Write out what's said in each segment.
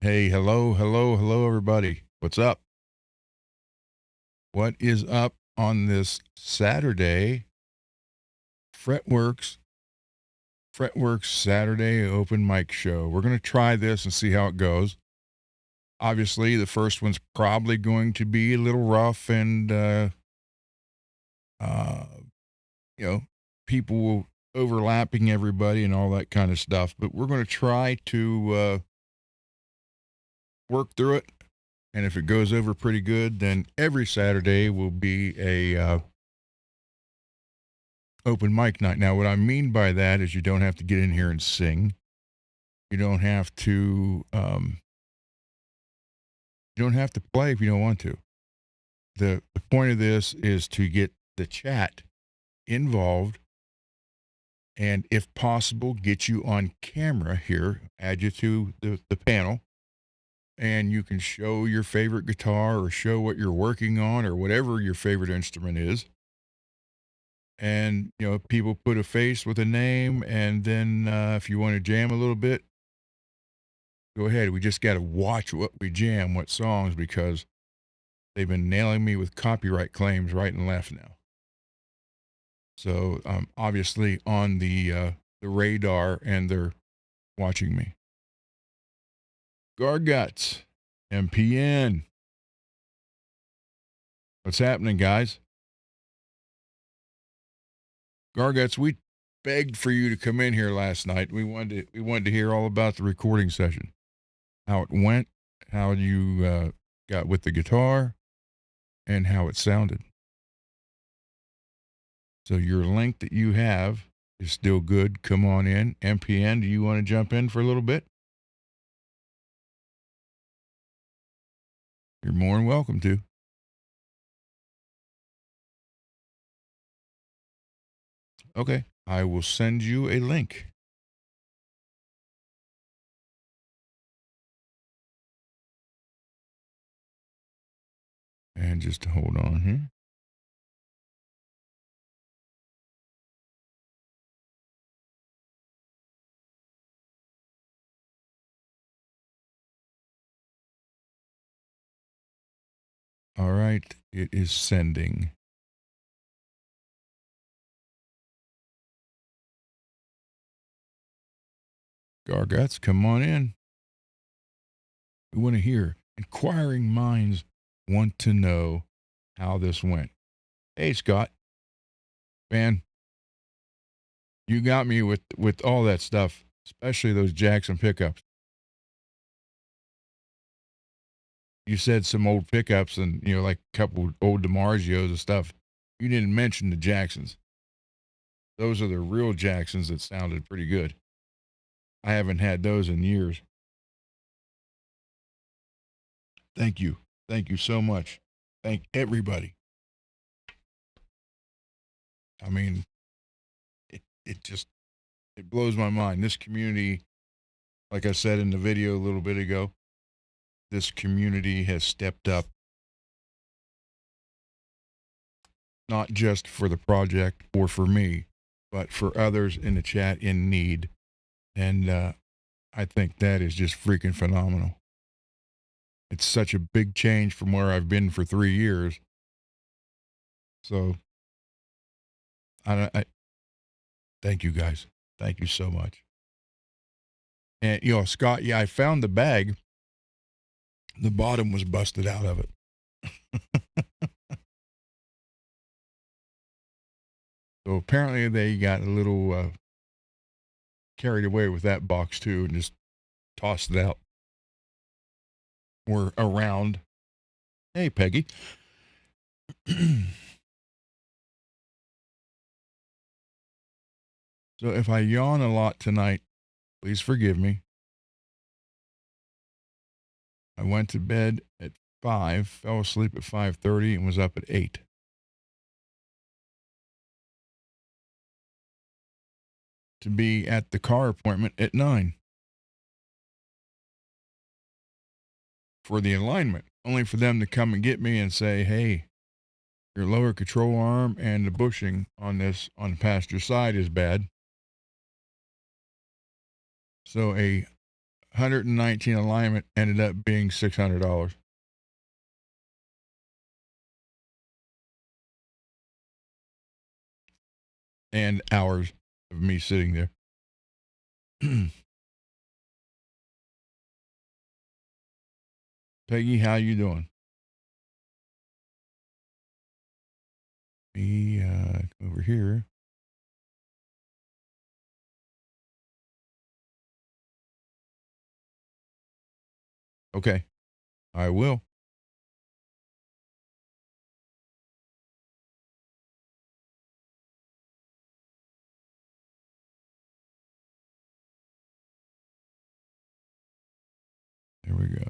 Hey, hello, everybody. What's up? What is up on this Saturday? FRETworks, FRETworks Saturday open mic show. We're going to try this and see how it goes. Obviously, the first one's probably going to be a little rough and, uh, you know, people overlapping everybody and all that kind of stuff. But we're going to try to work through it. And if it goes over pretty good, then every Saturday will be a open mic night. Now, what I mean by that is you don't have to get in here and sing. You don't have to. You don't have to play if you don't want to. The point of this is to get the chat involved, and if possible, get you on camera here. Add you to the panel, and you can show your favorite guitar or show what you're working on or whatever your favorite instrument is. And people put a face with a name, and then if you want to jam a little bit, go ahead. We just got to watch what we jam, what songs, because they've been nailing me with copyright claims right and left now. So I'm obviously on the radar, and they're watching me. Garguts, MPN. What's happening, guys? Garguts, we begged for you to come in here last night. We wanted to hear all about the recording session, how it went, how you got with the guitar, and how it sounded. So your link that you have is still good. Come on in. MPN, do you want to jump in for a little bit? You're more than welcome to. Okay. I will send you a link. And just hold on here. All right. It is sending. Garguts, come on in. We want to hear. Inquiring minds want to know how this went. Hey, Scott. Man, you got me with all that stuff, especially those Jackson pickups. You said some old pickups and, like a couple old DiMarzios and stuff. You didn't mention the Jacksons. Those are the real Jacksons that sounded pretty good. I haven't had those in years. Thank you. Thank you so much. Thank everybody. I mean, it blows my mind. This community, like I said in the video a little bit ago, this community has stepped up, not just for the project or for me, but for others in the chat in need. And I think that is just freaking phenomenal. It's such a big change from where I've been for 3 years. So I thank you guys. Thank you so much. And Scott, yeah, I found the bag. The bottom was busted out of it. So apparently they got a little carried away with that box too and just tossed it out. Or around. Hey, Peggy. So if I yawn a lot tonight, please forgive me. I went to bed at 5, fell asleep at 5:30, and was up at 8. To be at the car appointment at 9 for the alignment, only for them to come and get me and say, hey, your lower control arm and the bushing on the passenger side is bad. So a 119 alignment ended up being $600. And hours of me sitting there. Peggy, how you doing? Me come over here. Okay, I will. There we go.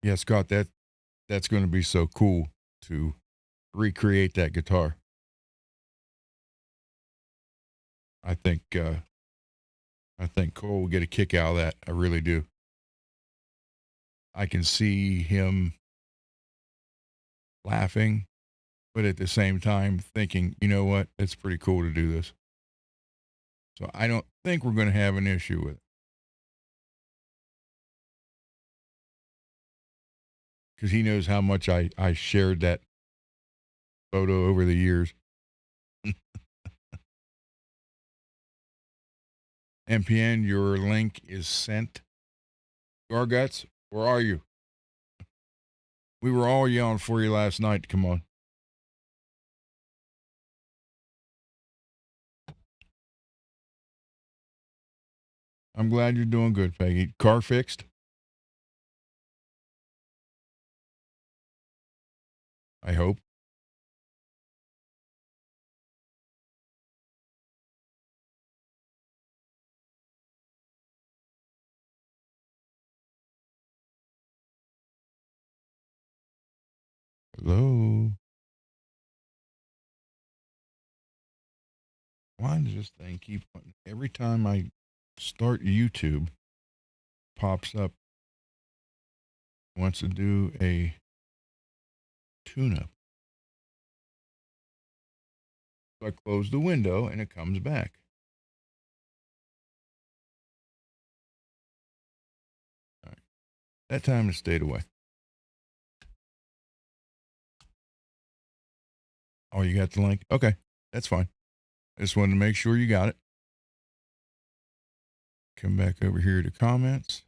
Yeah, Scott, that's going to be so cool to recreate that guitar. I think Cole will get a kick out of that. I really do. I can see him laughing, but at the same time thinking, you know what? It's pretty cool to do this. So I don't think we're going to have an issue with it because he knows how much I shared that photo over the years. MPN, your link is sent. Garguts, where are you? We were all yelling for you last night. Come on. I'm glad you're doing good, Peggy. Car fixed? I hope. Hello. Why does this thing keep every time I start YouTube pops up wants to do a tune up. So I close the window and it comes back. All right. That time it stayed away. Oh, you got the link? Okay. That's fine. I just wanted to make sure you got it. Come back over here to comments.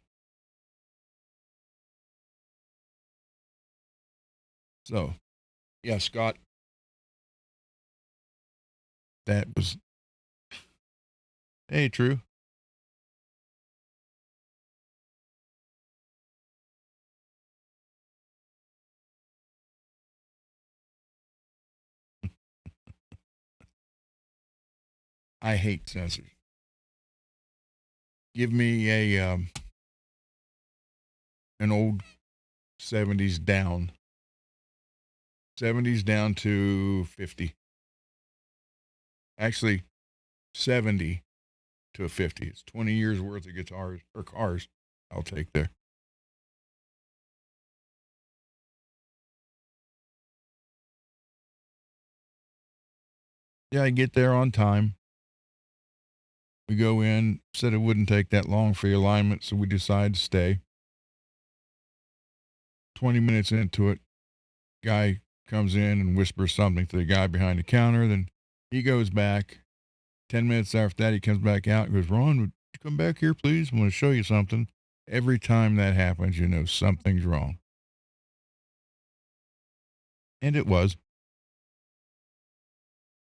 So, yeah, Scott, that was, hey, true. I hate sensors. Give me an old 70s down. 70s down to 50. Actually, 70 to a 50. It's 20 years worth of guitars or cars I'll take there. Yeah, I get there on time. We go in, said it wouldn't take that long for the alignment, so we decide to stay. 20 minutes into it, guy comes in and whispers something to the guy behind the counter. Then he goes back. 10 minutes after that, he comes back out and goes, Ron, would you come back here, please? I'm going to show you something. Every time that happens, you know something's wrong. And it was.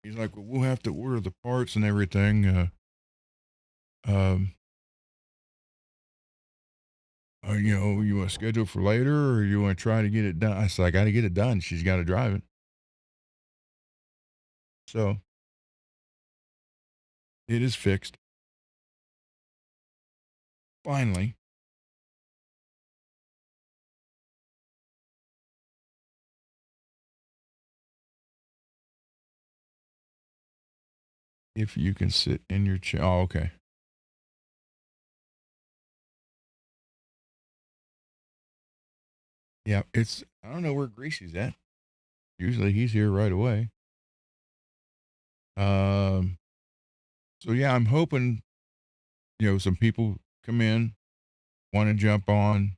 He's like, well, we'll have to order the parts and everything. Um, you know, you want to schedule for later or you want to try to get it done? I said, I got to get it done. She's got to drive it. So it is fixed. Finally. If you can sit in your chair. Oh, okay. Yeah, I don't know where Gracie's at. Usually he's here right away. Um, so yeah, I'm hoping, some people come in, want to jump on,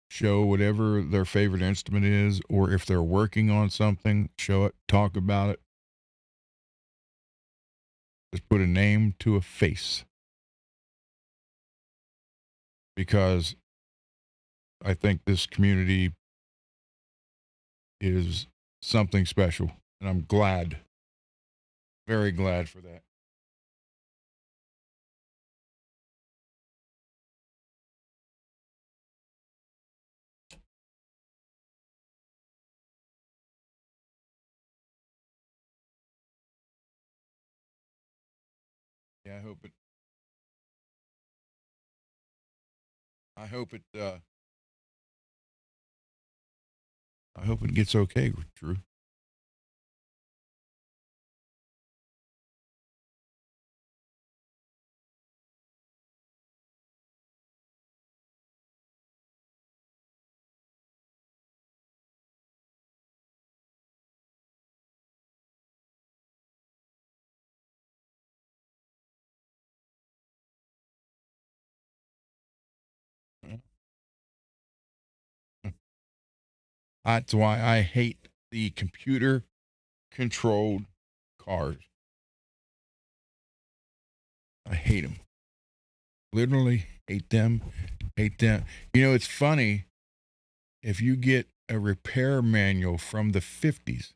show whatever their favorite instrument is, or if they're working on something, show it, talk about it. Just put a name to a face, because I think this community is something special, and I'm glad, very glad for that. Yeah, I hope it, I hope it gets okay, Drew. That's why I hate the computer controlled cars. I hate them. Literally hate them. Hate them. It's funny if you get a repair manual from the 50s,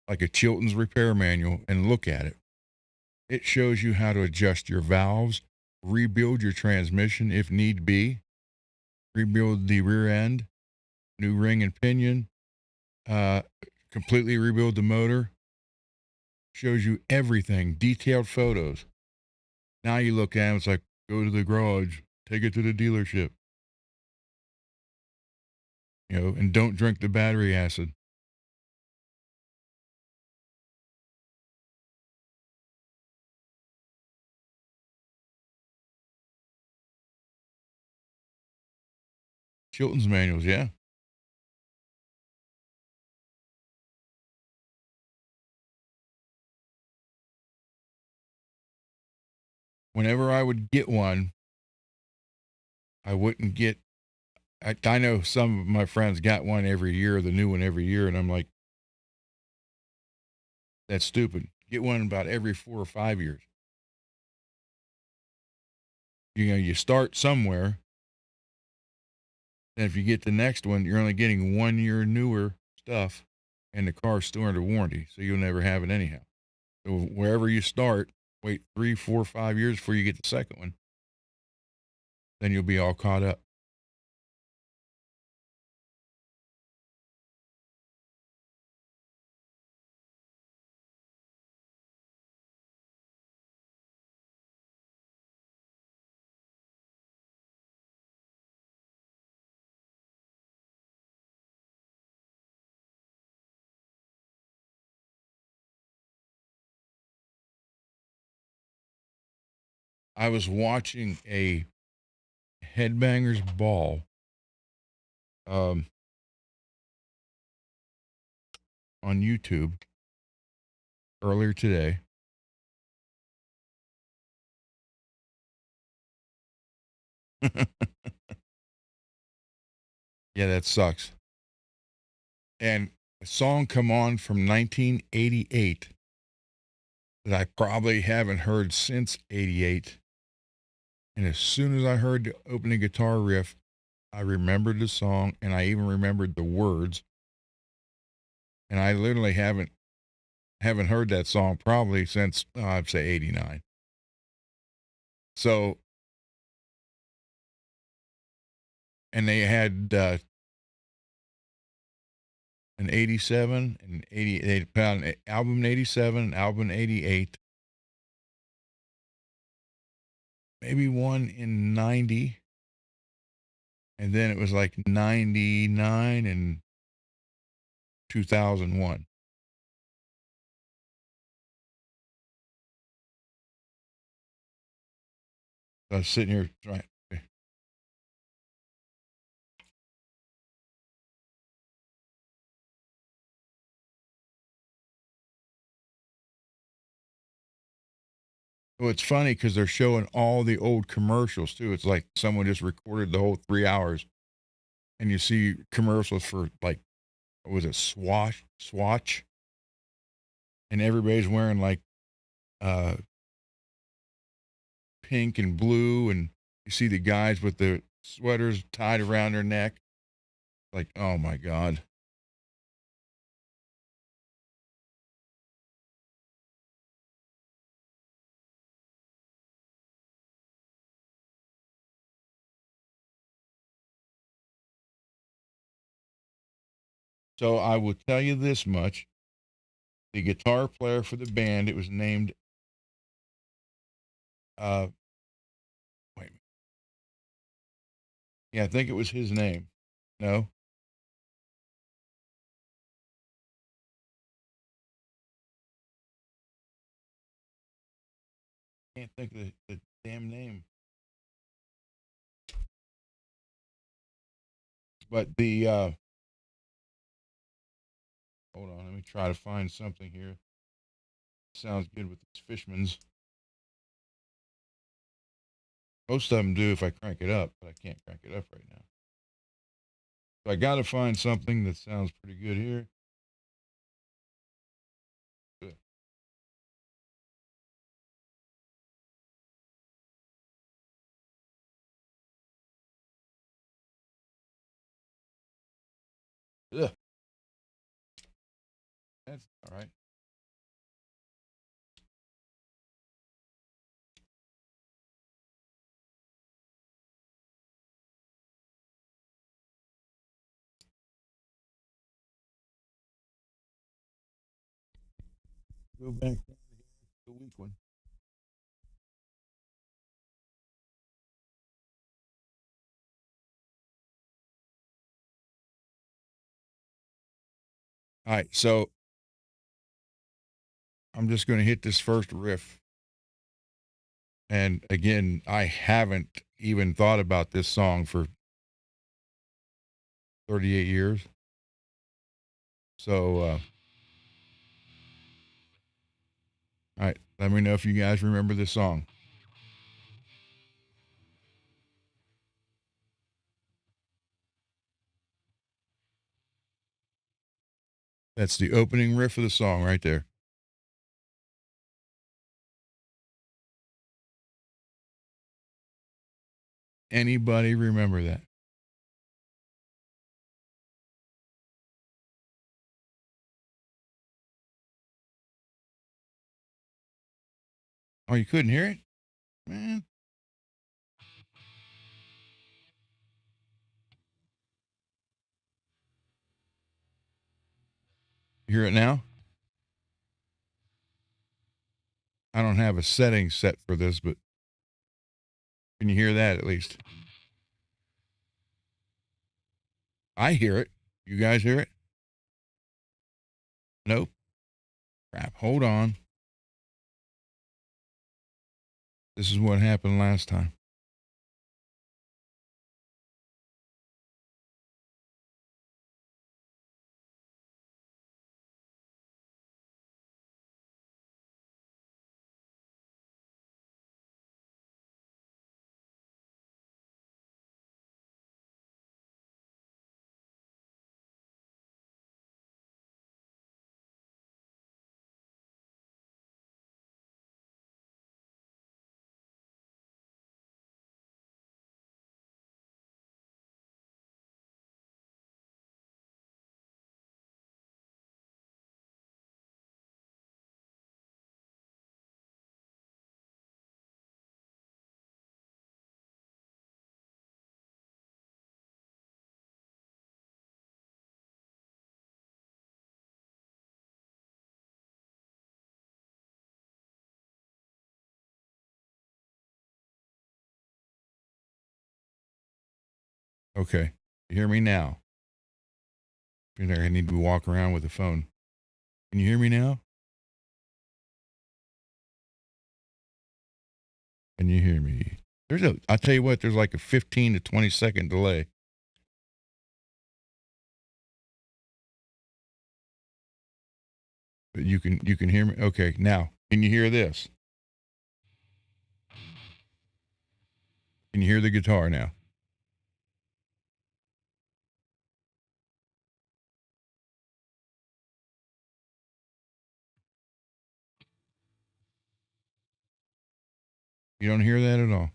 like a Chilton's repair manual, and look at it. It shows you how to adjust your valves, rebuild your transmission if need be, rebuild the rear end, new ring and pinion, uh, completely rebuild the motor. Shows you everything, detailed photos. Now you look at it, it's like, go to the garage, take it to the dealership, and don't drink the battery acid. Chilton's manuals, yeah. Whenever I would get one, I wouldn't get. I know some of my friends got one every year, the new one every year, and I'm like, that's stupid. Get one about every 4 or 5 years. You start somewhere, and if you get the next one, you're only getting 1 year newer stuff, and the car's still under warranty, so you'll never have it anyhow. So wherever you start, wait 3, 4, 5 years before you get the second one. Then you'll be all caught up. I was watching a Headbangers Ball um, on YouTube earlier today. Yeah, that sucks. And a song come on from 1988 that I probably haven't heard since 88. And as soon as I heard the opening guitar riff, I remembered the song, and I even remembered the words. And I literally haven't heard that song probably since I'd say 89. So, and they had an 87 and 80. They put out an album in 87, an album in 88, maybe one in 90, and then it was like 99 and 2001. I was sitting here trying. Well, it's funny because they're showing all the old commercials too. It's like someone just recorded the whole 3 hours, and you see commercials for like, what was it, Swatch, and everybody's wearing like uh pink and blue, and you see the guys with the sweaters tied around their neck. Like, oh my god. So I will tell you this much: the guitar player for the band, it was named. Uh, Wait, yeah, I think it was his name. No, can't think of the damn name. But the hold on, let me try to find something here. Sounds good with these Fishmans. Most of them do if I crank it up, but I can't crank it up right now. So I got to find something that sounds pretty good here. Ugh. Ugh, that's all right. Go back down to the weak one. All right, so I'm just going to hit this first riff. And again, I haven't even thought about this song for 38 years. So, all right, let me know if you guys remember this song. That's the opening riff of the song right there. Anybody remember that? Oh, you couldn't hear it? Man, you hear it now? I don't have a setting set for this, but can you hear that at least? I hear it. You guys hear it? Nope. Crap. Hold on. This is what happened last time. Okay. You hear me now? I need to walk around with the phone. Can you hear me now? Can you hear me? I'll tell you what, there's like a 15 to 20-second delay. But you can hear me. Okay. Now, can you hear this? Can you hear the guitar now? You don't hear that at all.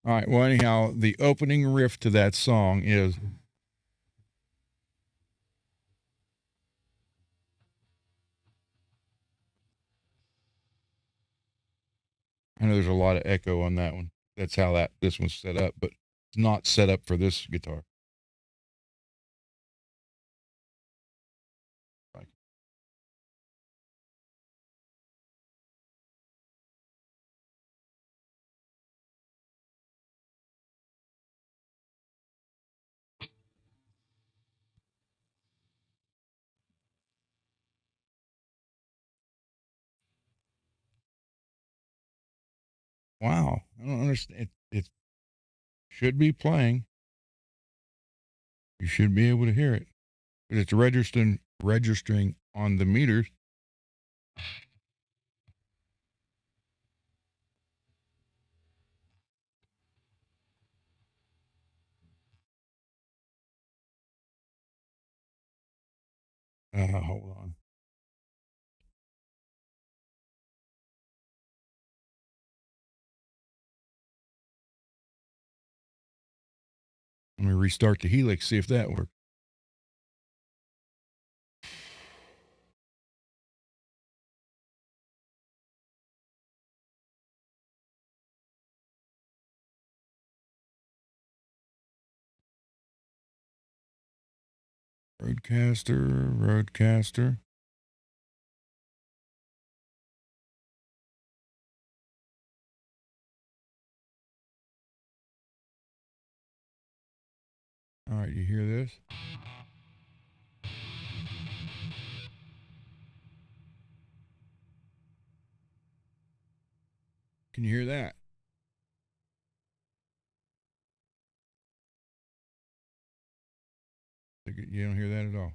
All right. Well, anyhow, the opening riff to that song is. I know there's a lot of echo on that one. That's how this one's set up, but it's not set up for this guitar. Wow. I don't understand. It should be playing. You should be able to hear it. But it's registering on the meters. Hold on. Let me restart the Helix, see if that works. Roadcaster. All right, you hear this? Can you hear that? You don't hear that at all.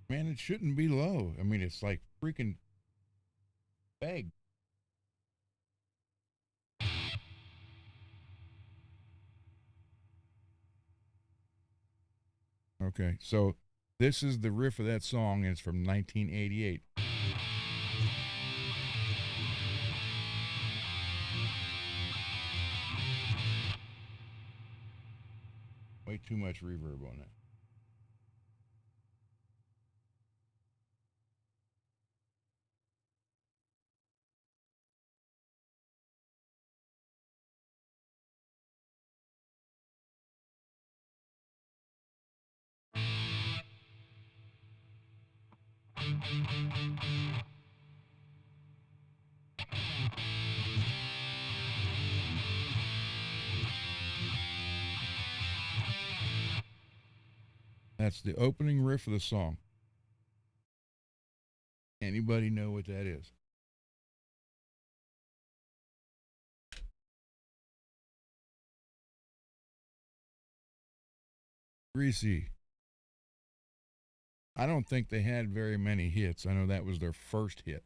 Man, it shouldn't be low. I mean, it's like freaking big. Okay, so this is the riff of that song, and it's from 1988. Way too much reverb on that. That's the opening riff of the song. Anybody know what that is? Greasy. I don't think they had very many hits. I know that was their first hit.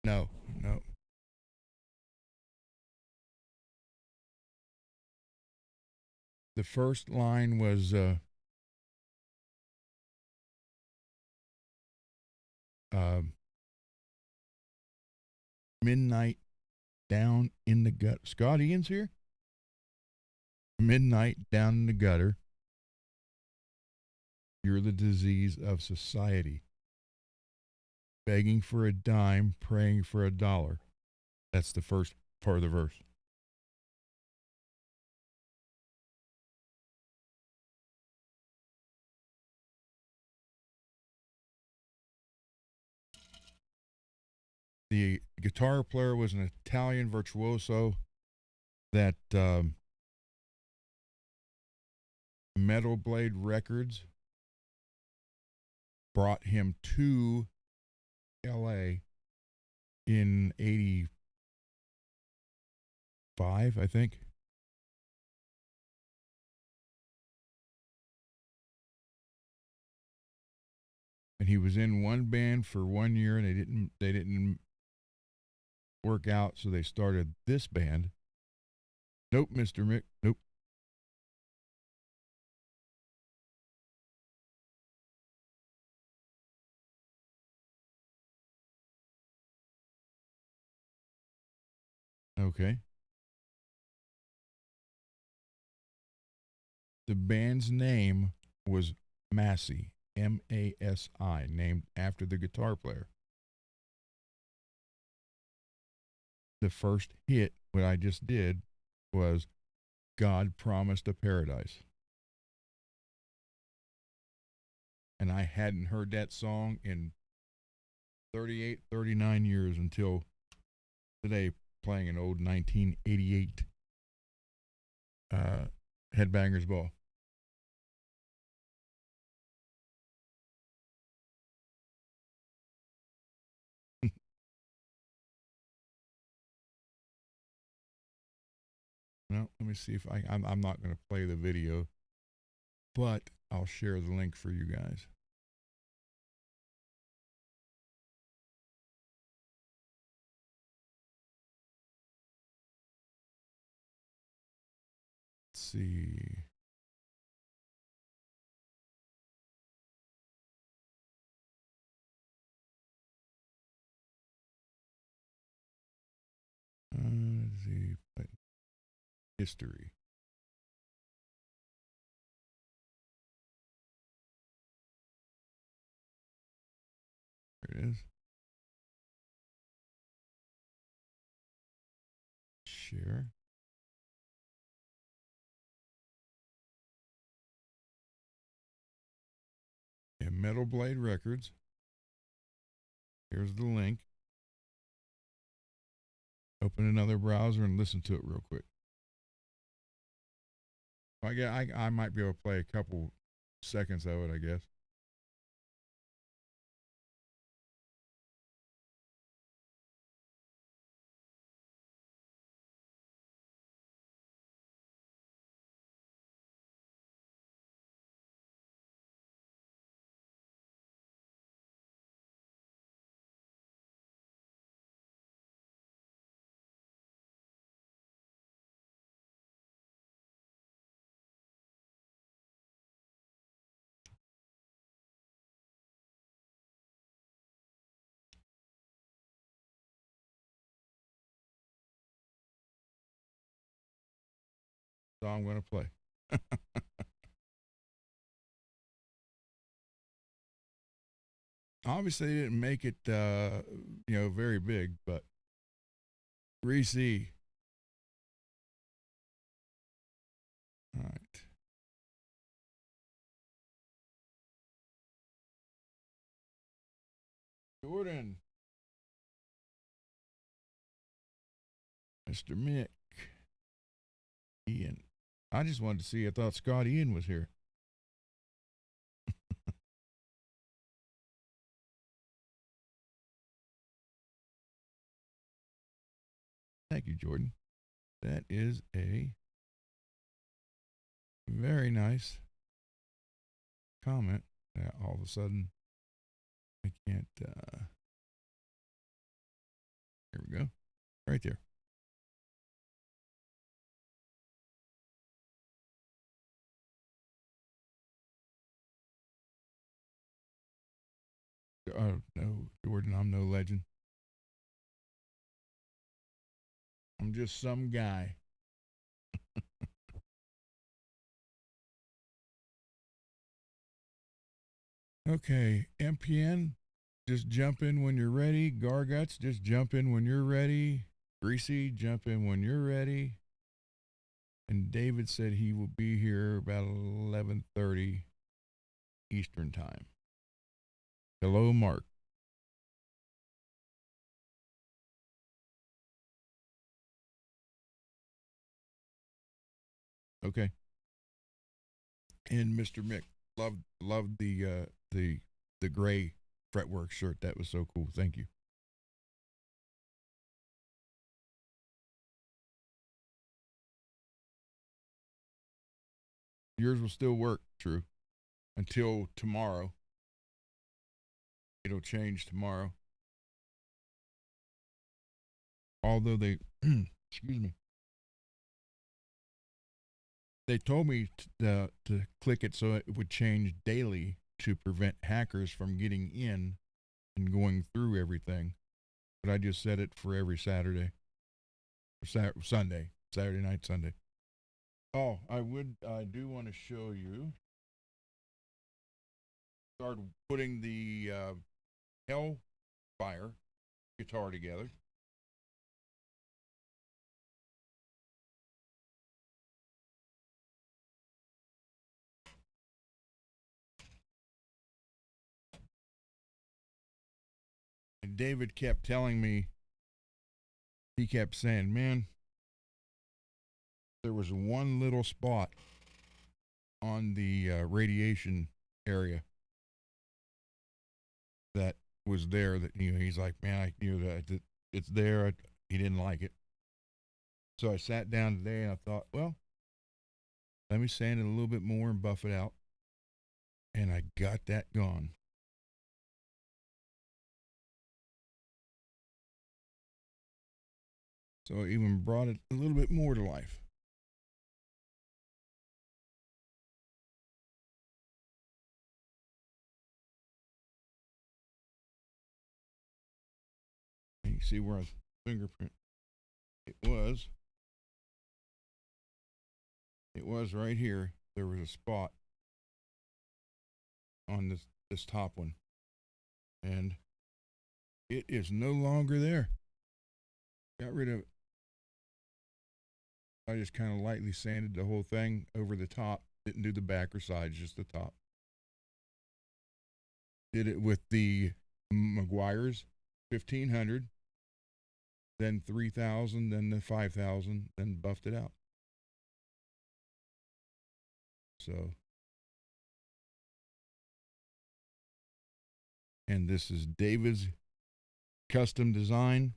No. The first line was uh, midnight down in the gut. Scott Ian's here. Midnight down in the gutter. You're the disease of society. Begging for a dime, praying for a dollar. That's the first part of the verse. The guitar player was an Italian virtuoso that Metal Blade Records brought him to LA in 85, I think. And he was in one band for 1 year and they didn't work out, so they started this band. Nope, Mr. Mick. Nope. Okay. The band's name was Massey, Masi, named after the guitar player. The first hit, what I just did, was God Promised a Paradise. And I hadn't heard that song in 38, 39 years until today, playing an old 1988 Headbangers Ball. Well, let me see if I'm not going to play the video, but I'll share the link for you guys. Let's see. Let's see. History. There it is. Share. And Metal Blade Records. Here's the link. Open another browser and listen to it real quick. I might be able to play a couple seconds of it, I guess. So I'm going to play. Obviously, they didn't make it, very big, but Reese. All right. Jordan. Mr. Mick. Ian. I just wanted to see. I thought Scott Ian was here. Thank you, Jordan. That is a very nice comment. All of a sudden, I can't. Here we go. Right there. Oh, no, Jordan, I'm no legend. I'm just some guy. Okay, MPN, just jump in when you're ready. Garguts, just jump in when you're ready. Greasy, jump in when you're ready. And David said he will be here about 11:30 Eastern time. Hello, Mark. Okay. And Mr. Mick loved the gray FRETworks shirt. That was so cool. Thank you. Yours will still work, true, until tomorrow. It'll change tomorrow. Although they, excuse me, they told me to click it so it would change daily to prevent hackers from getting in and going through everything. But I just set it for every Saturday, Sunday, Saturday night, Sunday. Oh, I do want to show you. Start putting the Hellfire guitar together. And David kept telling me, he kept saying, man, there was one little spot on the radiation area that was there that, he's like, man, that it's there. He didn't like it. So I sat down today and I thought, well, let me sand it a little bit more and buff it out. And I got that gone. So I even brought it a little bit more to life. And you see where my fingerprint, it was, it was right here. There was a spot on this top one. And it is no longer there. Got rid of it. I just kind of lightly sanded the whole thing over the top. Didn't do the back or sides, just the top. Did it with the Meguiar's 1500, then 3000, then the 5000, then buffed it out. So, and this is David's custom design.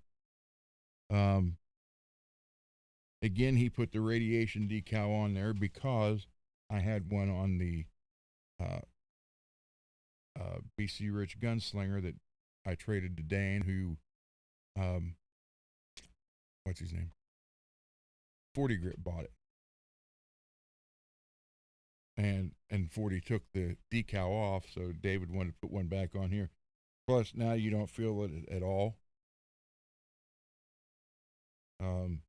Um, Again, he put the radiation decal on there because I had one on the uh, BC Rich Gunslinger that I traded to Dan, who, um, what's his name? 40 Grip bought it. And 40 took the decal off, so David wanted to put one back on here. Plus, now you don't feel it at all. Um,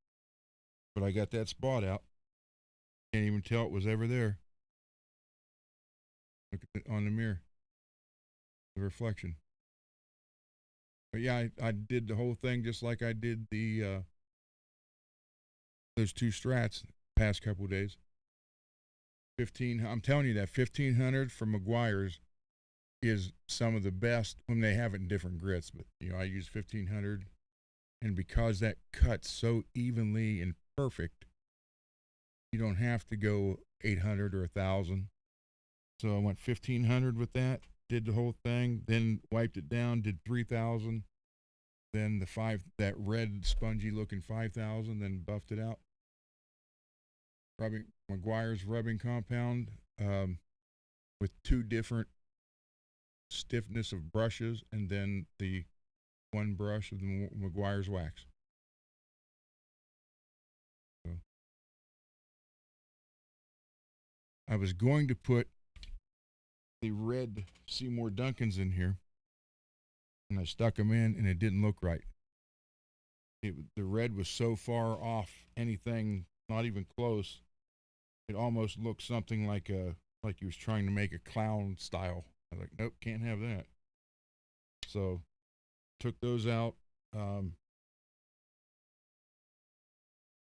but I got that spot out. Can't even tell it was ever there. Look at it on the mirror, the reflection. But yeah, I did the whole thing just like I did the those two strats past couple of days. 15. I'm telling you that 1500 from Meguiar's is some of the best when they have it in different grits. But I use 1500, and because that cuts so evenly and perfect, you don't have to go 800 or 1000. So I went 1500 with that, did the whole thing, then wiped it down, did 3000, then that red spongy looking 5000, then buffed it out. Rubbing Meguiar's rubbing compound, with two different stiffness of brushes, and then the one brush of the Meguiar's wax. So I was going to put the red Seymour Duncans in here, and I stuck them in, and it didn't look right. The red was so far off anything, not even close. It almost looked something like he was trying to make a clown style. I was like, nope, can't have that. So took those out.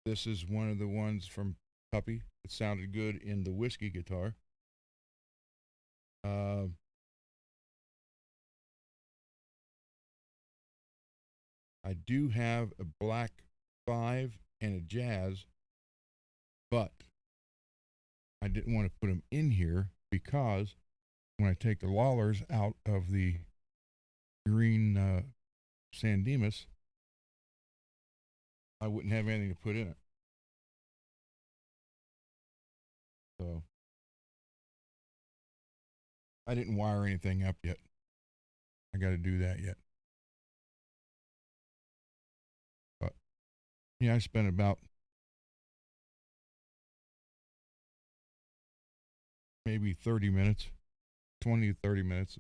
This is one of the ones from Puppy. It sounded good in the whiskey guitar. Uh, I do have a black 5 and a jazz, but I didn't want to put them in here because when I take the lollers out of the green San Dimas, I wouldn't have anything to put in it. So I didn't wire anything up yet. I got to do that yet. But yeah, I spent about maybe 30 minutes, 20 to 30 minutes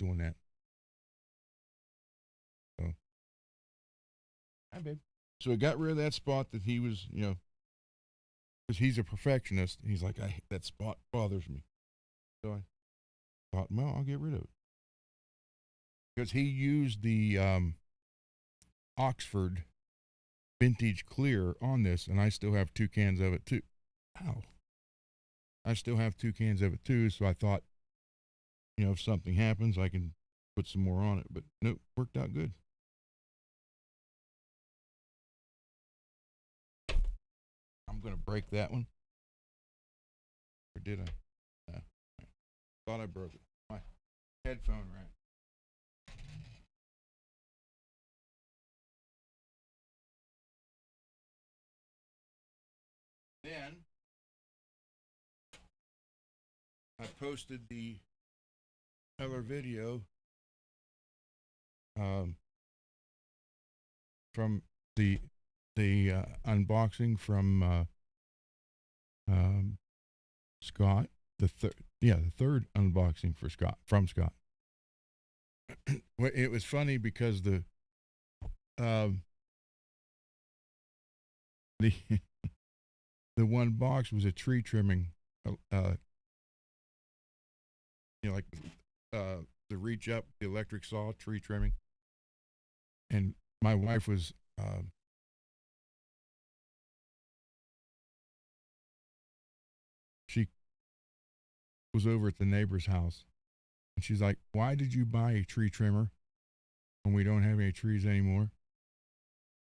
doing that. So, hi, babe. So I got rid of that spot that he was, because he's a perfectionist. He's like, that spot bothers me. So I thought, well, I'll get rid of it. Because he used the Oxford vintage clear on this, and I still have 2 cans of it too. Ow. I still have 2 cans of it too, so I thought, if something happens, I can put some more on it. But nope, worked out good. I'm going to break that one. Or did I? No. Thought I broke it. My headphone ran. Then I posted the other video from the unboxing from Scott. The third unboxing for Scott from Scott. It was funny because the the one box was a tree trimming, like the reach up, the electric saw tree trimming, and my wife was she was over at the neighbor's house, and she's like, "Why did you buy a tree trimmer when we don't have any trees anymore?"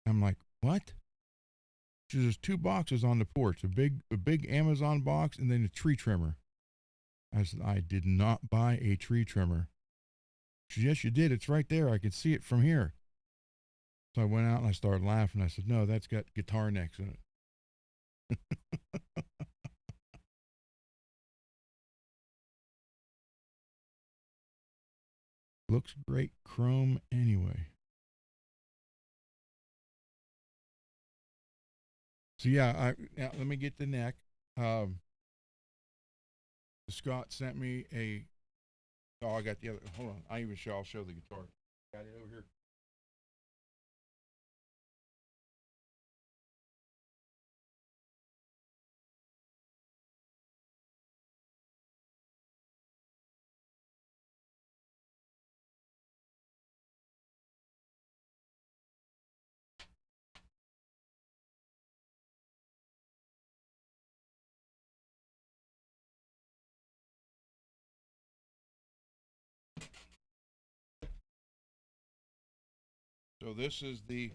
I'm like, "What?" She says, "There's 2 boxes on the porch, a big Amazon box, and then a tree trimmer." I said, "I did not buy a tree trimmer." She said, "Yes, you did. It's right there. I could see it from here." So I went out and I started laughing. I said, "No, that's got guitar necks in it." Looks great chrome anyway. So yeah, now let me get the neck. Scott sent me a. Oh, I got the other. Hold on, I'll show the guitar. Got it over here. So this is the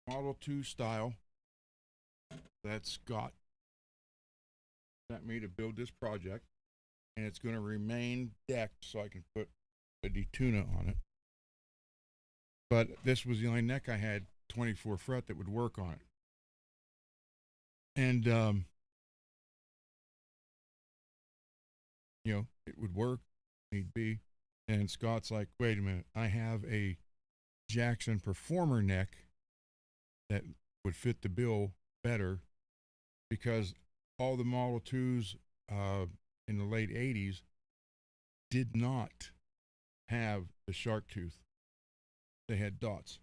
Model 2 style that Scott sent me to build this project, and it's going to remain decked so I can put a detuna on it. But this was the only neck I had 24 fret that would work on it. And it would work, need be. And Scott's like, "Wait a minute, I have a Jackson Performer neck that would fit the bill better, because all the Model 2s in the late 80s did not have the shark tooth. They had dots."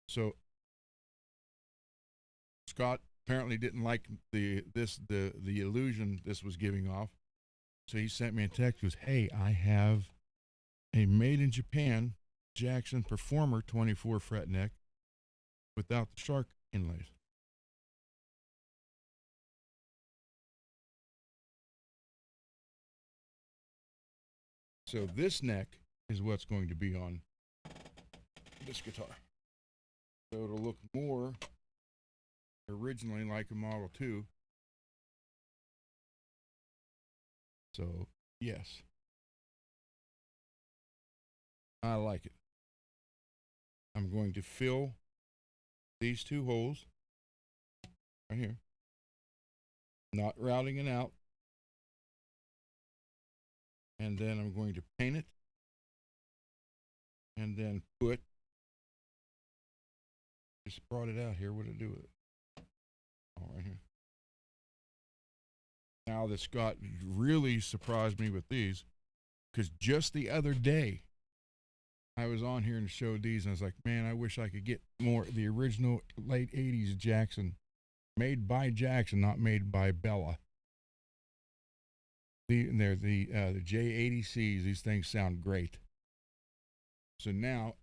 So Scott apparently didn't like the illusion this was giving off. So he sent me a text, goes, "Hey, I have a made in Japan Jackson Performer 24 fret neck without the shark inlays." So this neck is what's going to be on this guitar. So it'll look more originally like a Model 2. So, yes, I like it. I'm going to fill these two holes right here, not routing it out. And then I'm going to paint it and then put, just brought it out here. What did I do with it? Oh, right here. Now that Scott really surprised me with these, because just the other day I was on here and showed these, and I was like, man, I wish I could get more the original late '80s Jackson, made by Jackson, not made by Bella. They're the J80Cs. These things sound great. So now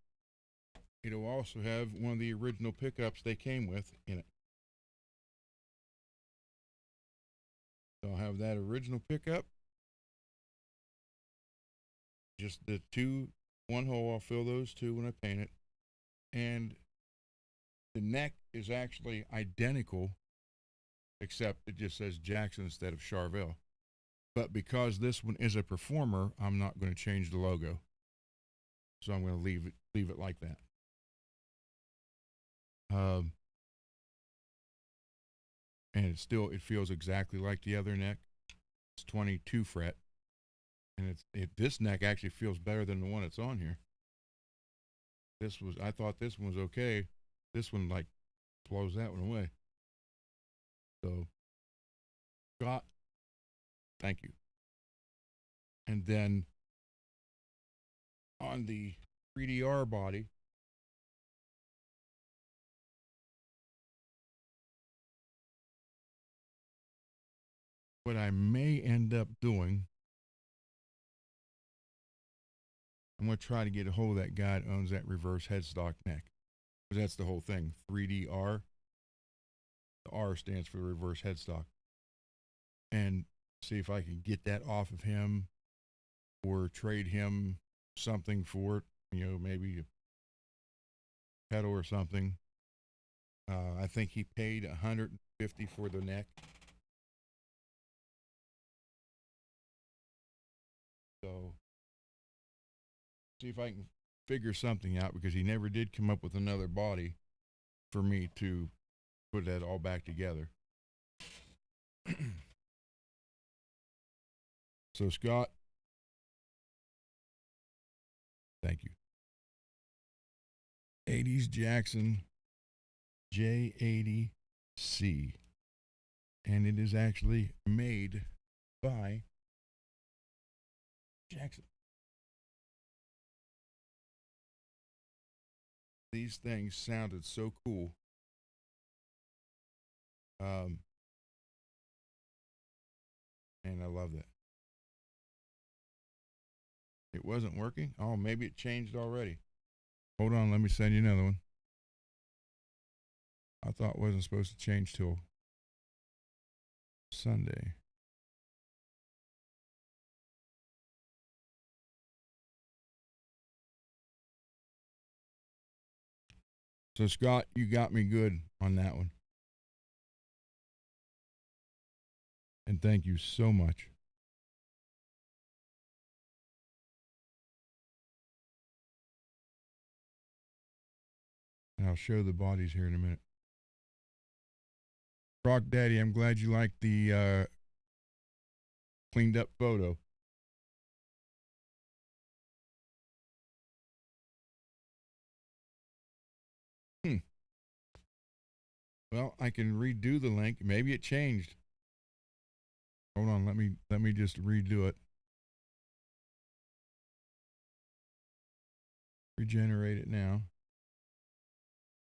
it'll also have one of the original pickups they came with in it. So I'll have that original pickup. Just the two, one hole. I'll fill those two when I paint it. And the neck is actually identical, except it just says Jackson instead of Charvel. But because this one is a performer, I'm not going to change the logo. So I'm going to leave it like that. And it feels exactly like the other neck. It's 22 fret, and this neck actually feels better than the one that's on here. I thought this one was okay. This one like blows that one away. So, Scott, thank you. And then on the 3DR body, what I may end up doing, I'm going to try to get a hold of that guy that owns that reverse headstock neck. Because that's the whole thing. 3DR. The R stands for the reverse headstock. And see if I can get that off of him or trade him something for it. Maybe a pedal or something. I think he paid $150 for the neck. So, see if I can figure something out, because he never did come up with another body for me to put that all back together. So, Scott, thank you. 80s Jackson J80C. And it is actually made by Jackson. These things sounded so cool. And I love that. It wasn't working. Oh, maybe it changed already. Hold on, let me send you another one. I thought it wasn't supposed to change till Sunday. So, Scott, you got me good on that one. And thank you so much. And I'll show the bodies here in a minute. Rock Daddy, I'm glad you liked the cleaned up photo. Well, I can redo the link. Maybe it changed. Hold on, let me just redo it. Regenerate it now.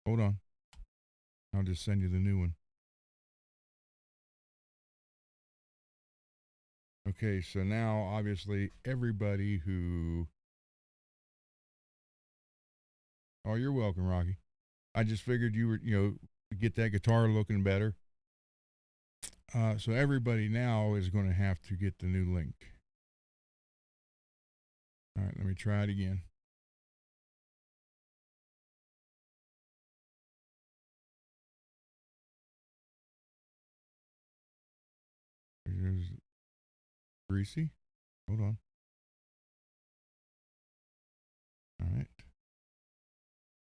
Hold on. I'll just send you the new one. Okay, so now obviously everybody who Oh, you're welcome, Rocky. I just figured you were, get that guitar looking better. So everybody now is going to have to get the new link. All right, let me try it again. There's Greasy. Hold on. All right.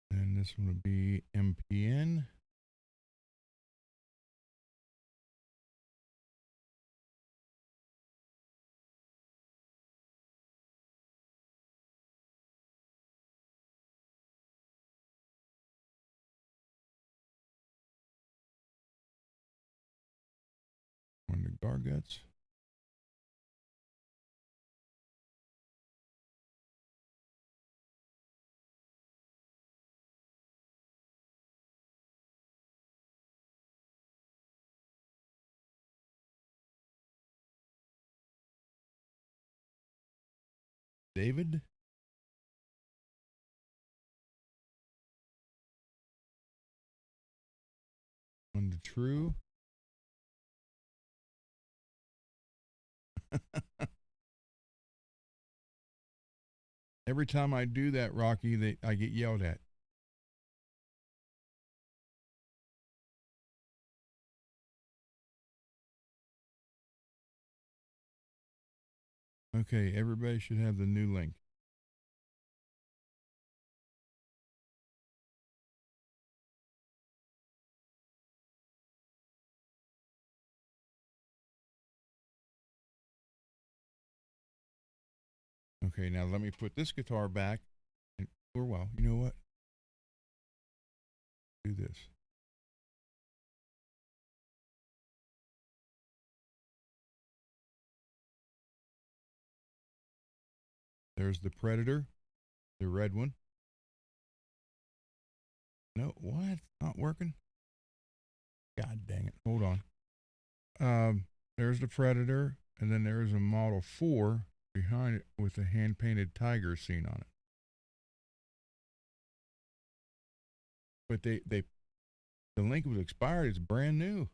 And this one would be MPN. On the Garguts. David. On the True. Every time I do that, Rocky, I get yelled at. Okay, everybody should have the new link. Okay, now let me put this guitar back. And, or well, you know what? Do this. There's the Predator, the red one. No, what? Not working? God dang it. Hold on. There's the Predator, and then there's a Model 4 behind it with a hand-painted tiger scene on it. But the link was expired. It's brand new.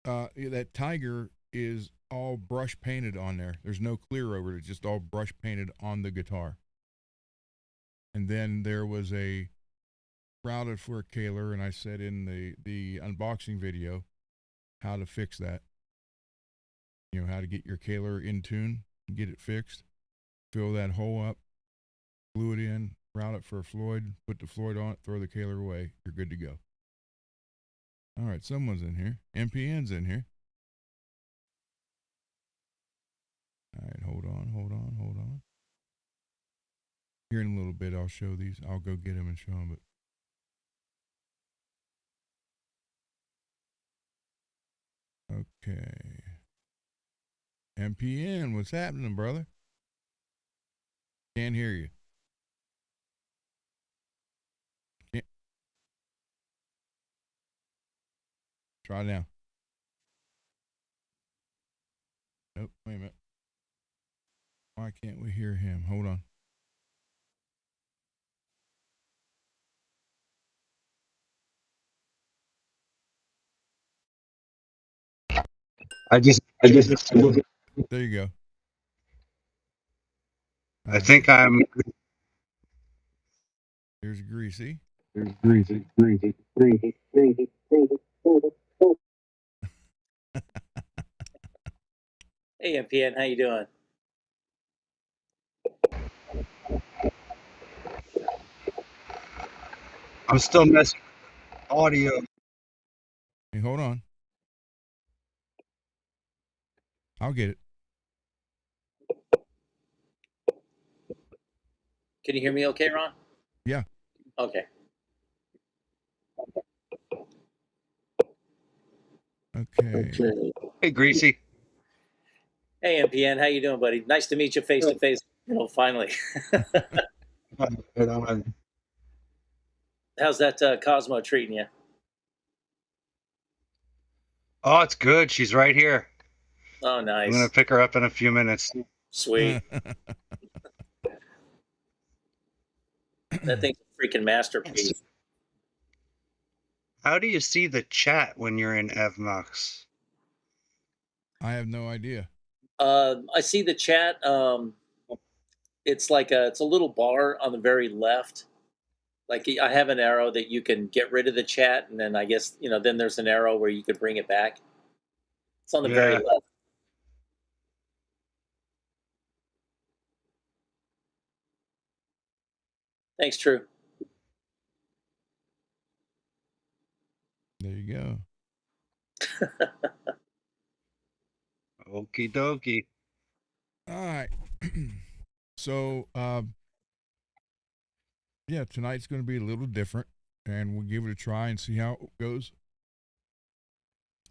That tiger is all brush painted on there. There's no clear over it. It's just all brush painted on the guitar. And then there was a routed for a Kaler, and I said in the unboxing video how to fix that. You know, how to get your Kaler in tune, get it fixed, fill that hole up, glue it in, route it for a Floyd, put the Floyd on it, throw the Kaler away. You're good to go. All right, someone's in here. MPN's in here. All right, hold on. Here in a little bit, I'll show these. I'll go get them and show them. But okay, MPN, what's happening, brother? Can't hear you. Can't. Try now. Nope. Wait a minute. Why can't we hear him? Hold on. I just. There you go. I think I'm. Here's Greasy. Greasy. Hey, MPN, how you doing? I'm still messing with audio. Hey, hold on. I'll get it. Can you hear me okay, Ron? Yeah. Okay. Okay. Hey, Greasy. Hey, MPN, how you doing, buddy? Nice to meet you face to face. You know, finally. How's that Cosmo treating you? Oh, it's good. She's right here. Oh, I'm gonna nice. pick her up in a few minutes. Sweet. That thing's a freaking masterpiece. How do you see the chat when you're in FMux? I have no idea. I see the chat. It's like it's a little bar on the very left. Like I have an arrow that you can get rid of the chat, and then I guess then there's an arrow where you could bring it back. It's on the very Yeah. left. Thanks, True. There you go. Okie dokie. All right. So, yeah, tonight's going to be a little different, and we'll give it a try and see how it goes.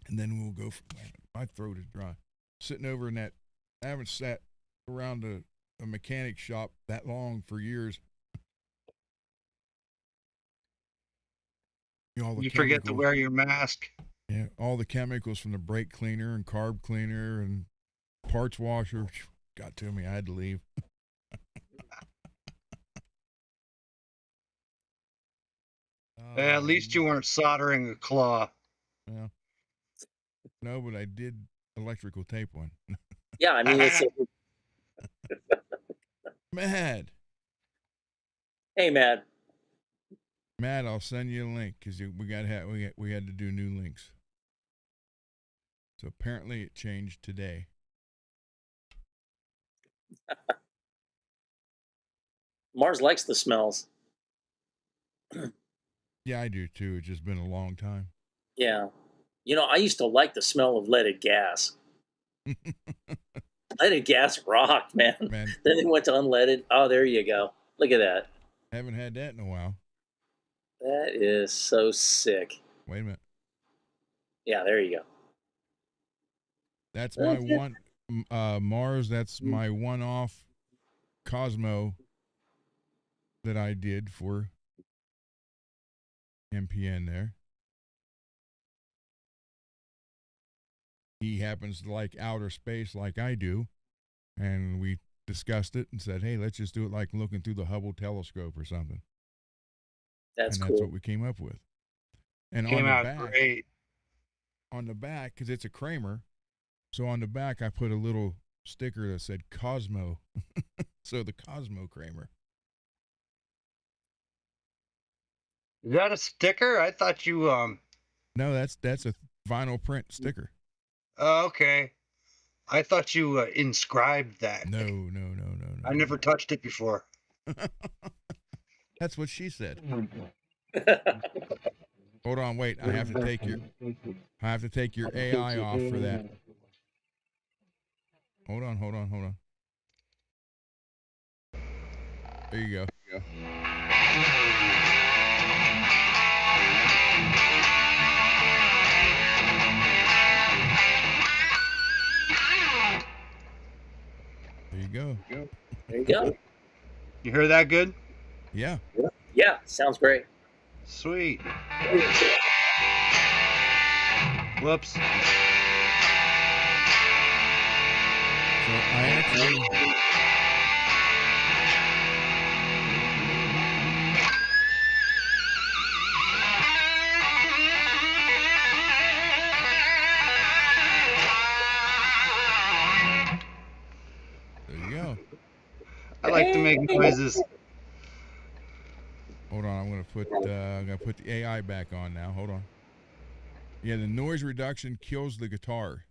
And then we'll go from there. My throat is dry. Sitting over in that, I haven't sat around a mechanic shop that long for years. All the You forget to chemicals. wear your mask. Yeah, all the chemicals from the brake cleaner and carb cleaner and parts washer got to me. I had to leave. At least you weren't soldering a claw. Yeah. No, but I did electrical tape one. Yeah, I mean, it's Mad. hey, man. Matt, I'll send you a link because we had to do new links. So apparently it changed today. Mars likes the smells. Yeah, I do too. It's just been a long time. Yeah. You know, I used to like the smell of leaded gas. Leaded gas rocked, man. Man, Then they went to unleaded. Oh, there you go. Look at that. haven't had that in a while. That is so sick. Wait a minute. Yeah, there you go. That's my one Mars. That's my one-off Cosmo that I did for MPN there. He happens to like outer space like I do, and we discussed it and said, hey, let's just do it like looking through the Hubble telescope or something. That's and cool. that's what we came up with. And Came on the out back, great. on the back, because it's a Kramer, so on the back I put a little sticker that said Cosmo. So the Cosmo Kramer. Is that a sticker? I thought you No, that's a vinyl print sticker. Oh, okay. I thought you inscribed that. No. I never touched it before. That's what she said. Hold on, wait. I have to take your AI off for that. Hold on. There you go. There you go. There you go. You hear that good? Yeah. Yeah, sounds great. Sweet. Whoops. So I actually There you go. I like to make noises. Hold on, I'm gonna put the AI back on now. Hold on. Yeah, the noise reduction kills the guitar,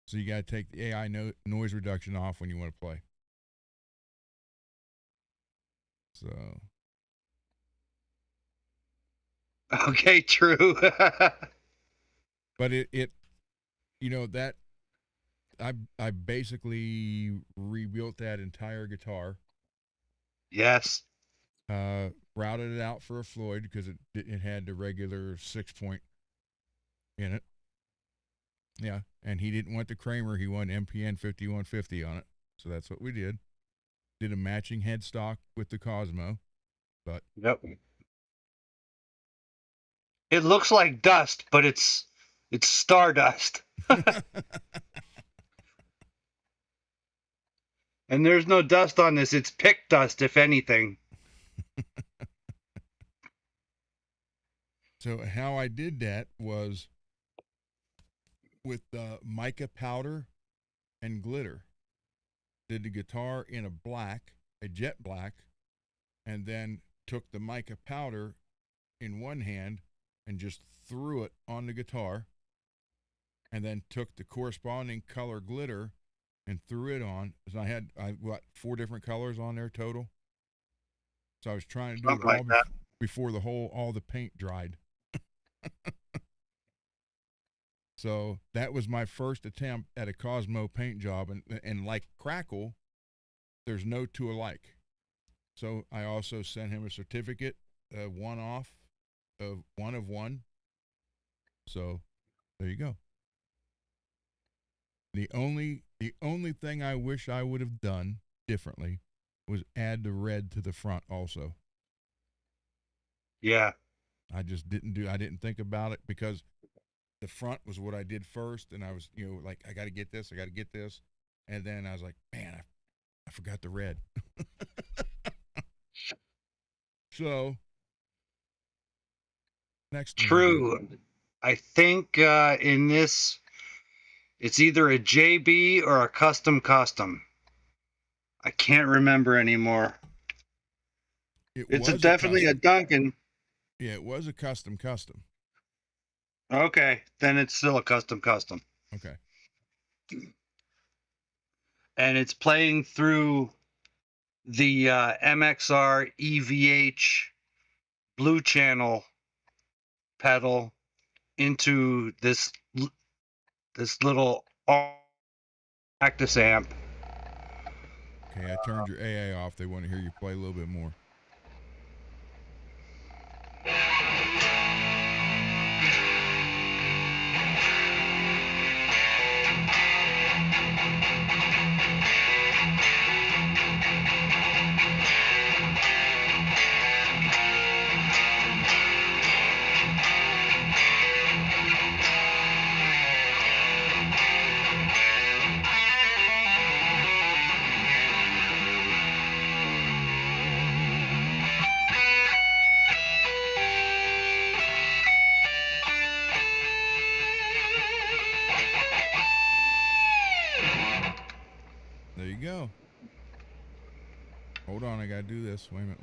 so you gotta take the AI noise reduction off when you want to play. So. Okay, true. But it you know that I basically rebuilt that entire guitar. Yes. Routed it out for a Floyd because it had the regular 6-point in it. Yeah, and he didn't want the Kramer. He wanted MPN 5150 on it. So that's what we did. Did a matching headstock with the Cosmo. But Yep. It looks like dust, but it's stardust. And there's no dust on this. It's pick dust, if anything. So how I did that was with mica powder and glitter. Did the guitar in a jet black, and then took the mica powder in one hand and just threw it on the guitar, and then took the corresponding color glitter and threw it on. So I had 4 different colors on there total. So I was trying to do Something it like all that. before all the paint dried. So that was my first attempt at a Cosmo paint job, and like Crackle, there's no two alike. So I also sent him a certificate, one off of 1 of 1. So there you go. The only thing I wish I would have done differently was add the red to the front also. Yeah. I just didn't think about it because the front was what I did first, and I was, like, I got to get this, and then I was like, man, I forgot the red. So next one I do. True. I think in this, it's either a JB or a custom. I can't remember anymore. It It's was a definitely a custom. Duncan. Yeah, it was a custom. Okay, then it's still a custom. Okay. And it's playing through the MXR EVH blue channel pedal into this little practice amp. Okay, I turned your AA off. They want to hear you play a little bit more. There you go. Hold on, I gotta do this. Wait a minute.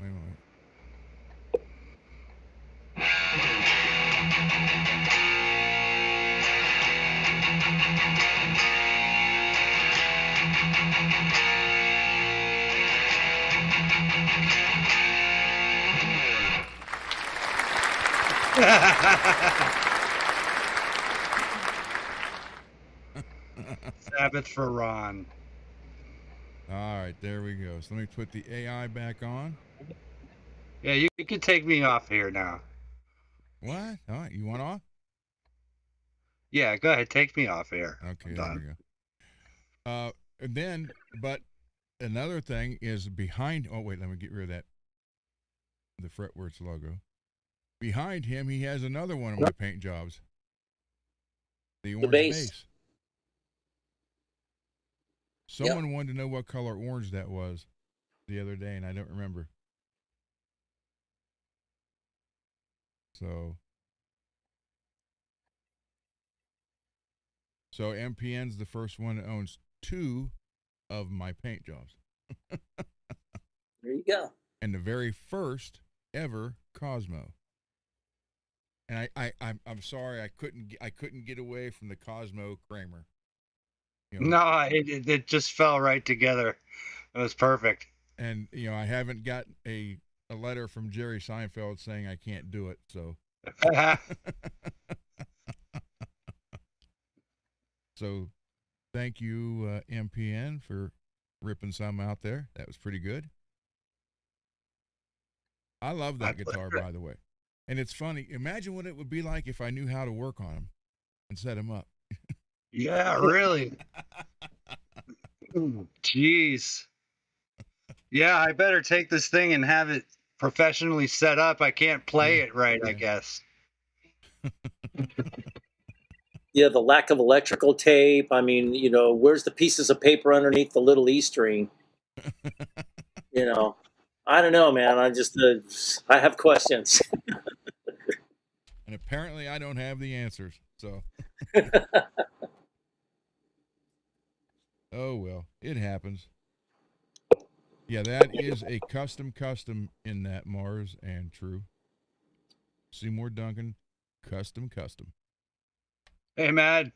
Sabbath for Ron. All right, there we go. So let me put the AI back on. Yeah, you can take me off here now. What? All right, you want off? Yeah, go ahead, take me off here. Okay, I'm there we done. go. And then, but another thing is behind. Oh wait, let me get rid of that. The FRETworks logo. Behind him, he has another one of my paint jobs. The orange base. Someone wanted to know what color orange that was the other day, and I don't remember. So MPN's the first one that owns 2 of my paint jobs. There you go. And the very first ever Cosmo. And I'm sorry I couldn't get away from the Cosmo Kramer. No, it just fell right together. It was perfect. And I haven't got a letter from Jerry Seinfeld saying I can't do it. So so thank you, MPN, for ripping some out there. That was pretty good. I love that guitar, by the way. And it's funny. Imagine what it would be like if I knew how to work on them and set them up. Yeah, really. Jeez. Yeah, I better take this thing and have it professionally set up. I can't play it right, I guess. Yeah, the lack of electrical tape. I mean, where's the pieces of paper underneath the little E string? I don't know, man. I have questions. And apparently I don't have the answers. So oh well, it happens. Yeah, that is a custom in that Mars and True. Seymour Duncan, custom. Hey, Matt.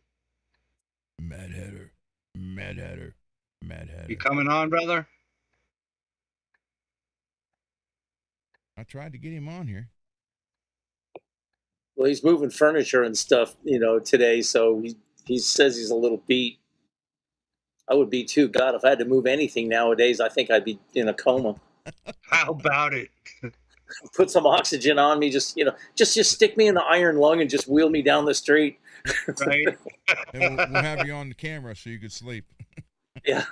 Mad Hatter, Mad Hatter, Mad Hatter. You coming on, brother? I tried to get him on here. Well, he's moving furniture and stuff, today. So he says he's a little beat. I would be too. God, if I had to move anything nowadays, I think I'd be in a coma. How about it? Put some oxygen on me. Just stick me in the iron lung and just wheel me down the street. Right? And we'll have you on the camera so you could sleep. Yeah.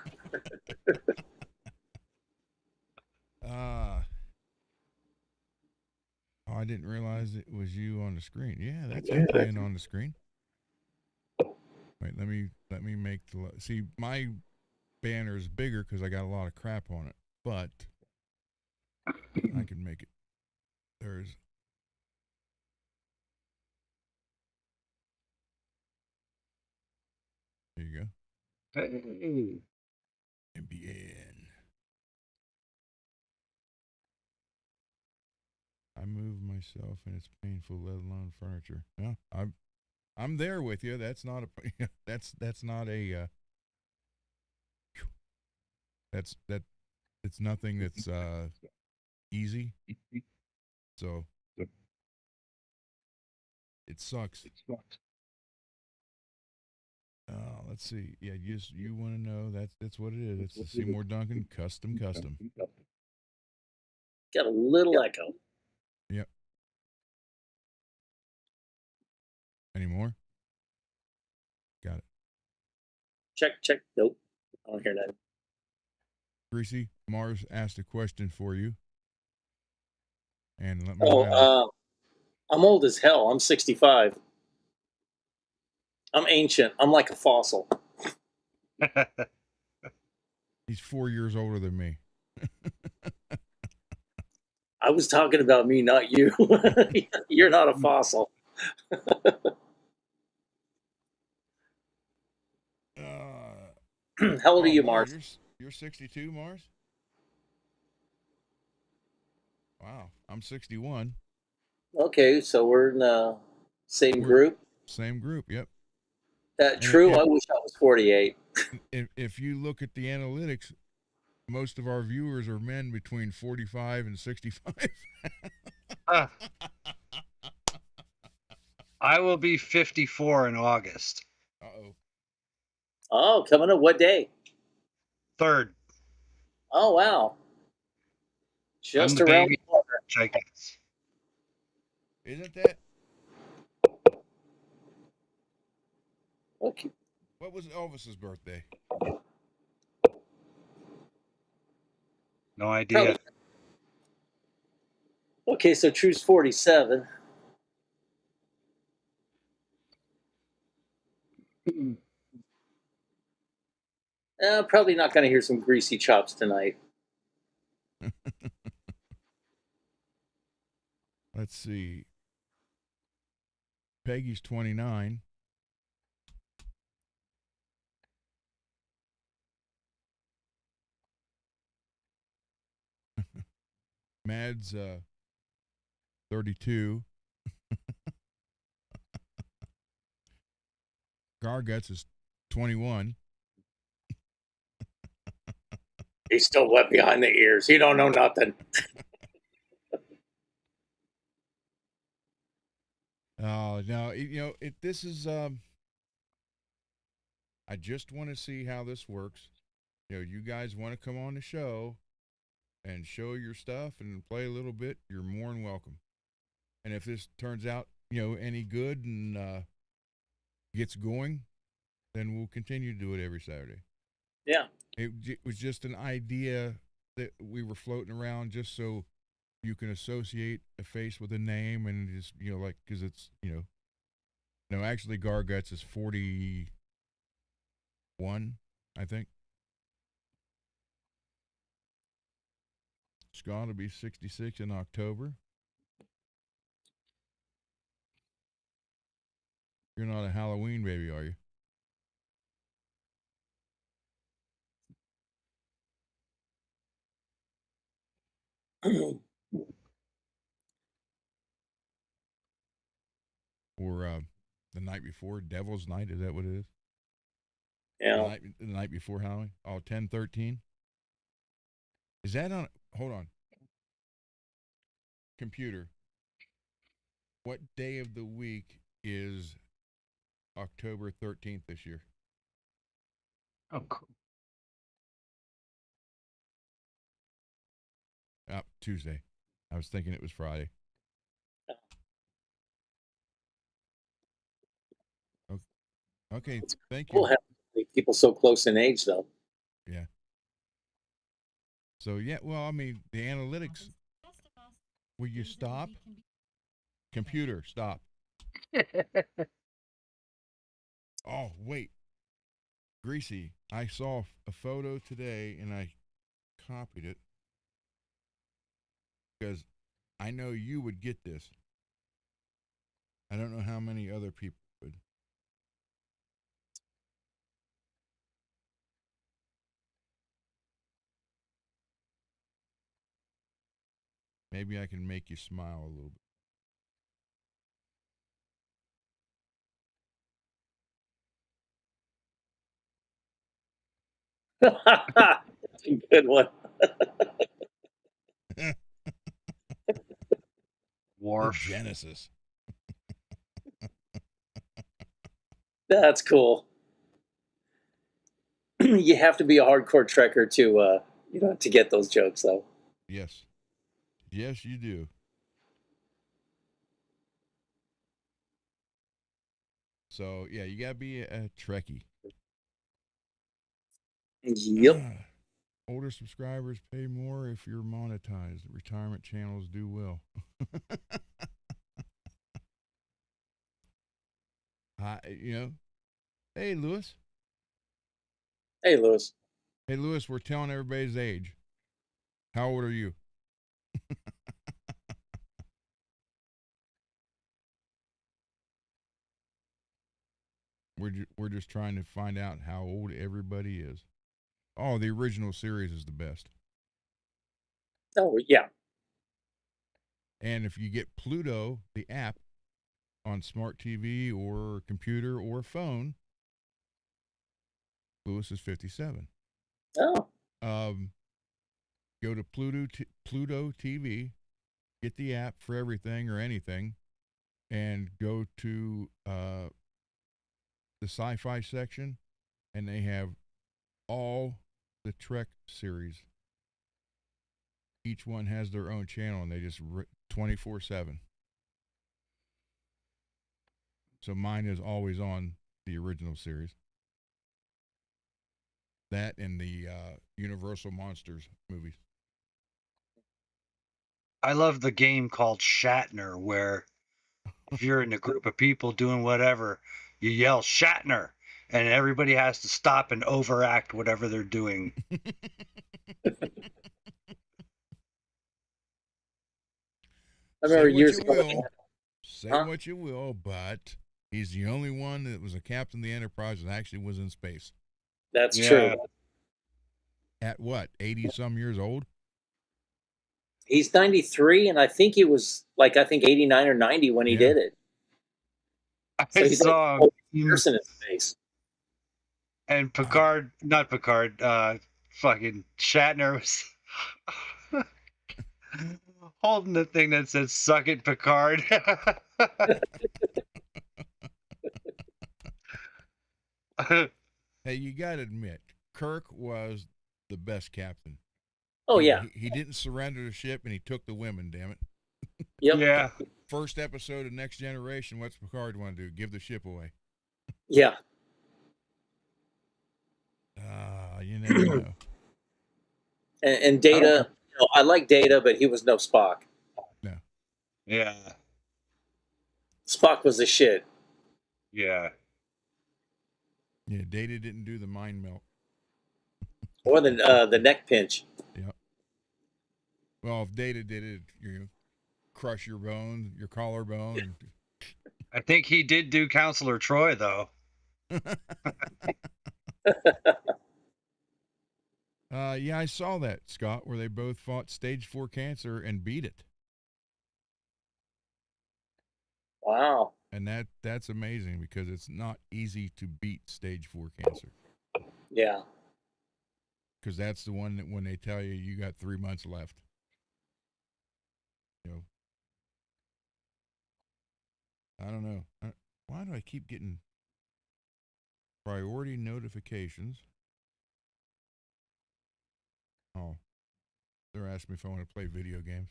Oh, I didn't realize it was you on the screen. Yeah, that's him playing on the screen. Wait, let me make see, my banner is bigger because I got a lot of crap on it, but I can make it. There you go. Hey. MBN. I move myself and it's painful, let alone furniture. Yeah, I'm there with you. That's not a that's not a it's nothing that's easy. So it sucks. Let's see. Yeah, you want to know that's what it is. It's the Seymour Duncan custom. Got a little echo. Yep. Any more? Got it. Check. Nope. I don't hear that. Greasy, Mars asked a question for you. And let me highlight. I'm old as hell. I'm 65. I'm ancient. I'm like a fossil. He's 4 years older than me. I was talking about me, not you. You're not a fossil. How old are you, Mars? You're 62, Mars? Wow, I'm 61. Okay, so we're in the same group. Same group, yep. True, I wish I was 48. If you look at the analytics, most of our viewers are men between 45 and 65. I will be 54 in August. Uh-oh. Oh, coming up. What day? 3rd. Oh, wow. Just around the corner. I guess. Isn't that? Okay. What was Elvis's birthday? No idea. Probably. Okay, so True's 47. Probably not going to hear some greasy chops tonight. Let's see. Peggy's 29. Mad's 32. Garguts is 21. He's still wet behind the ears. He don't know nothing. Oh, no, this is, I just want to see how this works. You guys want to come on the show and show your stuff and play a little bit, you're more than welcome. And if this turns out, any good and gets going, then we'll continue to do it every Saturday. Yeah. It was just an idea that we were floating around just so you can associate a face with a name and just, because it's, no, actually Garguts is 41, I think. Scott will be 66 in October. You're not a Halloween baby, are you? Or the night before, Devil's Night, is that what it is? Yeah. The night before Halloween? Oh, 10/13? Is that on? Hold on. Computer. What day of the week is October 13th this year? Oh, cool. Tuesday. I was thinking it was Friday. Okay, thank you. We'll have people so close in age, though. Yeah. So, yeah, well, I mean, the analytics. Will you stop? Computer, stop. Oh, wait. Greasy, I saw a photo today and I copied it because I know you would get this. I don't know how many other people would. Maybe I can make you smile a little bit. That's a good one. The Wharf. Genesis. That's cool. You have to be a hardcore trekker to get those jokes, though. Yes. Yes, you do. So, yeah, you got to be a Trekkie. Yep. Older subscribers pay more if you're monetized. Retirement channels do well. Hey, Lewis. Hey, Lewis. Hey, Lewis, we're telling everybody's age. How old are you? We're just trying to find out how old everybody is. Oh, the original series is the best. Oh, yeah. And if you get Pluto, the app, on smart TV or computer or phone, Lewis is 57. Oh. Go to Pluto TV, get the app for everything or anything, and go to the sci-fi section, and they have all the Trek series. Each one has their own channel, and they just 24/7. So mine is always on the original series. That and the Universal Monsters movies. I love the game called Shatner, where if you're in a group of people doing whatever, you yell Shatner, and everybody has to stop and overact whatever they're doing. I Say remember what years you ago. will. Say what you will, but he's the only one that was a captain of the Enterprise that actually was in space. That's Yeah. true. At what, 80 some years old? He's 93, and I think he was 89 or 90 when he Yeah. did it. So I he's saw like him person in space. and Picard, not Picard, fucking Shatner was holding the thing that says "Suck it, Picard." Hey, you got to admit, Kirk was the best captain. Oh, yeah. He didn't surrender the ship, and he took the women, damn it. Yep. Yeah. First episode of Next Generation, what's Picard want to do? Give the ship away. Yeah. You never know. And Data, I like Data, but he was no Spock. No. Yeah. Spock was the shit. Yeah. Yeah, Data didn't do the mind melt. Or the neck pinch. Yep. Well, if Data did it, you crush your bone, your collarbone. I think he did do Counselor Troy, though. Yeah, I saw that, Scott, where they both fought stage 4 cancer and beat it. Wow. And that's amazing because it's not easy to beat stage 4 cancer. Yeah. Because that's the one that when they tell you you got 3 months left. You know, I don't know. Why do I keep getting priority notifications? Oh, they're asking me if I want to play video games.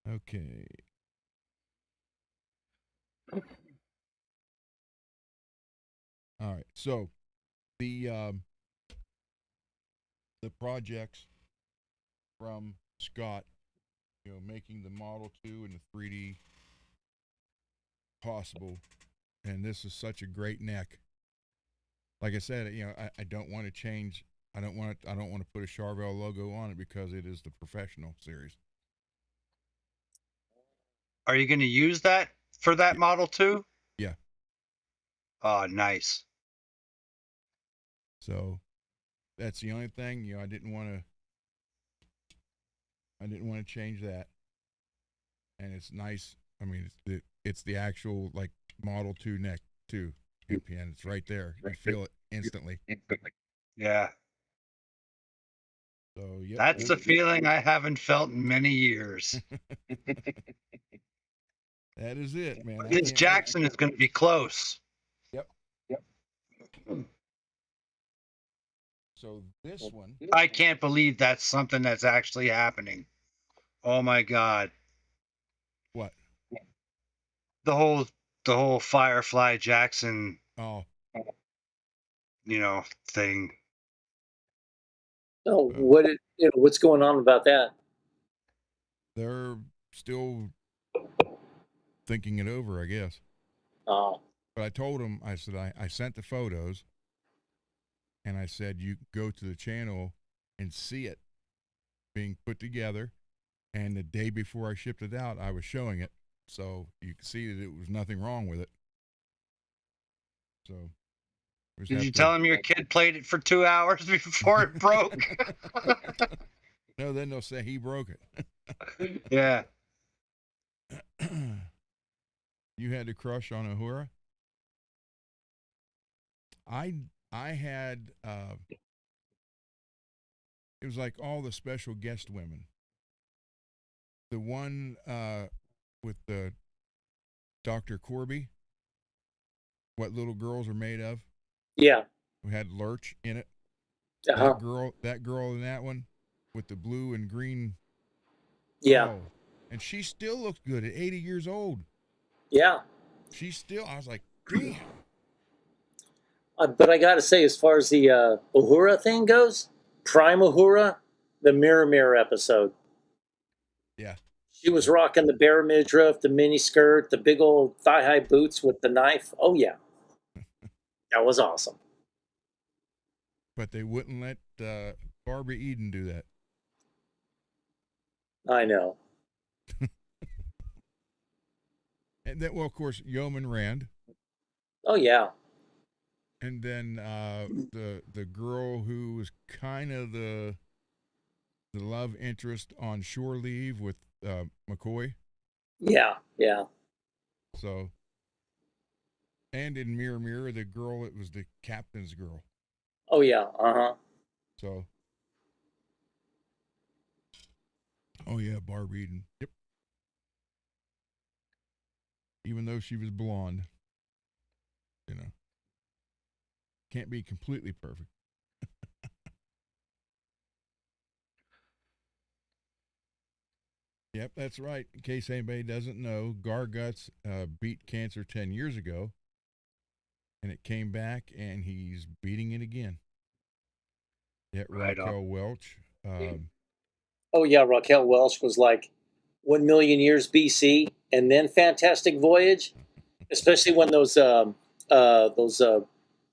Okay. All right. So the projects from Scott, making the Model 2 and the 3D possible, and this is such a great neck. Like I said, I don't want to change. I don't want to put a Charvel logo on it because it is the professional series. Are you going to use that for that Model 2? Yeah. Oh, nice. So that's the only thing. I didn't want to change that. And it's nice. I mean, it's the actual like Model 2 neck too. NPN. It's right there. You feel it instantly. Yeah. So yep. That's a feeling I haven't felt in many years. That is it, man. This Jackson is going to be close. Yep. So this one, I can't believe that's something that's actually happening. Oh my God. what? The whole Firefly Jackson, Oh, thing. Oh, what's going on about that? they're still thinking it over, I guess. Oh, But I told them, I said, I sent the photos, and I said, you go to the channel and see it being put together. And the day before I shipped it out, I was showing it. So you could see that it was nothing wrong with it. So Did you tell him your kid played it for 2 hours before it broke? No, then they'll say he broke it. Yeah. You had a crush on Uhura? I had it was like all the special guest women. The one with the Dr. Corby, what little girls are made of. yeah. We had Lurch in it. Uh-huh. That girl in that one with the blue and green. Yeah. Oh, and she still looks good at 80 years old. Yeah. I was like, damn. But I got to say, as far as the Uhura thing goes, Prime Uhura, the Mirror episode. Yeah. She was rocking the bare midriff, the mini skirt, the big old thigh-high boots with the knife. Oh, yeah. That was awesome. But they wouldn't let Barbara Eden do that. I know. And then, well, of course, Yeoman Rand. Oh, yeah. And then the girl who was kind of the love interest on Shore Leave with McCoy. Yeah. Yeah. So, and in Mirror, the girl, it was the captain's girl. Oh, yeah. Uh-huh. So, oh yeah, Barb Eden. Yep. Even though she was blonde, can't be completely perfect. Yep, that's right. In case anybody doesn't know, Garguts beat cancer 10 years ago, and it came back, and he's beating it again. Yeah, Right on. Raquel Welch. Oh, yeah. Raquel Welch was like 1 million years BC, and then Fantastic Voyage, especially when those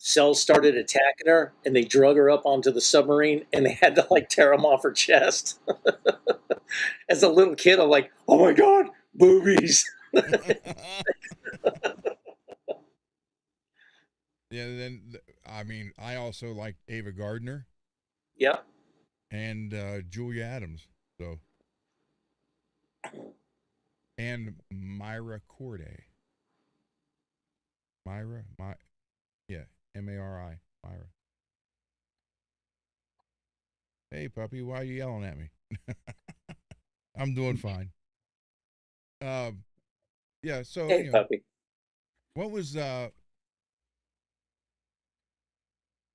cells started attacking her, and they drug her up onto the submarine, and they had to like tear them off her chest. As a little kid, I'm like, oh my God, boobies. Yeah, then, I mean, I also like Ava Gardner. Yeah. And Julia Adams. So, and Myra Corday. Myra, yeah, Mari, Myra. Hey, puppy, why are you yelling at me? I'm doing fine. Yeah. So Hey, puppy. what was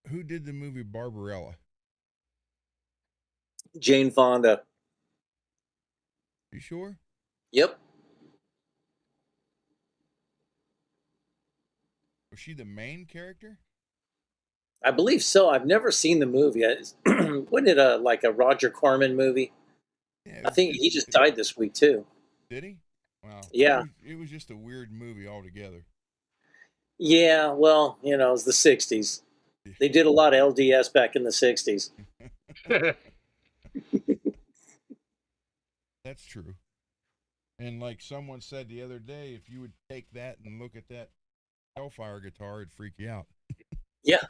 who did the movie Barbarella? Jane Fonda. You sure? Yep. Was she the main character? I believe so. I've never seen the movie. Wasn't it like a Roger Corman movie? Yeah. I think he just died this week too. Did he? Wow. Yeah. It was just a weird movie altogether. Yeah. Well, it was the '60s. They did a lot of LDS back in the '60s. That's true. And like someone said the other day, if you would take that and look at that Hellfire guitar, it'd freak you out. Yeah.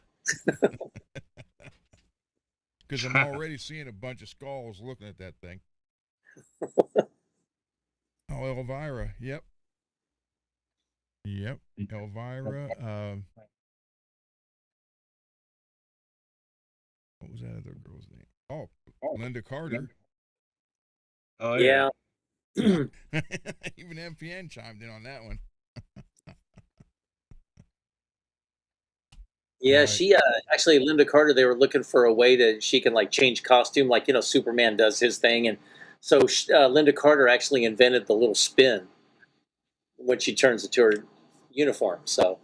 Because I'm already seeing a bunch of skulls looking at that thing. Oh, Elvira. Yep. Yep. Elvira. What was that other girl's name? Oh, Linda Carter. Oh Yeah. Even MPN chimed in on that one. Yeah, she actually Linda Carter. They were looking for a way to she can like change costume, like Superman does his thing, and so Linda Carter actually invented the little spin when she turns into her uniform. So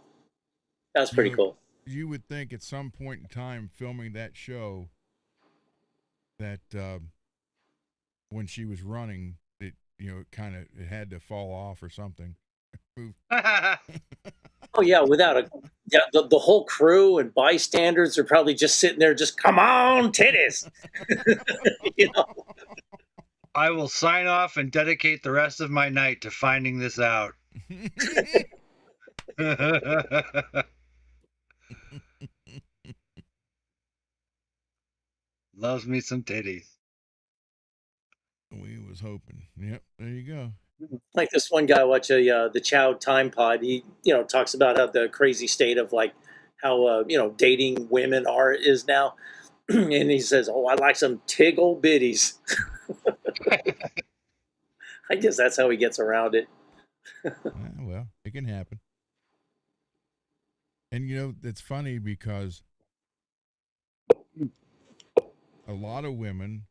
that's pretty cool. You would think at some point in time filming that show that when she was running, it it had to fall off or something. Oh yeah, the whole crew and bystanders are probably just sitting there, just come on, titties. I will sign off and dedicate the rest of my night to finding this out. Loves me some titties. We was hoping. Yep, there you go. Like this one guy, watch the Chow Time Pod. He talks about how the crazy state of like how dating women is now, and he says, "Oh, I like some tiggle bitties." I guess that's how he gets around it. Well, it can happen. And it's funny because a lot of women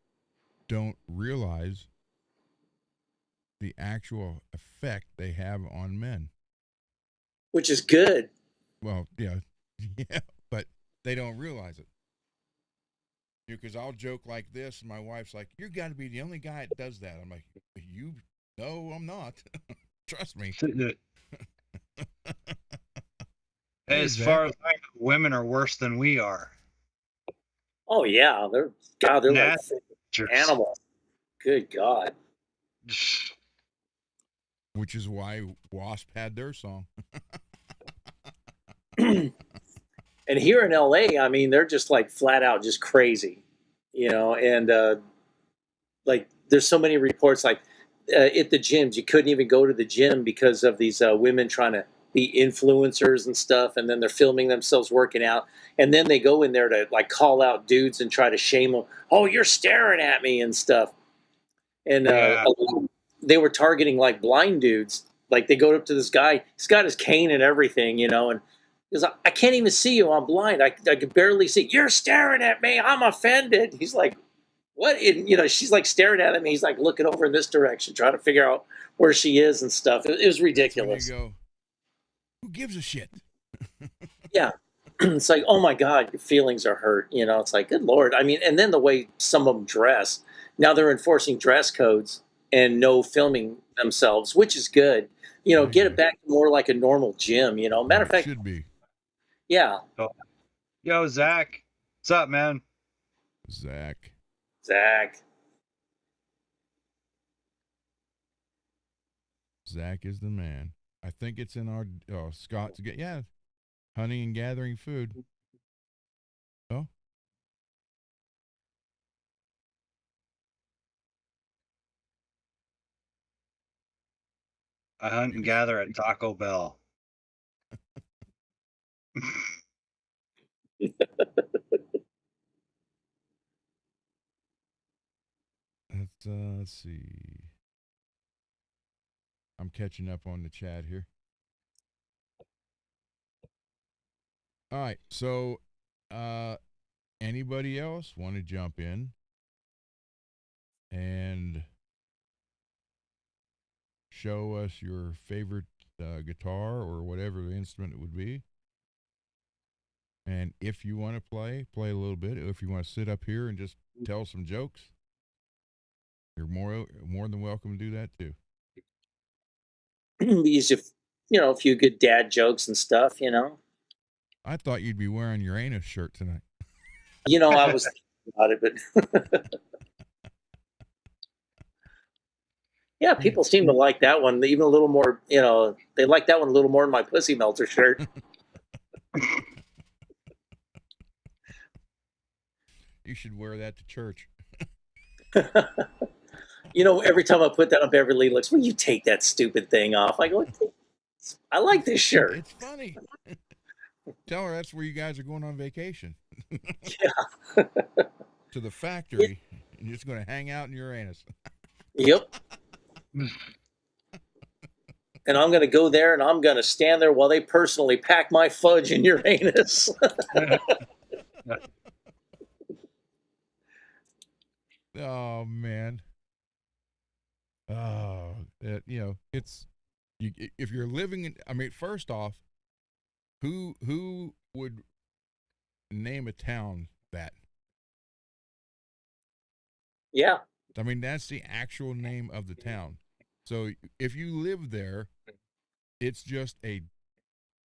don't realize the actual effect they have on men. Which is good. Well, yeah, but they don't realize it. Because I'll joke like this, and my wife's like, "You got to be the only guy that does that." I'm like, "You? No, I'm not. Trust me." As far as I know, women are worse than we are. Oh yeah, they're like animals. Good God. Which is why Wasp had their song. And here in LA, I mean, they're just like flat out just crazy, and like there's so many reports like at the gyms, you couldn't even go to the gym because of these women trying to be influencers and stuff, and then they're filming themselves working out, and then they go in there to like call out dudes and try to shame them. Oh, you're staring at me and stuff. And they were targeting like blind dudes. Like they go up to this guy, he's got his cane and everything, and he's like, I can't even see you. I'm blind. I could barely see. You're staring at me. I'm offended. He's like, what? And, she's like staring at him. He's like looking over in this direction, trying to figure out where she is and stuff. It was ridiculous. That's when you go, who gives a shit? Yeah. It's like, oh my God, your feelings are hurt. It's like, good Lord. I mean, and then the way some of them dress. Now they're enforcing dress codes and no filming themselves, which is good. Get it back to more like a normal gym. Matter of fact, should be. Yeah. Yo, Zach, what's up, man? Zach. Zach is the man. I think it's in our Scott's. Yeah, hunting and gathering food. Oh. I hunt and gather at Taco Bell. Let's see. I'm catching up on the chat here. All right. So, anybody else want to jump in and show us your favorite guitar or whatever the instrument it would be? And if you want to play a little bit. If you want to sit up here and just tell some jokes, you're more than welcome to do that too. These, a few good dad jokes and stuff. I thought you'd be wearing your anus shirt tonight. I was thinking about it, but yeah, people seem to like that one even a little more. They like that one a little more than my pussy melter shirt. You should wear that to church. Every time I put that on, Beverly looks, "Will you take that stupid thing off?" I go, "I like this shirt. It's funny." Tell her that's where you guys are going on vacation. Yeah. To the factory, and you're just going to hang out in Uranus. Yep. And I'm going to go there and I'm going to stand there while they personally pack my fudge in Uranus. Oh man. Oh, it's if you're living in. I mean, first off, who would name a town that? Yeah. I mean, that's the actual name of the town. So if you live there, it's just a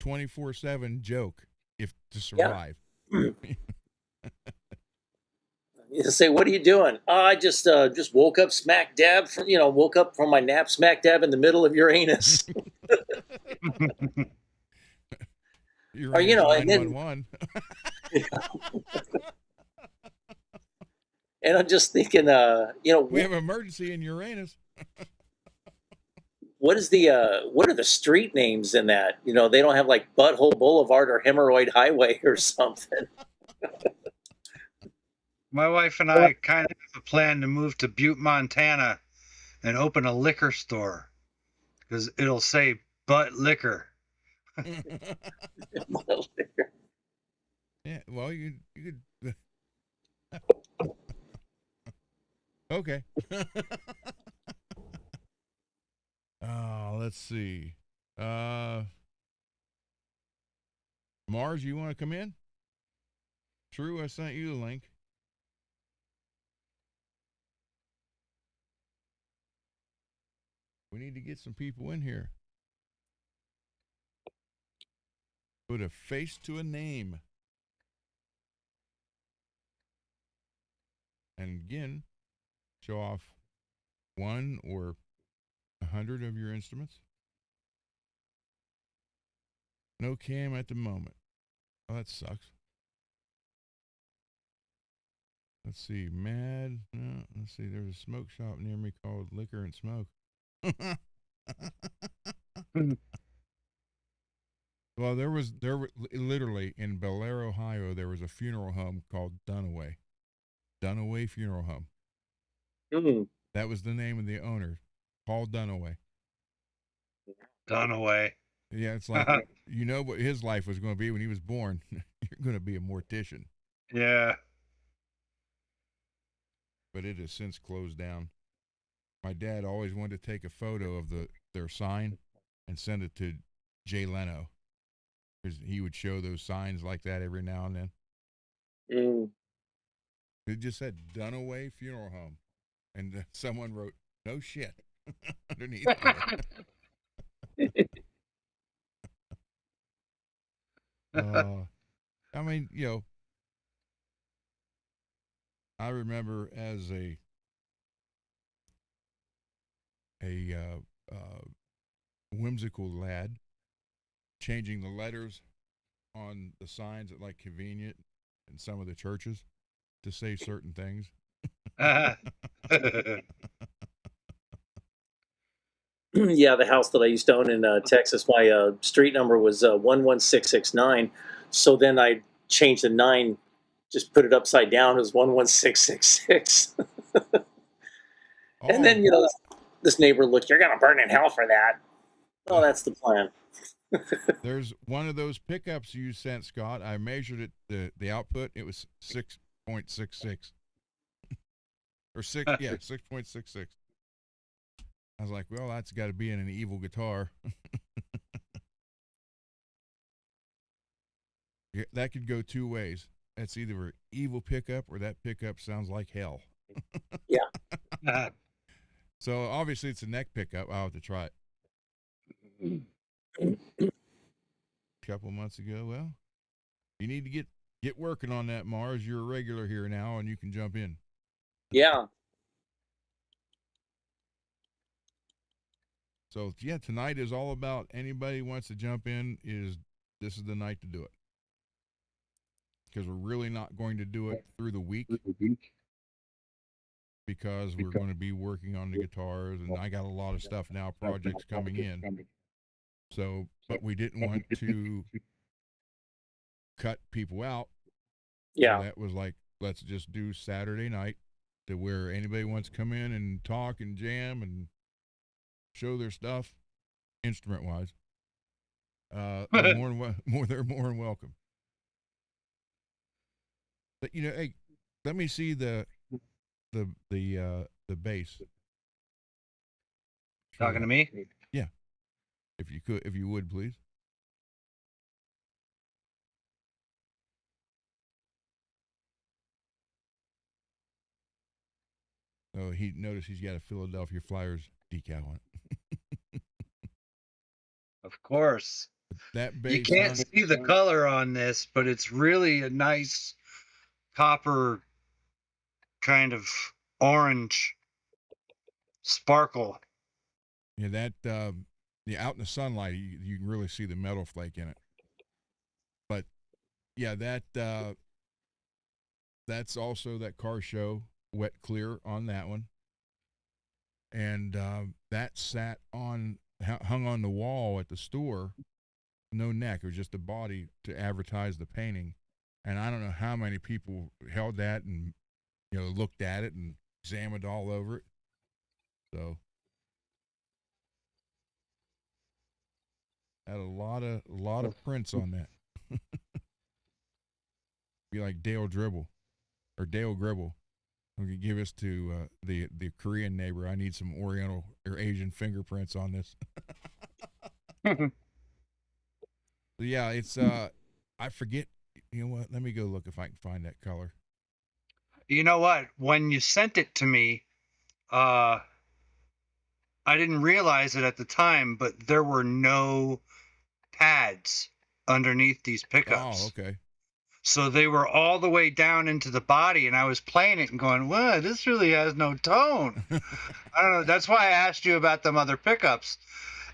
24/7 joke to survive. Yeah. You say, "What are you doing?" "Oh, I just woke up smack dab from my nap smack dab in the middle of Uranus." Uranus and then 911. and I'm just thinking, We have an emergency in Uranus. what are the street names in that? They don't have like Butthole Boulevard or Hemorrhoid Highway or something. My wife and I kind of have a plan to move to Butte, Montana and open a liquor store because it'll say butt liquor. Yeah, well, you could. Okay. Let's see. Mars, you want to come in? True, I sent you the link. We need to get some people in here. Put a face to a name. And again, show off 1 or 100 of your instruments. No cam at the moment. Oh, that sucks. Let's see. Mad. No, let's see. There's a smoke shop near me called Liquor and Smoke. Well, there literally in Bel Air, Ohio, there was a funeral home called Dunaway. Dunaway Funeral Home. Mm. That was the name of the owner, Paul Dunaway. Dunaway. Yeah, it's like, you know what his life was going to be when he was born. You're going to be a mortician. Yeah. But it has since closed down. My dad always wanted to take a photo of their sign and send it to Jay Leno, because he would show those signs like that every now and then. Mm. It just said Dunaway Funeral Home, and someone wrote "no shit" underneath there. I mean, I remember as a whimsical lad changing the letters on the signs at like Convenient in some of the churches to say certain things. Yeah, the house that I used to own in Texas, my street number was 11669. So then I changed the 9, just put it upside down. It was 11666. And Oh, then, this neighbor looked, you're going to burn in hell for that. Oh, that's the plan. there's one of those pickups you sent, Scott. I measured it, the output. It was 6.66 or 6.66. I was like, well, that's got to be in an evil guitar. Yeah, that could go two ways. That's either an evil pickup or that pickup sounds like hell. Yeah. So obviously it's a neck pickup. I'll have to try it. A couple months ago. Well, you need to get working on that, Mars. You're a regular here now, and you can jump in. Yeah. So yeah, tonight is all about anybody wants to jump in. This is the night to do it, because we're really not going to do it through the week, because we're going to be working on the guitars, and I got a lot of stuff now, projects coming in. So, but we didn't want to cut people out. Yeah. So that was like, let's just do Saturday night, to where anybody wants to come in and talk and jam and show their stuff, instrument wise. They're more than welcome. But hey, let me see the bass. Talking to me? Yeah. If you would, please. Oh, he's got a Philadelphia Flyers decal on it. Of course. That bass. You can't see the color on this, but it's really a nice copper kind of orange sparkle. Yeah, that out in the sunlight, you can really see the metal flake in it. But yeah, that's also that car show wet clear on that one, and that hung on the wall at the store. No neck, it was just a body to advertise the painting. And I don't know how many people held that and looked at it and examined all over it. So had a lot of prints on that. Be like Dale Gribble. We could give us to the Korean neighbor. I need some Oriental or Asian fingerprints on this. Yeah, it's I forget. You know what? Let me go look if I can find that color. You know what? When you sent it to me, I didn't realize it at the time, but there were no pads underneath these pickups. Oh, okay. So they were all the way down into the body, and I was playing it and going, "What? This really has no tone." I don't know. That's why I asked you about them other pickups.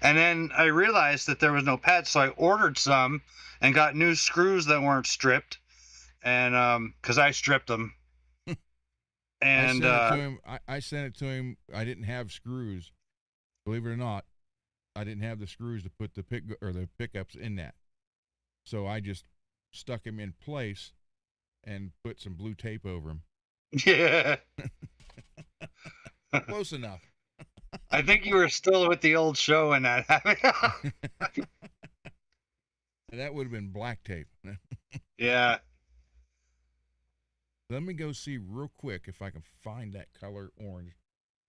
And then I realized that there was no pads, so I ordered some and got new screws that weren't stripped, and because I stripped them. And I sent it to him. I didn't have screws. Believe it or not, I didn't have the screws to put the pickups in that. So I just stuck them in place and put some blue tape over them. yeah, Close enough. I think you were still with the old show and that happened. That would have been black tape. Yeah. Let me go see real quick if I can find that color orange,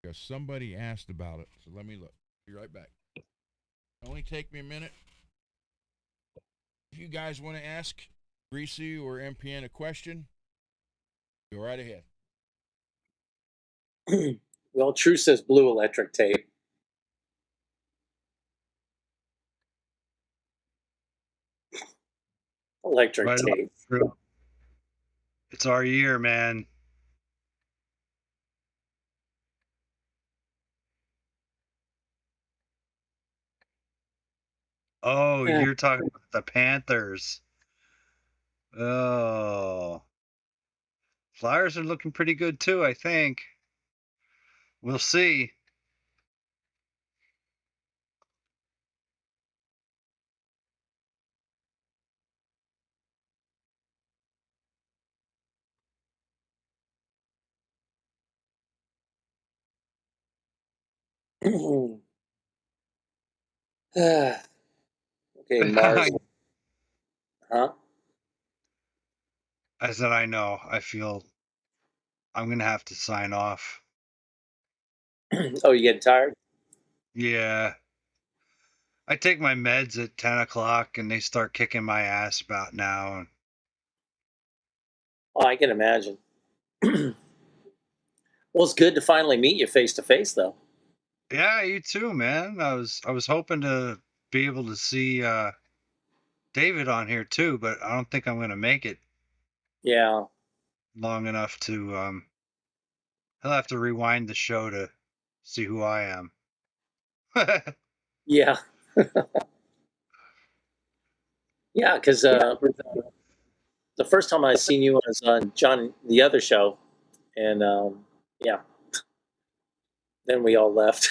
because somebody asked about it. So let me look. Be right back. Only take me a minute. If you guys want to ask Greasy or MPN a question, go right ahead. Well, True says blue electric tape. Electric Right tape. on. It's our year, man. Oh, Yeah. you're talking about the Panthers. Oh, Flyers are looking pretty good too, I think. We'll see. Okay, Mars. Huh? I said, I know. I feel I'm gonna have to sign off. Oh, you getting tired? Yeah. I take my meds at 10 o'clock and they start kicking my ass about now. Oh, I can imagine. Well, it's good to finally meet you face to face, though. Yeah, you too, man. I was hoping to be able to see David on here too, but I don't think I'm gonna make it Yeah, long enough to he'll have to rewind the show to see who I am. yeah, yeah. Because the first time I seen you was on John the other show, and yeah, then we all left.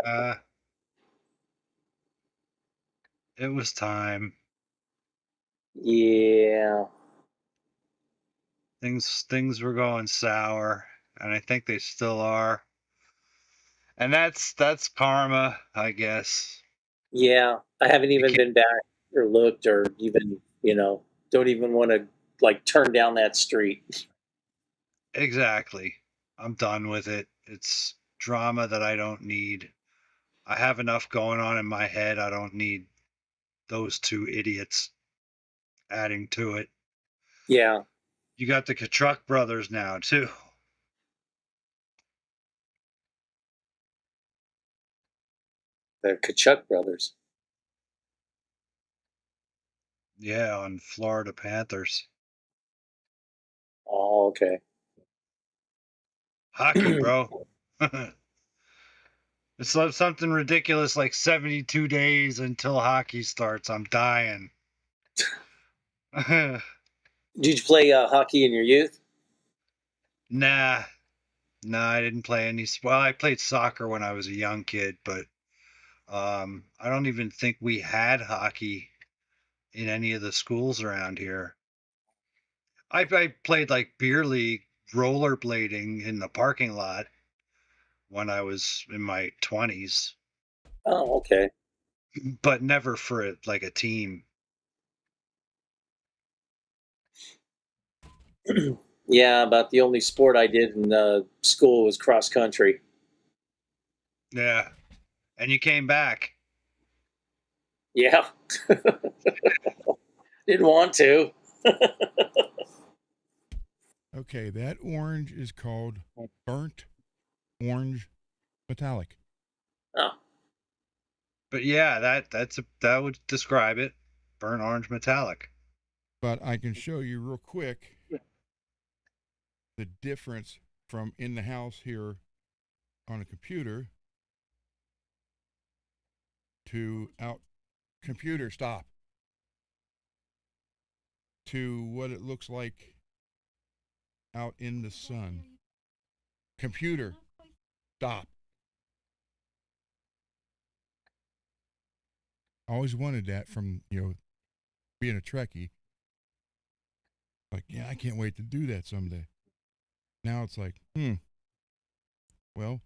uh, it was time. Yeah, Things were going sour, and I think they still are. And that's karma, I guess. yeah. I haven't You even can't been back or looked or even don't even want to like turn down that street. exactly. I'm done with it. It's drama that I don't need. I have enough going on in my head. I don't need those two idiots adding to it. Yeah, You got the Kachuk brothers now too. the Kachuk brothers. Yeah, on Florida Panthers. Oh, okay. Hockey, bro. It's like something ridiculous like 72 days until hockey starts. I'm dying. Did you play hockey in your youth? Nah, I didn't play any. Well, I played soccer when I was a young kid, but I don't even think we had hockey in any of the schools around here. I played like beer league rollerblading in the parking lot when I was in my 20s, Oh, okay. but never for like a team. Yeah, about the only sport I did in school was cross country. Yeah, and you came back. Yeah, didn't want to. Okay, that orange is called burnt orange metallic. Oh, But yeah, that would describe it. Burnt orange metallic. But I can show you real quick the difference from in the house here on a computer to out computer stop to what it looks like out in the sun. Computer stop. I always wanted that from, being a Trekkie. Like, yeah, I can't wait to do that someday. Now it's like, well,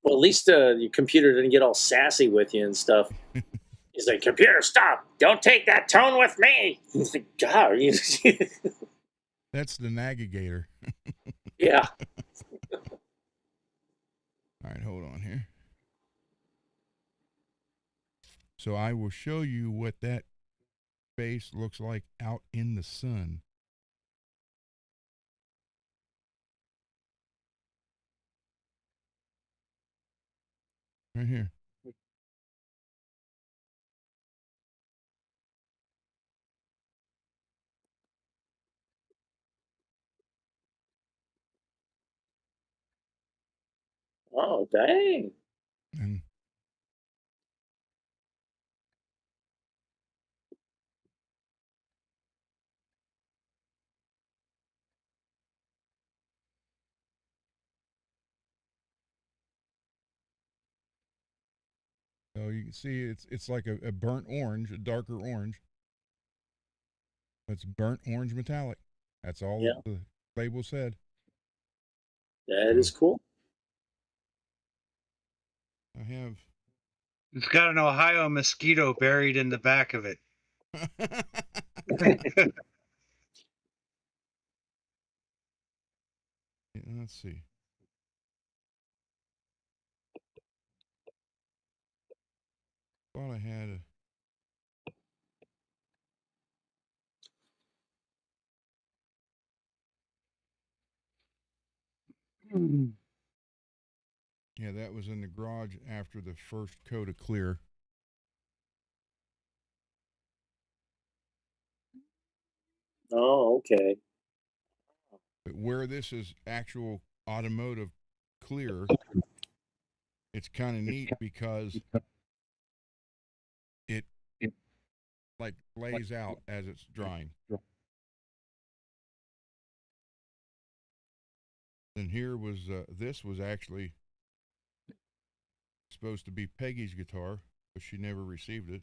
well, at least your computer didn't get all sassy with you and stuff. He's like, "Computer, stop! Don't take that tone with me." He's like, "God, that's the navigator. yeah." All right, hold on here. So I will show you what that face looks like out in the sun. Right here. Oh, dang. And so you can see it's like a burnt orange, a darker orange. It's burnt orange metallic. That's all Yeah, the label said. that So is cool. have. It's got an Ohio mosquito buried in the back of it. Let's see. Thought I had a. Yeah, that was in the garage after the first coat of clear. Oh, okay. But where this is actual automotive clear, it's kind of neat because it like lays out as it's drying. And here was this was actually supposed to be Peggy's guitar, but she never received it.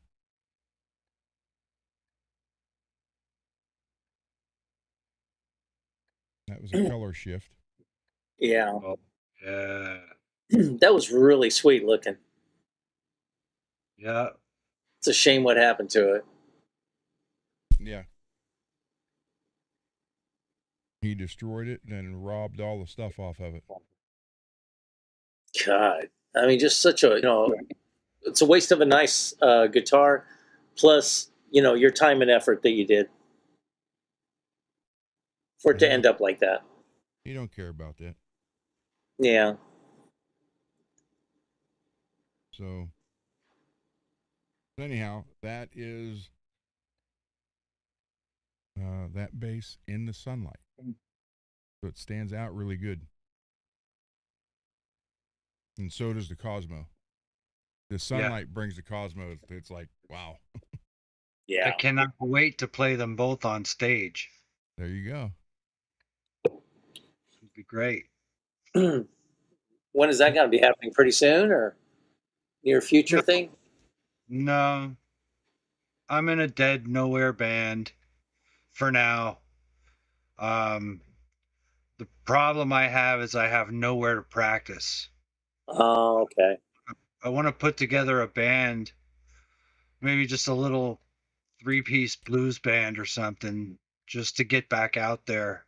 That was a color shift. Yeah. Oh, yeah. That was really sweet looking. Yeah. It's a shame what happened to it. Yeah. He destroyed it and robbed all the stuff off of it. God. I mean, just such a, it's a waste of a nice guitar, plus, your time and effort that you did for it to end up like that. He don't care about that. Yeah. So anyhow, that is that bass in the sunlight. So it stands out really good. And so does the Cosmo. The sunlight brings the Cosmo. It's like, wow. Yeah. I cannot wait to play them both on stage. There you go. It'd be great. When is that going to be happening? Pretty soon or near future thing? No, I'm in a dead nowhere band for now. The problem I have is I have nowhere to practice. Oh, okay. I want to put together a band, maybe just a little 3-piece blues band or something, just to get back out there.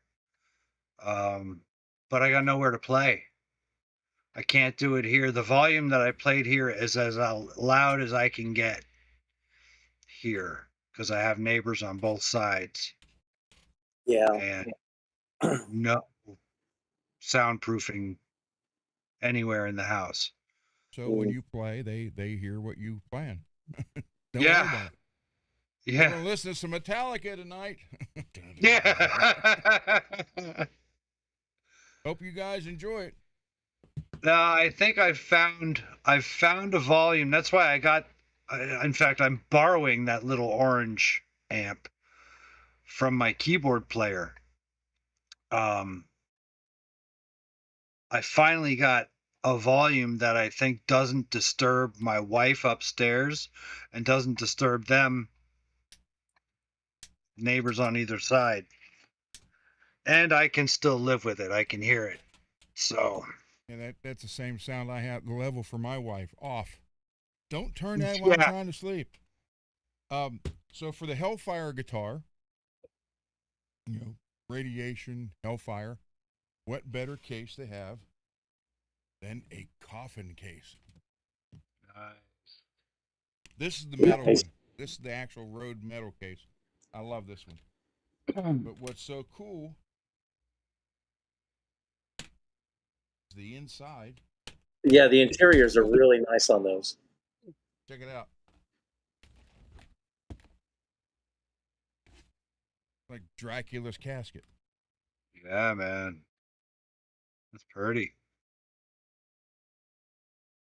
But I got nowhere to play. I can't do it here. The volume that I played here is as loud as I can get here because I have neighbors on both sides Yeah. and no soundproofing anywhere in the house. So when you play, they hear what you playing. Don't Yeah. worry about it. We're Yeah. gonna listen to some Metallica tonight. Yeah. Hope you guys enjoy it. I think I've found a volume. That's why in fact, I'm borrowing that little orange amp from my keyboard player. I finally got a volume that I think doesn't disturb my wife upstairs and doesn't disturb them neighbors on either side. And I can still live with it. I can hear it. So, Yeah, that's the same sound I have. The level for my wife off. Don't turn that while I'm yeah. trying to sleep. So for the Hellfire guitar, radiation, Hellfire, what better case to have than a coffin case? Nice. This is the metal Nice. one. This is the actual Rode metal case. I love this one. But what's so cool is the inside. Yeah, the interiors are really nice on those. Check it out. Like Dracula's casket. Yeah, man. That's pretty.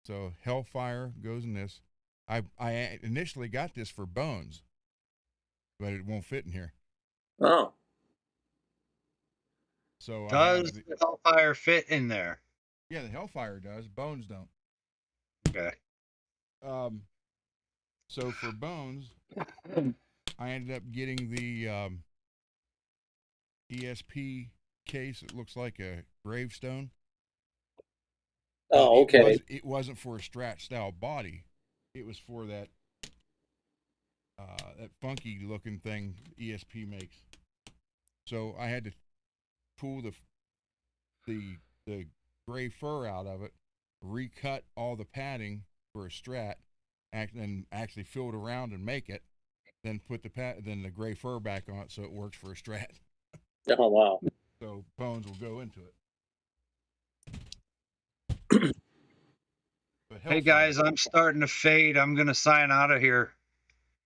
So Hellfire goes in this. I initially got this for Bones, but it won't fit in here. Oh. So does the Hellfire fit in there? Yeah, the Hellfire does. Bones don't. Okay. So for Bones, I ended up getting the ESP case. It looks like a gravestone. Oh, okay. It wasn't for a Strat style body. It was for that that funky looking thing ESP makes. So I had to pull the gray fur out of it, recut all the padding for a Strat, and actually fill it around and make it. Then put then the gray fur back on it so it works for a Strat. Oh, wow. So bones will go into it. But Hey guys, I'm starting to fade. I'm gonna sign out of here.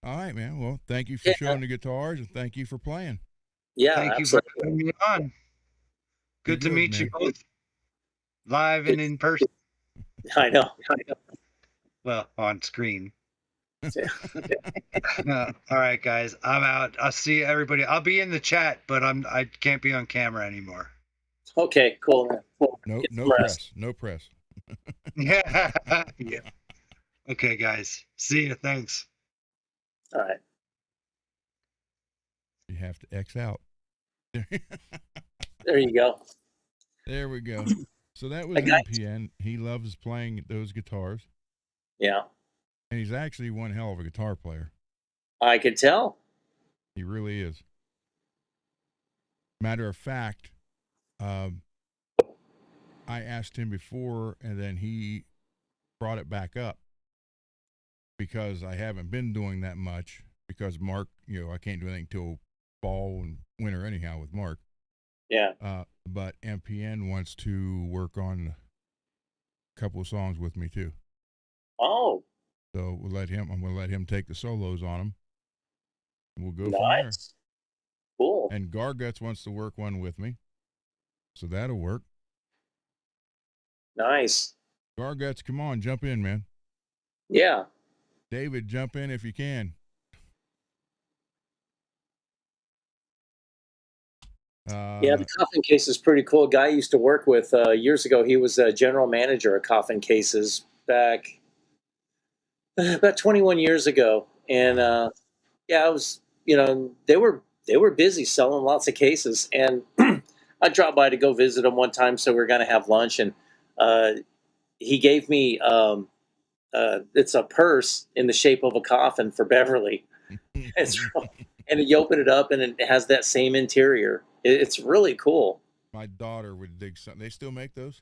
All right, man. Well, thank you for showing the guitars and thank you for playing. Yeah, Thank you absolutely. for having me on. Good to meet you man. both, live and in person. I know. Well, on screen. All right, guys, I'm out. I'll see everybody. I'll be in the chat, but I can't be on camera anymore. Okay, cool. Well, No press. No press. Yeah. Yeah. Okay, guys. See you. Thanks. All right. You have to X out. There you go. There we go. So that was MPN. He loves playing those guitars. Yeah. And he's actually one hell of a guitar player. I could tell. He really is. Matter of fact, I asked him before, and then he brought it back up because I haven't been doing that much because Mark, I can't do anything till fall and winter anyhow with Mark. Yeah. But MPN wants to work on a couple of songs with me too. Oh. So I'm gonna let him take the solos on them. We'll go from there. Cool. And Garguts wants to work one with me. So that'll work. Nice. Garguts, come on, jump in, man. Yeah. David, jump in if you can. Yeah, the Coffin Case is pretty cool. Guy I used to work with years ago. He was a general manager of Coffin Cases back about 21 years ago. And yeah, I was, they were busy selling lots of cases. And I dropped by to go visit him one time, so we were going to have lunch. And he gave me it's a purse in the shape of a coffin for Beverly. And you open it up, and it has that same interior. It's really cool. My daughter would dig something. They still make those?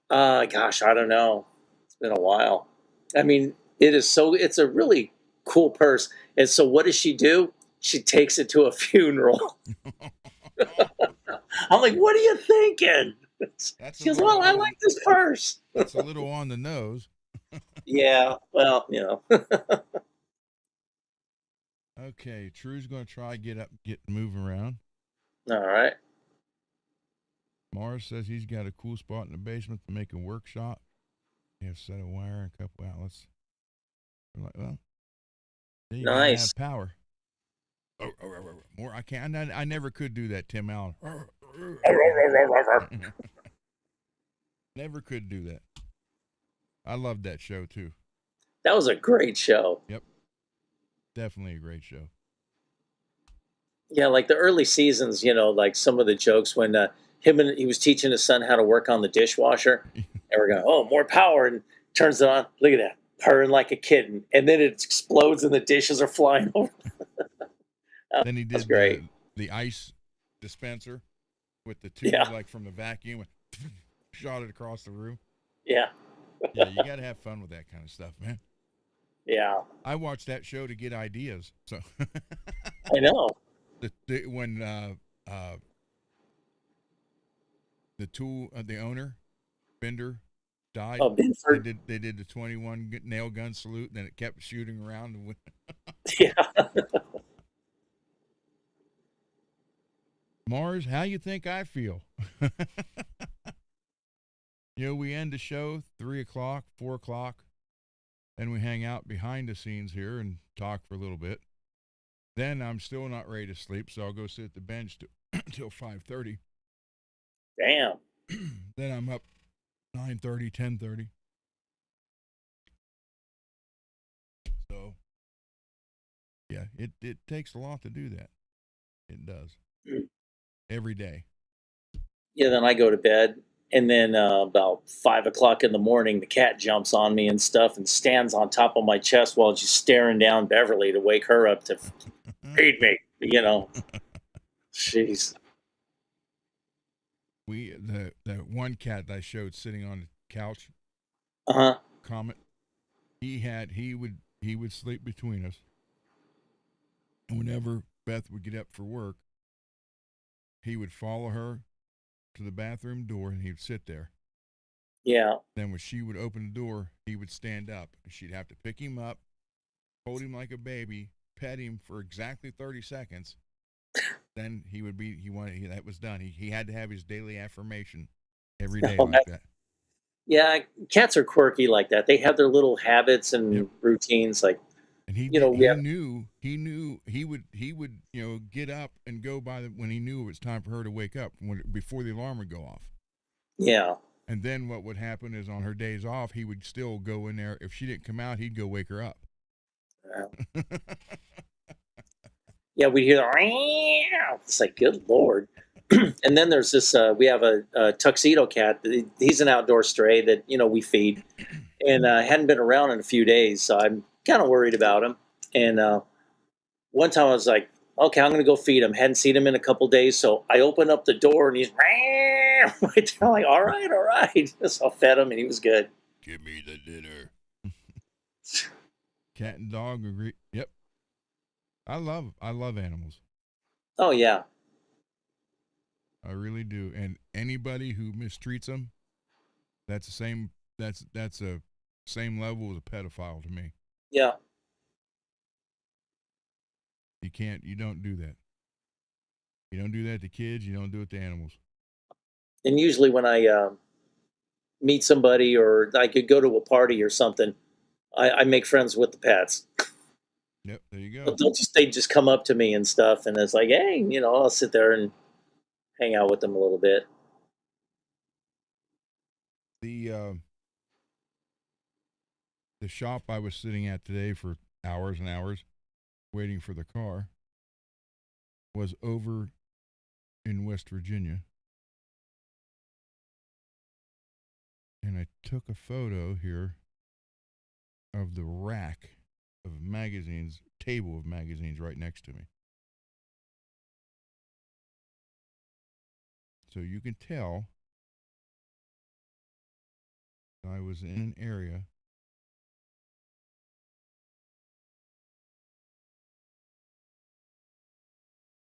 Gosh, I don't know. It's been a while. I mean, it's a really cool purse. And so what does she do? She takes it to a funeral. I'm like, what are you thinking? She goes, well, I like this purse. That's a little on the nose. Yeah, well, Okay, True's going to try get moving around. All right. Mars says he's got a cool spot in the basement to make a workshop. He has a set of wire and a couple outlets. We're like, well, you gotta have power. More, I can't. I never could do that, Tim Allen. Never could do that. I loved that show too. That was a great show. Yep. Definitely a great show. Yeah, like the early seasons, like some of the jokes when he was teaching his son how to work on the dishwasher, and we're going, oh, more power, and turns it on. Look at that, purring like a kitten, and then it explodes and the dishes are flying over. Then he did the ice dispenser with the tube, like from the vacuum, and shot it across the room. Yeah. Yeah, you got to have fun with that kind of stuff, man. Yeah. I watched that show to get ideas. So I know. When the owner, Bender, died, they did the 21 nail gun salute, and then it kept shooting around. And yeah. Mars, how you think I feel? We end the show 3:00, 4:00, and we hang out behind the scenes here and talk for a little bit. Then I'm still not ready to sleep, so I'll go sit at the bench till 5:30. Damn. Then I'm up 9:30, 10:30. So, yeah, it takes a lot to do that. It does. Every day. Yeah, then I go to bed, And then about 5 o'clock in the morning, the cat jumps on me and stuff and stands on top of my chest while just staring down Beverly to wake her up to feed me. Jeez. The one cat that I showed sitting on the couch, Uh huh. Comet, he would sleep between us. And whenever Beth would get up for work, he would follow her to the bathroom door and he'd sit there. Yeah. Then when she would open the door, he would stand up and she'd have to pick him up, hold him like a baby, pet him for exactly 30 seconds. Then that was done. He had to have his daily affirmation every day like that. Yeah, cats are quirky like that. They have their little habits and routines. Like, and he knew he would get up and go when he knew it was time for her to wake up before the alarm would go off. Yeah. And then what would happen is on her days off, he would still go in there. If she didn't come out, he'd go wake her up. Yeah, we hear the it's like, good Lord. And then there's this, we have a tuxedo cat. He's an outdoor stray that, we feed. And hadn't been around in a few days, so I'm kind of worried about him. And one time I was like, okay, I'm going to go feed him. Hadn't seen him in a couple days, so I opened up the door and he's right there. I'm like, all right. So I fed him and he was good. Give me the dinner. Cat and dog agree. Yep. I love animals. Oh yeah. I really do. And anybody who mistreats them, that's a same level as a pedophile to me. Yeah. You don't do that. You don't do that to kids, you don't do it to animals. And usually when I meet somebody or I could go to a party or something, I make friends with the pets. Yep, there you go. They just come up to me and stuff, and it's like, hey, I'll sit there and hang out with them a little bit. The shop I was sitting at today for hours and hours waiting for the car was over in West Virginia. And I took a photo here of the rack of magazines, table of magazines right next to me. So you can tell I was in an area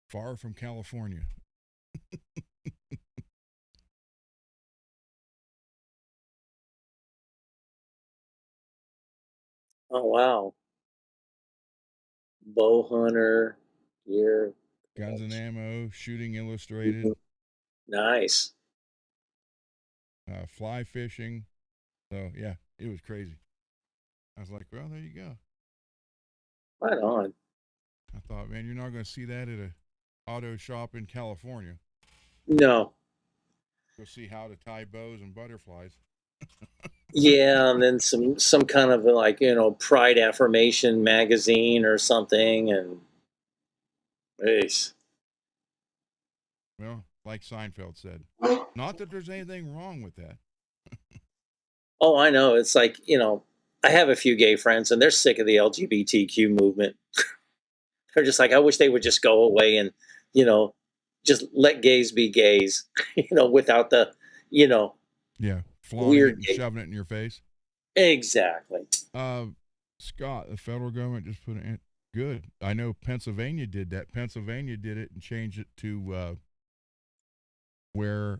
far from California. Oh wow. Bow hunter, gear. Guns and Ammo, Shooting Illustrated. Nice. Fly fishing. So yeah, it was crazy. I was like, well, there you go. Right on. I thought, man, you're not going to see that at a auto shop in California. No. Go see how to tie bows and butterflies. Yeah, and then some kind of like pride affirmation magazine or something, and ace. Well, like Seinfeld said, not that there's anything wrong with that. Oh, I know. It's like I have a few gay friends, and they're sick of the LGBTQ movement. They're just like, I wish they would just go away and just let gays be gays, without the yeah, flaunting it and shoving it in your face. Exactly. Scott, the federal government just put it in. Good. I know Pennsylvania did that. Pennsylvania did it and changed it to where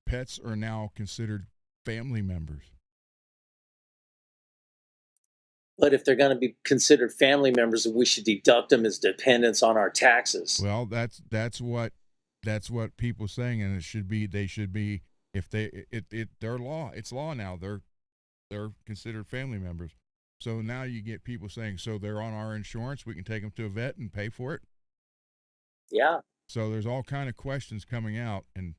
pets are now considered family members. But if they're going to be considered family members, we should deduct them as dependents on our taxes. Well, that's what people saying, and they should be if their law. It's law now. They're considered family members. So now you get people saying, so they're on our insurance. We can take them to a vet and pay for it. Yeah. So there's all kind of questions coming out, and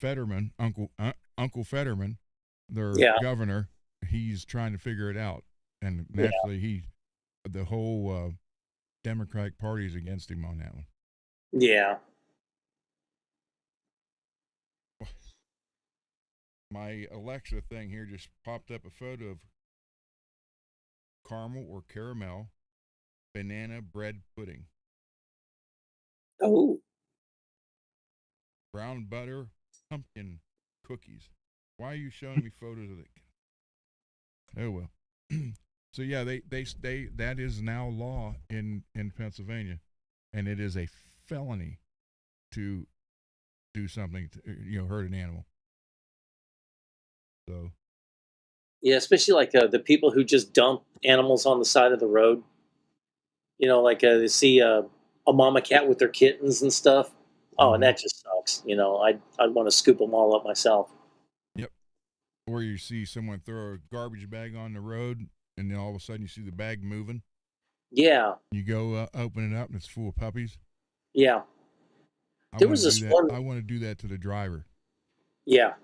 Fetterman, Uncle Fetterman, their governor, he's trying to figure it out, and naturally the whole Democratic Party is against him on that one. Yeah. My Alexa thing here just popped up a photo of caramel or caramel banana bread pudding, Oh, brown butter pumpkin cookies. Why are you showing me photos of it? Oh well. So yeah, they that is now law in Pennsylvania, and it is a felony to do something to, hurt an animal. So yeah, especially like the people who just dump animals on the side of the road. Like they see a mama cat with their kittens and stuff. Oh, and mhm. that just sucks. I'd want to scoop them all up myself. Yep. Or you see someone throw a garbage bag on the road, and then all of a sudden you see the bag moving. Yeah, You go open it up, and it's full of puppies. yeah. I There want was to do this that. one. I want to do that to the driver. Yeah,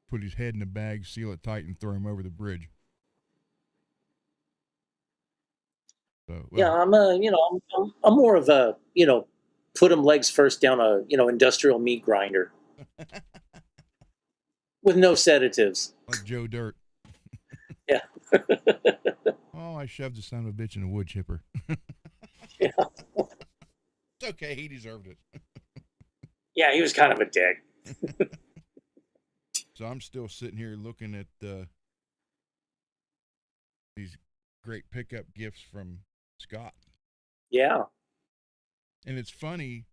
Put his head in the bag, seal it tight, and throw him over the bridge. So, yeah. well, I'm more of a put them legs first down a industrial meat grinder with no sedatives. like Joe Dirt. Yeah, Oh, I shoved the son of a bitch in a wood chipper. yeah, It's okay. He deserved it. yeah. He was kind of a dick. So I'm still sitting here looking at these great pickup gifts from Scott, Yeah, and it's funny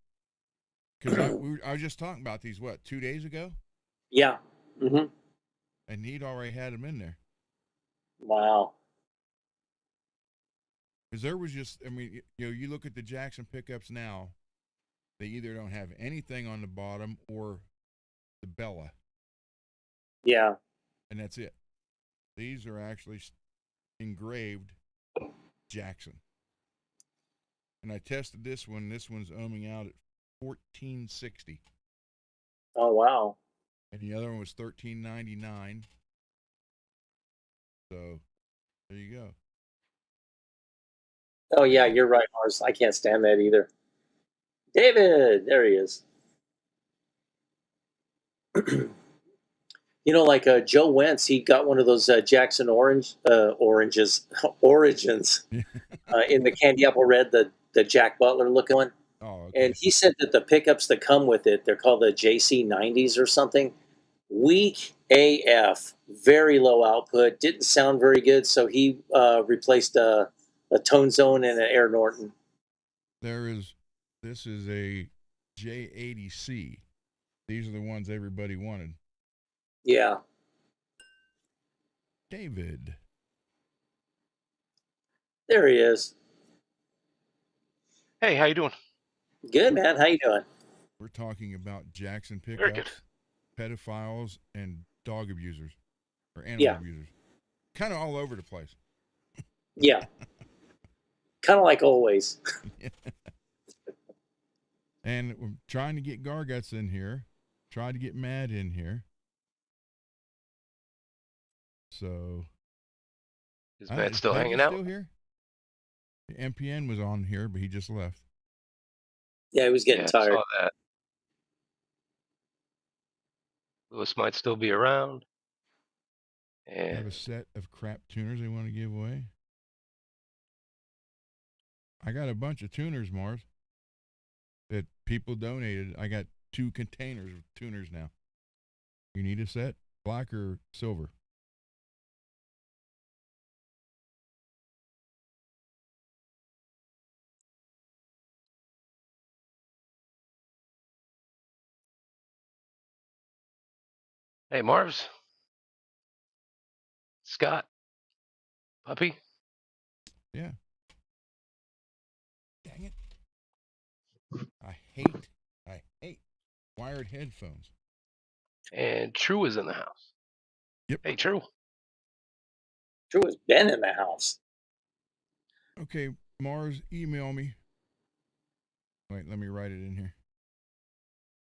because I was just talking about these 2 days ago, yeah. Hmm. and he'd already had them in there. Wow. Because there was just, I mean, you look at the Jackson pickups now, they either don't have anything on the bottom or the Bella, Yeah. and that's it. These are actually engraved Jackson. And I tested this one. This one's ohming out at 1460, Oh wow. and the other one was 1399. So there you go. Oh yeah, you're right, Mars. I can't stand that either. David, there he is. Like Joe Wentz, he got one of those Jackson oranges origins in the candy apple red, the Jack Butler looking one. Oh, And okay. he said that the pickups that come with it, they're called the JC90s or something. Weak AF, very low output, didn't sound very good. So he replaced a Tone Zone and an Air Norton. This is a J80C. These are the ones everybody wanted. Yeah. David. There he is. Hey, how you doing? Good, man. How you doing? We're talking about Jackson Very good. pickups, pedophiles, and dog abusers or animal Yeah. abusers. Kind of all over the place. Yeah. Kind of like always. And we're trying to get Garguts in here. Tried to get Mad in here. So Is Matt still hanging out? Still here? The MPN was on here, but he just left. Yeah, he was getting I tired. saw that. Lewis might still be around. I have And a set of crap tuners they want to give away. I got a bunch of tuners, Mars, that people donated. I got 2 containers of tuners now. You need a set? Black or silver? hey, Marv's. Scott. Puppy. Yeah. Dang it. I hate wired headphones. And True is in the house. Yep. Hey, True. Drew has been in the house. Okay, Mars, email me. Wait, let me write it in here.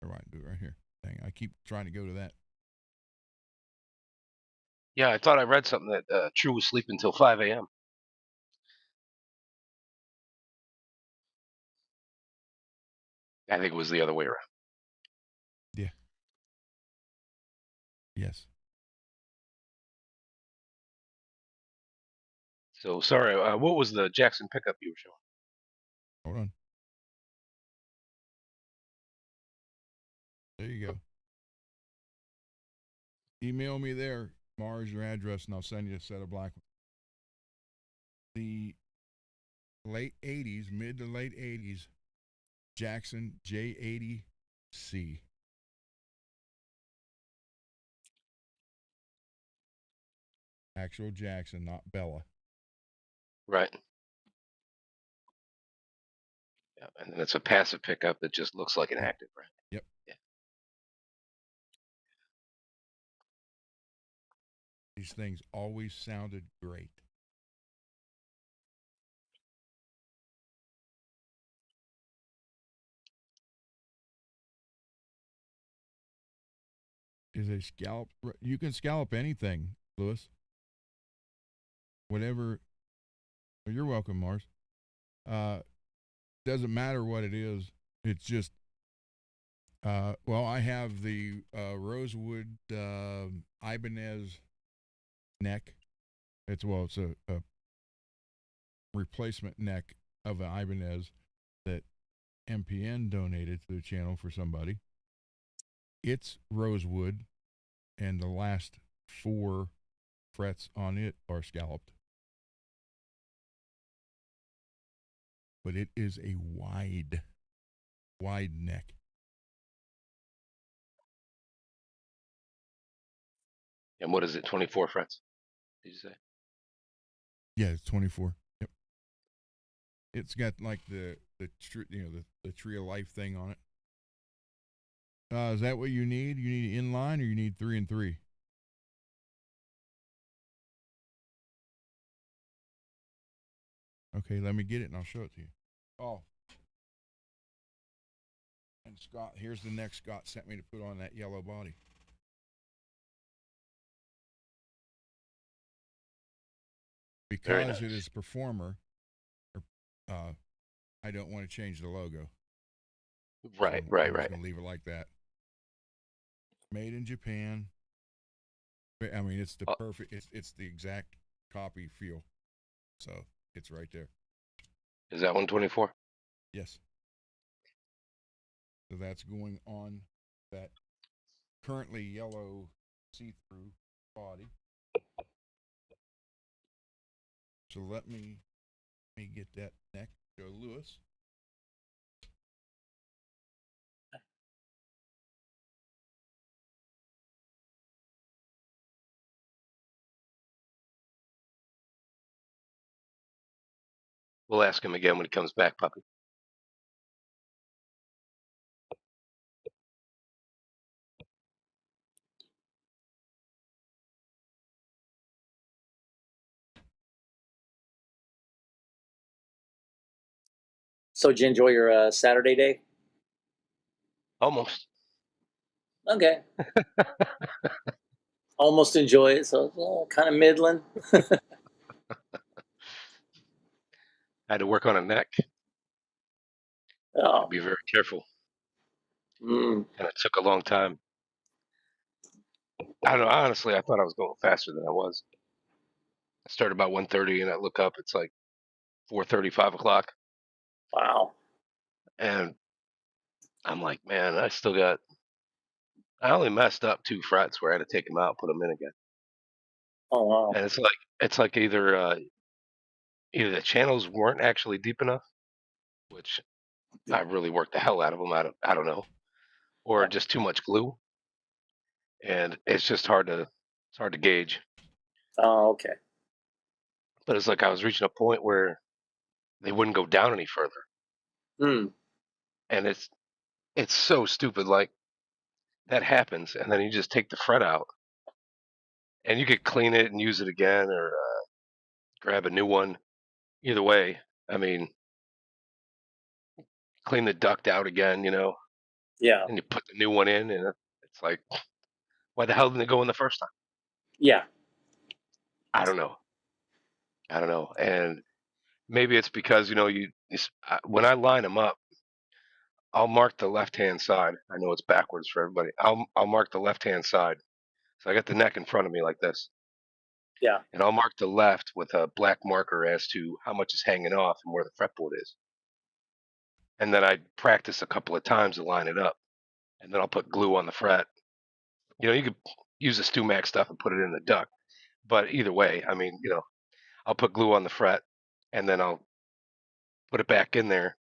All right, do it right here. Dang, I keep trying to go to that. Yeah, I thought I read something that True was sleeping until 5 a.m. I think it was the other way around. Yeah. Yes. So sorry. What was the Jackson pickup you were showing? Hold on. There you go. Email me there, Mars, your address, and I'll send you a set of black ones. The late 80s, mid to late 80s, Jackson J80C. Actual Jackson, not Bella. Right. Yeah, and it's a passive pickup that just looks like an active, right? Yep. Yeah. These things always sounded great. Is a scallop? You can scallop anything, Lewis. Whatever. Well, you're welcome, Mars. Doesn't matter what it is. It's just. Well, I have the rosewood Ibanez neck. It's a replacement neck of an Ibanez that MPN donated to the channel for somebody. It's rosewood, and the last 4 frets on it are scalloped. But it is a wide neck. And what is it? 24 frets? Did you say? Yeah, it's 24. Yep. It's got like the tree of life thing on it. Is that what you need? You need inline, or you need 3 and 3? Okay, let me get it and I'll show it to you. Oh. And Scott, here's the neck Scott sent me to put on that yellow body. Because it is Performer, I don't want to change the logo. Right, so right, I'm right. just going to leave it like that. Made in Japan. I mean, it's the perfect. It's the exact copy feel. So it's right there. Is that 124? Yes. So that's going on that currently yellow see-through body. So let me get that neck. Go, Lewis. We'll ask him again when he comes back, puppy. So did you enjoy your Saturday day? Almost. Okay. Almost enjoy it, so kind of middling. I had to work on a neck. Oh. Be very careful. Mm. And it took a long time. I don't know. Honestly, I thought I was going faster than I was. I started about 1:30, and I look up. It's like 4:30, 5 o'clock. Wow. And I'm like, man, I only messed up 2 frets where I had to take them out, put them in again. Oh wow. And it's like either the channels weren't actually deep enough, which I really worked the hell out of them. I don't know, or just too much glue, and it's hard to gauge. Oh, okay. But it's like I was reaching a point where they wouldn't go down any further, Hmm. and it's so stupid. Like that happens, and then you just take the fret out, and you could clean it and use it again, or grab a new one. Either way, I mean, clean the duct out again, Yeah. and you put the new one in, and it's like, why the hell didn't it go in the first time? Yeah. I don't know. And maybe it's because when I line them up, I'll mark the left hand side. I know it's backwards for everybody. I'll mark the left hand side. So I got the neck in front of me like this, Yeah. and I'll mark the left with a black marker as to how much is hanging off and where the fretboard is. And then I practice a couple of times to line it up, and then I'll put glue on the fret. You could use the StewMac stuff and put it in the duct, but either way, I mean, I'll put glue on the fret, and then I'll put it back in there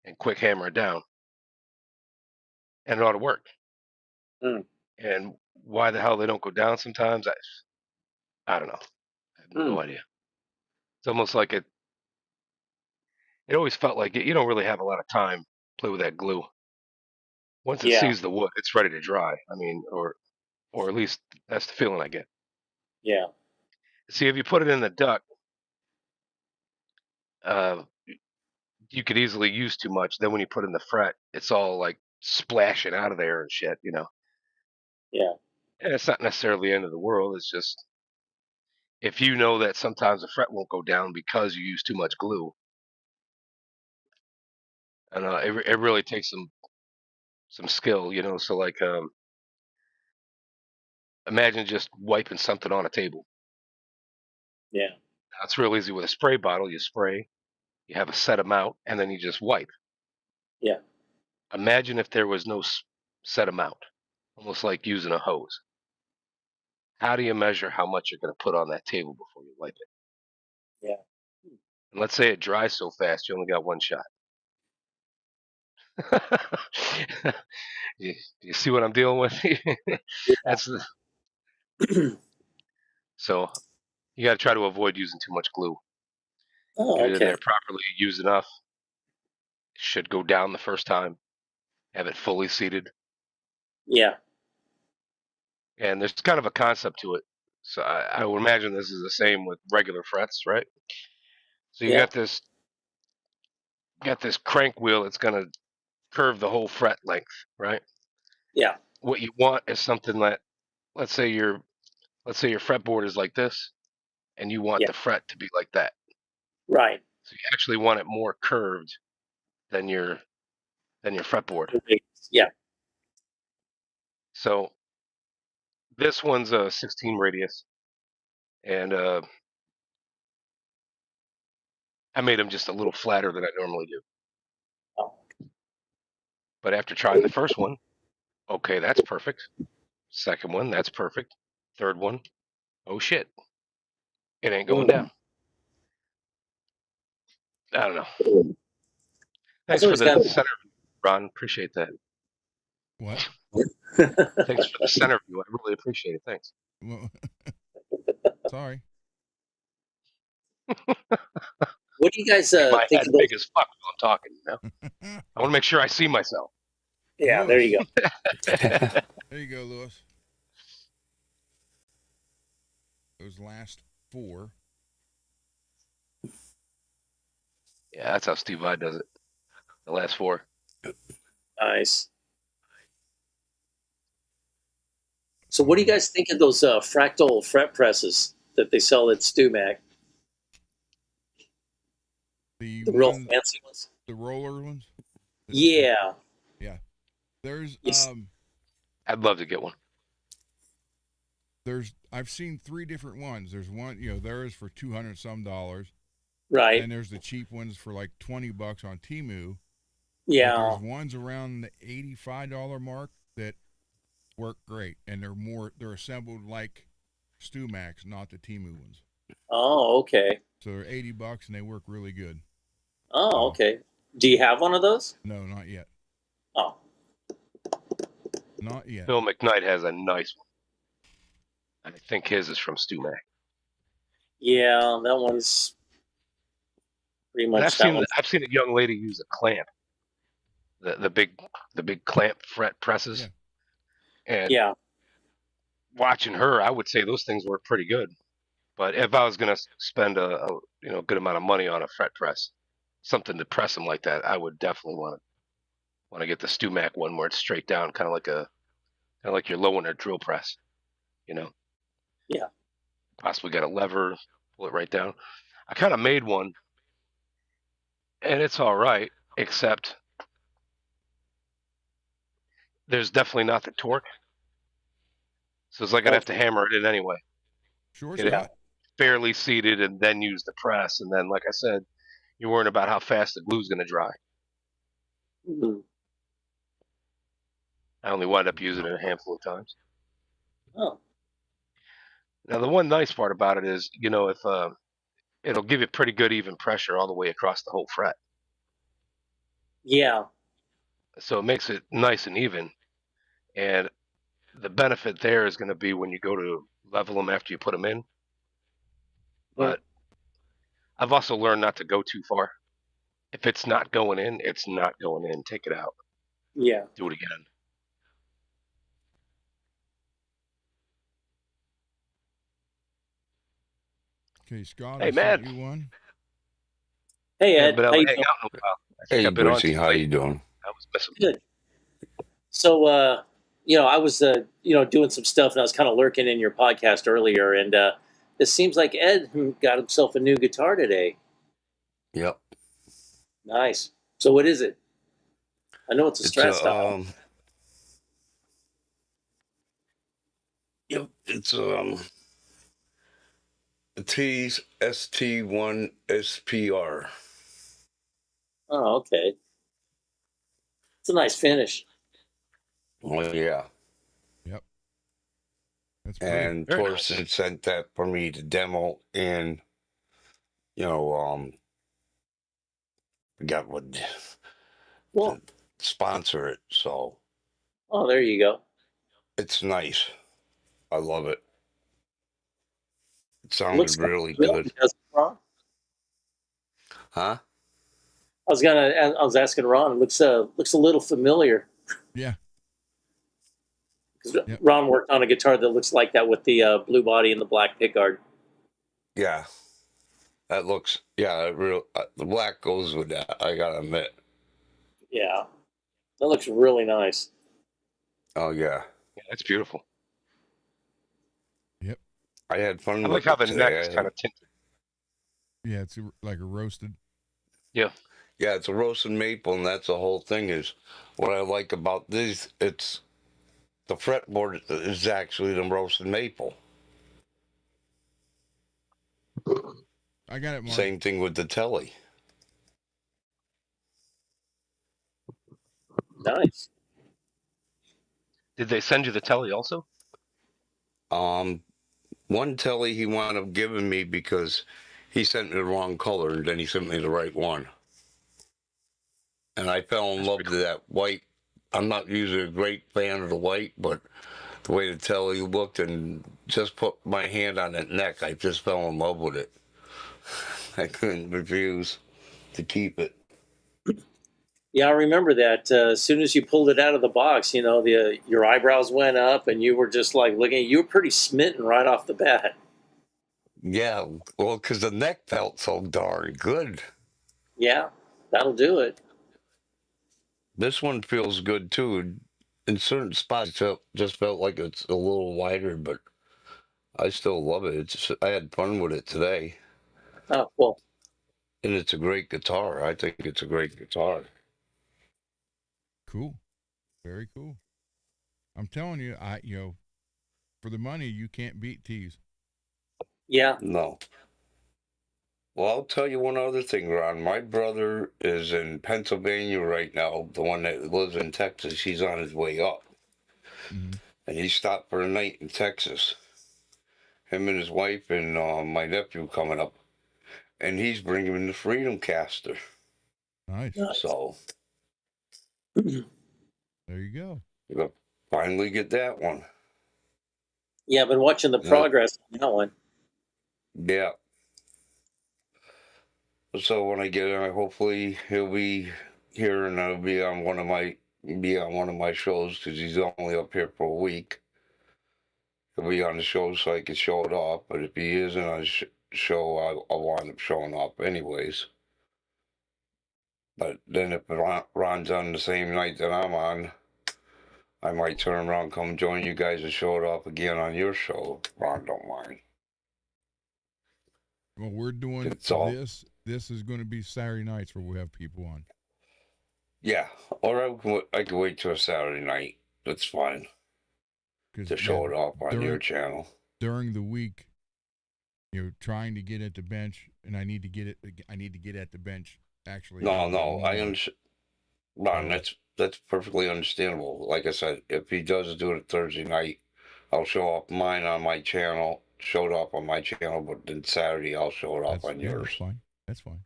and quick hammer it down, and it ought to work. Mm. And why the hell they don't go down sometimes, I don't know. I have no Mm. idea. It's almost like it always felt like you don't really have a lot of time to play with that glue. Once it Yeah. sees the wood, it's ready to dry. I mean, or at least that's the feeling I get. Yeah. See, if you put it in the duct, uh, you could easily use too much. Then when you put in the fret, it's all like splashing out of there and shit. Yeah. And it's not necessarily the end of the world. It's just if you know that sometimes the fret won't go down because you use too much glue, and it really takes some skill. So like imagine just wiping something on a table. Yeah. Now, it's real easy with a spray bottle. You spray, you have a set amount, and then you just wipe. Yeah. Imagine if there was no set amount, almost like using a hose. How do you measure how much you're going to put on that table before you wipe it? Yeah. And let's say it dries so fast, you only got one shot. you see what I'm dealing with? That's so you got to try to avoid using too much glue. Get Oh, it in okay. there properly, use enough. It should go down the first time. Have it fully seated, Yeah. and there's kind of a concept to it. So I would imagine this is the same with regular frets, right? So you Yeah. got this crank wheel that's going to curve the whole fret length, right? Yeah. What you want is something that, let's say your fretboard is like this, and you want Yeah. the fret to be like that. Right. So you actually want it more curved than your fretboard. Yeah. So this one's a 16 radius, and I made them just a little flatter than I normally do. Oh. But after trying the first one, okay, that's perfect. Second one, that's perfect. Third one, oh shit, it ain't going Mm. down. I don't know. I was Thanks for always the kind center view, Ron. Appreciate that. What? of. Thanks for the center view. I really appreciate it. Thanks. Well, sorry. What do you guys Make my think head of those? big as fuck while I'm talking. I want to make sure I see myself. Yeah. There Lewis. you go. There you go, Lewis. Those last 4. Yeah, that's how Steve Vai does it. The last 4. Nice. So, what do you guys think of those fractal fret presses that they sell at StewMac? The The real ones, fancy ones. the roller ones. Yeah. Yeah. There's Yes. I'd love to get one. I've seen 3 different ones. There's one, there is for $200 some dollars. Right. And there's the cheap ones for like $20 on Temu. But Yeah. there's ones around the $85 mark that work great, and they're assembled like StewMacs, not the Temu ones. Oh, okay. So they're $80 and they work really good. Oh, okay. Do you have one of those? No, not yet. Oh. Not yet. Bill McKnight has a nice one. I think his is from StewMac. Yeah, that one's pretty But much that one. I've seen a young lady use a clamp, the big clamp fret presses, Yeah. and Yeah. watching her, I would say those things work pretty good. But if I was gonna spend a good amount of money on a fret press, something to press them like that, I would definitely want to get the StewMac one where it's straight down, kind of like your low under drill press, you know. Yeah. Possibly got a lever, pull it right down. I kind of made one, and it's all right, except there's definitely not the torque. So it's like I'd have to hammer it in anyway. Sure, get it Scott. fairly seated, and then use the press. And then, like I said, you're worrying about how fast the glue's going to dry. Mhm. I only wound up using it a handful of times. Oh, Now, the one nice part about it is, if it'll give you pretty good even pressure all the way across the whole fret, yeah. so it makes it nice and even. And the benefit there is going to be when you go to level them after you put them in. Mhm. But I've also learned not to go too far. If it's not going in, it's not going in. Take it out. Yeah. Do it again. Okay, Scott, I Hey, sent man. you one. Hey, We haven't Ed. been How able you to hang doing? out in a while. I think Hey, I've been on Brucey, too how late. you doing? I was missing. Good. So, I was, doing some stuff, and I was kind of lurking in your podcast earlier, and it seems like Ed got himself a new guitar today. Yep. Nice. So, what is it? I know it's a It's Strat a style. yep, it's a T's ST1 SPR. Oh, okay. It's a nice finish. Oh yeah. Yep, that's pretty. And Very nice. Torsten sent that for me to demo and you know, got what Well, to sponsor it, so oh, there you go. it's nice. I love it. It Looks sounded like really a drill, good. does it, Ron? Huh? I was asking Ron. It looks a little familiar Yeah. because Yep. Ron worked on a guitar that looks like that with the blue body and the black pickguard. Yeah. That looks the black goes with that, I gotta admit. Yeah, that looks really nice. Oh yeah. Yeah, that's beautiful. Yep. I had I fun like with how it the neck today. is kind of tinted. Yeah, it's like a roasted. Yeah. Yeah, it's a roasted maple, and that's the whole thing. Is what I like about these. It's the fretboard is actually the roasted maple. I got it, Mark. Same thing with the telly. Nice. Did they send you the telly also? One telly he wound up giving me because he sent me the wrong color, and then he sent me the right one. And I fell in That's love pretty with that white. I'm not usually a great fan of the white, but the way the telly looked and just put my hand on that neck, I just fell in love with it. I couldn't refuse to keep it. Yeah, I remember that. As soon as you pulled it out of the box, your eyebrows went up, and you were just like looking. You were pretty smitten right off the bat. Yeah, well, because the neck felt so darn good. Yeah, that'll do it. This one feels good too. In certain spots, just felt like it's a little wider, but I still love it. I had fun with it today, Oh, well, and it's a great guitar. I think it's a great guitar. Cool. Very cool. I'm telling you, for the money, you can't beat tees. yeah. No. Well, I'll tell you one other thing, Ron. My brother is in Pennsylvania right now. The one that lives in Texas, he's on his way up, Mm-hmm. and he stopped for a night in Texas. Him and his wife and my nephew coming up, and he's bringing him the Freedom Caster. Nice. Nice. So There you go. you'll finally get that one. Yeah, I've been watching the progress on that one. Yeah. So when I get him, hopefully he'll be here, and I'll be on one of my shows because he's only up here for a week. He'll be on the show so I can show it off. But if he isn't on the show, I'll wind up showing off anyways. But then if Ron's on the same night that I'm on, I might turn around, come join you guys, and show it off again on your show. Ron don't mind. Well, we're doing It's all this. This is going to be Saturday nights where we have people on. yeah. Or I can wait till a Saturday night. That's fine to show it off on your channel. During the week, trying to get at the bench, and I need to get it. I need to get at the bench actually a No, little bit no, I more. understand. Ron, So, that's perfectly understandable. Like I said, if he does do it Thursday night, I'll show off mine on my channel. Show it off on my channel, but then Saturday I'll show it off on that's yours. fine. That's fine.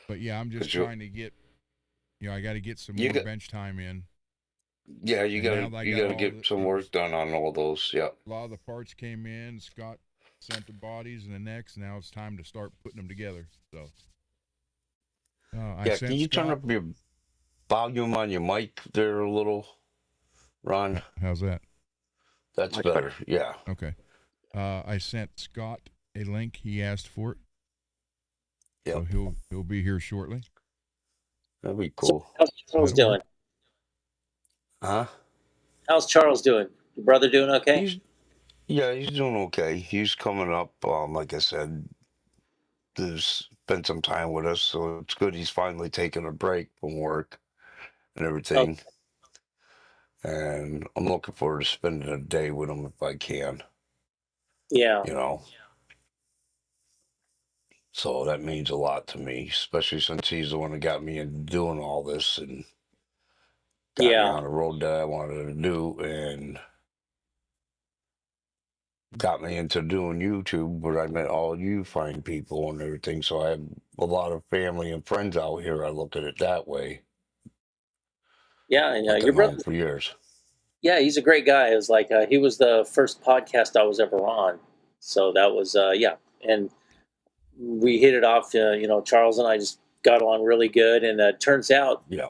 But yeah, I'm just 'Cause you, trying to get. I got to get some you more got, bench time in. yeah, And now that I you got gotta all get some work done on all those. Yep. a lot of the parts came in. Scott sent the bodies and the necks. Now it's time to start putting them together. So, I Yeah, sent can you turn Scott. up your volume on your mic there a little, Ron? How's that? That's Much better. better. Yeah. Okay. I sent Scott a link. He asked for it, so Yep. he'll be here shortly. That'd be So cool. how's Charles That'll doing? work. Huh? How's Charles doing? Your brother doing okay? He's doing okay. He's coming up. Like I said, to spend some time with us, so it's good. He's finally taking a break from work and Oh, everything, and I'm looking forward to spending a day with him if I can. yeah, You know, so that means a lot to me, especially since he's the one that got me into doing all this and got me yeah, on the road that I wanted to do, and got me into doing YouTube, where I met all you fine people and everything. So I have a lot of family and friends out here. I look at it that way, yeah. And like your I've known brother, for years. yeah, he's a great guy. It was like he was the first podcast I was ever on, so that was yeah, and we hit it off. Charles and I just got along really good, and turns out Yeah.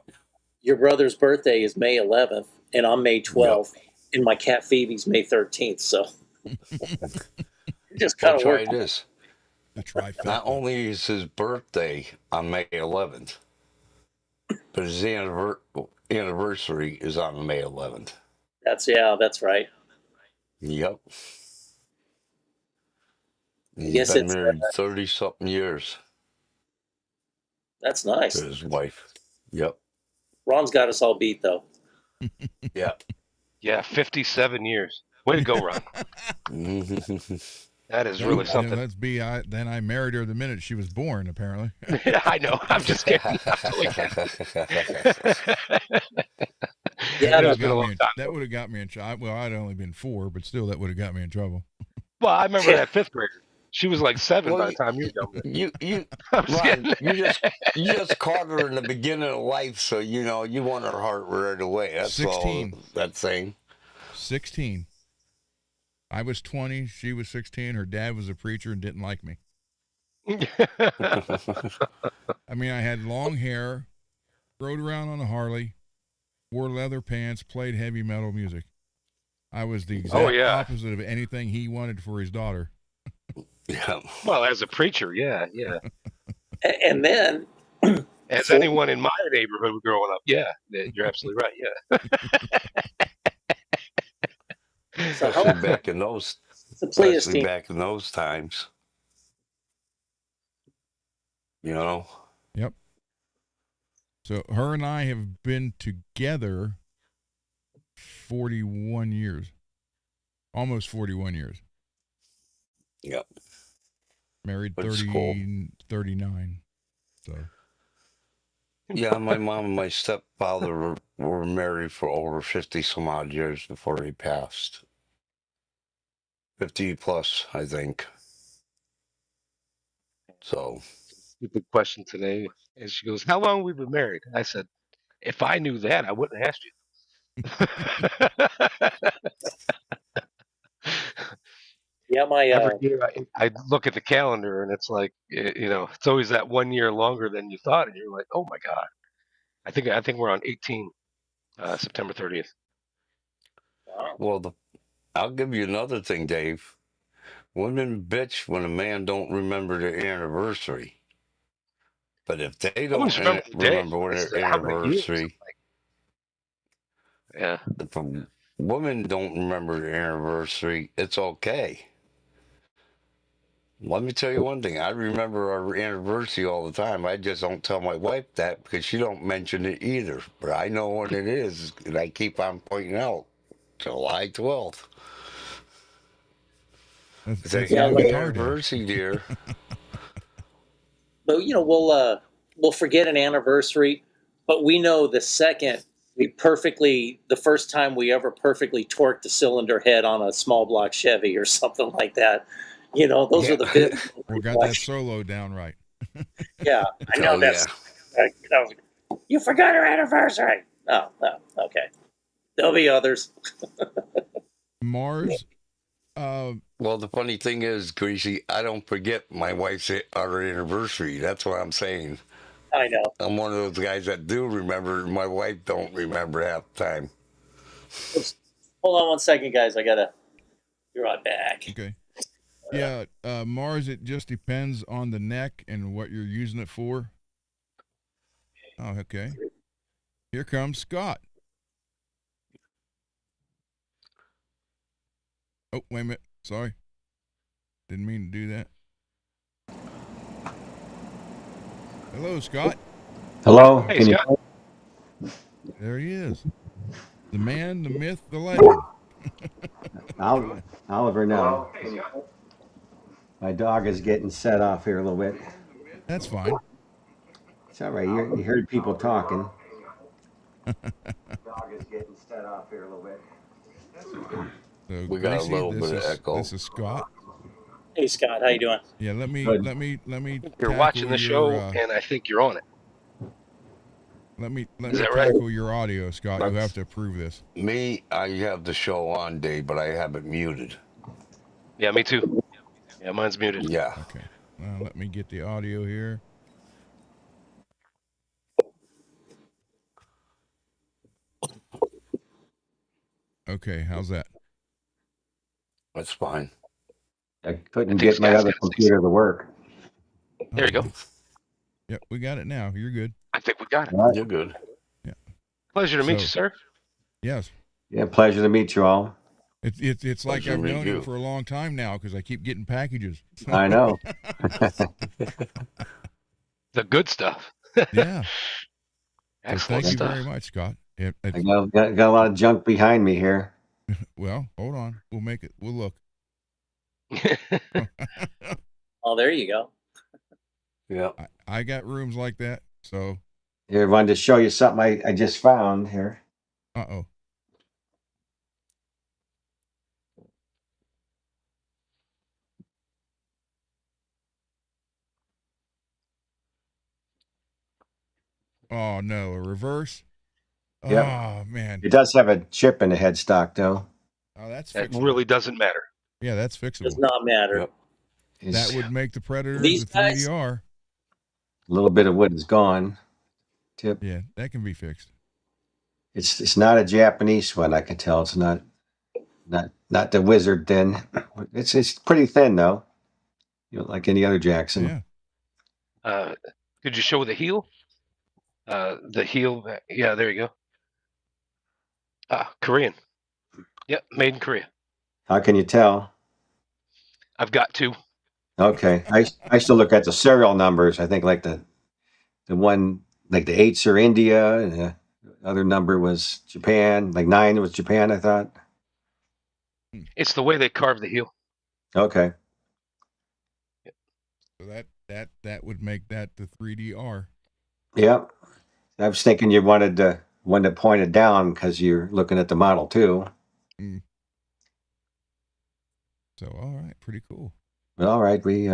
your brother's birthday is May 11th, and I'm May Yep. 12th, and my cat Phoebe's May 13th. So it just Well, kind of try worked. this. The Not trifecta. only is his birthday on May 11th, but his anniversary is on May 11th. That's right. Yep. I He's guess been it's married 30 something years that's to nice. his wife. Yep. Ron's got us all beat though. Yeah. Yeah, 57 years. Way to go, Ron. That is really something. Let's be. Then I married her the minute she was born. Apparently. I know. I'm just kidding. I'm totally Yeah, kidding. no, It's been a long time. That would have got me in trouble. Well, I'd only been 4, but still, that would have got me in trouble. Well, I remember that fifth grader. She was like 7 Well, by the time you were done with it. you, I'm just Ron, kidding. you just caught her in the beginning of life, so you won her heart right away. That's 16. all that's saying. 16. I was 20. She was 16. Her dad was a preacher and didn't like me. I mean, I had long hair, rode around on a Harley, wore leather pants, played heavy metal music. I was the exact opposite of anything he wanted for his daughter. Yeah. Well, as a preacher, yeah. and then As anyone in my neighborhood growing up, yeah, you're absolutely right, yeah. Especially back in those times. Yep. So her and I have been together 41 years. Almost 41 years. Yep. Married That's 30, cool. 39. So. Yeah, my mom and my stepfather were married for over 50 some odd years before they passed. 50 plus, I think. So. Stupid question today. And she goes, "How long have we been married?" I said, "If I knew that, I wouldn't have asked you." yeah, Every year I look at the calendar and it's like, it's always that 1 year longer than you thought, and you're like, "Oh my God." I think we're on 18, September 30th. wow. Well, I'll give you another thing, Dave. Women bitch when a man don't remember their anniversary. But if they I don't always remember the day. remember It's their how many years. anniversary, Yeah. if a women don't remember their anniversary, it's okay. Let me tell you one thing. I remember our anniversary all the time. I just don't tell my wife that because she don't mention it either. But I know when it is, and I keep on pointing out July 12th. It's a That's a new happy guitar day. anniversary, dear. But we'll forget an anniversary, but we know the first time we ever perfectly torqued the cylinder head on a small block Chevy or something like that. Those are the bit. We got that solo down right. Yeah, I know Oh, that's. You forgot our anniversary. Oh, okay. There'll be others. Mars. Well, the funny thing is, Greasy, I don't forget my wife's our anniversary. That's what I'm saying. I know. I'm one of those guys that do remember. My wife don't remember half the time. Oops. Hold on one second, guys. You're right back. Okay. Yeah, Mars, it just depends on the neck and what you're using it for. Oh, okay. Here comes Scott. Oh, wait a minute. Sorry. Didn't mean to do that. Hello, Scott. Hello. Hey, Can you? Scott. There he is. The man, the myth, the legend. Oliver, no. My dog is getting set off here a little bit. That's fine. It's all right. You heard people talking. Dog is getting set off here a little bit. So, We got a Gracie, little bit of echo. This is Scott. Hey, Scott, how you doing? Yeah, let me Good. tackle You're watching the show, your, and I think you're on it. let me Is that right? tackle your audio, Scott. You have to approve this. Me, I have the show on, Dave, but I have it muted. Yeah, me too. Yeah, mine's muted. Yeah. Okay. Now let me get the audio here. Okay, how's that? That's fine. I couldn't think get my Scott's other got computer to work. There you go. Yep, we got it now. You're good. I think we got it. All right. You're good. Pleasure to meet you, sir. Yes. Yeah, pleasure to meet you all. It's like Pleasure I've to meet known you you. for a long time now because I keep getting packages. I know. The good stuff. Yeah. So Excellent thank you stuff. very much, Scott. I got a lot of junk behind me here. Well, hold on. We'll make it. We'll look. Oh, there you go. Yeah. I got rooms like that. So, Here, I wanted to show you something I just found here. uh-oh. Oh, no. A reverse? Yep. Oh, man. It does have a chip in the headstock, though. Oh, that's That fixable. really doesn't matter. Yeah, that's fixable. Does not matter. Yep. That would make the Predator These the guys- 3DR. A little bit of wood is gone. Tip. Yeah, that can be fixed. It's not a Japanese one. I can tell it's not the wizard thin. It's pretty thin though. Like any other Jackson. Yeah. Could you show the heel? The heel. Yeah, there you go. Korean. Yep, made in Korea. How can you tell? I've got two. Okay, I used to look at the serial numbers. I think like the one like the 8s are India, and the other number was Japan. Like 9 was Japan, I thought. It's the way they carve the heel. Okay. So that would make that the 3DR. Yep. I was thinking you wanted the one that pointed down because you're looking at the Model 2. So, all right, pretty cool. All right, we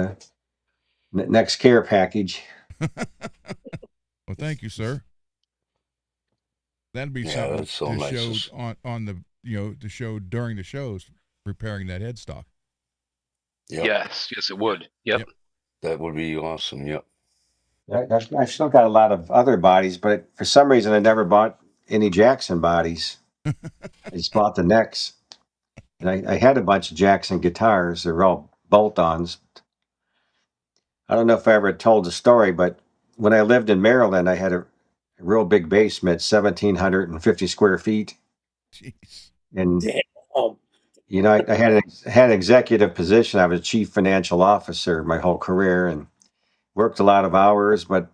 next care package. Well, thank you, sir. That'd be Yeah, something that's so to nice. show on the to show during the shows, repairing that headstock. Yep. Yes, it would. Yep. That would be awesome. Yep. I've still got a lot of other bodies, but for some reason I never bought any Jackson bodies. I just bought the necks. And I had a bunch of Jackson guitars. They're all bolt-ons. I don't know if I ever told the story, but when I lived in Maryland, I had a real big basement, 1,750 square feet. Jeez. And Damn. I had an executive position. I was a chief financial officer my whole career and worked a lot of hours, but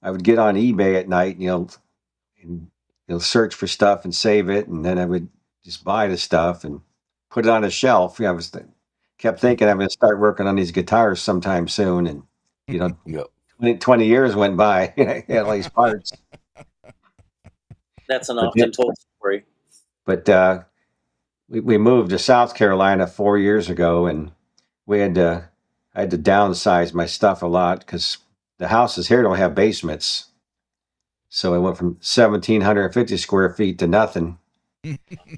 I would get on eBay at night, and search for stuff and save it, and then I would just buy the stuff and put it on a shelf. I was kept thinking I'm going to start working on these guitars sometime soon. And, you know, Yep. 20 years went by. I had all these parts. That's an But, often told story. but we moved to South Carolina 4 years ago, and I had to downsize my stuff a lot because the houses here don't have basements. So I went from 1,750 square feet to nothing.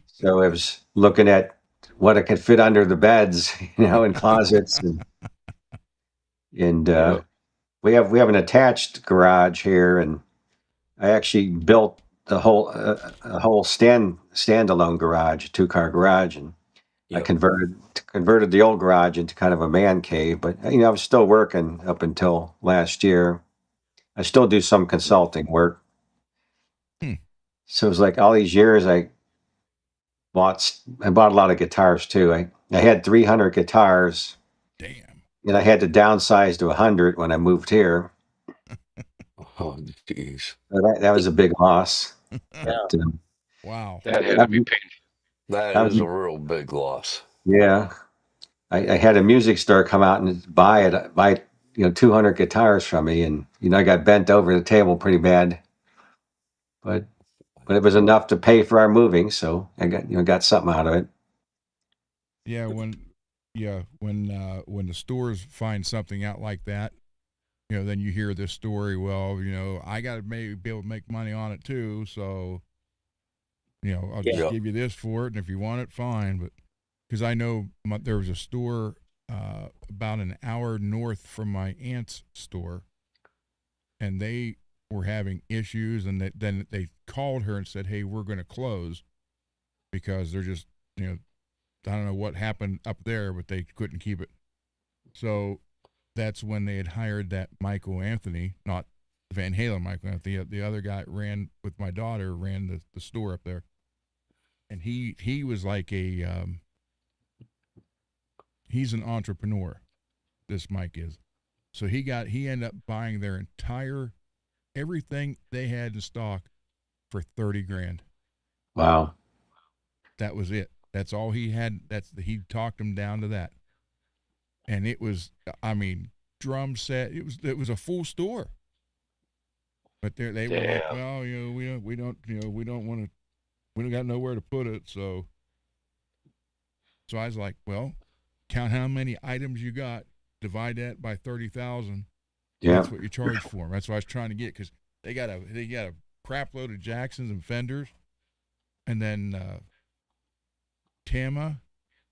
So I was looking at what I could fit under the beds, in closets, and Yep. we have an attached garage here, and I actually built a whole standalone garage, a 2-car garage, and I Yep. converted the old garage into kind of a man cave. But I was still working up until last year. I still do some consulting work. Hmm. So it was like all these years I bought a lot of guitars too. I had 300 guitars, Damn. and I had to downsize to 100 when I moved here. Oh, jeez. So that was a big loss. Yeah. But, Wow. That had to be painful. That that was is a real big loss. yeah. I had a music store come out and buy 200 guitars from me, and I got bent over the table pretty bad, but it was enough to pay for our moving, so I got something out of it. Yeah, when the stores find something out like that, then you hear this story. Well, I got to maybe be able to make money on it too. So, I'll just Yep. give you this for it, and if you want it, fine. But because I know there was a store about an hour north from my aunt's store, and they were having issues, and then they called her and said, "Hey, we're going to close because they're just I don't know what happened up there, but they couldn't keep it." So that's when they had hired that Michael Anthony, not Van Halen Michael Anthony. The other guy ran with my daughter, ran the store up there, and he was like he's an entrepreneur. This Mike is, so he ended up buying their entire everything they had in stock for 30 grand. Wow. That was it. That's all he had. He talked him down to that. And it was, drum set. It was a full store. But they were like, Damn. well, we don't want to, we don't got nowhere to put it. So I was like, well, count how many items you got, divide that by 30,000. Yeah. That's what you charge for them. That's what I was trying to get, because they got a crap load of Jacksons and Fenders, and then Tama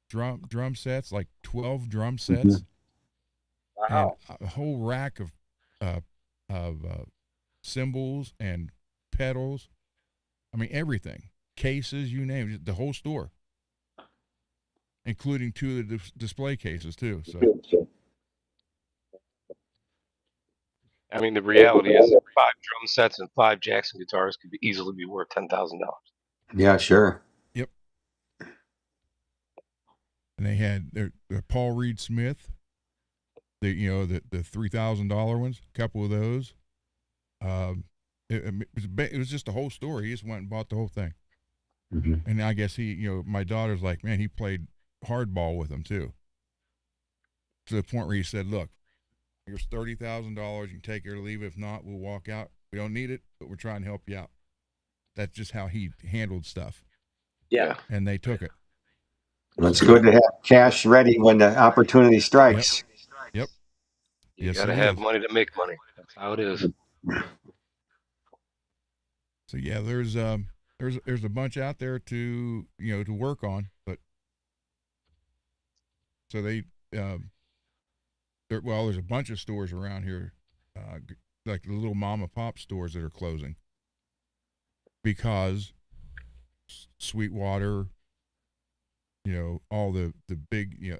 drum sets, like 12 drum sets, and Wow. a whole rack of cymbals and pedals. Everything, cases, you name it, the whole store, including 2 of the display cases too. So The reality is 5 drum sets and 5 Jackson guitars could easily be worth $10,000. Yeah, sure. yep. And they had their Paul Reed Smith, the $3,000 ones, a couple of those. It was just a whole story. He just went and bought the whole thing. Mhm. And I guess my daughter's like, man, he played hardball with them too. To the point where he said, look, here's $30,000. You can take it or leave it. If not, we'll walk out. We don't need it, but we're trying to help you out. That's just how he handled stuff. Yeah. And they took it. Well, it's good to have cash ready when the opportunity strikes. Yep. You Yes, got to it have is. money to make money. That's how it is. So yeah, there's a bunch out there to work on, but so there's a bunch of stores around here, like the little mom and pop stores that are closing because Sweetwater, all the big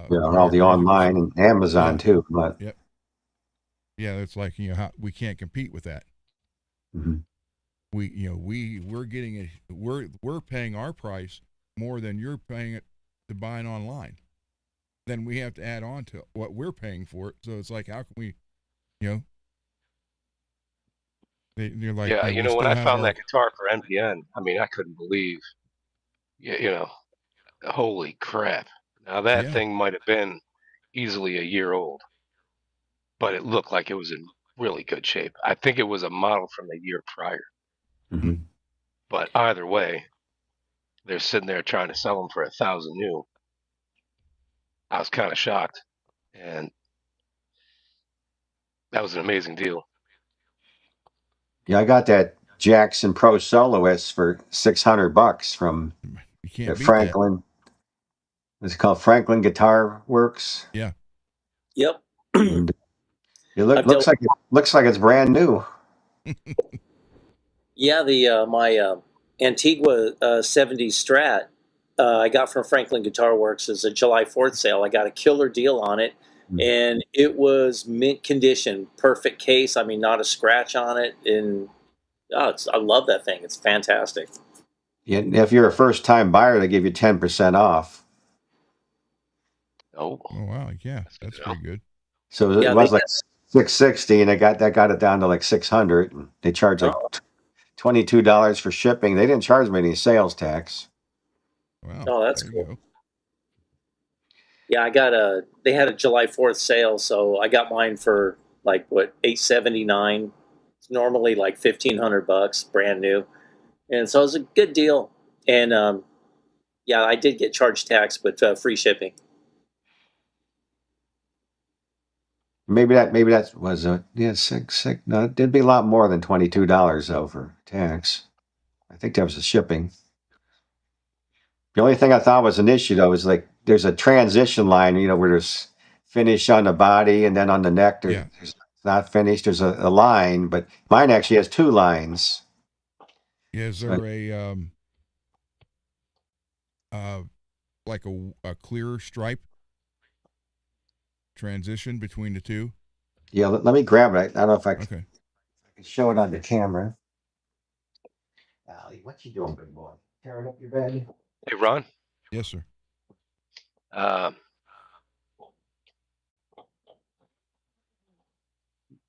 All the online and Amazon too. But Yep. Yeah, it's like how we can't compete with that. Mhm. We're paying our price more than you're paying it to buy it online. Then we have to add on to what we're paying for it. So it's like, how can we, they're like, Yeah, we when still I have found our, that guitar for NPN, I couldn't believe, holy crap. Now that Yeah. thing might have been easily a year old, but it looked like it was in really good shape. I think it was a model from the year prior. Mhm. But either way, they're sitting there trying to sell them for 1,000 new. I was kind of shocked, and that was an amazing deal. Yeah, I got that Jackson Pro Soloist for $600 from You can't the beat that. Franklin. It's called Franklin Guitar Works. Yeah. Yep. And it I've dealt. looks like it's brand new. Yeah, the my Antigua 70s Strat I got from Franklin Guitar Works as a July 4th sale. I got a killer deal on it, and it was mint condition, perfect case. I mean, not a scratch on it, and I love that thing. It's fantastic. Yeah, if you're a first time buyer, they give you 10% off. Oh, Oh wow. Yeah. That's good That's to know. pretty good. So it Yeah, was like 660, and that got it down to like 600. And they charge like Oh, $22 for shipping. They didn't charge me any sales tax. Wow. oh, that's There cool. you go. Yeah, they had a July 4th sale, so I got mine for like what, $879. It's normally like $1,500, brand new, and so it was a good deal. And yeah, I did get charged tax, but free shipping. Maybe that was six. No, it'd be a lot more than $22 though for tax. I think that was the shipping. The only thing I thought was an issue though is like there's a transition line, where there's finish on the body and then on the neck Yeah. there's not finished. There's a line, but mine actually has two lines. Yeah. Is So, there a like a clear stripe transition between the two? yeah, let me grab it. I don't know if I Okay. can show it on the camera. Allie, what you doing, big boy? Tearing up your bed? Hey, Ron. Yes, sir.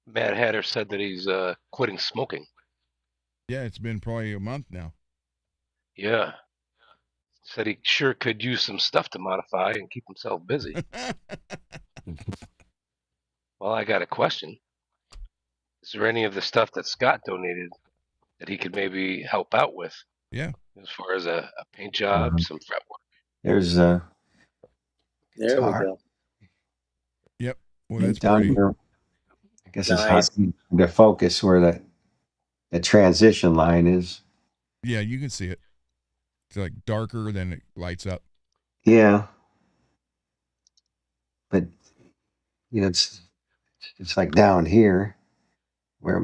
Mad Hatter said that he's quitting smoking. Yeah, it's been probably a month now. Yeah. Said he sure could use some stuff to modify and keep himself busy. Well, I got a question. Is there any of the stuff that Scott donated that he could maybe help out with? Yeah. As far as a paint job, some fret work. There's There we guitar. go. Yep. Well, that's down pretty. here. I guess it's Nice. hard to focus where the transition line is. Yeah, you can see it. It's like darker, then it lights up. Yeah, but it's like down here where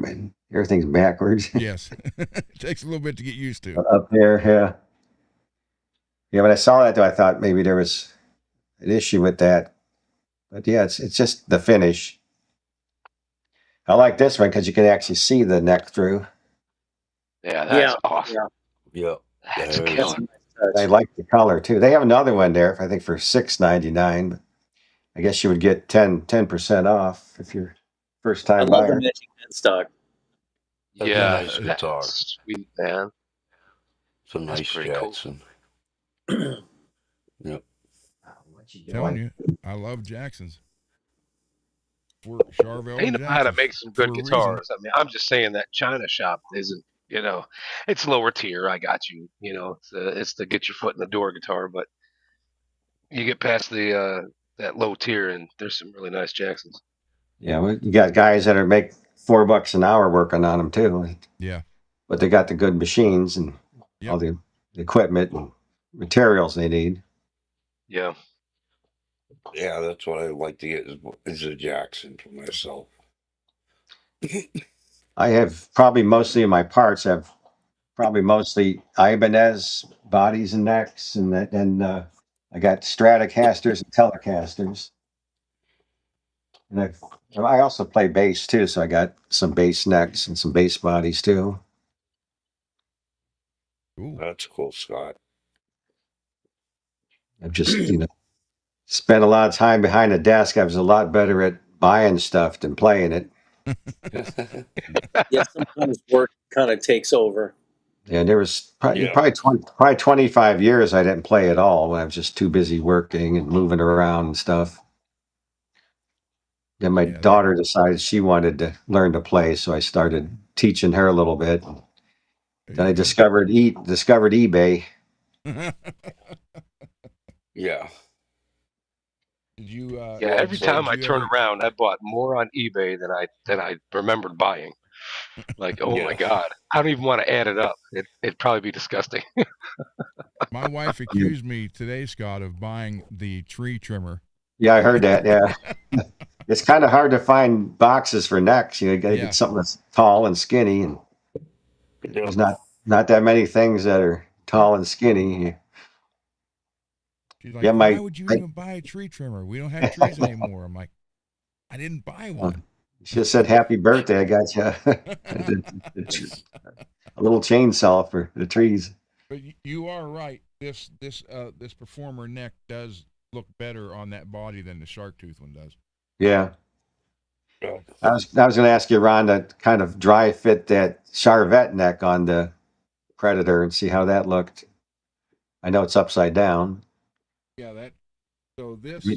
everything's backwards. Yes. It takes a little bit to get used to. Up there, yeah. Yeah, when I saw that though, I thought maybe there was an issue with that. But yeah, it's just the finish. I like this one because you can actually see the neck through. Yeah, that's Yeah, awesome. yeah. Yep. That's There it is. That's killer. a nice I touch. like the color too. They have another one there, I think for $6.99. But I guess you would get 10% off if you're first I time love the buyer. matching headstock. That's a Yeah, nice guitar. that's sweet, man. It's a That's nice pretty cool. Jackson. Yep. What you Telling doing? you, I love Jacksons. For Charvel They and know how to Jacksons make some for good a reason. guitars. I mean, I'm just saying that China shop isn't, it's lower tier. I got you. It's the get your foot in the door guitar, but you get past the that low tier, and there's some really nice Jacksons. Yeah, well, you got guys that are make $4 an hour working on them too, Yeah. but they got the good machines and Yep. all the equipment and materials they need. Yeah. Yeah, that's what I like to get is a Jackson for myself. I have probably mostly of my parts have probably mostly Ibanez bodies and necks, and I got Stratocasters and Telecasters, and I also play bass too, so I got some bass necks and some bass bodies too. Cool. That's cool, Scott. I've just spent a lot of time behind a desk. I was a lot better at buying stuff than playing it. Yeah, sometimes work kind of takes over. And there was probably, Yeah. probably 25 years I didn't play at all when I was just too busy working and moving around and stuff. Then my Yeah, that- daughter decided she wanted to learn to play, so I started teaching her a little bit. there Then you I go. discovered eBay. Yeah. Did you? Yeah, Well, every it's like- time I did you turn ever- around, I bought more on eBay than I remembered buying. Like, oh my Yeah. God, I don't even want to add it up. It'd probably be disgusting. My wife accused me today, Scott, of buying the tree trimmer. Yeah, I heard that. Yeah, it's kind of hard to find boxes for necks. You got to Yeah. get something that's tall and skinny, and Yeah. there's not that many things that are tall and skinny. She's like, Yeah, why would you I- even buy a tree trimmer? We don't have trees anymore. I'm like, I didn't buy one. She just said happy birthday. I got you a little chainsaw for the trees. But you are right. This performer neck does look better on that body than the shark tooth one does. Yeah. Yeah. I was going to ask you, Ron, to kind of dry fit that Charvette neck on the Predator and see how that looked. I know it's upside down. Yeah, that. So this.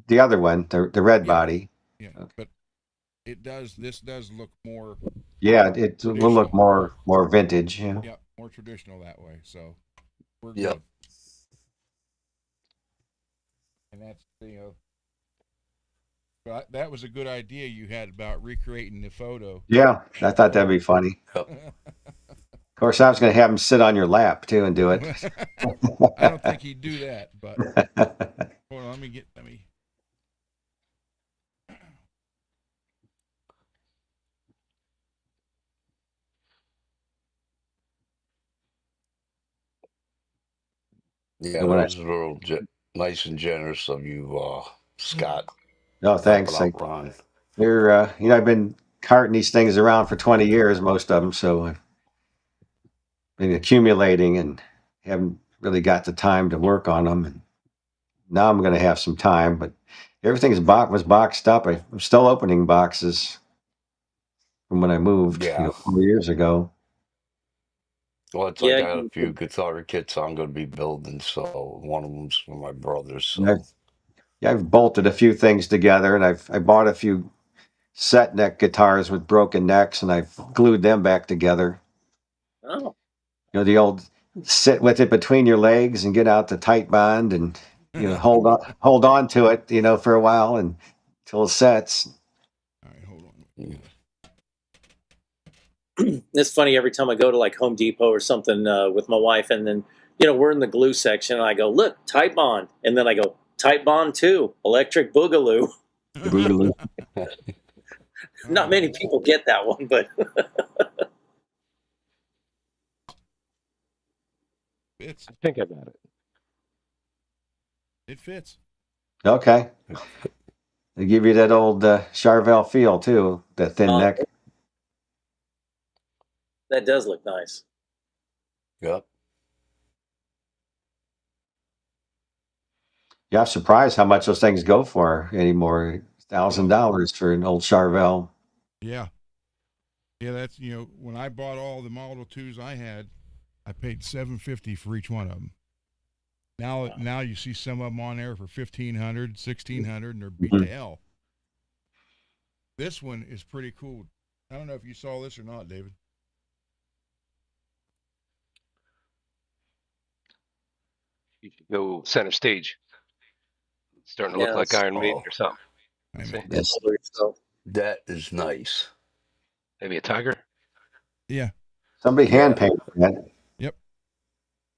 The other one, the red Yeah. body. Yeah, but it does. This does look more. Yeah, it will look Traditional. more vintage. Yeah. Yeah, more traditional that way. So we're Yep. good. And that's But that was a good idea you had about recreating the photo. Yeah, I thought that'd be funny. Of course, I was going to have him sit on your lap too and do it. I don't think he'd do that, but hold on, let me. Yeah, And that when was real nice and generous of you, Scott. No, thanks. Helping out Ron. You're, I've been carting these things around for 20 years, most of them, so I've been accumulating and haven't really got the time to work on them. And now I'm going to have some time, but everything's was boxed up. I'm still opening boxes from when I moved, Yeah. 4 years ago. Well, it's Yeah, like I got a few guitar kits I'm going to be building, so one of them's for my brother. So I've bolted a few things together, and I bought a few set neck guitars with broken necks, and I've glued them back together. Oh, The old sit with it between your legs and get out the tight bond and hold on to it, for a while until it sets. All right, hold on. it's funny every time I go to like Home Depot or something with my wife, and then we're in the glue section, and I go, look, tight bond, and then I go, tight bond 2, electric boogaloo. Boogaloo. Not many people get that one, but Fits. I think I got it. It fits. Okay. They give you that old Charvel feel too, that thin neck. that does look nice. yep. Yeah, I'm surprised how much those things go for anymore. $1,000 for an old Charvel. Yeah. Yeah, that's when I bought all the Model 2s I had, I paid $750 for each one of them. Now you see some of them on there for $1,500, $1,600, and they're beat to hell. This one is pretty cool. I don't know if you saw this or not, David. You should go center stage. It's starting to look like Yes. Iron Maiden or something. I See? know. Yes. So, That is nice. Maybe a tiger. Yeah. Somebody hand painted that. Yep.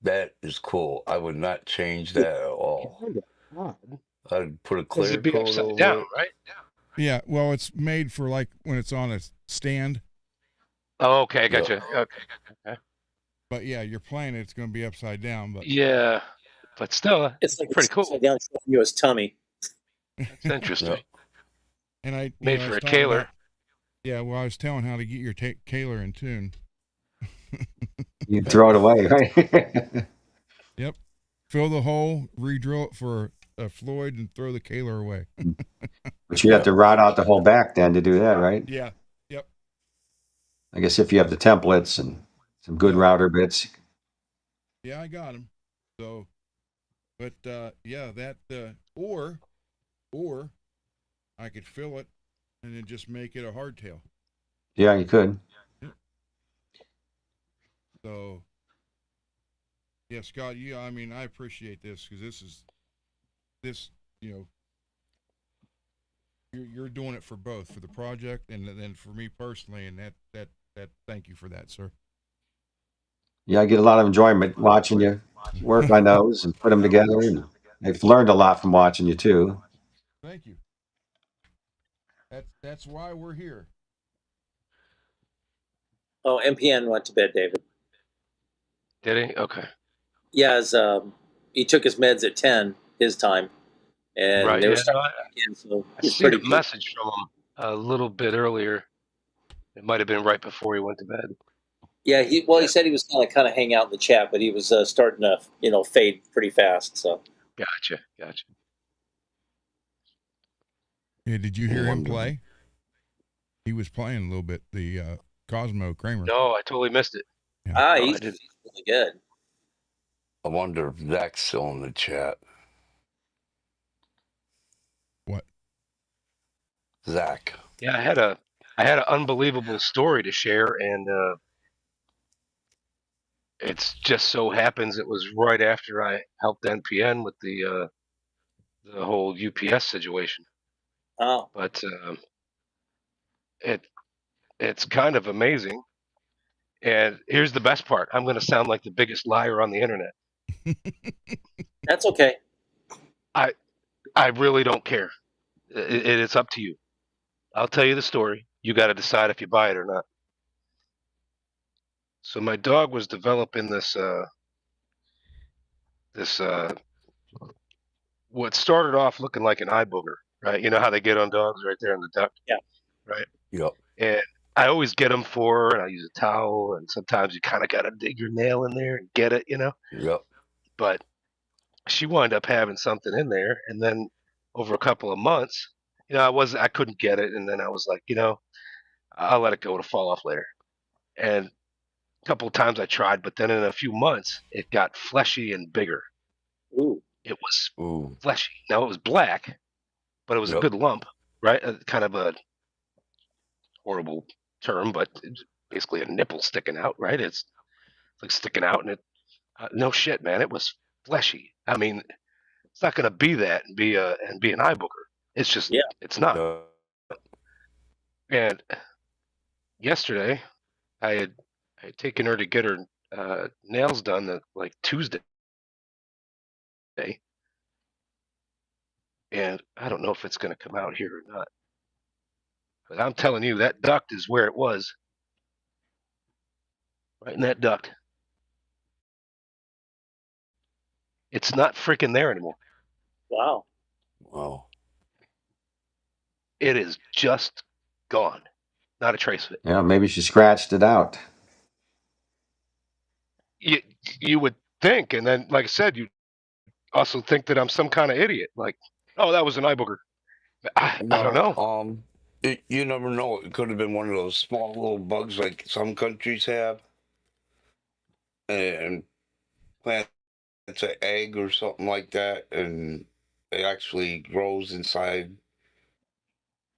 That is cool. I would not change that at all. I'd put a This clear would be coat upside over down, it. right? Yeah. Well, it's made for like when it's on a stand. Oh, okay, I got you. Okay. But yeah, you're playing it, it's going to be upside down. But Yeah, but still, it's like pretty it's cool. upside down showing you his tummy. It's interesting. Yep. and I Made I for was a talking Kaler. about- Yeah. Well, I was telling how to get your Kaler in tune. You throw it away, right? Yep. Fill the hole, re-drill it for a Floyd, and throw the Kaler away. But you have to rot out the whole back then to do that, right? Yeah. Yep. I guess if you have the templates and some good Yeah. router bits. Yeah, I got them. So, but yeah, that or I could fill it and then just make it a hardtail. Yeah, you could. So, yeah, Scott, I mean, I appreciate this because this, you know, you're doing it for both, for the project and then for me personally, and that thank you for that, sir. Yeah, I get a lot of enjoyment watching you work on those and put them together, and I've learned a lot from watching you too. Thank you. That's why we're here. Oh, MPN went to bed, David. Did he? Okay. Yeah, he took his meds at 10 his time, and Right. they were Yeah. No, starting again, so I he's seen pretty a peaked. message from him a little bit earlier. It might have been right before he went to bed. Yeah, he said he was kind of hang out in the chat, but he was starting to fade pretty fast. So Gotcha. Yeah, did you hear him Wonderful. play? He was playing a little bit. The Cosmo Kramer. No, I totally missed it. Yeah. no, I he's didn't. really good. I wonder if Zach's still in the chat. What? Zach. Yeah, I had an unbelievable story to share, and it's just so happens it was right after I helped NPN with the whole UPS situation. Oh, But it's kind of amazing. And here's the best part: I'm going to sound like the biggest liar on the internet. that's okay. I really don't care. It's up to you. I'll tell you the story. You got to decide if you buy it or not. So my dog was developing this what started off looking like an eye booger, right? You know how they get on dogs right there in the duct, Yeah. right? Yep. And I always get them for her, and I use a towel, and sometimes you kind of got to dig your nail in there and get it, Yep. But she wound up having something in there, and then over a couple of months, I couldn't get it, and then I was like, I'll let it go to fall off later. And a couple of times I tried, but then in a few months, it got fleshy and bigger. Ooh. It was Ooh. fleshy. Now it was black, but it was a Yep. good lump, right? Kind of a horrible term, but it's basically a nipple sticking out, right? It's like sticking out, and no shit, man, it was fleshy. I mean, it's not going to be that and be an eye booger. It's just Yeah. it's not. No. And yesterday, I had taken her to get her nails done like Tuesday, and I don't know if it's going to come out here or not. But I'm telling you, that duct is where it was, right in that duct. It's not freaking there anymore. Wow. Wow. It is just gone. Not a trace of it. Yeah, maybe she scratched it out. You, you would think, and then, like I said, you also think that I'm some kind of idiot. Like, oh, that was an eye booger. I don't No. know. You never know. It could have been one of those small little bugs like some countries have, and plants an egg or something like that, and it actually grows inside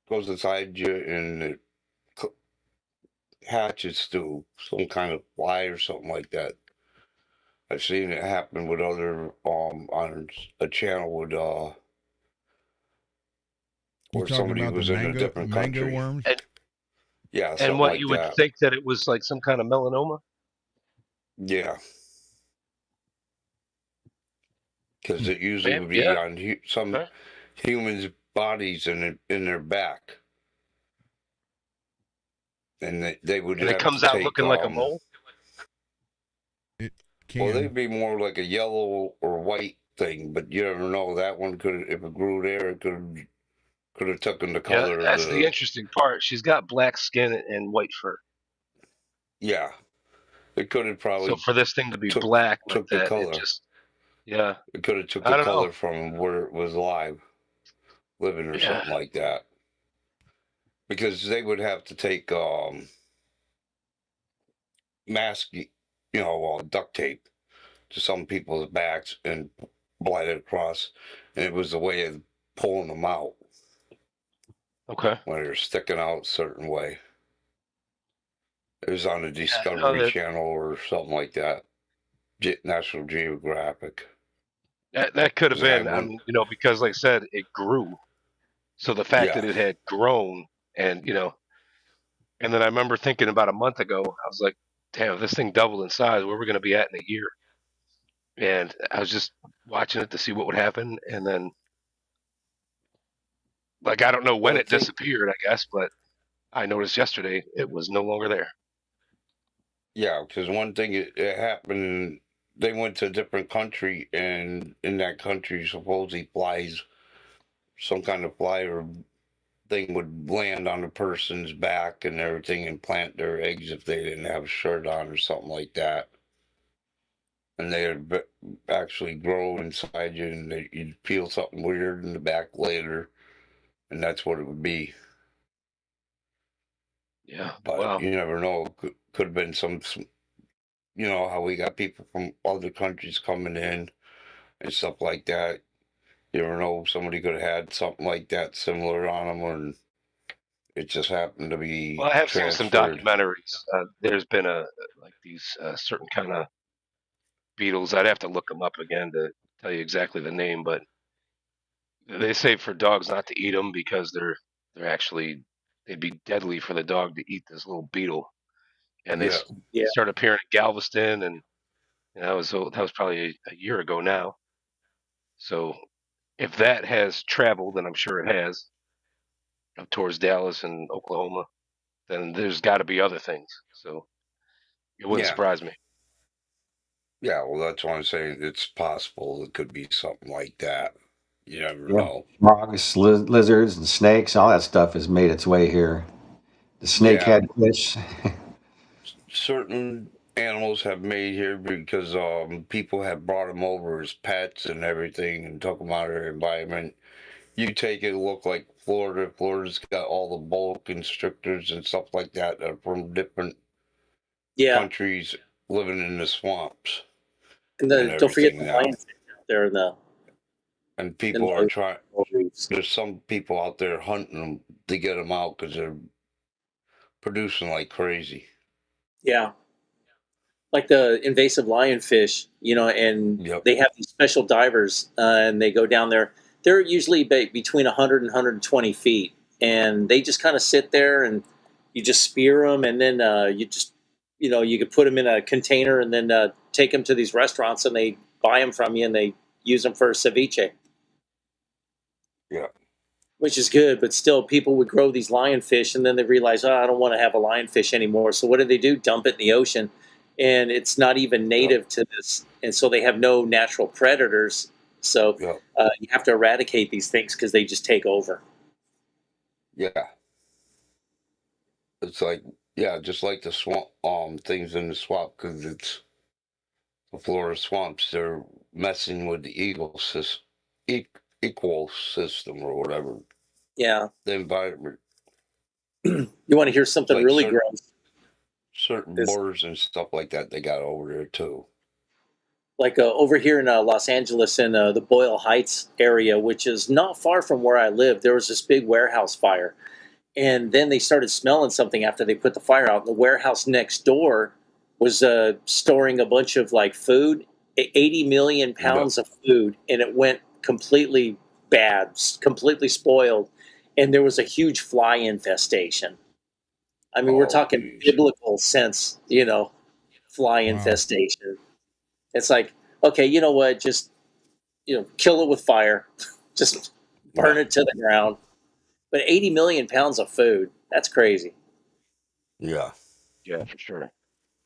you, and it hatches to some kind of fly or something like that. I've seen it happen with other on a channel with You where talking somebody about the was in a mango different mango country. worms? Yeah, And something what like you would that. think that it was like some kind of melanoma? Yeah. Because it usually would be Yeah. on some Huh? humans' bodies in their back, and they would And it have to comes out take looking like a mole. It well, they'd can. be more like a yellow or white thing, but you never know. That one could, if it grew there, it could have taken the Yeah, color of that's the the. interesting part. She's got black skin and white fur. Yeah, it could have So probably for this thing to be took black like the that, color. yeah, It could have took I the don't know. color from where it was living or Yeah. something like that. Because they would have to take mask duct tape to some people's backs and bled it across, and it was the way of pulling them out Okay. when they're sticking out a certain way. It was on the No, Discovery Channel or something like that. National Geographic. that could have The guy been. I went, mean, because like I said, it grew. So the fact yeah, that it had grown, and and then I remember thinking about a month ago, I was like, damn, if this thing doubled in size, where are we going to be at in a year? And I was just watching it to see what would happen, and then like I don't know when well, I it think, disappeared, I guess, but I noticed yesterday it was no longer there. yeah, because one thing it happened. They went to a different country, and in that country, supposedly flies, some kind of fly or thing would land on the person's back and everything and plant their eggs if they didn't have a shirt on or something like that. And they would actually grow inside you, and you'd feel something weird in the back later, and that's what it would be. Yeah. But Wow. you never know. Could have been some, how we got people from other countries coming in and stuff like that. You never know. Somebody could have had something like that similar on them, and it just happened to be Well, I have seen some transferred. documentaries. There's been like these certain kind of beetles. I'd have to look them up again to tell you exactly the name, but they say for dogs not to eat them because they're actually they'd be deadly for the dog to eat this little beetle. And Yeah, Yeah. started appearing in Galveston, and that was probably a year ago now. So if that has traveled, and I'm sure it has, up towards Dallas and Oklahoma, then there's got to be other things. So it wouldn't yeah. surprise me. Yeah, well, that's why I'm saying it's possible it could be something like that. You never Yeah. know. Frogs, lizards, and snakes, all that stuff has made its way here. The Yeah, snakehead fish. certain animals have made here because people have brought them over as pets and everything and took them out of their environment. You take it, look like Florida. Florida's got all the boa constrictors and stuff like that from different Yeah. countries living in the swamps And and don't forget everything the now. lionfish out there And in people are the trying. coral reefs. There's some people out there hunting them to get them out because they're producing like crazy. Yeah. Like the invasive lionfish, and Yep. they have these special divers, and they go down there. They're usually between 100 and 120 feet, and they just kind of sit there, and you just spear them, and then you just, you could put them in a container, and then take them to these restaurants, and they buy them from you, and they use them for ceviche, Yeah. which is good. But still, people would grow these lionfish, and then they realize, oh, I don't want to have a lionfish anymore. So what do? Dump it in the ocean, and it's not even Yep. native to this, and so they have no natural predators. So Yep. you have to eradicate these things because they just take over. Yeah. It's like, yeah, just like the swamp things in the swamp because it's the Florida swamps. They're messing with the equal system or whatever. Yeah. The environment, You want to hear something like really gross? certain It's birds and stuff like that. They got over there too. like over here in Los Angeles, in the Boyle Heights area, which is not far from where I live. There was this big warehouse fire, and then they started smelling something after they put the fire out. The warehouse next door was storing a bunch of like food, 80 million Yep. pounds of food, and it went completely bad, completely spoiled, and there was a huge fly infestation. I mean, we're Oh, talking geez. biblical sense, fly Wow. infestation. It's like, okay, you know what? Just, kill it with fire, just burn Yeah. it to the ground. But 80 million pounds of food, that's crazy. Yeah. Yeah, for sure.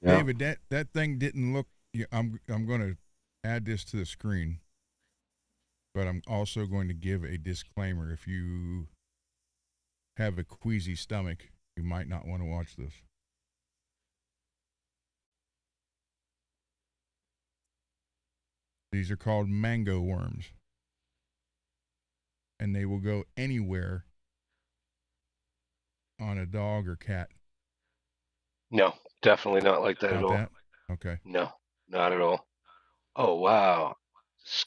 Yeah. David, that thing didn't look. Yeah, I'm going to add this to the screen, but I'm also going to give a disclaimer. If you have a queasy stomach, you might not want to watch this. These are called mango worms, and they will go anywhere on a dog or cat. No, definitely not like that at Not all. that. Okay. No, not at all. Oh wow,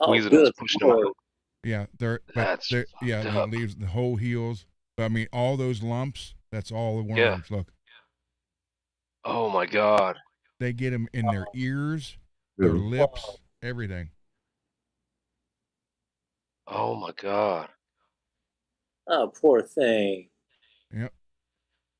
Oh, squeezing us, good pushing them Lord. out. Yeah, That's yeah, fucked it up. leaves the whole heels. But I mean, all those lumps, that's all the Yeah. worms. Look, Oh my god. they get them in their ears, their Ooh. lips, everything. Oh my god. Oh, poor thing. Yep.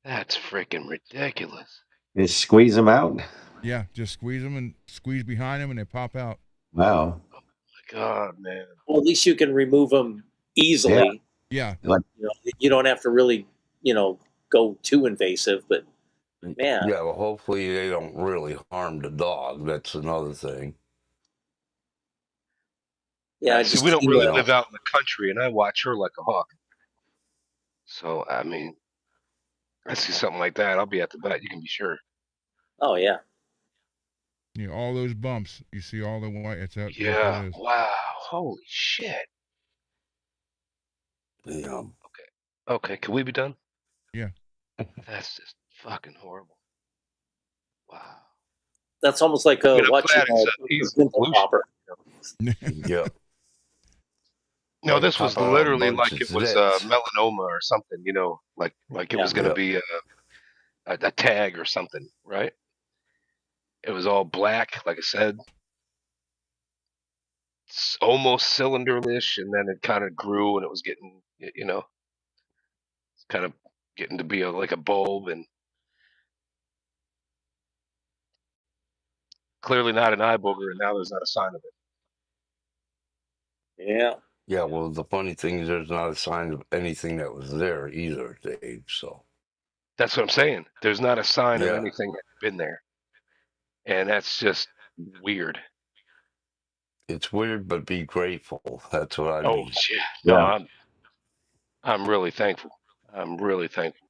That's freaking ridiculous. Just squeeze them out. Yeah, just squeeze them and squeeze behind them, and they pop out. Wow. My god, man. Well, at least you can remove them Yeah. easily. Yeah. Like, You don't have to really, go too invasive. But man, Yeah, well, hopefully they don't really harm the dog. That's another thing. yeah, See, we just don't keep You really it. know, live out in the country, and I watch her like a hawk. So I mean, I see something like that, I'll be at the vet. You can be sure. Oh yeah, You know, all those bumps. You see all the white. That's what that Yeah. is. Wow. Holy shit. you know, Okay. Can we be done? Yeah. That's just fucking horrible. Wow. that's almost like I mean, I'm watching glad it's a an easy pimple solution. popper. yeah, No, like this was popping out a literally bunch like of it was zits. melanoma or something. Like it Yeah, was gonna Yep, be a tag or something, right? It was all black, like I said, almost cylinderlish, and then it kind of grew, and it was getting, kind of getting to be like a bulb, and clearly not an eye booger, and now there's not a sign of it. yeah. yeah. Well, the funny thing is, there's not a sign of anything that was there either, Dave. So That's what I'm saying. There's not a sign of yeah, anything that's been there, and that's just weird. it's weird, but be grateful. That's what I'd Oh be. yeah, no, yeah. I'm really thankful. I'm really thankful.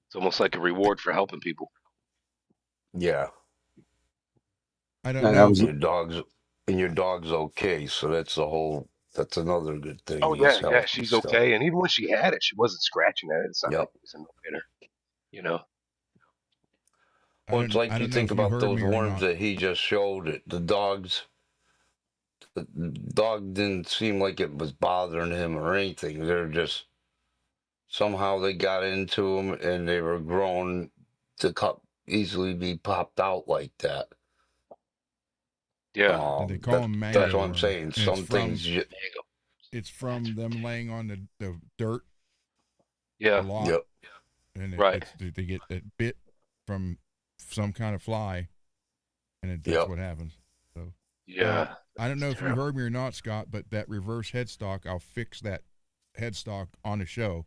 It's almost like a reward for helping people. Yeah, I don't I know was, if your dog's and your dog's okay. So that's the whole. That's another good thing. Oh He's yeah, healthy she's still. okay. And even when she had it, she wasn't scratching at it. It's not like Yep. it was a no-hitter, you know. Well, it's I like you don't know think if you about heard those me or worms not. that he just showed. The dog didn't seem like it was bothering him or anything. They're just somehow they got into him and they were grown to easily be popped out like that. Yeah, And they call That them that's mango what I'm worms, saying. and Some things, it's that's from them laying on the dirt a yeah, lot, yep, and right. it's they get it bit from some kind of fly, and that's yep, what happens. So, Yeah, I don't that's know if you terrible. heard me or not, Scott, but that reverse headstock, I'll fix that headstock on the show,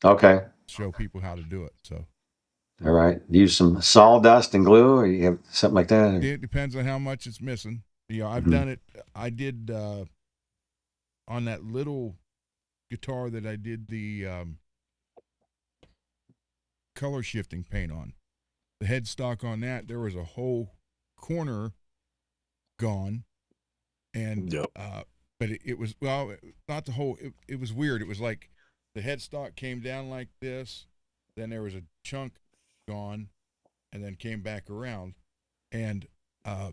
okay. show people how to do it. So All right. Use some sawdust and glue, or you have something like that. Or? it depends on how much it's missing. You know, I've Mhm. done it. I did on that little guitar that I did the color shifting paint on. The headstock on that, there was a whole corner gone, and yep, but it was, well, not the whole. It was weird. It was like the headstock came down like this, then there was a chunk gone, and then came back around, and uh,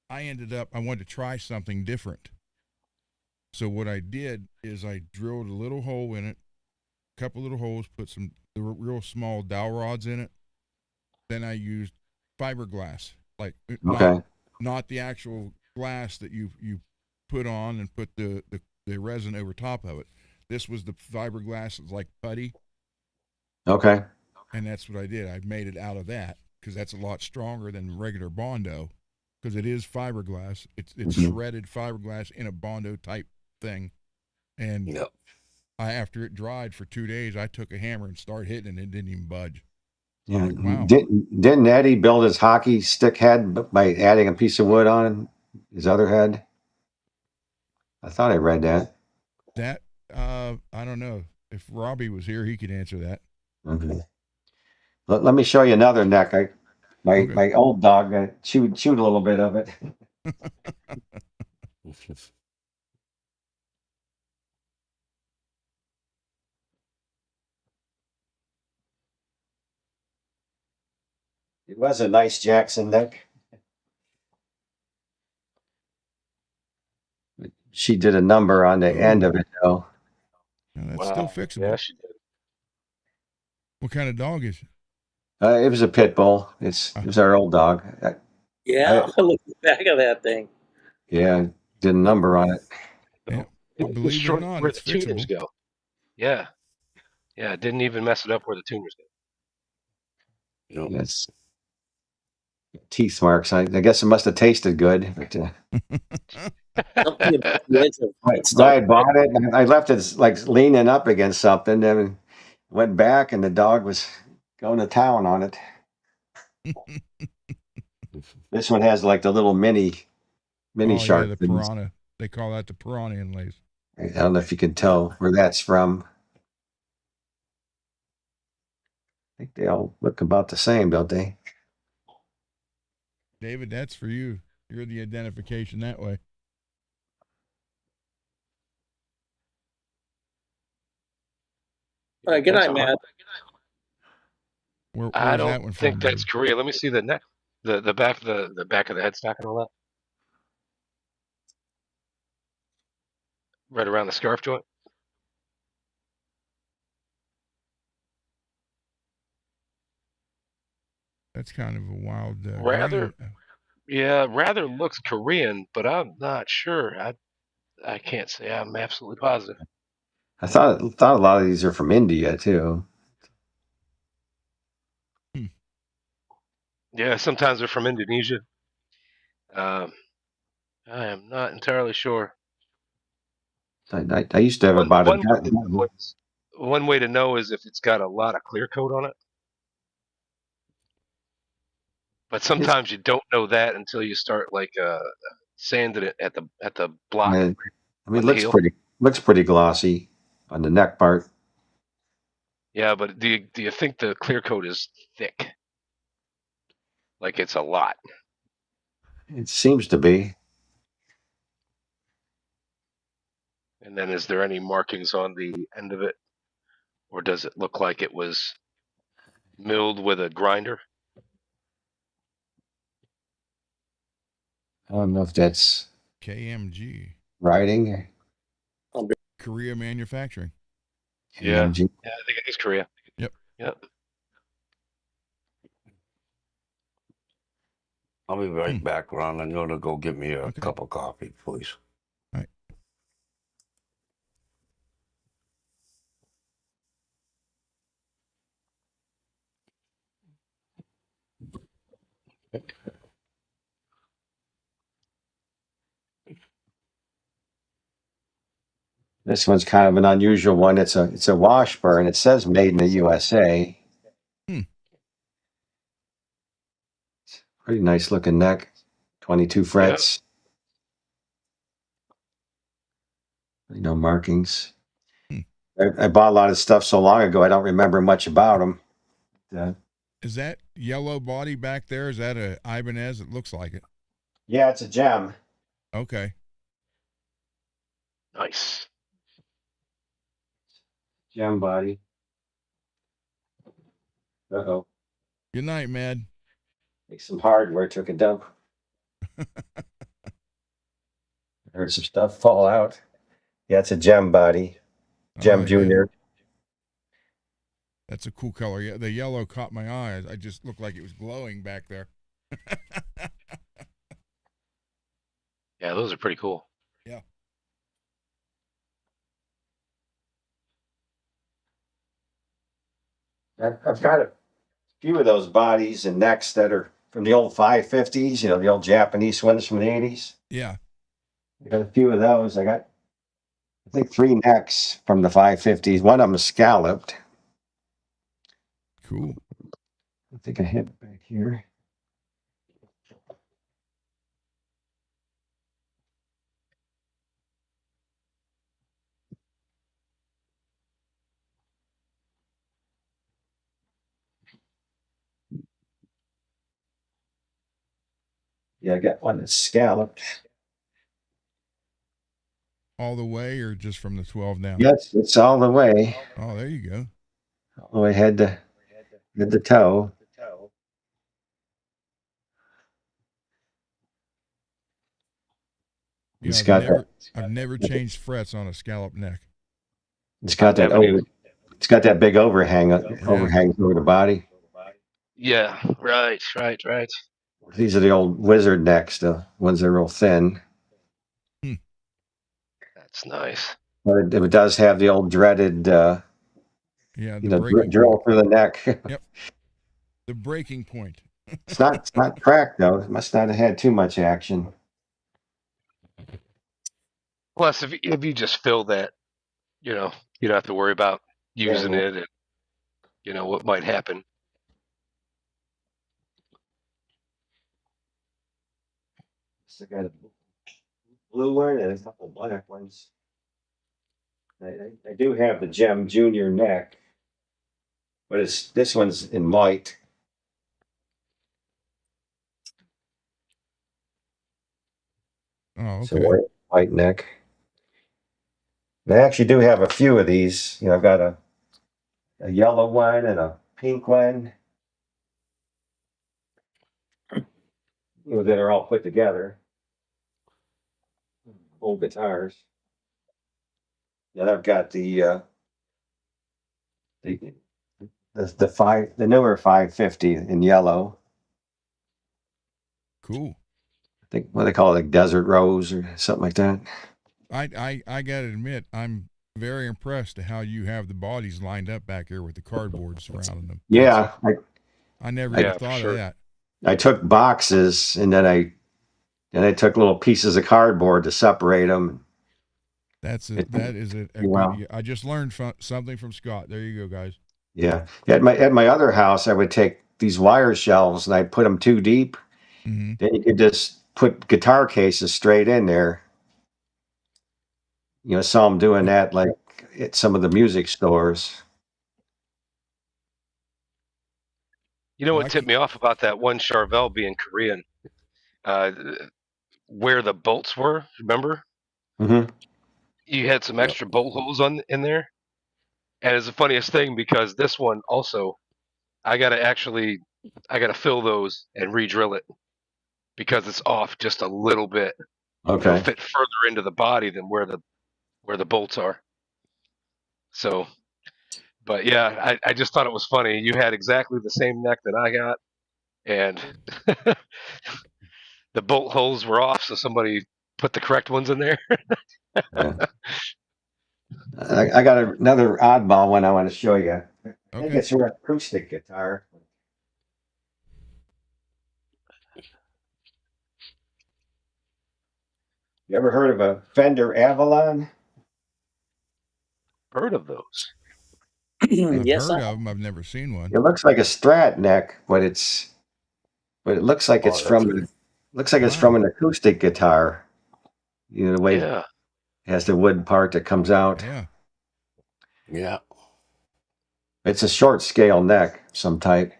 I wanted to try something different. So what I did is I drilled a little hole in it, a couple little holes, put some real small dowel rods in it. Then I used fiberglass, like Okay. not the actual glass that you put on and put the resin over top of it. This was the fiberglass that's like putty, Okay. and that's what I did. I made it out of that because that's a lot stronger than regular Bondo, because it is fiberglass. It's Mhm. shredded fiberglass in a Bondo type thing, and yep. after it dried for 2 days, I took a hammer and started hitting it, and it didn't even budge. Yeah. Like, wow. Didn't Eddie build his hockey stick head by adding a piece of wood on his other head? I thought I read that. That I don't know. If Robbie was here, he could answer that. Okay. Let me show you another neck. Okay. My old dog chewed a little bit of it. It was a nice Jackson neck. She did a number on the end of it, though. Now, that's still Wow. fixable. Yeah, she did. What kind of dog is it? It was a pit bull. It was our old dog. Yeah, look at the back of that thing. Yeah, did a number on it. Yeah. It was Believe it or short not, where it's the tuners fixable. go. Yeah. Yeah, it didn't even mess it up where the tuners go. You know, Yes. Teeth marks. I guess it must have tasted good. But, Something about the edge of I start. bought it and I left it like leaning up against something and went back and the dog was going to town on it. This one has like the little mini Oh, shark. yeah, the things. piranha. They call that the piranha inlays. I don't know if you can tell where that's from. I think they all look about the same, don't they? David, that's for you. You're the identification that way. Good That's night, a Matt. Where's I that don't one think from, that's David? Korea. Let me see the neck, the back, the back of the headstock and all that. Right around the scarf joint. That's kind of a wild Rather, green. yeah, rather looks Korean, but I'm not sure. I can't say I'm absolutely positive. I thought a lot of these are from India too. Yeah, sometimes they're from Indonesia. I am not entirely sure. I used to have One about a one way to dozen. know is one way to know is if it's got a lot of clear coat on it. But sometimes you don't know that until you start like sanding it at the block I mean, on it the heel. looks pretty glossy on the neck part. Yeah, but do you think the clear coat is thick? Like it's a lot. It seems to be. And then is there any markings on the end of it? Or does it look like it was milled with a grinder? I don't know if that's KMG. writing. Korea Manufacturing. Yeah. KMG. Yeah, I think it is Korea. Yep. Yep. I'll be right back, Ron. I'm gonna go get me a Okay. cup of coffee, please. All right. This one's kind of an unusual one. It's a Washburn. It says made in the USA. Pretty nice looking neck. 22 frets. No markings. I bought a lot of stuff so long ago, I don't remember much about them. Is that yellow body back there? Is that a Ibanez? It looks like it. Yeah, it's a gem. Okay. Nice. Gem body. Uh-oh. Good night, Mad. Like some hardware took a dump. Heard some stuff fall out. Yeah, it's a gem body. Gem yeah. Junior. That's a cool color. Yeah, the yellow caught my eye. I just looked like it was glowing back there. Yeah, those are pretty cool. Yeah. I've got a few of those bodies and necks that are from the old 550s, the old Japanese ones from the 80s. Yeah. I got a few of those. I think 3 necks from the 550s. One of them is scalloped. Cool. I think I hit it back here. Yeah, I got one that's scalloped. All the way or just from the 12 down? Yes, it's all the way. Oh, there you go. All the way head to toe. Yeah, It's got that. I've never changed frets on a scallop neck. It's got that Haven't over. It's got that big overhang. Yeah. Overhangs over the body. Yeah, right. These are the old wizard necks, the ones that are real thin. That's nice. But it does have the old dreaded, Yeah, the breaking drill point. through the neck. Yep. The breaking point. It's not cracked though. It must not have had too much action. Plus, if you just fill that, you don't have to worry about using Yeah. it and what might happen. So I got a blue one and a couple black ones. I do have the Gem Junior neck, but this one's in white. Oh, So okay. white neck. And I actually do have a few of these. I've got a yellow one and a pink one. That are all put together. Old guitars. And I've got the newer 550 in yellow. Cool. I think what they call it, like desert rose or something like that. I gotta admit, I'm very impressed at how you have the bodies lined up back here with the cardboard surrounding them. Yeah, I never Yeah, even thought for of sure. that. I took boxes and then I took little pieces of cardboard to separate them. That is a Wow. good. I just learned something from Scott. There you go, guys. Yeah, at my other house, I would take these wire shelves and I'd put them too deep. Mm-hmm. Then you could just put guitar cases straight in there. Saw them doing that like at some of the music stores. You know Well, what tipped me off about that one Charvel being Korean? Uh, where the bolts were, remember? Mm-hmm. You had some extra bolt holes in there. And it's the funniest thing because this one also, I gotta fill those and re-drill it because it's off just a little bit. It'll Okay. fit further into the body than where the bolts are. So, but yeah, I just thought it was funny. You had exactly the same neck that I got, and the bolt holes were off, so somebody put the correct ones in there. Yeah. I got another oddball one I want to show you. I think Okay. it's your acoustic guitar. You ever heard of a Fender Avalon? Heard of those? I've Yes, heard of them. I've never seen one. It looks like a Strat neck, but it looks like it's from an acoustic guitar. The way Yeah. it has the wood part that comes out. Yeah. Yeah. It's a short scale neck, of some type.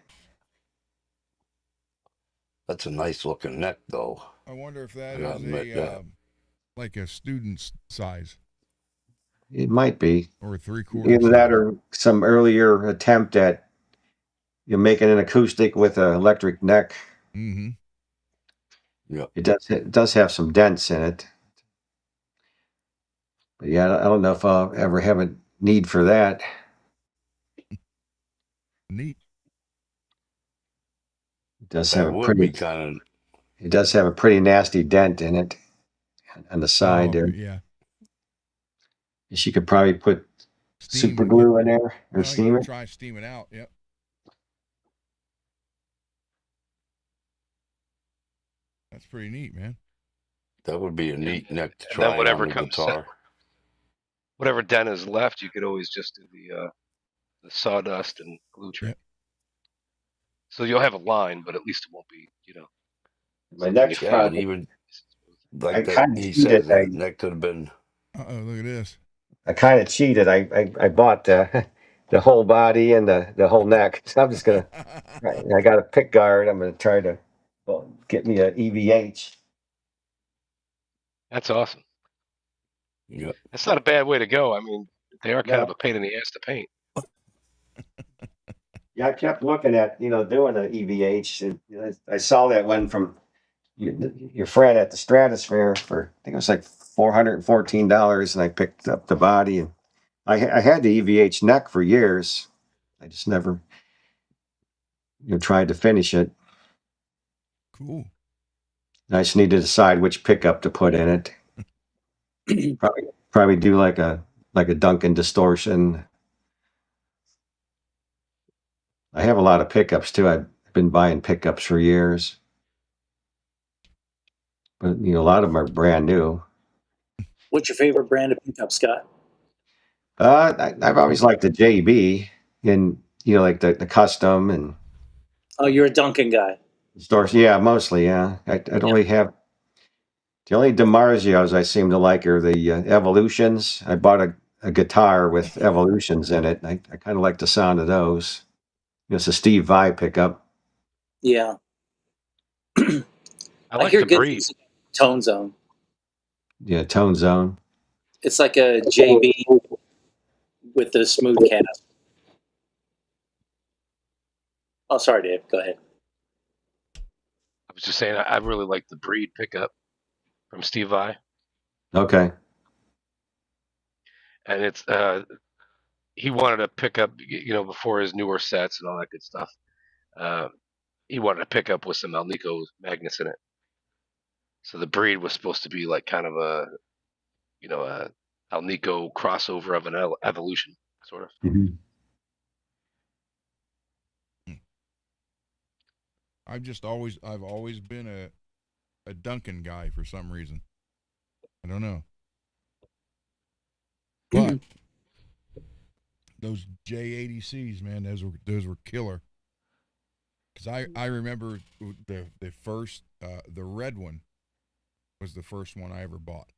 That's a nice looking neck, though. I wonder if that I gotta is admit that. like a student's size It might be or a 3/4 either size. that or some earlier attempt at making an acoustic with an electric neck. Mm-hmm. Yeah. It does have some dents in it. But yeah, I don't know if I'll ever have a need for that. Neat. It does That have would be kind of. It does have a pretty nasty dent in it on the side there. Yeah. She could probably put Steam. super glue in there or Well, steam it. try steam it out. Yep. That's pretty neat, man. That would be a neat neck to And try then whatever on the comes guitar. whatever dent is left, you could always just do the sawdust and glue trick. Yep. So you'll have a line, but at least it won't be, My next Yeah, and project, even I like that, kind of he cheated. says that neck could have been. Uh-oh, look at this. I kind of cheated. I bought the whole body and the whole neck. So I'm just gonna. I got a pick guard. I'm gonna try to get me a EVH. That's awesome. Yeah. That's not a bad way to go. I mean, they are kind No. of a pain in the ass to paint. Yeah, I kept looking at doing an EVH. And, I saw that one from your friend at the Stratosphere for, I think it was like $414, and I picked up the body, and I had the EVH neck for years. I just never tried to finish it. Cool. I just need to decide which pickup to put in it. Probably do like a Duncan distortion. I have a lot of pickups too. I've been buying pickups for years, but a lot of them are brand new. What's your favorite brand of pickup, Scott? I've always liked the JB, and like the custom and Oh, you're a Duncan guy. stores. Yeah, mostly. Yeah, I don't really have. The only DiMarzios I seem to like are the Evolutions. I bought a guitar with Evolutions in it. I kind of like the sound of those. It's a Steve Vai pickup. Yeah. I I like hear the good breed. things about Tone Zone. Yeah, Tone Zone. It's like a JB with the smooth cast. Oh, sorry, Dave. Go ahead. I was just saying I really like the breed pickup from Steve Vai, Okay. and it's he wanted a pickup, before his newer sets and all that good stuff. He wanted a pickup with some Alnico magnets in it. So the breed was supposed to be like kind of a Alnico crossover of an evolution, sort of. Mhm. I've always been a Duncan guy for some reason. I don't know. But those J80Cs, man, those were killer. Because I remember the first the red one was the first one I ever bought,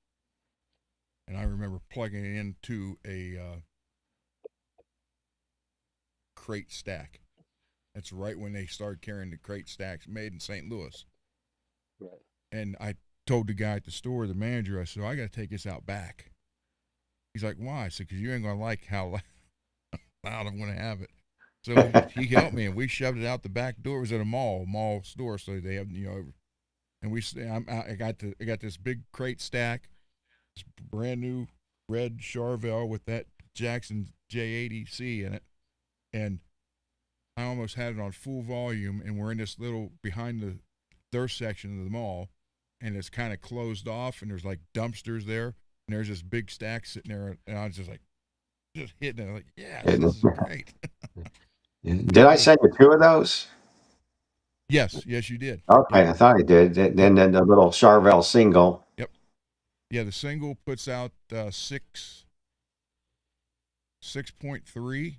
and I remember plugging it into a crate stack. That's right when they started carrying the crate stacks made in St. Louis. Right. And I told the guy at the store, the manager, I said, I got to take this out back. He's like, why? I said, because you ain't going to like how loud I'm going to have it. So he helped me, and we shoved it out the back door. It was at a mall store, so they have, and I got this big crate stack, this brand new red Charvel with that Jackson J80C in it, and I almost had it on full volume, and we're in this little behind their section of the mall, and it's kind of closed off, and there's like dumpsters there, and there's this big stack sitting there, and I was just hitting it, like, yeah, this is great. Did I send you two of those? Yes, you did. Okay, Yep. I thought I did. Then the little Charvel single. Yep. Yeah, the single puts out 6.3,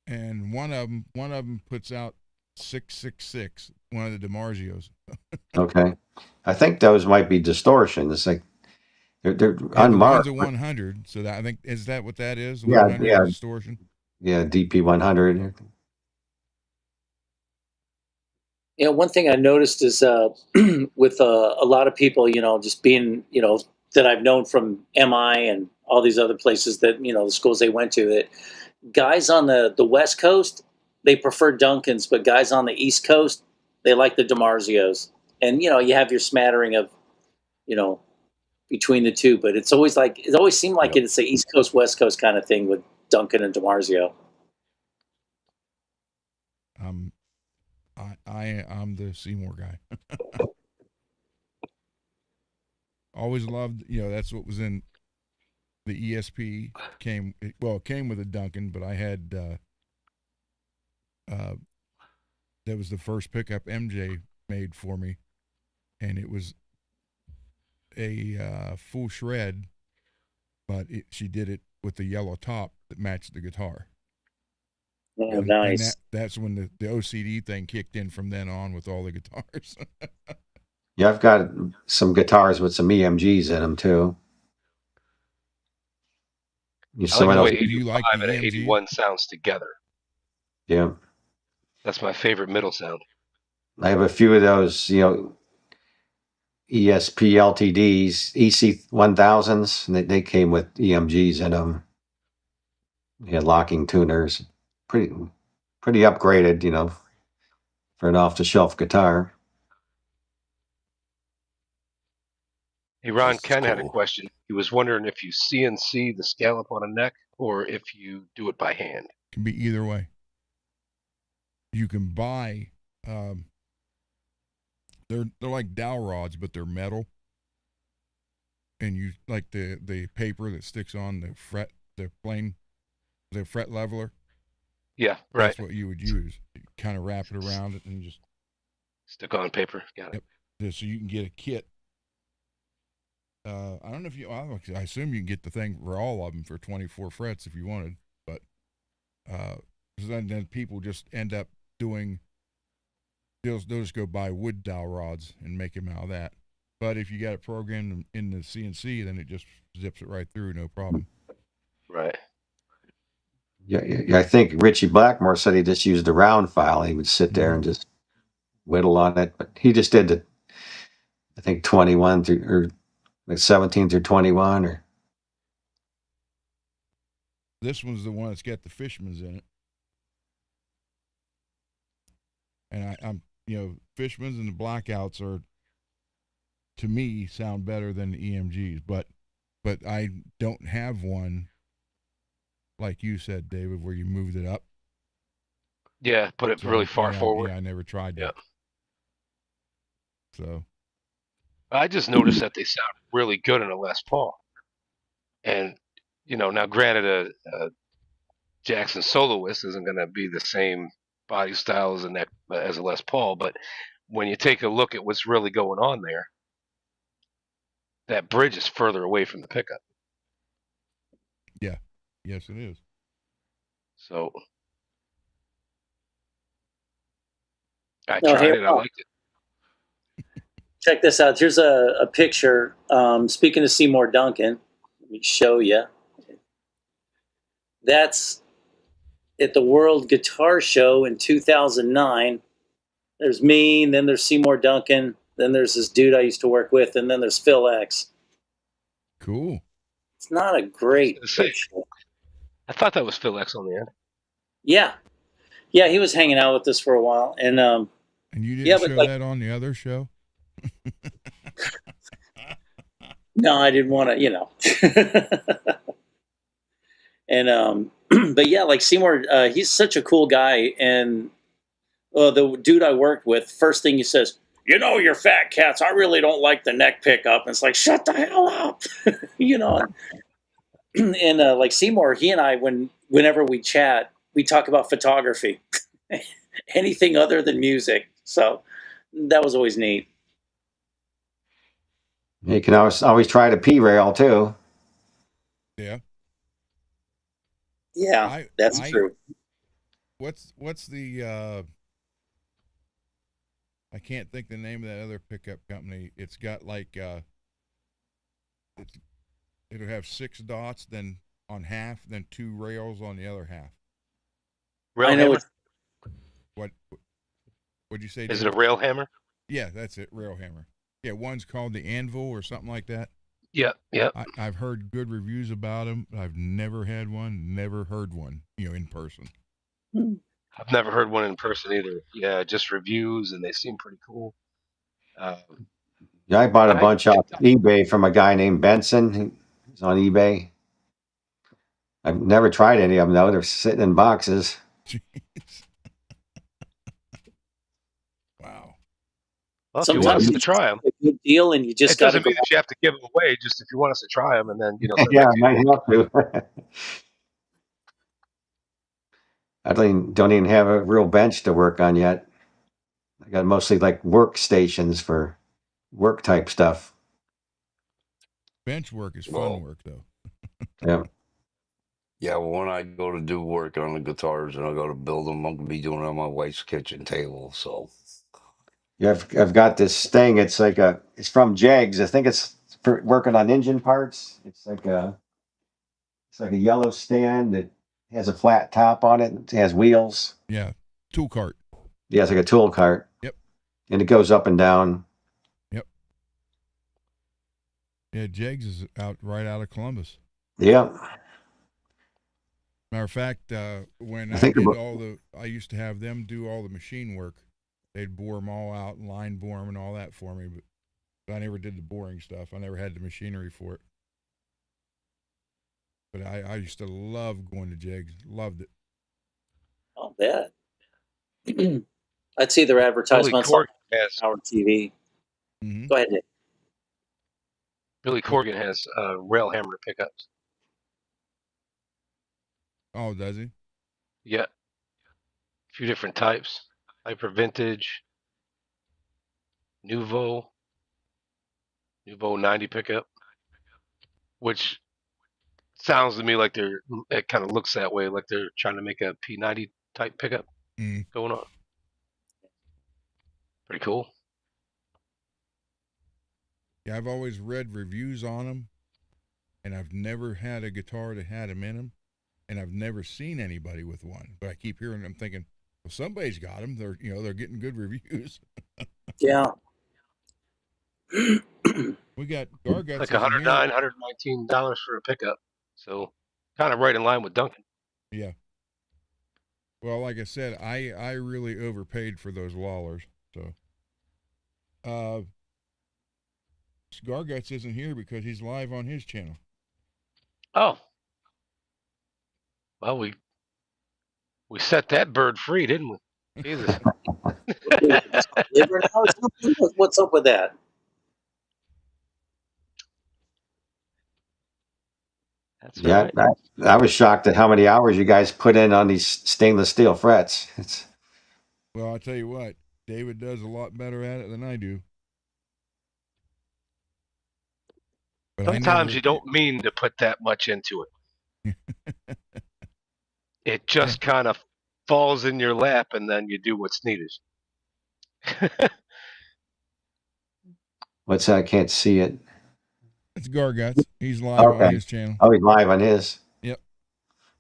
and one of them puts out 666. One of the DiMarzios. Okay, I think those might be distortion. It's like they're The one's unmarked. a 100. So I think is that what that is? The Yeah, 100 yeah. distortion. Yeah, DP 100. One thing I noticed is with a lot of people, just being, that I've known from MI and all these other places that, the schools they went to, that guys on the West Coast, they prefer Duncans, but guys on the East Coast, they like the DiMarzios. And, you have your smattering of, between the two, but it always seemed like it's the East Coast, West Coast kind of thing with Duncan and DiMarzio. I'm the Seymour guy. Always loved, that's what was in the ESP. It came with a Duncan, but I had that was the first pickup MJ made for me, and it was a full shred, but she did it with the yellow top that matched the guitar. Oh, nice. And that's when the OCD thing kicked in from then on with all the guitars. Yeah, I've got some guitars with some EMGs in them too. I like the way Do you 85 like the and EMG? 81 sounds together. Yeah, That's my favorite middle sound. I have a few of those, ESP LTDs, EC 1000s, and they came with EMGs in them. They had locking tuners. Pretty upgraded, for an off the shelf guitar. Hey, Ron, This is Ken had a cool. question. He was wondering if you CNC the scallop on a neck or if you do it by hand. Can be either way. You can buy, um, they're like dowel rods, but they're metal, and you like the paper that sticks on the fret, the fret leveler. Yeah, right. That's what you would use. You kind of wrap it around it and just Stick on paper. Got it. so you can get a kit. I don't know if I assume you can get the thing for all of them for 24 frets if you wanted, but then people just end up doing. They'll just go buy wood dowel rods and make them out of that. But if you got it programmed in the CNC, then it just zips it right through, no problem. Right. Yeah, I think Richie Blackmore said he just used a round file. He would sit there and just whittle on it, but he just did it. I think 21 through or like 17 through 21 or. This one's the one that's got the Fishman's in it, and I'm Fishman's and the Blackouts are, to me, sound better than the EMGs, but I don't have one like you said, David, where you moved it up. Yeah, put it really far forward. Yeah, I never tried that. So I just noticed that they sound really good in a Les Paul. And, now granted, a Jackson soloist isn't going to be the same body style as a Les Paul, but when you take a look at what's really going on there, that bridge is further away from the pickup. Yeah. Yes, it is. So I tried it. I liked it. Check this out. Here's a picture. Speaking of Seymour Duncan, let me show you. That's at the World Guitar Show in 2009. There's me, and then there's Seymour Duncan, then there's this dude I used to work with, and then there's Phil X. Cool. It's not a great picture. I thought that was Phil X on the end. Yeah, he was hanging out with us for a while, and you didn't show that on the other show. No, I didn't want to, and but yeah, like Seymour, he's such a cool guy, and the dude I worked with, first thing he says, "You're fat cats. I really don't like the neck pickup." And it's like, shut the hell up, And like Seymour, he and I, whenever we chat, we talk about photography, anything other than music. So that was always neat. You can always try the P rail too. Yeah. Yeah, that's true. What's the I can't think the name of that other pickup company. It's got like it'll have 6 dots, then on half, then 2 rails on the other half. Rail hammer? What'd you say? Is it a rail hammer? Yeah, that's it, rail hammer. Yeah, one's called the Anvil or something like that. Yeah. I've heard good reviews about them. I've never had one, never heard one, in person. I've never heard one in person either. Yeah, just reviews, and they seem pretty cool. Yeah, I bought a bunch off eBay from a guy named Benson. He's on eBay. I've never tried any of them though. They're sitting in boxes. Jeez. Wow. Well, if you want us to try them, a good deal, and you just it doesn't mean that you have to give them away. Just if you want us to try them, and then yeah, I might have to. I don't even have a real bench to work on yet. I got mostly like workstations for work type stuff. Bench work is fun work though. Yeah. Yeah, well, when I go to do work on the guitars and I go to build them, I'm gonna be doing it on my wife's kitchen table. So Yeah, I've got this thing. It's like it's from Jegs. I think it's for working on engine parts. It's like a yellow stand that has a flat top on it. It has wheels. Yeah, tool cart. Yeah, it's like a tool cart. Yep. And it goes up and down. Yep. Yeah, Jegs is right out of Columbus. Yep. Matter of fact, when I used to have them do all the machine work. They'd bore them all out and line bore them and all that for me. But But I never did the boring stuff. I never had the machinery for it. But I used to love going to jigs. Loved it. I'll bet. I'd see their Billy advertisements on Corgan has our TV. Mm-hmm. Go ahead, Nick. Billy Corgan has rail hammer pickups. Oh, does he? Yeah, a few different types: hyper vintage, Nouveau 90 pickup, which sounds to me like it kind of looks that way, like they're trying to make a P90 type pickup going on. Pretty cool. Yeah, I've always read reviews on them, and I've never had a guitar that had them in them, and I've never seen anybody with one. But I keep hearing them, thinking, well, somebody's got them. They're getting good reviews. Yeah. We got Garguts Like isn't here. $109, $119 for a pickup. So kind of right in line with Duncan. Yeah. Well, like I said, I really overpaid for those Lawlers. So, Garguts isn't here because he's live on his channel. Oh. Well, we set that bird free, didn't we? Jesus. What's up with that? That's Yeah, right. I was shocked at how many hours you guys put in on these stainless steel frets. Well, I'll tell you what, David does a lot better at it than I do. But Sometimes you don't mean to put that much into it. It just kind of falls in your lap, and then you do what's needed. What's that? I can't see it. It's Garguts. He's live on his channel. Oh, he's live on his. Yep.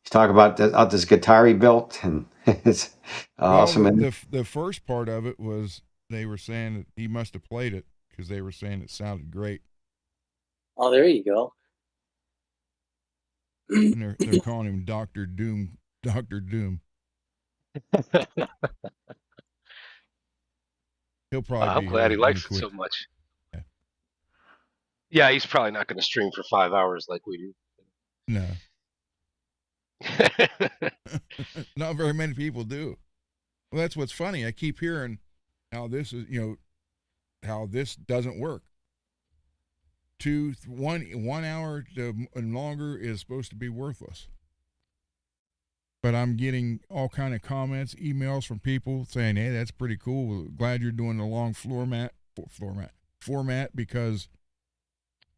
He's talking about this guitar he built, and it's awesome. Well, the first part of it was they were saying that he must have played it because they were saying it sounded great. Oh, there you go. And they're calling him Dr. Doom. Dr. Doom. He'll probably I'm be glad he here likes when it so much. Yeah. Yeah, he's probably not going to stream for 5 hours like we do. No. Not very many people do. Well, that's what's funny. I keep hearing how this is, how this doesn't work. 1 hour and longer is supposed to be worthless. But I'm getting all kind of comments, emails from people saying, "Hey, that's pretty cool. Glad you're doing the long format because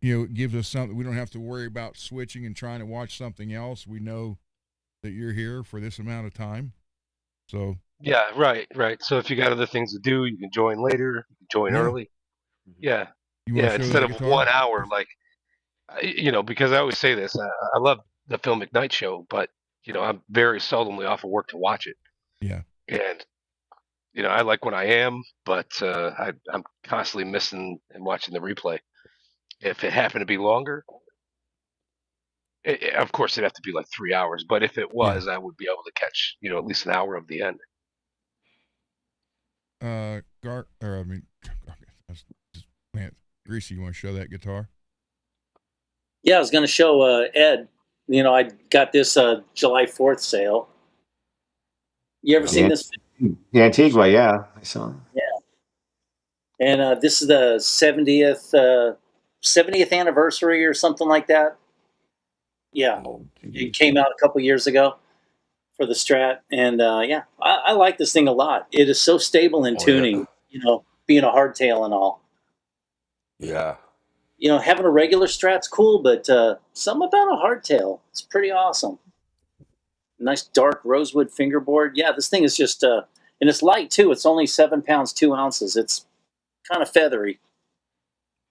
it gives us something. We don't have to worry about switching and trying to watch something else. We know that you're here for this amount of time." So yeah, right. So if you got other things to do, you can join later, you can join early. Yeah. Yeah, Instead of 1 hour, like, because I always say this, I love the Phil McKnight show, but I'm very seldomly off of work to watch it. Yeah. And I like when I am, but I'm constantly missing and watching the replay. If it happened to be longer, of course it'd have to be like 3 hours. But if it was, I would be able to catch at least an hour of the end. Greasy, you want to show that guitar? Yeah, I was going to show Ed. I got this July 4th sale. You ever seen this? The Antigua, yeah. I saw it. Yeah. And this is the 70th anniversary or something like that. Yeah. It came out a couple years ago for the Strat. And I like this thing a lot. It is so stable in tuning, being a hardtail and all. Yeah. Having a regular Strat's cool, but something about a hardtail, it's pretty awesome. Nice dark rosewood fingerboard. Yeah, this thing is just, and it's light too. It's only 7 pounds, 2 ounces. It's kind of feathery.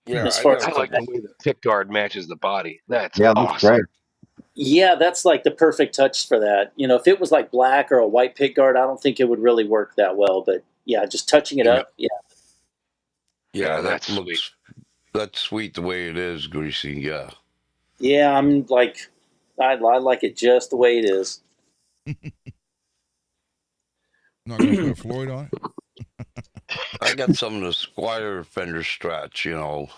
Yeah, I like the way the pick guard matches the body. That's awesome. Great. Yeah, that's like the perfect touch for that. If it was like black or a white pick guard, I don't think it would really work that well. But yeah, just touching it up. Yeah. Yeah, that's looks sweet. That's sweet the way it is, Greasy. Yeah. Yeah, I'm like, I like it just the way it is. Not going to put a Floyd on I got some of the Squire fender stretch, and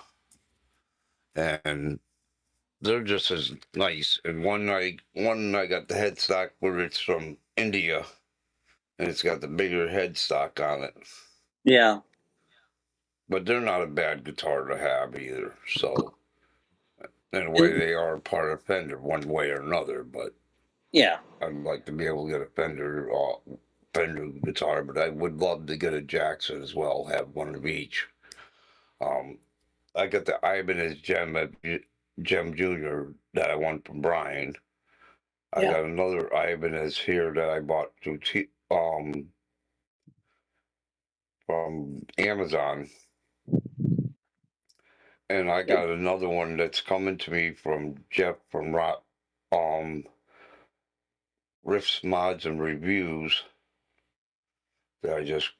they're just as nice. And one I got the headstock where it's from India, and it's got the bigger headstock on it. Yeah. But they're not a bad guitar to have either. So in a way, they are part of Fender one way or another. But Yeah. I'd like to be able to get a Fender guitar, but I would love to get a Jackson as well. Have one of each. I got the Ibanez Gem Junior that I won from Brian. I Yeah. got another Ibanez here that I bought from Amazon, and I got another one that's coming to me from Jeff from Riffs, Mods, and Reviews that I just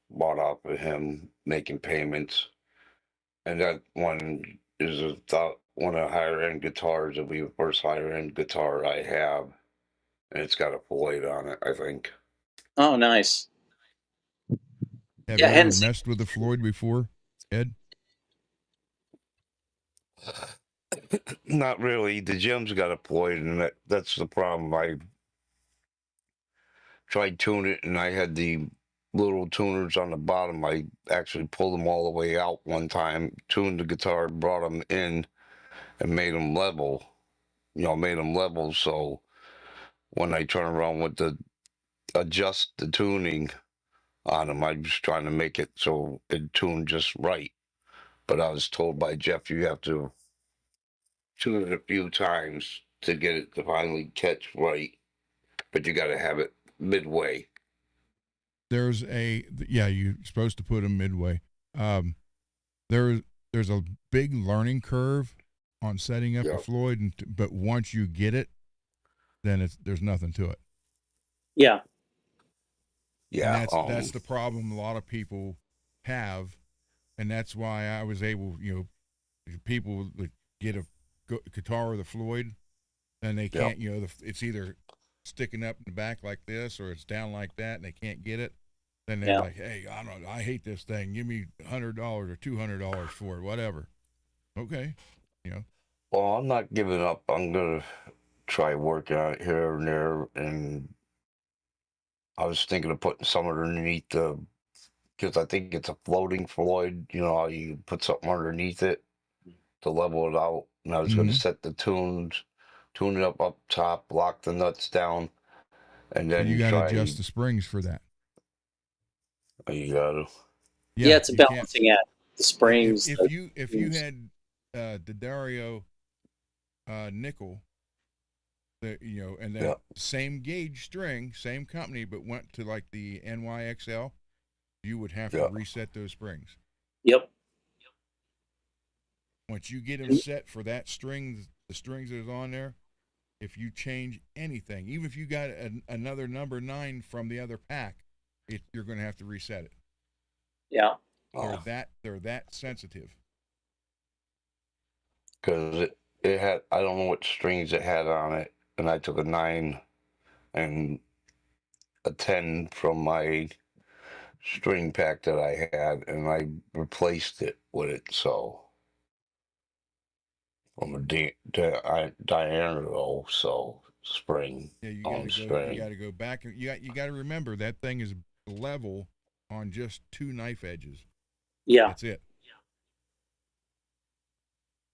bought off of him, making payments, and that one is one of the higher end guitars. It'll be the first higher end guitar I have, and it's got a Floyd on it, I think. Oh, nice. Have Yeah, you ever hence- messed with a Floyd before, Ed? Not really. The Gem's got a Floyd, and that's the problem. I tried tuning it, and I had the little tuners on the bottom. I actually pulled them all the way out one time, tuned the guitar, brought them in, and made them level. So when I turn around with adjust the tuning on them, I was trying to make it so it tuned just right. But I was told by Jeff, you have to tune it a few times to get it to finally catch right. But you got to have it midway. You're supposed to put them midway. There's a big learning curve on setting up a Floyd, but once you get it, then there's nothing to it. Yeah. Yeah. And that's the problem a lot of people have, and that's why I was able, people that get a guitar with a Floyd, and they can't, it's either sticking up in the back like this or it's down like that, and they can't get it. Then they're like, hey, I hate this thing. Give me $100 or $200 for it, whatever. Okay. Well, I'm not giving up. I'm going to try working on it here and there. And I was thinking of putting some underneath because I think it's a floating Floyd. You know how you put something underneath it to level it out. And I was going to set the tune it up top, lock the nuts down. And then you got to adjust the springs for that. You got to. Yeah, it's a balancing act. The springs. If you had the Dario nickel, and that same gauge string, same company, but went to like the NYXL, you would have to reset those springs. Yep. Once you get them set for that string, the strings that is on there, if you change anything, even if you got another number 9 from the other pack, you're going to have to reset it. Yeah. They're that sensitive. Because it had, I don't know what strings it had on it, and I took a 9 and a 10 from my string pack that I had, and I replaced it with it. So from a diagonal, spring. Yeah, you got to go back, and you got to remember that thing is level on just 2 knife edges. Yeah, that's it.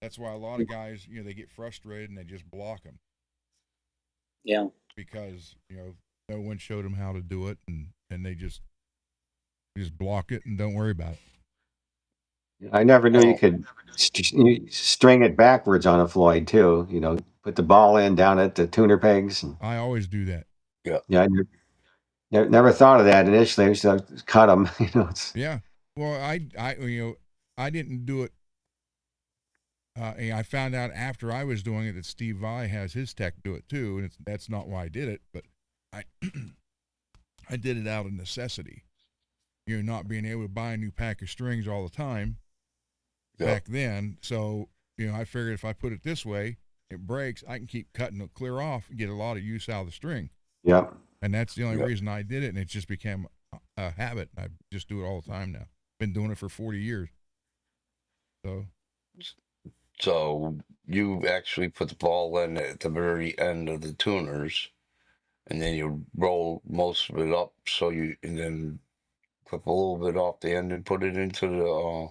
That's why a lot of guys, they get frustrated and they just block them. Yeah, because no one showed them how to do it, and they just block it and don't worry about it. I never knew you could string it backwards on a Floyd too. Put the ball in down at the tuner pegs. I always do that. Yeah. I never thought of that initially. I used to cut them. Yeah. Well, I didn't do it. I found out after I was doing it that Steve Vai has his tech do it too, and that's not why I did it, but I did it out of necessity. Not being able to buy a new pack of strings all the time back then. So, I figured if I put it this way, it breaks, I can keep cutting it clear off and get a lot of use out of the string. Yep. And that's the only reason I did it, and it just became a habit. I just do it all the time now. been doing it for 40 years. So you actually put the ball in at the very end of the tuners, and then you roll most of it up. And then clip a little bit off the end and put it into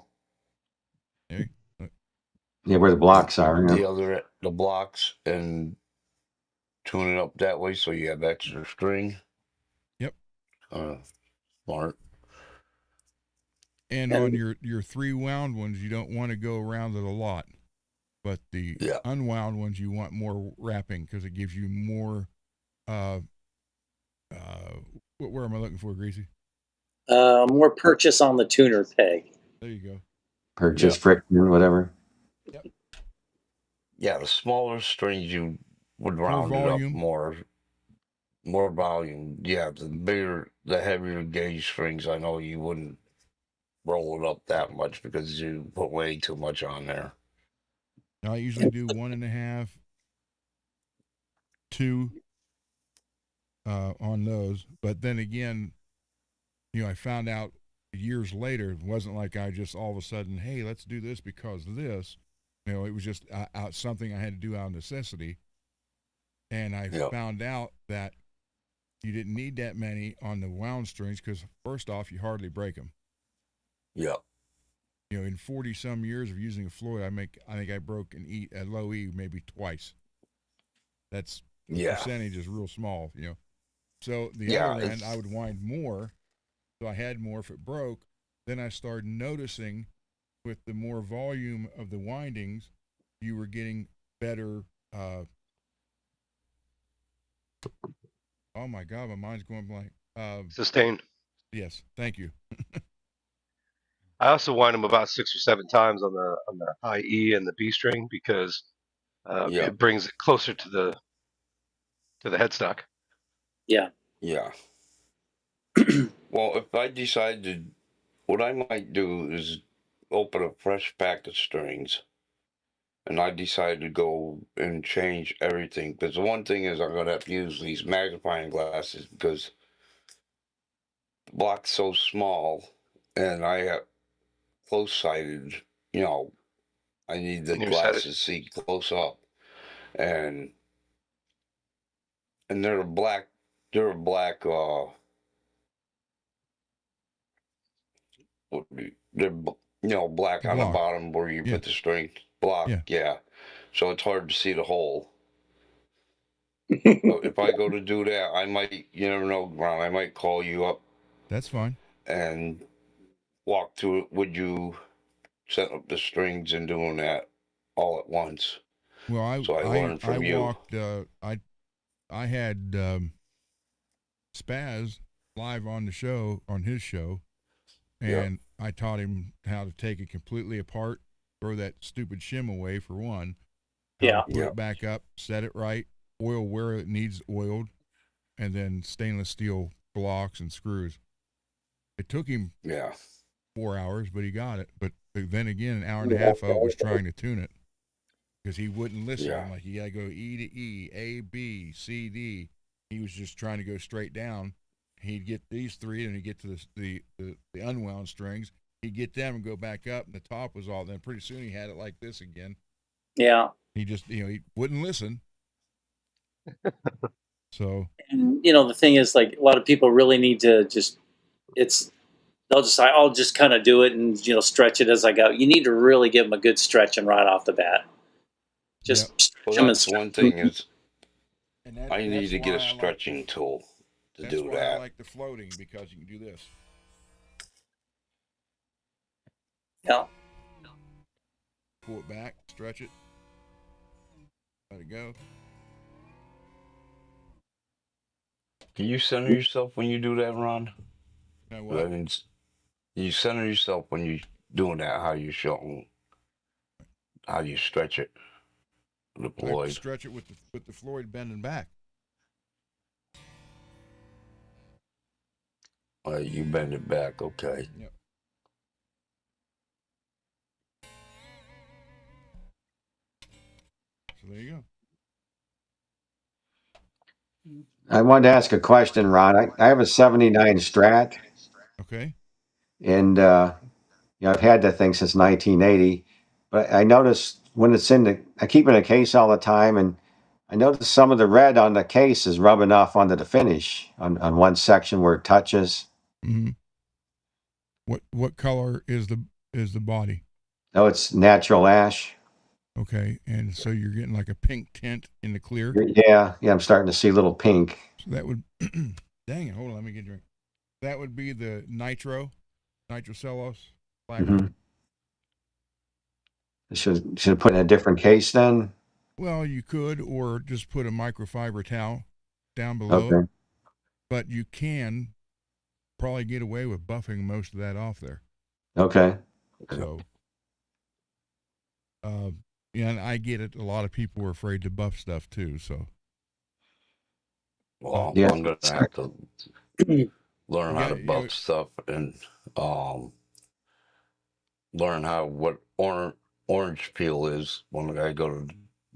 Yeah, where the blocks are. the blocks, and tune it up that way so you have extra string. Yep. Smart. And on your 3 wound ones, you don't want to go around it a lot, but the unwound ones you want more wrapping because it gives you more. Where am I looking for, Greasy? More purchase on the tuner peg. There you go. Purchase friction, whatever. Yep. Yeah, the smaller strings you would round it up more. More volume. Yeah, the heavier gauge strings, I know you wouldn't roll it up that much because you put way too much on there. I usually do 1.5, 2 on those. But then again, I found out years later, it wasn't like I just all of a sudden, hey, let's do this because of this. It was just something I had to do out of necessity. And I found out that you didn't need that many on the wound strings because, first off, you hardly break them. Yeah. In 40 some years of using a Floyd, I think I broke a low E maybe twice. That's the percentage is real small, So the other end, I would wind more, so I had more if it broke. Then I started noticing with the more volume of the windings, you were getting better. Oh my God, my mind's going blank. Sustained. Yes, thank you. I also wind them about 6 or 7 times on the high E and the B string because it brings it closer to the headstock. Yeah. Yeah. Well, if I decided, what I might do is open a fresh pack of strings, and I decided to go and change everything. Because the one thing is I'm going to have to use these magnifying glasses because the block's so small, and I have close-sighted, I need the glasses to see close up. And they're a black they're black on the bottom where you put the string block. Yeah. So it's hard to see the hole. So if I go to do that, I might, you never know, Ron, I might call you up. That's fine. And walk through it. Would you set up the strings and doing that all at once? Well, I learned from you. Walked. I had Spaz live on the show, on his show, and I taught him how to take it completely apart, throw that stupid shim away for one. Put it back up, set it right, oil where it needs oiled, and then stainless steel blocks and screws. It took him 4 hours, but he got it. But then again, an hour and a half of it was trying to tune it because he wouldn't listen. I'm like, you got to go E to E, A, B, C, D. He was just trying to go straight down. He'd get these 3, and he'd get to the unwound strings. He'd get them and go back up, and the top was all. Then pretty soon he had it like this again. Yeah. He just, he wouldn't listen. So. And, the thing is, like, a lot of people really need to I'll just kind of do it and, stretch it as I go. You need to really give them a good stretching right off the bat. Just that's one thing is I need to get a stretching tool to do that. That's why I like the floating, because you can do this. Yeah. Pull it back, stretch it, let it go. Can you center yourself when you do that, Ron? What? You center yourself when you're doing that, how you showing, how you stretch it. The Floyd. I stretch it with the Floyd bending back. You bend it back, okay. Yep. So there you go. I wanted to ask a question, Ron. I have a 79 Strat. Okay. And I've had that thing since 1980, but I noticed when it's I keep it in a case all the time, and I noticed some of the red on the case is rubbing off onto the finish on one section where it touches. Mm-hmm. What color is the body? No, it's natural ash. Okay, and so you're getting like a pink tint in the clear. Yeah, I'm starting to see a little pink. So that would, dang it, hold on, let me get a drink. That would be the nitrocellulose lacquer. Mm-hmm. Should have put in a different case then. Well, you could, or just put a microfiber towel down below. Okay. But you can probably get away with buffing most of that off there. Okay. So, yeah, and I get it. A lot of people are afraid to buff stuff too. So, Well, Yeah. I'm gonna have to learn how to buff stuff and learn what orange peel is when I go to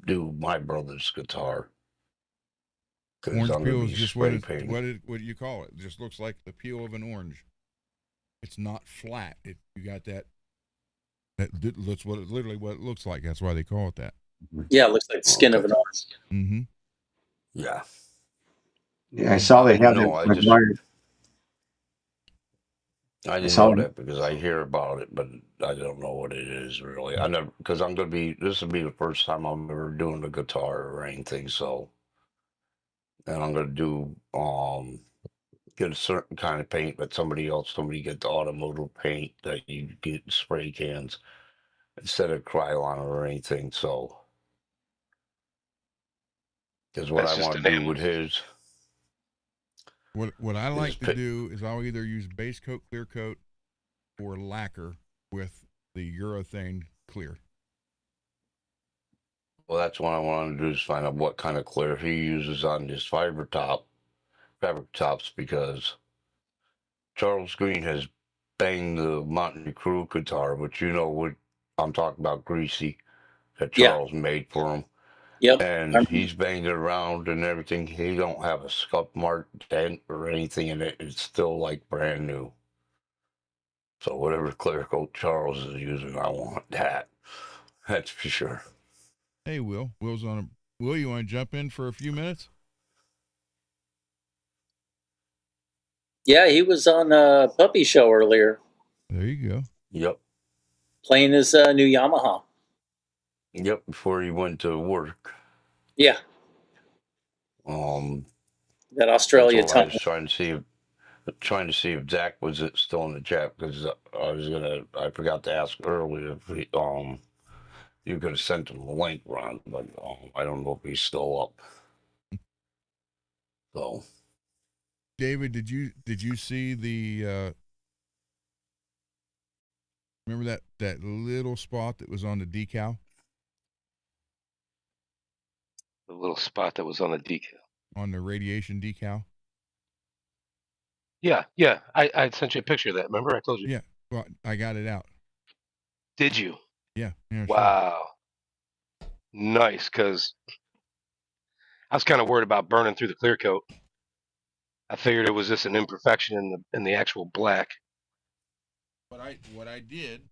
do my brother's guitar. Orange peel is just what painting. what do you call it? It just looks like the peel of an orange. It's not flat. You got that. That's literally what it looks like. That's why they call it that. Yeah, it looks like the skin of an orange. Mm-hmm. Yeah. Yeah, I saw they have no, I it. just I didn't know that because I hear about it, but I don't know what it is really. I never, because this will be the first time I'm ever doing the guitar or anything. So, and I'm gonna do get a certain kind of paint, but somebody get the automotive paint that you get in spray cans instead of Krylon or anything. So, because what I want to do with his. What I like to do is I'll either use base coat, clear coat, or lacquer with the urethane clear. Well, that's what I want to do is find out what kind of clear he uses on his fabric tops, because Charles Green has banged the Motley Crue guitar, which what I'm talking about, greasy, that Charles made for him. Yep. And he's banged it around and everything. He don't have a scuff mark, dent, or anything in it. It's still like brand new. So whatever clear coat Charles is using, I want that. That's for sure. Hey, Will, you want to jump in for a few minutes? Yeah, he was on a puppy show earlier. There you go. Yep. Playing his new Yamaha. Yep, before he went to work. Yeah. That Australia that's all time. I was trying to see if Zach was still in the chat, because I forgot to ask earlier if you could have sent him a link, Ron, but I don't know if he's still up. So, David, did you see the remember that little spot that was on the decal? The little spot that was on the decal. On the radiation decal? Yeah. I sent you a picture of that. Remember I told you? Yeah. Well, I got it out. Did you? Yeah. Wow. Sure. Nice, because I was kind of worried about burning through the clear coat. I figured it was just an imperfection in the actual black. What I did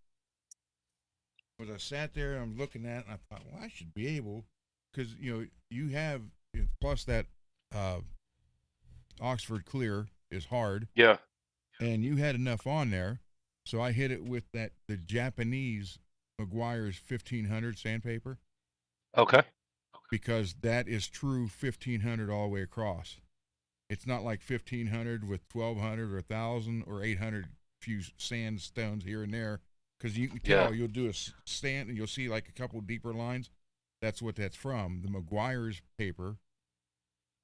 was I sat there and I'm looking at it and I thought, well, I should be able, because you have, plus that Oxford clear is hard. Yeah. And you had enough on there, so I hit it with the Japanese Meguiar's 1500 sandpaper. Okay. Because that is true 1500 all the way across. It's not like 1500 with 1200 or 1000 or 800 few sandstones here and there, because you can tell. You'll do a stand and you'll see like a couple deeper lines. That's what that's from. The Meguiar's paper,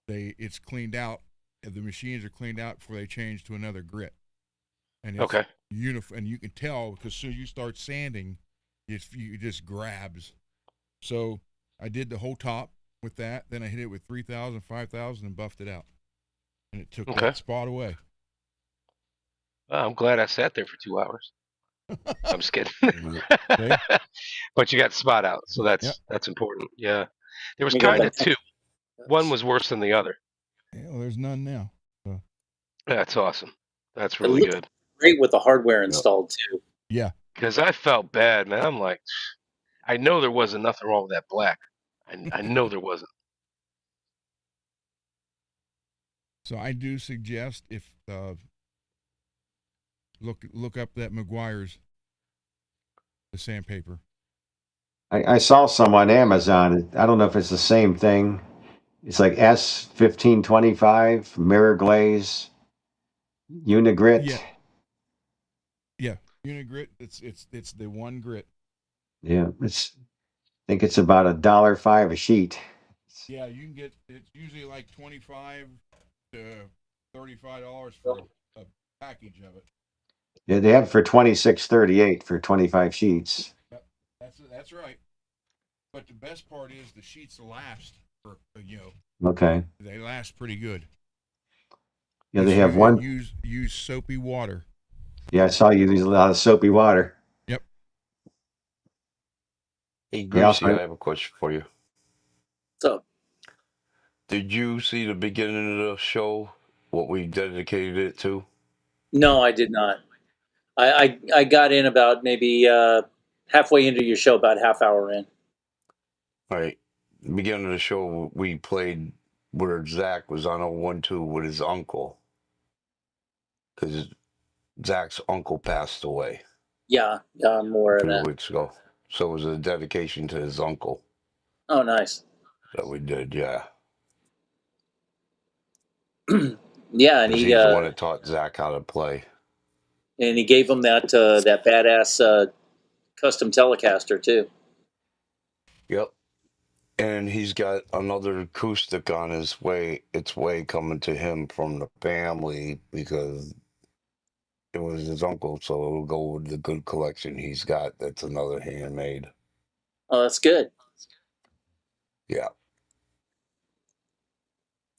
it's cleaned out. The machines are cleaned out before they change to another grit. And it's and you can tell because as soon as you start sanding, it just grabs. So I did the whole top with that. Then I hit it with 3000, 5000 and buffed it out. And it took that spot away. I'm glad I sat there for 2 hours. I'm just kidding. But you got the spot out, so that's important. Yeah. There was kind of two. One was worse than the other. Yeah, well, there's none now. That's awesome. That's really good. Great with the hardware installed too. Yeah. Because I felt bad, man. I'm like, I know there wasn't nothing wrong with that black. I know there wasn't. So I do suggest if look up that McGuire's the sandpaper. I saw some on Amazon. I don't know if it's the same thing. It's like S1525 mirror glaze unigrit. Yeah. Yeah, Unigrit. It's the one grit. Yeah, I think it's about $1.05 a sheet. Yeah, you can get it's usually like $25 to $35 for a package of it. Yeah, they have it for $26.38 for 25 sheets. Yep, that's right. But the best part is the sheets last for Okay. they last pretty good. Yeah, they Just have one. use soapy water. Yeah, I saw you use a lot of soapy water. Yep. Hey, They Greasy, also I have a question for you. What's up? Did you see the beginning of the show? What we dedicated it to? No, I did not. I got in about maybe halfway into your show, about half hour in. All right. The beginning of the show, we played where Zach was on 012 with his uncle. Because Zach's uncle passed away Yeah, I'm aware a of few that. weeks ago. So it was a dedication to his uncle Oh, nice. that we did, yeah. Yeah, and Because he's the one that taught Zach how to play. he gave him that that badass custom Telecaster too. Yep. And he's got another acoustic on its way coming to him from the family because it was his uncle, so it'll go with the good collection he's got. That's another handmade. Oh, that's good. Yeah.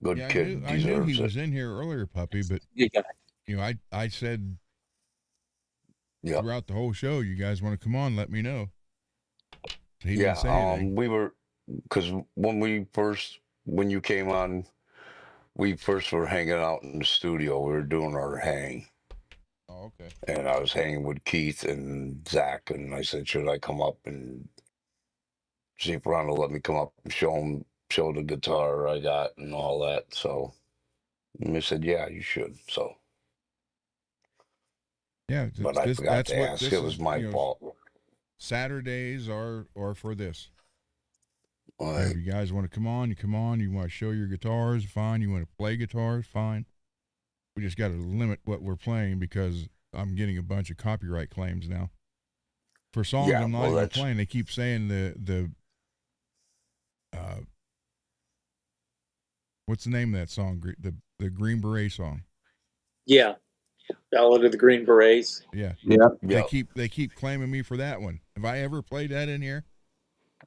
Good Yeah, kid I knew he deserves it. was in here earlier, puppy, but Yeah. I said Yeah. throughout the whole show, you guys want to come on, let me know. So he Yeah. didn't say anything. We were, because when you came on, we first were hanging out in the studio. We were doing our hang. Oh, okay. And I was hanging with Keith and Zach, and I said, should I come up and see if Ron will let me come up and show the guitar I got and all that. So and they said, yeah, you should. So, Yeah, but I forgot that's to what ask. this It was is. my fault. Saturdays are for this. All If right. you guys want to come on, you come on. You want to show your guitars, fine. You want to play guitars, fine. We just got to limit what we're playing because I'm getting a bunch of copyright claims now for songs Yeah, I'm not well, even that's playing. They keep saying the what's the name of that song? The Green Beret song. Yeah, Ballad of the Green Berets. Yeah. Yeah. yeah. They keep claiming me for that one. Have I ever played that in here?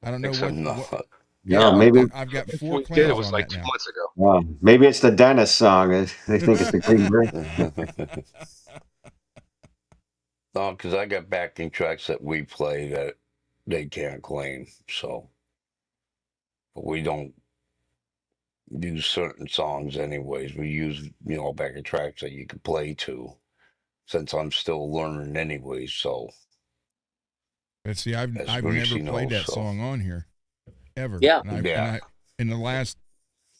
I don't know Except what Yeah, yeah, maybe I've got If 4 we did, it claims was on like that 2 now. months ago. maybe it's the Dennis song. They think it's the Green Beret. No, because I got backing tracks that we play that they can't claim. So, but we don't use certain songs anyways. We use, backing tracks that you can play to since I'm still learning anyways. So, But see, as I've never Greasy played knows, that so. song on here ever. Yeah. And Yeah. I in the last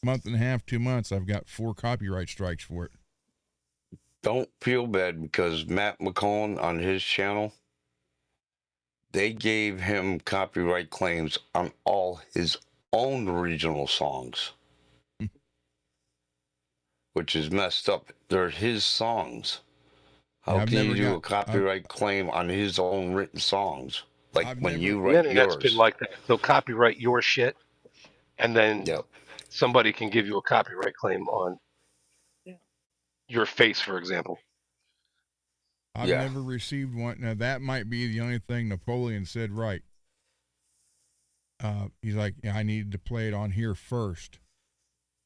month and a half, 2 months, I've got 4 copyright strikes for it. Don't feel bad because Matt McCone on his channel, they gave him copyright claims on all his own original songs, which is messed up. They're his songs. How I've can you never do got a copyright claim on his own written songs? Like I've when never you The write internet's been yours. like that. They'll copyright your shit, and then Yep. somebody can give you a copyright claim on your face, for example. I've Yeah. never received one. Now that might be the only thing Napoleon said right. He's like, yeah, I needed to play it on here first.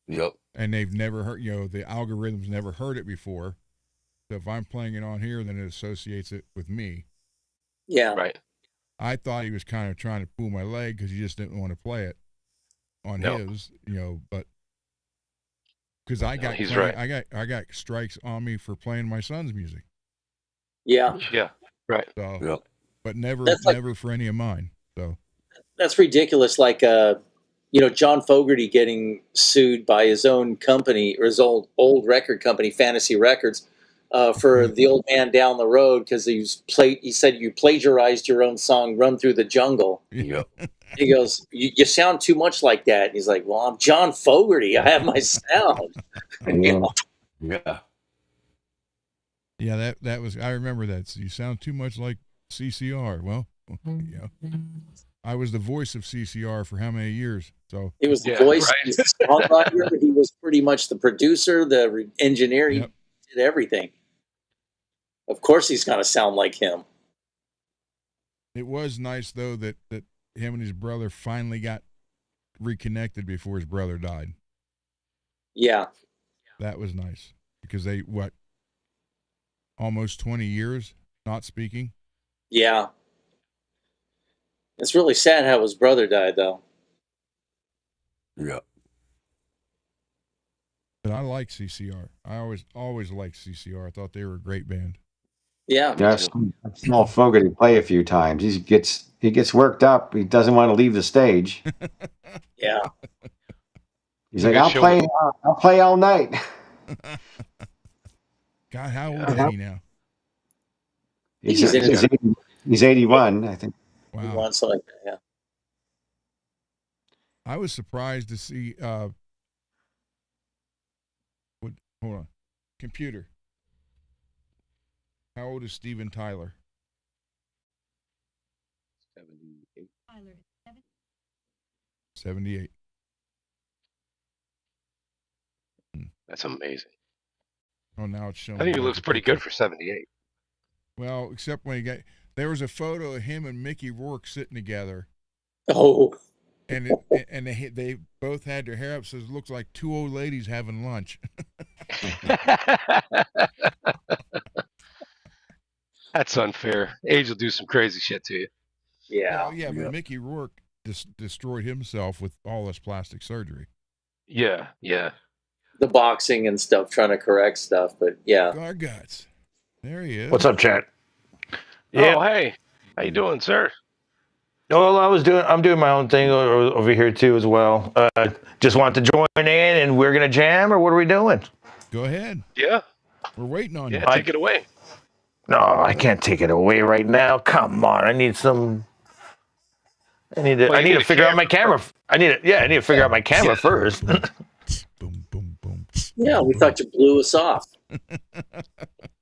Yep. And they've never heard, the algorithm's never heard it before. So if I'm playing it on here, then it associates it with me. Yeah. Right. I thought he was kind of trying to pull my leg because he just didn't want to play it on No. his, but because I got he's right. I got strikes on me for playing my son's music. Yeah. Yeah. Right. So, Yep. but never That's like never for any of mine. So that's ridiculous. Like John Fogerty getting sued by his own company or his old record company, Fantasy Records, for the old man down the road because he said you plagiarized your own song, "Run Through the Jungle." Yep. He goes, you sound too much like that. And he's like, well, I'm John Fogerty. I have my sound. Yeah. Yeah. yeah, that was, I remember that. You sound too much like CCR. Well, yeah, I was the voice of CCR for how many years? So He was the Yeah, voice, right. he was the songwriter. He was pretty much the producer, the engineer. He Yep. did everything. Of course, he's got to sound like him. it was nice though that him and his brother finally got reconnected before his brother died. Yeah. That was nice because they almost 20 years not speaking. Yeah. It's really sad how his brother died, though. Yep. But I like CCR. I always liked CCR. I thought they were a great band. Yeah. Yes, I saw Fogerty play a few times. He gets worked up. He doesn't want to leave the stage. Yeah. He's He's a like, good I'll play all night. God, how old Yeah. is he now? He's in his- He's 81, I think. He Wow. wants something like that. Yeah. I was surprised to see hold on. Computer. How old is Steven Tyler? 78. 78. That's amazing. Oh, now it's showing. I think he like looks a pretty picture. good for 78. Well, except when there was a photo of him and Mickey Rourke sitting together, Oh, and they both had their hair up, so it looks like two old ladies having lunch. That's unfair. Age will do some crazy shit to you. yeah. Well, yeah, but Yep. Mickey Rourke destroyed himself with all this plastic surgery. Yeah, yeah. The boxing and stuff, trying to correct stuff. But yeah. Garguts. There he is. What's up, chat? Oh, Yeah. hey. How you doing, sir? Well, I'm doing my own thing over here too as well. Just want to join in, and we're gonna jam, or what are we doing? Go ahead. Yeah, We're waiting on you. yeah. Take it away. No, I can't take it away right now. Come on, I need to Well, you need a figure out my camera. I need to figure out my camera first. Boom, boom, boom. Yeah, we thought you blew us off.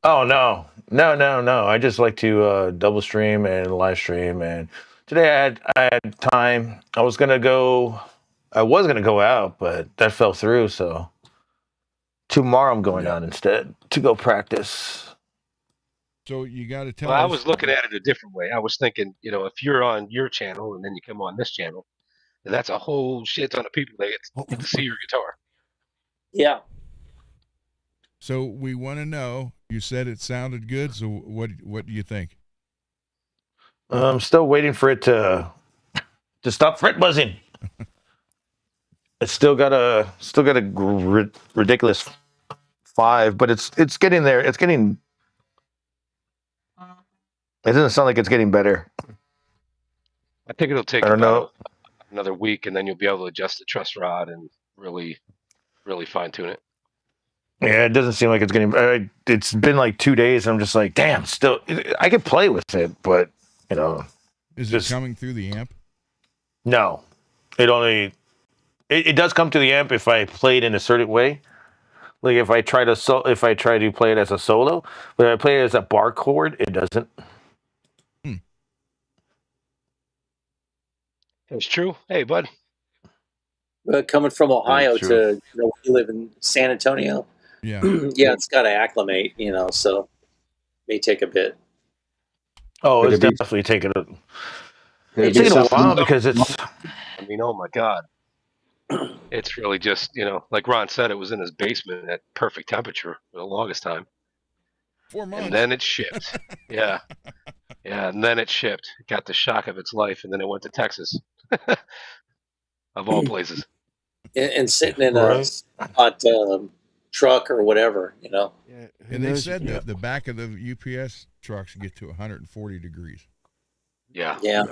Oh no. I just like to double stream and live stream, and today I had time. I was gonna go out, but that fell through. So tomorrow I'm going out instead to go practice. So you got to tell Well, I us. was looking at it a different way. I was thinking, if you're on your channel and then you come on this channel, that's a whole shit ton of people that get to see your guitar. Yeah. So we want to know. You said it sounded good. So what do you think? I'm still waiting for it to stop fret buzzing. It's still got a ridiculous 5, but it's getting there. It doesn't sound like it's getting better. I think it'll take I don't know. another week, and then you'll be able to adjust the truss rod and really, really fine tune it. Yeah, it doesn't seem like it's getting. It's been like 2 days. And I'm just like, damn. Still, I could play with it, but Is Just- it coming through the amp? no. It does come to the amp if I play it in a certain way. Like if I try to play it as a solo, but if I play it as a bar chord, it doesn't. It's true. Hey, bud. Coming from Ohio true. to we live in San Antonio. Yeah. Yeah, it's got to acclimate, so may take a bit. Oh, Could it's it be- definitely taking a Could it it's be taking a something- while because it's. I mean, oh my God. It's really just, like Ron said, it was in his basement at perfect temperature for the longest time. 4 months. And then it shipped. Yeah. Yeah, and then it shipped. It got the shock of its life, and then it went to Texas. Of all places. And sitting in Right. a hot truck or whatever, Yeah, and they said that the back of the UPS trucks get to 140 degrees. Yeah. Yeah.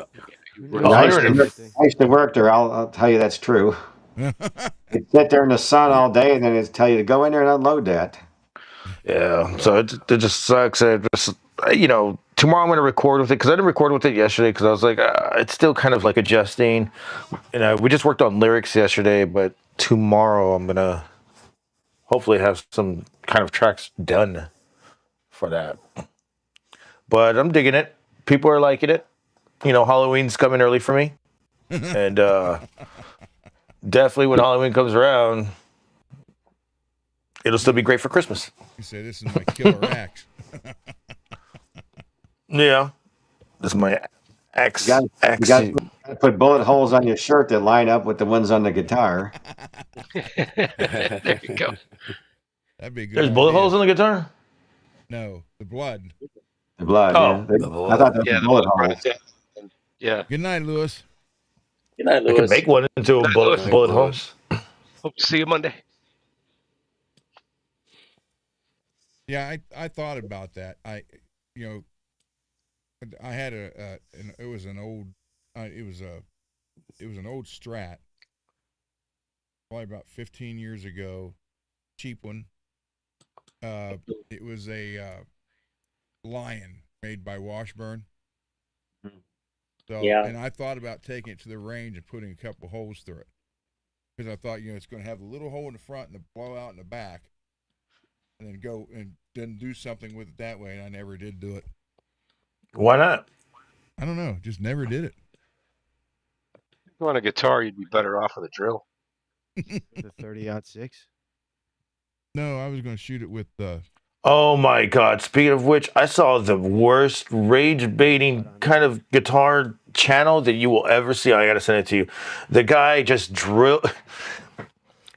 You I really used, hundred to and work, I used to work there. I'll tell you that's true. You'd sit there in the sun all day, and then it'd tell you to go in there and unload that. Yeah, so it just sucks. It just tomorrow I'm going to record with it because I didn't record with it yesterday because I was like it's still kind of like adjusting. We just worked on lyrics yesterday, but tomorrow I'm gonna hopefully have some kind of tracks done for that. But I'm digging it. People are liking it. Halloween's coming early for me, and definitely when Halloween comes around, it'll still be great for Christmas. You say this is my killer axe. Yeah, this is my axe. You got to put bullet holes on your shirt that line up with the ones on the guitar. There you go. That'd be a good There's idea. bullet holes on the guitar? No, the blood. The blood, Oh. I thought that was Yeah, a bullet hole. Yeah. Good night, Lewis. Good night, I Lewis. could make one into a bullet hole. Hope to see you Monday. Yeah, I thought about that. I had it was an old Strat, probably about 15 years ago, cheap one. It was a Lion made by Washburn. So, Yeah. and I thought about taking it to the range and putting a couple holes through it because I thought it's going to have a little hole in the front and a blowout in the back, and then go and then do something with it that way. And I never did do it. Why not? I don't know, just never did it. If you want a guitar, you'd be better off with a drill. The 30-06. No, I was going to shoot it with Oh my God! Speaking of which, I saw the worst rage baiting kind of guitar channel that you will ever see. I gotta send it to you. The guy just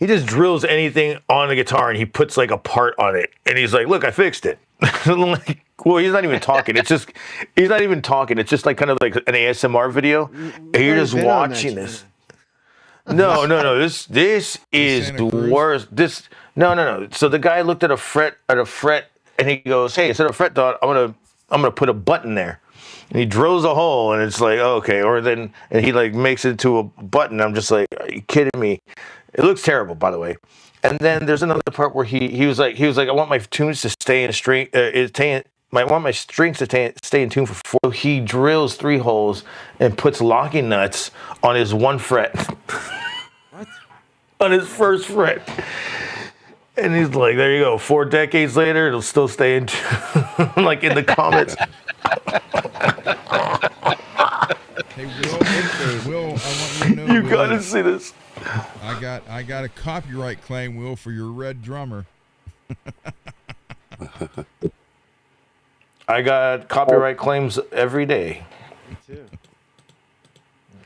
he just drills anything on the guitar and he puts like a part on it, and he's like, "Look, I fixed it." Like, well, he's not even talking. He's not even talking. It's just like kind of like an ASMR video, and you're just watching this. No. This is the worst. No. So the guy looked at a fret, and he goes, "Hey, instead of fret dot, I'm gonna put a button there." And he drills a hole, and it's like, oh, okay. And he like makes it into a button. I'm just like, are you kidding me? It looks terrible, by the way. And then there's another part where he was like, I want my tunes to stay in string. I want my strings to stay in tune for 4. So he drills 3 holes and puts locking nuts on his 1 fret. What? On his first fret. And he's like, there you go. 4 decades later, it'll still stay in tune. Like in the comments. Hey, Will, I want you to know. You gotta see this. I got a copyright claim, Will, for your red drummer. I got copyright claims every day. Me too.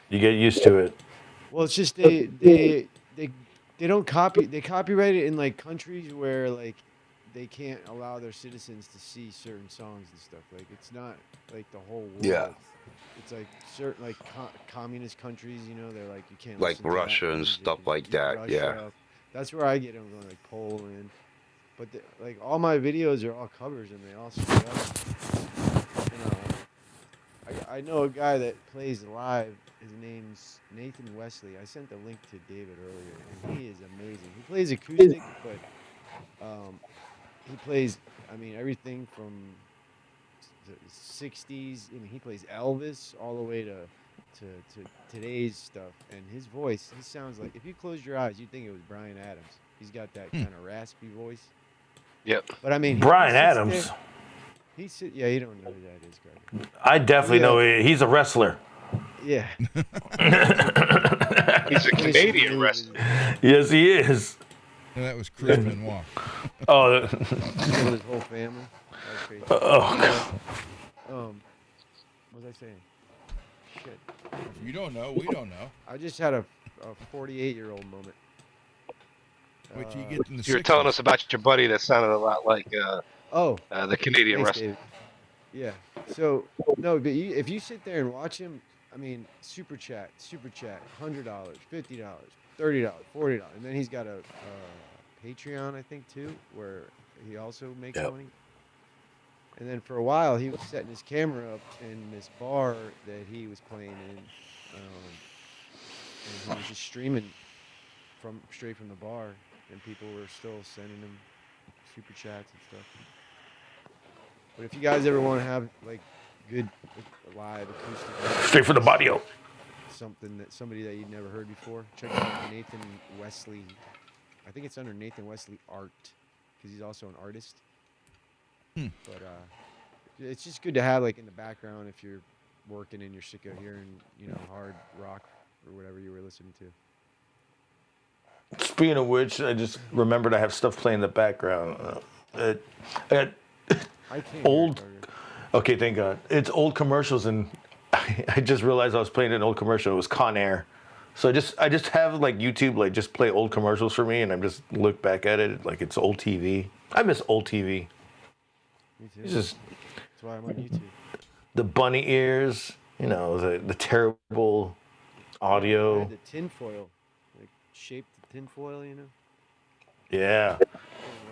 You get used to it. Well, it's just they don't they copyright it in like countries where like they can't allow their citizens to see certain songs and stuff. Like it's not like the whole world. Yeah. It's like certain like communist countries, they're like you can't Like listen to that Russia and music stuff like that, yeah. Russia. That's where I get them going, like Poland. But like all my videos are all covers and they all straight up. I know a guy that plays live. His name's Nathan Wesley. I sent the link to David earlier, and he is amazing. He plays acoustic, but he plays, everything from the 60s. He plays Elvis all the way to today's stuff. And his voice, he sounds like, if you close your eyes, you'd think it was Bryan Adams. He's got that kind of raspy voice. Yep. But Bryan Adams. Yeah, you don't know who that is, Greg. I definitely know he's a wrestler. Yeah. He's a Canadian wrestler. Yes, he is. No, that was Chris Benoit. Oh. With his whole family. That's crazy. Oh. What was I saying? Shit. If you don't know, we don't know. I just had a 48-year-old moment. What you get in the You were 60s. telling us about your buddy that sounded a lot like the Canadian thanks, wrestler. Dave. Yeah. So no, but if you sit there and watch him, super chat, $100, $50, $30, $40, and then he's got a Patreon, I think too, where he also makes money. And then for a while, he was setting his camera up in this bar that he was playing in, and he was just streaming straight from the bar, and people were still sending him super chats and stuff. But if you guys ever want to have like good live acoustic, Straight from the body. somebody that you'd never heard before, check out Nathan Wesley. I think it's under Nathan Wesley Art, because he's also an artist. But it's just good to have like in the background if you're working and you're sick of hearing, hard rock or whatever you were listening to. Speaking of which, I just remembered I have stuff playing in the background. I got I can't old. Okay, thank God. It's old commercials, and I just realized I was playing an old commercial. It was Con Air. So I just have like YouTube like just play old commercials for me, and I just look back at it like it's old TV. I miss old TV. Me too. It's just That's why I'm on YouTube. the bunny ears, the terrible audio. The tinfoil, like shaped tinfoil, Yeah. Didn't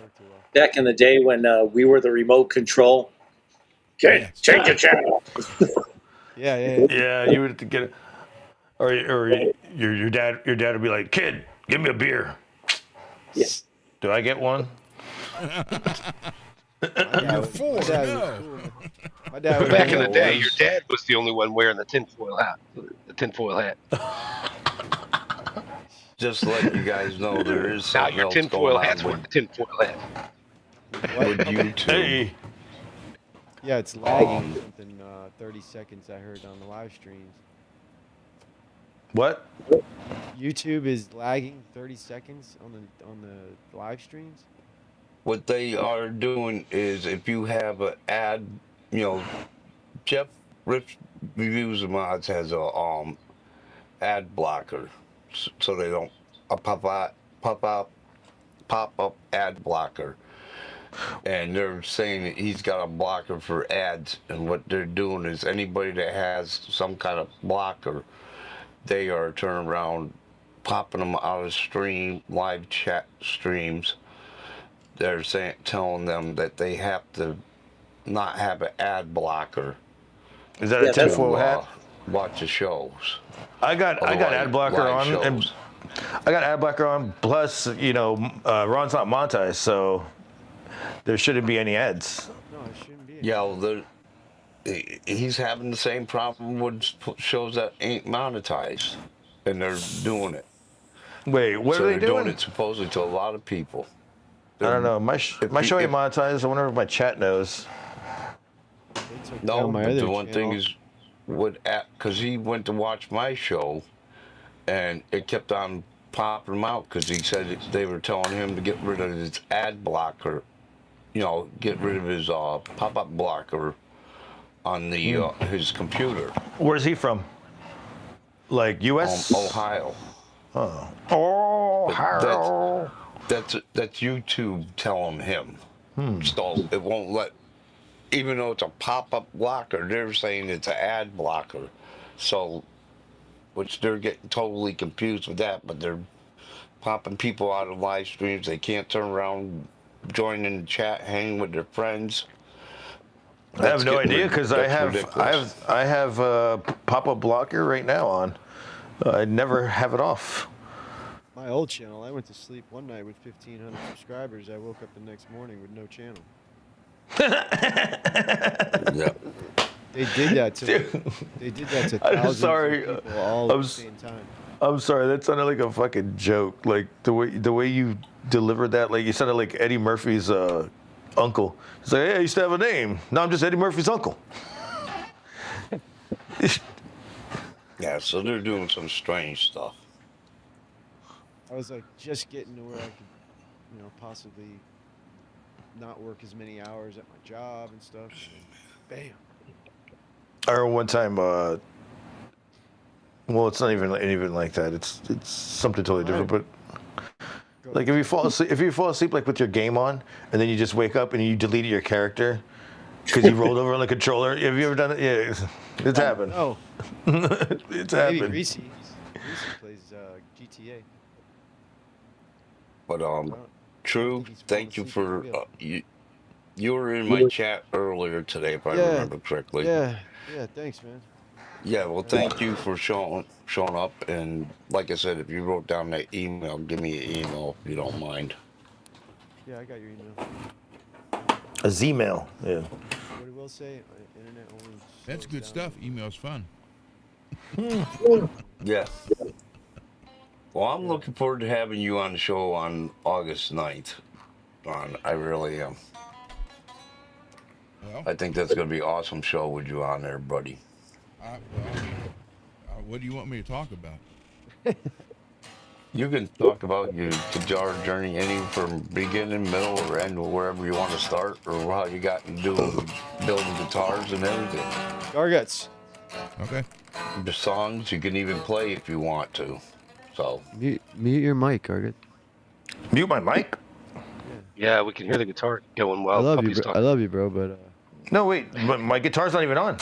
work too well. Back in the day when we were the remote control. Okay, change the channel. Yeah. Yeah, you would have to get it. Or your dad would be like, "Kid, give me a beer." Yes. Do I get one? You're four. No. My dad was Back in the one of day, those. your dad was the only one wearing the tinfoil hat. The tinfoil hat. Just to let you guys know, there is Now something your else tinfoil going hat's on wearing the tinfoil hat. with YouTube. Hey, Yeah, it's lagging something 30 seconds I heard on the live streams. what? YouTube is lagging 30 seconds on the live streams. What they are doing is if you have an ad, Jeff Rips Reviews and Mods has a ad blocker, so they don't pop up ad blocker, and they're saying that he's got a blocker for ads, and what they're doing is anybody that has some kind of blocker, they are turning around popping them out of live chat streams. They're telling them that they have to not have an ad blocker Is that a tinfoil hat? watch the shows. I got ad blocker live on, and shows. I got ad blocker on. Plus, Ron's not monetized, so there shouldn't be any ads. No, it shouldn't be. Yeah, well, he's having the same problem with shows that ain't monetized, and they're doing it. Wait, what So are they they're doing doing? it supposedly to a lot of people. I don't know. My show ain't monetized. I wonder if my chat knows. They took No, down my but other the one thing channel. is, because he went to watch my show, and it kept on popping him out because he said they were telling him to get rid of his ad blocker, get rid of his pop-up blocker on the his computer. Where's he from? Like U.S. Ohio. Ohio. That's YouTube telling him. So it won't let, even though it's a pop-up blocker, they're saying it's an ad blocker. So, which they're getting totally confused with that, but they're popping people out of live streams. They can't turn around, join in the chat, hang with their friends. I have no idea because I ridiculous. have a pop-up blocker right now on. I never have it off. My old channel, I went to sleep one night with 1,500 subscribers. I woke up the next morning with no channel. Yeah. They did that to I'm thousands sorry, of people all at the same time. I'm sorry, that sounded like a fucking joke. Like the way you delivered that, like you sounded like Eddie Murphy's uncle. He's like, hey, I used to have a name. Now I'm just Eddie Murphy's uncle. Yeah, so they're doing some strange stuff. I was like just getting to where I could, possibly not work as many hours at my job and stuff. And then, bam. I remember one time. Well, it's not even like that. It's something totally different. But like if you fall asleep like with your game on, and then you just wake up and you deleted your character because you rolled over on the controller. Have you ever done it? Yeah, it's happened. Oh, It's maybe happened. Greasy plays GTA. But True, he's thank you falling asleep for at the wheel. You were in my chat earlier today, if I Yeah, remember correctly. yeah, thanks, man. Yeah, well, Yeah. thank you for showing up. And like I said, if you wrote down that email, give me an email if you don't mind. Yeah, I got your email. A Z-mail. Yeah. What it will say, internet only. That's slows good down. stuff. Email's fun. Yeah. Well, I'm Yeah. looking forward to having you on the show on August 9th. I really am. Well, I think that's going to be an awesome show with you on there, buddy. What do you want me to talk about? You can talk about your guitar journey, any from beginning, middle, or end, or wherever you want to start, or how you got into building guitars and everything. Garguts. Okay. The songs you can even play if you want to. So Mute your mic, Gargut. Mute my mic? Yeah, we can hear the guitar going I while love you, Puppy's bro. talking. I love you, bro, but No, wait. My guitar's not even on.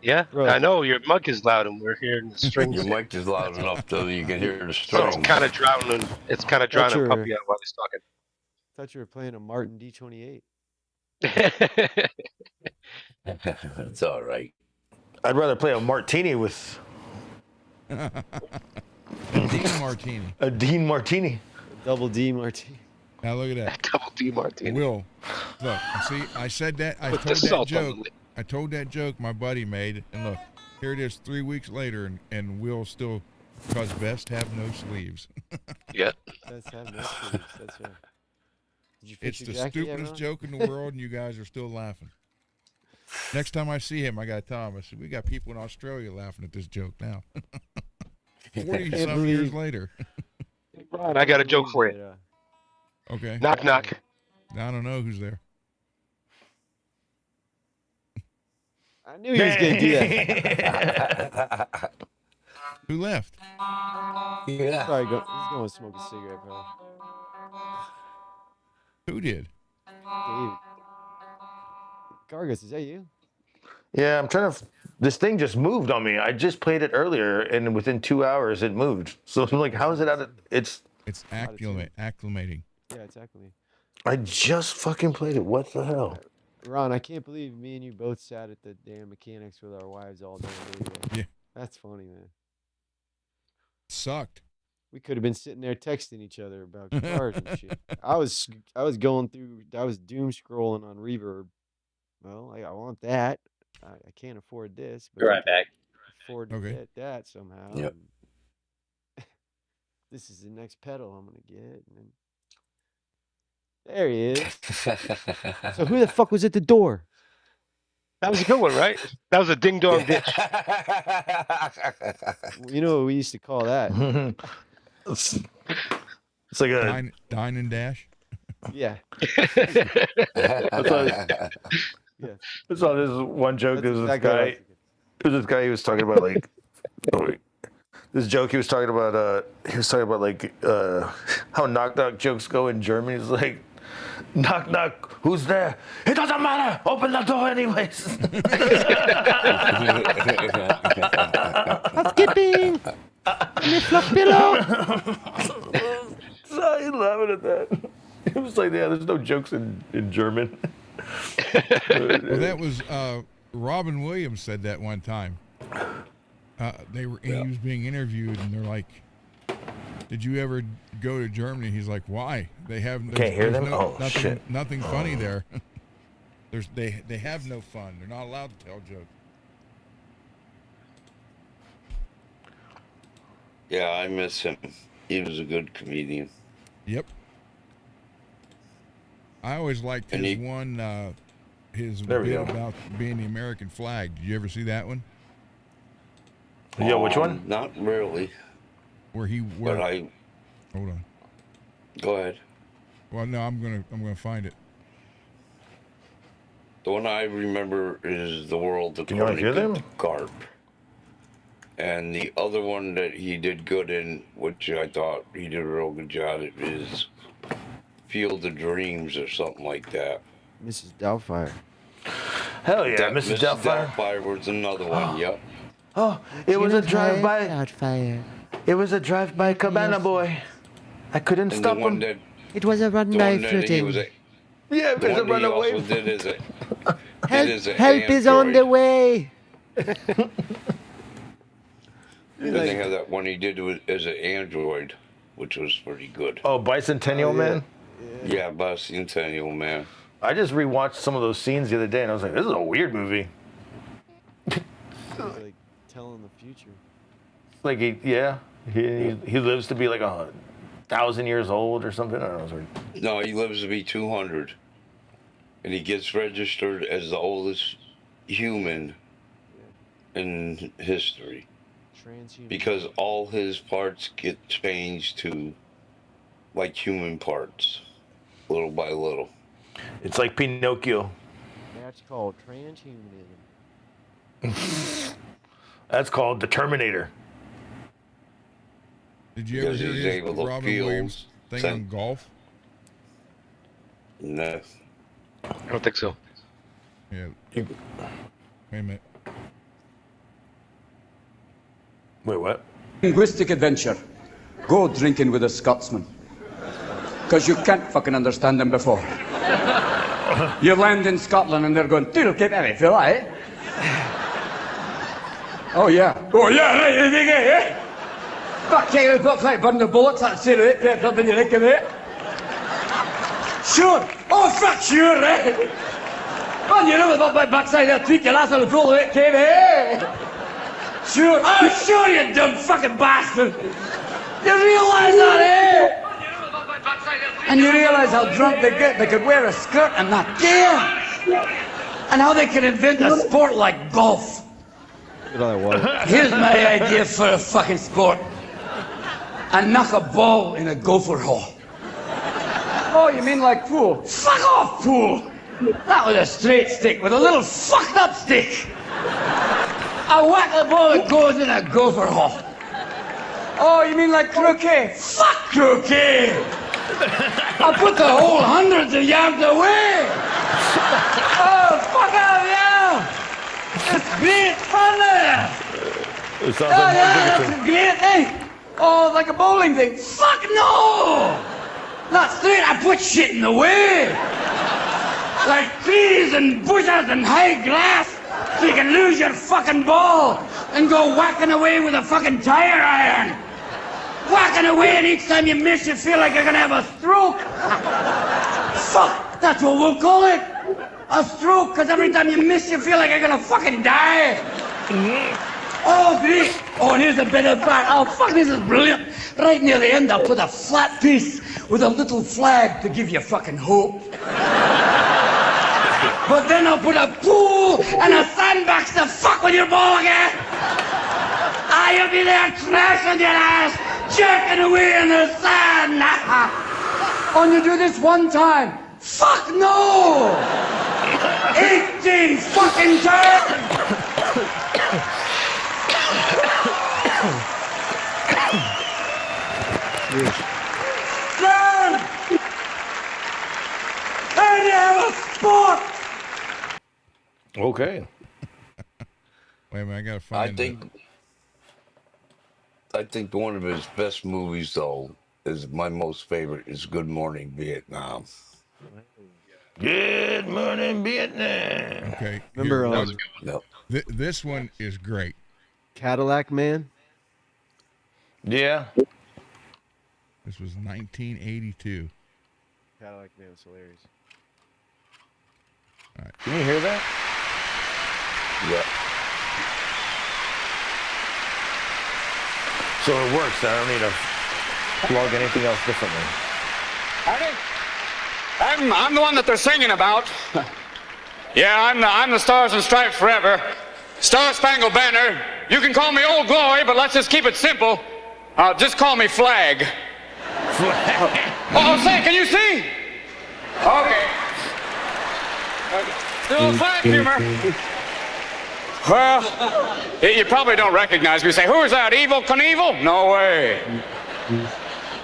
Yeah, Bro. I know your mic is loud, and we're hearing the strings. your mic is loud enough so you can hear the So strings. it's kind of drowning. It's kind of drowning your- Puppy out while he's talking. I thought you were playing a Martin D28. It's all right. I'd rather play a martini with Dean Martini. a Dean Martini. A double D Martini. Now look at that. Double D Martini. Will, look, see, I said that. I With the told that salt on the joke. lid. I told that joke my buddy made, and look, here it is 3 weeks later, and Will still, because vests have no sleeves. Yeah. That's have no sleeves. That's right. Did you fix It's your the jacket yet, stupidest Ron? joke in the world, and you guys are still laughing. Next time I see him, I got to tell him, I said, we got people in Australia laughing at this joke now. 40-some years later. Ron, I got a joke for you. But, Okay. Knock, knock. I don't know who's there. I knew he was gonna do that. Who left? Yeah. Probably he's going to smoke a cigarette, bro. Who did? Dave. Gargus, is that you? Yeah, I'm trying to. This thing just moved on me. I just played it earlier, and within 2 hours, it moved. So I'm like, how is it out of? It's. It's acclimating. Yeah, exactly. I just fucking played it. What the hell? Ron, I can't believe me and you both sat at the damn mechanics with our wives all day. Yeah. That's funny, man. Sucked. We could have been sitting there texting each other about guitars and shit. I was going through. I was doom scrolling on Reverb. Well, I want that. I can't afford this, but Be I right can back. afford to Okay. get that somehow. Yep. and this is the next pedal I'm gonna get. And then, there he is. So who the fuck was at the door? That was a good one, right? That was a ding dong ditch. You know what we used to call that? It's like a. Dine and dash. Yeah. Yeah. I saw this one joke. That's There was this exactly what I was guy. thinking. There was this guy. He was talking about like. oh, wait. This joke he was talking about. He was talking about like how knock knock jokes go in Germany. He's like, knock knock. Who's there? It doesn't matter. Open the door anyways. Housekeeping. Me fluff pillow. So I was laughing at that. It was like, yeah, there's no jokes in German. Well, that was Robin Williams said that one time. He was being interviewed, and they're like, "Did you ever go to Germany?" He's like, "Why? They have Can't hear them? Oh, nothing, shit. nothing funny there. They have no fun. They're not allowed to tell jokes." Yeah, I miss him. He was a good comedian. Yep. I always liked And his he- one, his There we bit go. about being the American flag. Did you ever see that one? Yeah, which one? Not really, Where he, but I hold on. go ahead. Well, no, I'm gonna find it. The one I remember is The World Can you not hear them? According to Garp. And the other one that he did good in, which I thought he did a real good job at, is Field of Dreams or something like that. Mrs. Doubtfire. Hell yeah, That Mrs. Doubtfire. Doubtfire was another one, yep. Oh, it was a drive-by. Doubtfire. It was a drive-by Cabana Yes. Boy. I couldn't And stop the one him. that It was a run the by one that he flirting. was Yeah, The there's a one he runaway. also did is a Help is on the android. way. Then they have that one he did as an android, which was pretty good. Oh, Bicentennial Oh, yeah. Man. Yeah, Bicentennial Man. I just rewatched some of those scenes the other day, and I was like, "This is a weird movie." He's like telling the future. Like, he lives to be like 1,000 years old or something. I don't know. It's weird. No, he lives to be 200. And he gets registered as the oldest human in history. Transhuman. Because all his parts get changed to like human parts, little by little. It's like Pinocchio. That's called transhumanism. That's called the Terminator. Did you ever Because hear he's his able to Robin feel Williams thing sen- on golf? No. I don't think so. Yeah. Wait a minute. Wait, what? Linguistic adventure. Go drinking with a Scotsman. Because you can't fucking understand them before. You land in Scotland and they're going, "Dear, get out of here, eh?" Oh, yeah. Oh, yeah, right, you think, eh? Fuck, you got like burn the bullets, that's it, right? Pepped up in your neck of it. Sure. Oh, fuck, sure, right? Oh, you know about my backside there, tweak your ass on the pull of it, came, eh? Sure. Oh, sure, you dumb fucking bastard. You realise that, eh? And you realise how drunk they get. They could wear a skirt and not care. And how they can invent a sport like golf. Look at all that water. Here's my idea for a fucking sport. I knock a ball in a gopher hole. Oh, you mean like pool? Fuck off, pool. Not with a straight stick, with a little fucked up stick. I whack the ball that goes in a gopher hole. Oh, you mean like croquet? Fuck croquet. I put the whole hundreds of yards away. Oh, fuck out, yeah. It's great fun there. It sounds Oh, like yeah, Mark that's Dickinson. a great thing. Oh, like a bowling thing. Fuck no. Not straight, I put shit in the way. Like trees and bushes and high grass, so you can lose your fucking ball and go whacking away with a fucking tire iron. Whacking away, and each time you miss, you feel like you're gonna have a stroke. Fuck, that's what we'll call it. A stroke, because every time you miss, you feel like you're gonna fucking die. Oh, great. Oh, and here's a bit of part. Oh, fuck, this is brilliant. Right near the end, I'll put a flat piece with a little flag to give you fucking hope. But then I'll put a pool and a sandbox to fuck with your ball again. Ah, you'll be there trashing your ass, jerking away in the sand. Oh, and you do this one time. Fuck no! 18 fucking times! Run! And you have a sport! Okay. Wait a minute, I gotta find. I think one of his best movies, though, is my most favorite, is Good Morning Vietnam. Good morning, Vietnam. Okay. Remember, here, Yep. this one is great. Cadillac Man? Yeah. This was 1982. Cadillac Man was hilarious. Can you hear that? Yeah. So it works. I don't need to plug anything else differently. I'm the one that they're singing about. Yeah, I'm the Stars and Stripes Forever. Star Spangled Banner. You can call me Old Glory, but let's just keep it simple. Just call me Flag. Oh, say, can you see? Okay. Still flag humor. Well, you probably don't recognize me. You say, who is that, Evel Knievel? No way.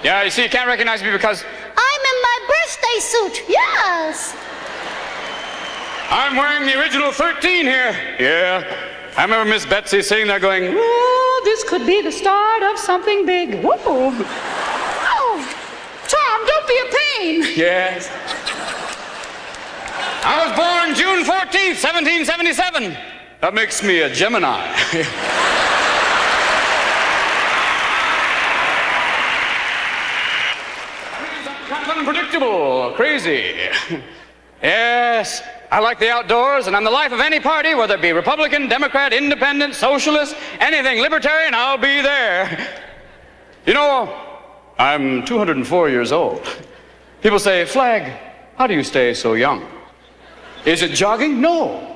Yeah, you see, you can't recognize me because I'm in my birthday suit, yes. I'm wearing the original 13 here. Yeah. I remember Miss Betsy sitting there going, oh, this could be the start of something big. Whoa. Oh, Tom, don't be a pain. Yes. I was born June 14th, 1777. That makes me a Gemini. Kind of unpredictable, crazy. Yes, I like the outdoors, and I'm the life of any party, whether it be Republican, Democrat, Independent, Socialist, anything libertarian, I'll be there. You know, I'm 204 years old. People say, Flag, how do you stay so young? Is it jogging? No.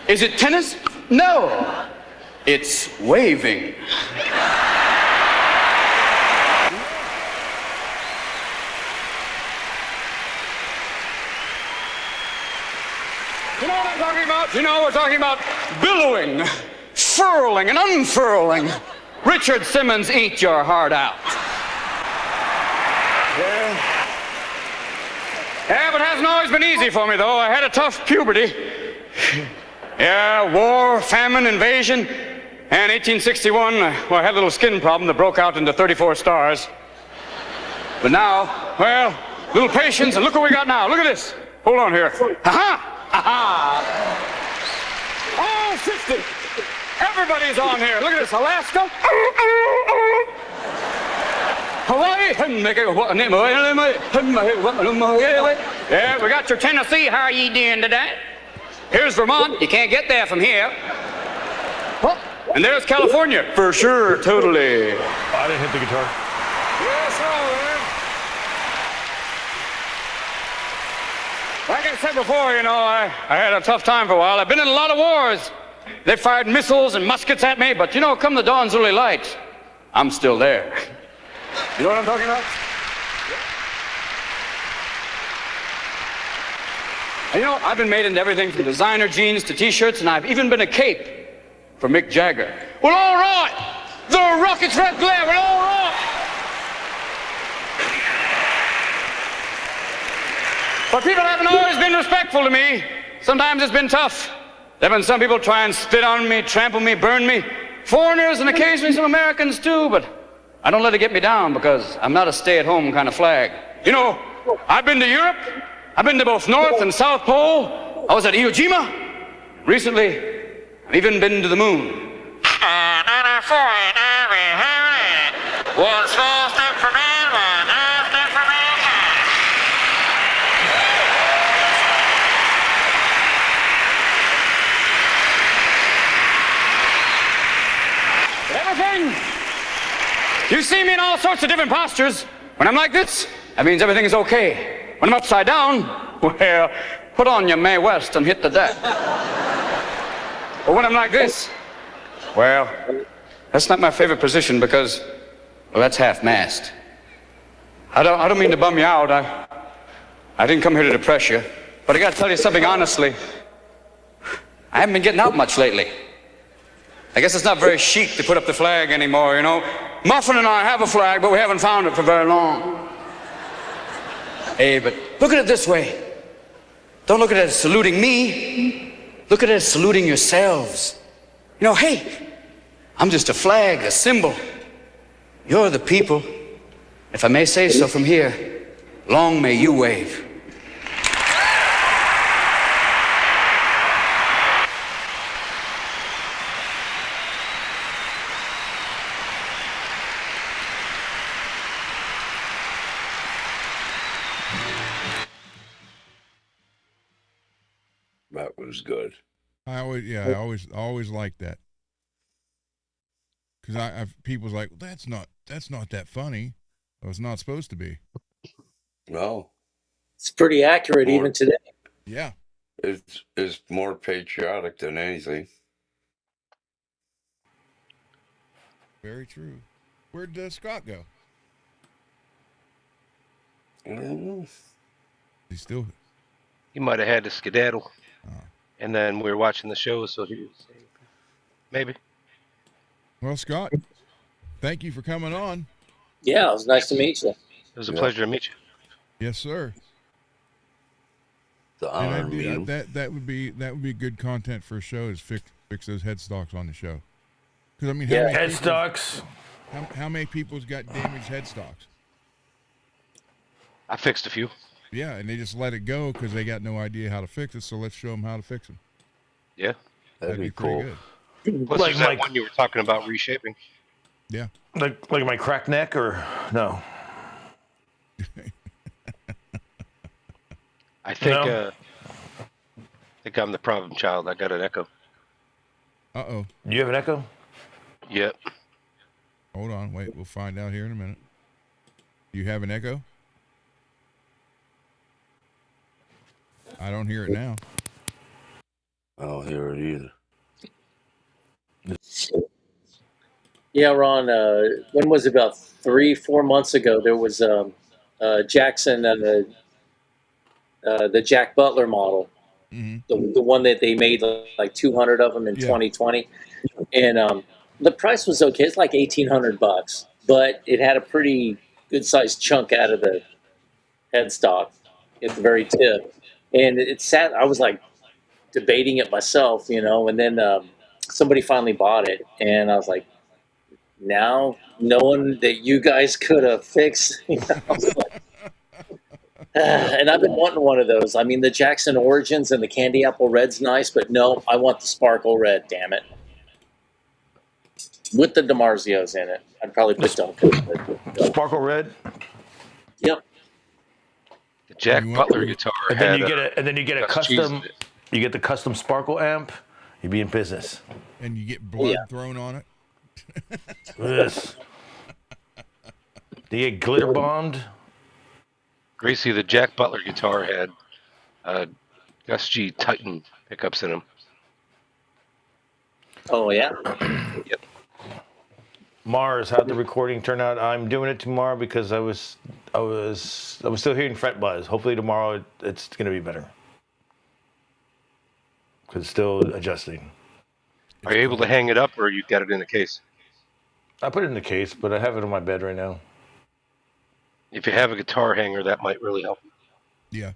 Is it tennis? No. It's waving. You know what I'm talking about? You know, we're talking about billowing, furling, and unfurling. Richard Simmons, eat your heart out. Yeah, but it hasn't always been easy for me, though. I had a tough puberty. Yeah, war, famine, invasion. And 1861, well, I had a little skin problem that broke out into 34 stars. But now, well, little patience, and look what we got now. Look at this. Hold on here. Ha-ha! Ha-ha! All 50. Everybody's on here. Look at this. Alaska. Hawaii. Yeah, we got your Tennessee. How are you doing today? Here's Vermont. You can't get there from here. And there's California. For sure, totally. I didn't hit the guitar. Yes, sir. Like I said before, you know, I had a tough time for a while. I've been in a lot of wars. They fired missiles and muskets at me, but you know, come the dawn's early light, I'm still there. You know what I'm talking about? And you know, I've been made into everything from designer jeans to t-shirts, and I've even been a cape for Mick Jagger. Well, all right. The rocket's red glare. Well, all right. But people haven't always been respectful to me. Sometimes it's been tough. There have been some people try and spit on me, trample me, burn me. Foreigners and occasionally some Americans too, but I don't let it get me down because I'm not a stay-at-home kind of flag. You know, I've been to Europe. I've been to both North and South Pole. I was at Iwo Jima. Recently, I've even been to the moon. One small step for man, one half step for mankind. Everything. You see me in all sorts of different postures. When I'm like this, that means everything is okay. When I'm upside down, well, put on your Mae West and hit the deck. But when I'm like this, well, that's not my favorite position because, well, that's half-mast. I don't mean to bum you out. I didn't come here to depress you. But I got to tell you something honestly. I haven't been getting out much lately. I guess it's not very chic to put up the flag anymore, you know. Muffin and I have a flag, but we haven't found it for very long. Hey, but look at it this way. Don't look at it as saluting me. Look at it as saluting yourselves. You know, hey, I'm just a flag, a symbol. You're the people. If I may say so from here, long may you wave. That was good. I always like that. Because I've people's like, well, that's not that funny. Well, it's not supposed to be. No. It's pretty accurate even today. Yeah. It's more patriotic than anything. Very true. Where'd Scott go? He's still. He might have had to skedaddle. Oh. And then we were watching the show, so he maybe. Well, Scott, thank you for coming on. Yeah, it was nice to meet you. It was a pleasure to meet you. Yes, sir. The honor and that would be good content for a show is fix those headstocks on the show. Because I mean, Headstocks. How many people's got damaged headstocks? I fixed a few. Yeah, and they just let it go because they got no idea how to fix it. So let's show them how to fix them. Yeah. That'd be pretty cool. good. Plus, Like there's that my- one you were talking about reshaping. Yeah. Like my cracked neck or no? I think No. I think I'm the problem child. I got an echo. Uh-oh. You have an echo? Yep. Hold on. Wait. We'll find out here in a minute. You have an echo? I don't hear it now. I don't hear it either. Yeah, Ron. When was it? About 3-4 months ago? There was Jackson, the Jack Butler model, the one that they made like 200 of them in 2020, and the price was okay. It's like $1,800, but it had a pretty good sized chunk out of the headstock at the very tip, and it sat. I was like debating it myself, and then somebody finally bought it, and I was like, now knowing that you guys could have fixed, I was like, and I've been wanting one of those. I mean, the Jackson Origins and the Candy Apple Red's nice, but no, I want the Sparkle Red, damn it. With the DiMarzios in it. I'd probably put Duncan. Sparkle red. Yep. The Jack Butler guitar. And then you get a Gus cheese custom. in it. You get the custom sparkle amp. You'd be in business. And you get blood thrown on it. Yes. Do you get glitter bombed? Gracie, the Jack Butler guitar had Gus G Titan pickups in them. Oh yeah. Yep. Mars, how'd the recording turn out? I'm doing it tomorrow because I was still hearing fret buzz. Hopefully tomorrow it's gonna be better. Because it's still adjusting. Are you able to hang it up, or you got it in a case? I put it in the case, but I have it on my bed right now. If you have a guitar hanger, that might really help. Yeah.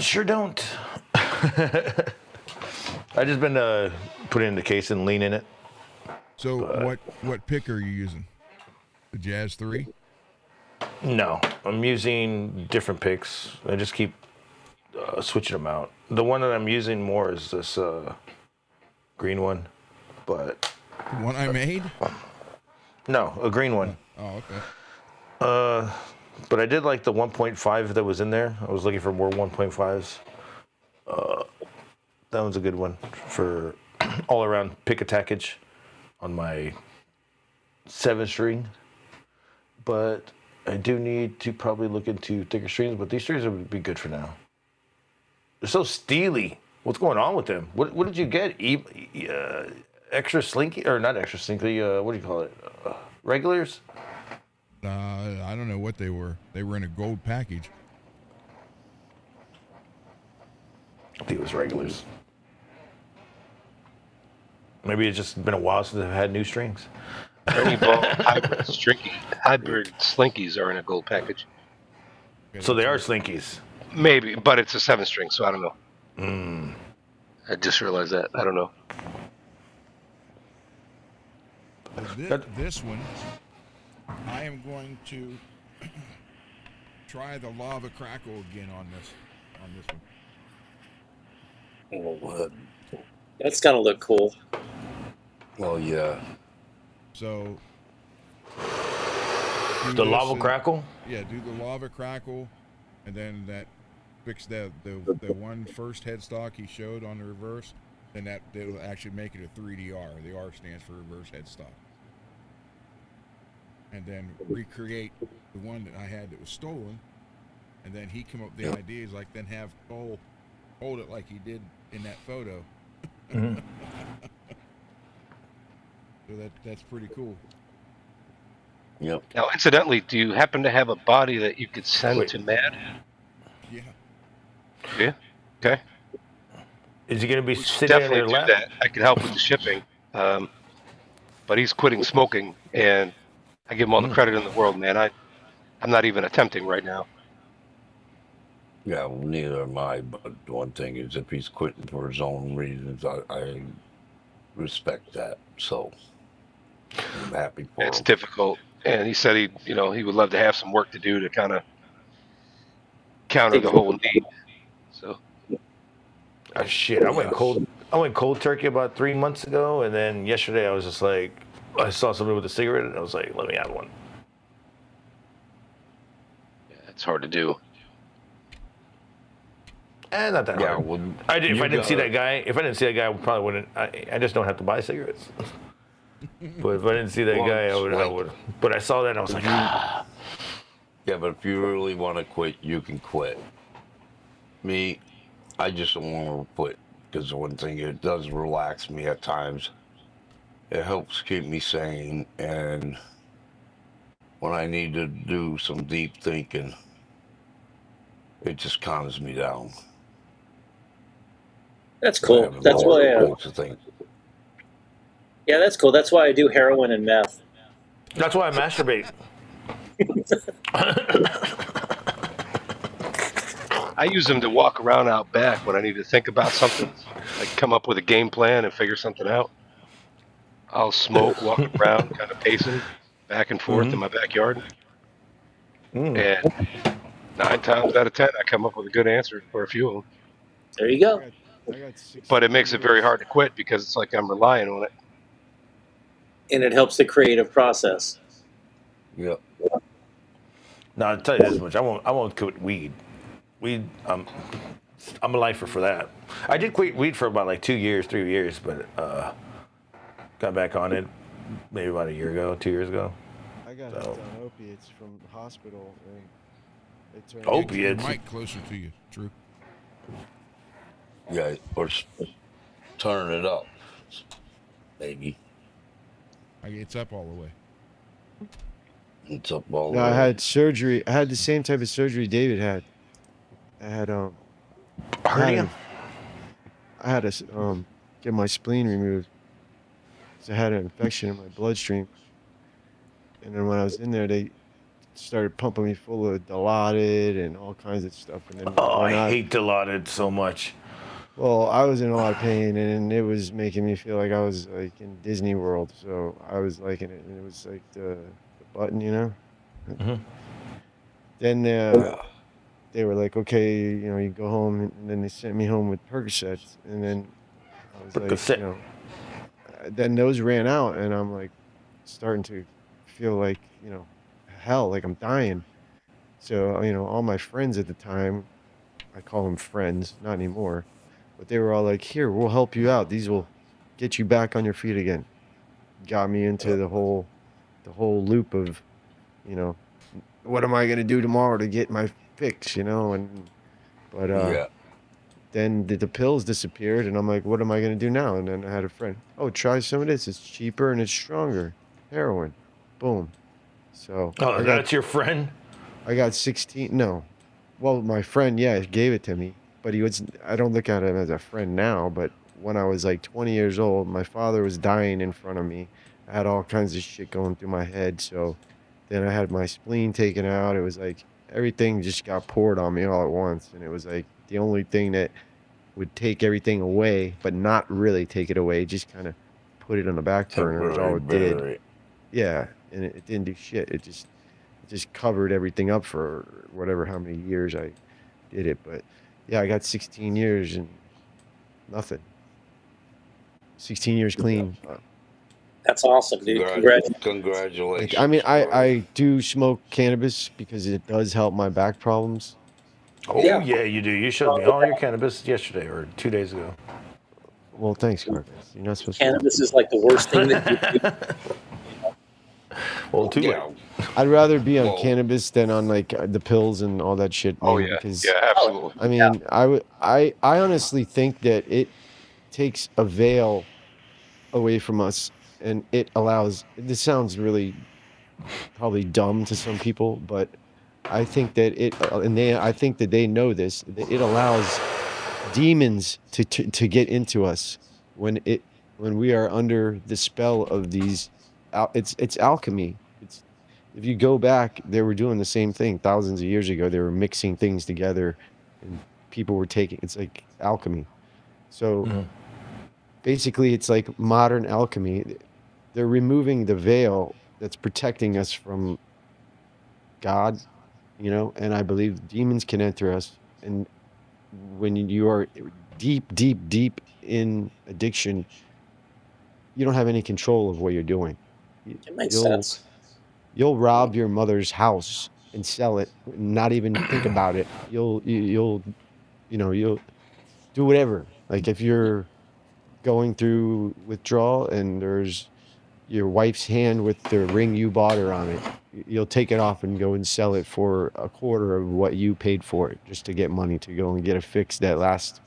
Sure don't. I just been putting it in the case and leaning it. So what pick are you using? The Jazz 3? No, I'm using different picks. I just keep switching them out. The one that I'm using more is this green one, but The one I made? no, a green one. Oh, okay. But I did like the 1.5 that was in there. I was looking for more 1.5s. That one's a good one for all around pick attackage on my 7-string. But I do need to probably look into thicker strings, but these strings would be good for now. They're so steely. What's going on with them? What did you get? Extra slinky, or not extra slinky, what do you call it? Regulars? I don't know what they were. They were in a gold package. I think it was regulars. Maybe it's just been a while since I've had new strings. Ernie Ball hybrid slinkies are in a gold package. So they are slinkies. Maybe, but it's a 7-string, so I don't know. I just realized that. I don't know. This one, I am going to try the lava crackle again on this one. Oh, what? That's gonna look cool. Oh, yeah. So The lava crackle? Yeah, do the lava crackle, and then fix the one first headstock he showed on the reverse. Then that'll actually make it a 3DR. The R stands for reverse headstock. And then recreate the one that I had that was stolen. And then he come up with the idea is like, then have Cole hold it like he did in that photo. Mm-hmm. So that's pretty cool. Yep. Now, incidentally, do you happen to have a body that you could send to Mad? Yeah. Yeah. Okay. Is he going to be We should sitting in definitely your do lap? that. I can help with the shipping. But he's quitting smoking, and I give him all the credit in the world, man. I'm not even attempting right now. Yeah, well, neither am I. But the one thing is, if he's quitting for his own reasons, I respect that. So I'm happy for It's him. difficult, and he said he would love to have some work to do to kind of counter the whole need. So Oh, shit, I went cold turkey about 3 months ago, and then yesterday I was just like, I saw somebody with a cigarette, and I was like, let me have one. yeah, it's hard to do. Not that Yeah, hard. well, If I didn't see that guy, I probably wouldn't. I just don't have to buy cigarettes. But if I didn't see that Well, guy, I it's would. like- But I saw that, and I was like, ah. Yeah, but if you really want to quit, you can quit. Me, I just don't want to quit because one thing, it does relax me at times. It helps keep me sane, and when I need to do some deep thinking, it just calms me down. That's cool. That's why. Yeah, that's cool. That's why I do heroin and meth. That's why I masturbate. I use them to walk around out back when I need to think about something, like come up with a game plan and figure something out. I'll smoke, walk around, kind of pacing back and forth in my backyard. And 9 times out of 10, I come up with a good answer for a few of them. There you go. I got 16 But it makes it very years. hard to quit because it's like I'm relying on it. And it helps the creative process. Yep. No, I'll tell you this much: I won't quit weed. Weed, I'm a lifer for that. I did quit weed for about like 2 years, 3 years, but got back on it maybe about a year ago, 2 years ago. I got hooked on opiates from the hospital, and it turned Opiates? Mic closer to you, Drew. Yeah, or turn it up, maybe. It's up all the way. It's up all the No, way. I had surgery. I had the same type of surgery David had. I had Hernia? I had to get my spleen removed. So I had an infection in my bloodstream. And then when I was in there, they started pumping me full of Dilaudid and all kinds of stuff. And then Oh, when I hate Dilaudid so much. Well, I was in a lot of pain, and it was making me feel like I was like in Disney World. So I was liking it, and it was like the button, you know. Then they were like, okay, you know, you go home, and then they sent me home with Percocets, and then I was like, you know, then those ran out, and I'm like starting to feel like, you know, hell, like I'm dying. So, you know, all my friends at the time, I call them friends, not anymore, but they were all like, here, we'll help you out. These will get you back on your feet again. Got me into the whole loop of, you know, what am I going to do tomorrow to get my fix, you know? But then the pills disappeared, and I'm like, what am I going to do now? And then I had a friend, oh, try some of this. It's cheaper and it's stronger. Heroin. Boom. So That's your friend? I got 16. No. Well, my friend, yeah, gave it to me, but I don't look at him as a friend now, but when I was like 20 years old, my father was dying in front of me. I had all kinds of shit going through my head. So then I had my spleen taken out. It was like everything just got poured on me all at once. And it was like the only thing that would take everything away, but not really take it away, just kind of put it on the back burner is all it did. Yeah. And it didn't do shit. It just covered everything up for whatever, how many years I did it. But yeah, I got 16 years and nothing. 16 years clean. That's awesome, dude. Congratulations. I mean, I do smoke cannabis because it does help my back problems. Oh, yeah, you do. You showed me all your cannabis yesterday or 2 days ago. Well, thanks, Carlos. You're not supposed Cannabis is like the worst thing that you do. Well, too late. I'd rather be on cannabis than on like the pills and all that shit. Oh, man, yeah. because, Yeah, absolutely. I mean, I honestly think that it takes a veil away from us, and it allows. This sounds really probably dumb to some people, but I think that I think that they know this. It allows demons to get into us when we are under the spell of these. It's alchemy. If you go back, they were doing the same thing thousands of years ago. They were mixing things together, and people were taking. It's like alchemy. So basically, it's like modern alchemy. They're removing the veil that's protecting us from God, you know, and I believe demons can enter us. And when you are deep, deep, deep in addiction, you don't have any control of what you're doing. It makes You'll sense. you'll rob your mother's house and sell it, not even think about it. You'll you'll do whatever. Like if you're going through withdrawal and there's your wife's hand with the ring you bought her on it, you'll take it off and go and sell it for a quarter of what you paid for it just to get money to go and get a fix that lasts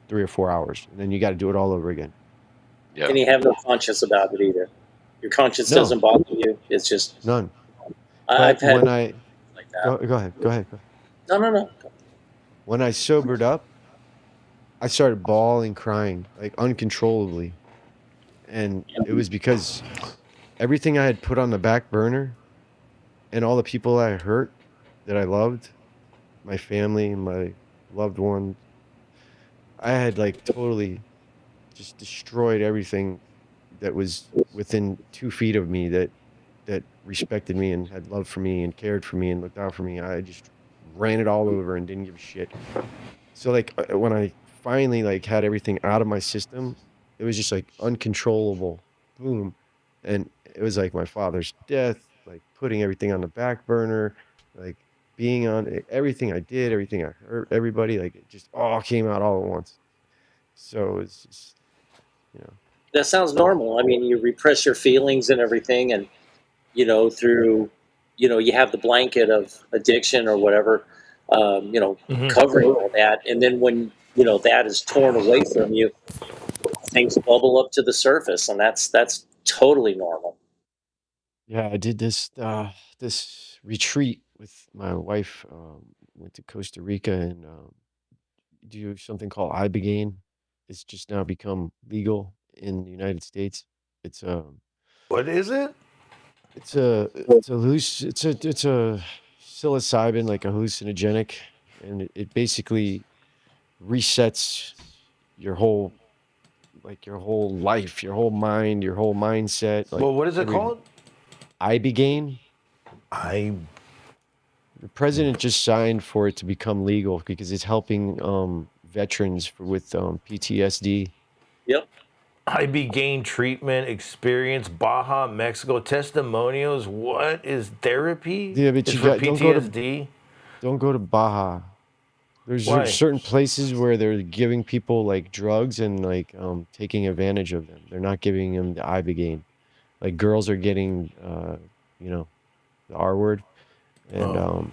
3 or 4 hours. And then you got to do it all over again. Yeah. And you have no conscience about it either. Your conscience No, doesn't bother you. It's just none. I've But had when I like that. go ahead, go ahead. No, no, no. When I sobered up, I started bawling, crying like uncontrollably. And it was because everything I had put on the back burner and all the people I hurt that I loved, my family, my loved ones, I had like totally just destroyed everything that was within 2 feet of me that respected me and had love for me and cared for me and looked out for me. I just ran it all over and didn't give a shit. So like when I finally like had everything out of my system, it was just like uncontrollable. Boom. And it was like my father's death, like putting everything on the back burner, like being on everything I did, everything I hurt everybody, like it just all came out all at once. So it's just, you know, That sounds normal. I mean, you repress your feelings and everything, and through, you have the blanket of addiction or whatever, covering all that, and then when that is torn away from you, things bubble up to the surface, and that's totally normal. yeah, I did this retreat with my wife. Went to Costa Rica and do something called ibogaine. It's just now become legal in the United States. It's What is it? it's a psilocybin, like a hallucinogenic, and it basically resets your whole your whole life, your whole mind, your whole mindset, like Well, what is it every called? ibogaine. I The president just signed for it to become legal because it's helping veterans with PTSD. Yep. IB treatment experience Baja Mexico testimonials. What is therapy? Yeah, but It's you for got PTSD. don't go to Baja. There's Why? certain places where they're giving people like drugs and like taking advantage of them. They're not giving them the ibogaine. Like girls are getting you know, the R word, and Oh,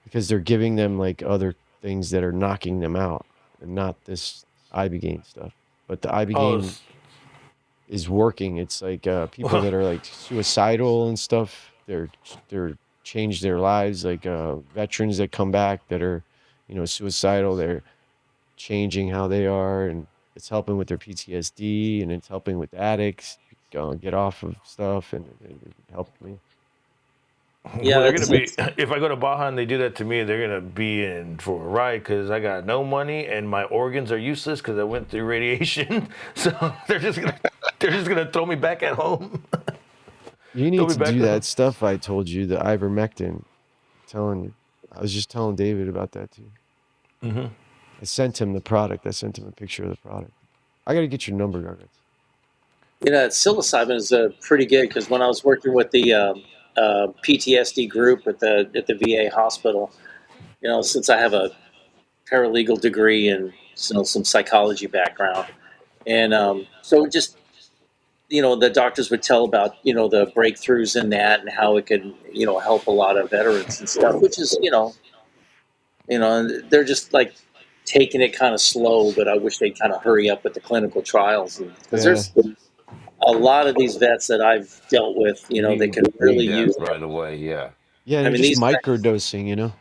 because they're giving them like other things that are knocking them out, and not this ibogaine stuff. But the oh, ibogaine is working. It's like people that are like suicidal and stuff. They're changed their lives. Like veterans that come back that are, suicidal. They're changing how they are, and it's helping with their PTSD, and it's helping with addicts get off of stuff, and it helped me. Yeah, well, they're gonna it's, be. it's If I go to Baja and they do that to me, they're gonna be in for a ride because I got no money and my organs are useless because I went through radiation. So they're just gonna throw me back at home. You Throw need me to back do home. that stuff I told you, the ivermectin. I'm telling you, I was just telling David about that too. I sent him the product. I sent him a picture of the product. I got to get your number, Nuggets. psilocybin is pretty good because when I was working with the PTSD group at the VA hospital, since I have a paralegal degree and some psychology background, and so just the doctors would tell about the breakthroughs in that and how it could help a lot of veterans and stuff, which is they're just like taking it kind of slow, but I wish they'd kind of hurry up with the clinical trials because Yeah, there's a lot of these vets that I've dealt with, they Need could really that use it. right away. Yeah. yeah, I they're mean, just these guys, microdosing.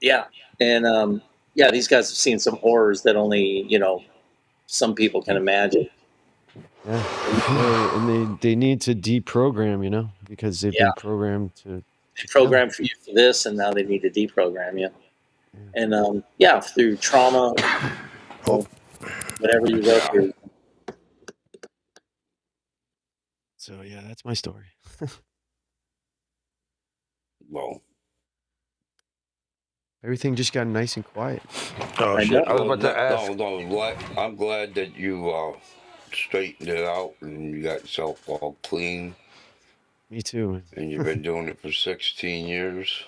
yeah, and yeah, these guys have seen some horrors that only some people can imagine. Yeah, and they need to deprogram, because they've Yeah, been programmed they to kill. program for you for this, and now they need to deprogram you. Yeah. And yeah, through trauma, Oh, whatever you go Yeah. through. So yeah, that's my story. Well, Everything just got nice and quiet. Oh I shit! know. I was about to ask. I'm glad that you straightened it out and you got yourself all clean. Me too. And you've been doing it for 16 years.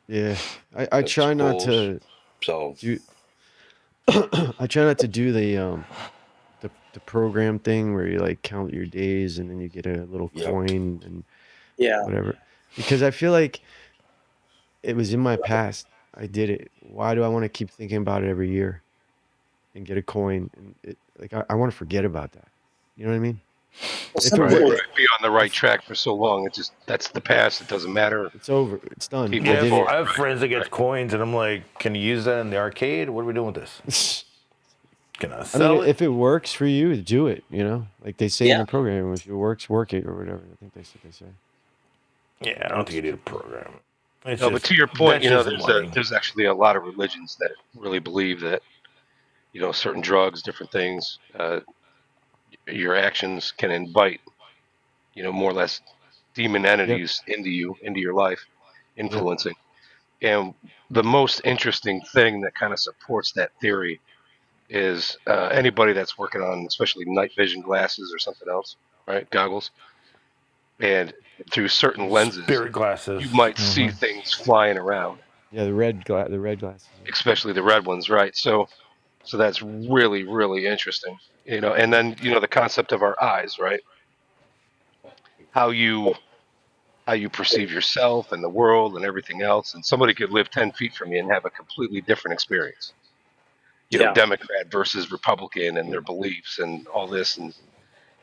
Yeah, I That's try not close. to So do. I try not to do the program thing where you like count your days and then you get a little Yep. coin and Yeah. whatever, because I feel like it was in my past. I did it. Why do I want to keep thinking about it every year and get a coin? And like I want to forget about that. You know what I mean? Well, If it some Right. people, were, Be on the right track for so long. It just that's the past. It doesn't matter. it's over. It's done. Keep I Yeah, did moving it. I have forward. friends that get Right. coins, and I'm like, can you use that in the arcade? What are we doing with this? Can I I mean, sell it? if it works for you, do it. You know, like they say in yeah. the program, if it works, work it or whatever. I think that's what they say. Yeah, I don't think you need a program. It's No, but just to your point, that's just money. there's actually a lot of religions that really believe that certain drugs, different things, your actions can invite more or less demon Yep. entities into your life, Yep. influencing. And the most interesting thing that kind of supports that theory is anybody that's working on, especially night vision glasses or something else, right? Goggles, and through certain lenses, Spirit glasses. you might see things flying around, Yeah. The red glasses. Yeah. especially the red ones, right? So that's really, really interesting, And then the concept of our eyes, right? How you perceive yourself and the world and everything else, and somebody could live 10 feet from you and have a completely different experience. Yeah. Democrat versus Republican and their beliefs and all this, and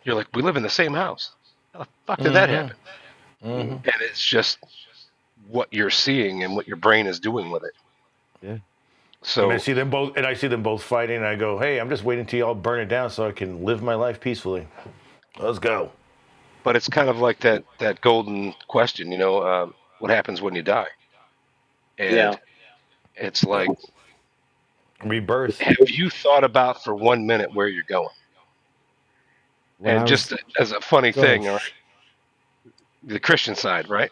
you're like, we live in the same house. How the fuck did that happen? And it's just what you're seeing and what your brain is doing with it. Yeah. And So I see them both fighting, and I go, "Hey, I'm just waiting till y'all burn it down so I can live my life peacefully. Let's go." but it's kind of like that golden question, what happens when you die? And Yeah. it's like, Rebirth. have you thought about for 1 minute where you're going? When And I was, just as a funny go ahead. thing, all right, the Christian side, right?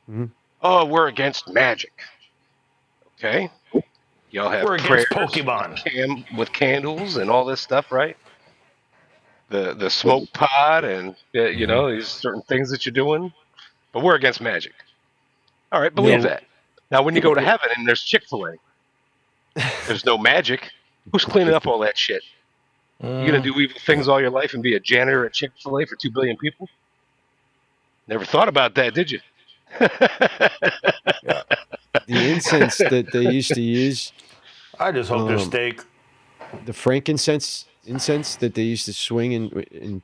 Mhm. Oh, we're against magic. Okay, y'all have We're against prayers Pokemon. with candles and all this stuff, right? The smoke pot and these certain things that you're doing, but we're against magic. All right, believe No. that. Now, when you go to heaven and there's Chick-fil-A, there's no magic. Who's cleaning up all that shit? You gonna do evil things all your life and be a janitor at Chick-fil-A for 2 billion people? Never thought about that, did you? Yeah. The incense that they used to use, I just hope there's steak. the frankincense incense that they used to swing in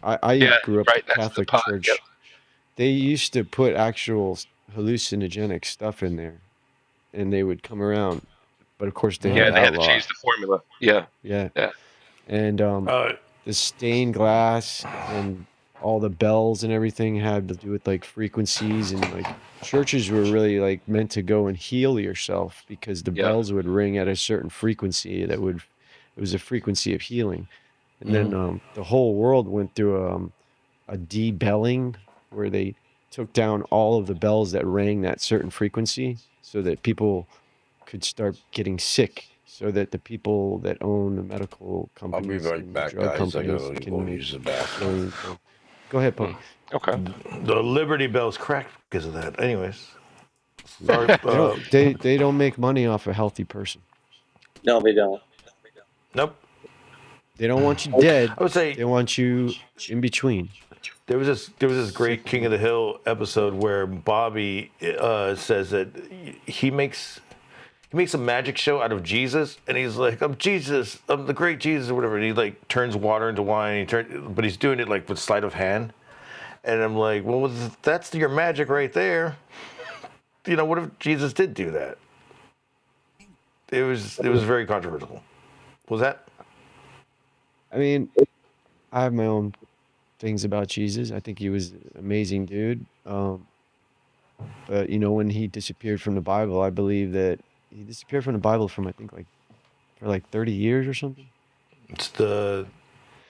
I Yeah, grew up right. That's the Catholic pot. church. Yep. They used to put actual hallucinogenic stuff in there, and they would come around. But of course, they had Yeah, to and they had to outlaw. change the formula. Yeah, Yeah, yeah. and the stained glass and all the bells and everything had to do with like frequencies, and like churches were really like meant to go and heal yourself because the Yeah. bells would ring at a certain frequency it was a frequency of healing. And then the whole world went through a debelling where they took down all of the bells that rang that certain frequency so that people could start getting sick, so that the people that own the medical I'll be companies right and the back, drug guys. I companies gotta can go make use the bathroom. billions. Go ahead, Pony. Okay. The Liberty Bell's cracked because of that. Anyways, sorry. They don't make money off a healthy person. No, they don't. Nope. They don't want you dead. I would say They want you in between. there was this great King of the Hill episode where Bobby says that he makes a magic show out of Jesus, and he's like, "I'm Jesus, I'm the great Jesus," or whatever. And he like turns water into wine. But he's doing it like with sleight of hand. And I'm like, well, that's your magic right there. What if Jesus did do that? It was very controversial. Was that? I mean, I have my own things about Jesus. I think he was an amazing dude. But when he disappeared from the Bible, I believe that he disappeared from the Bible from I think for 30 years or something. It's the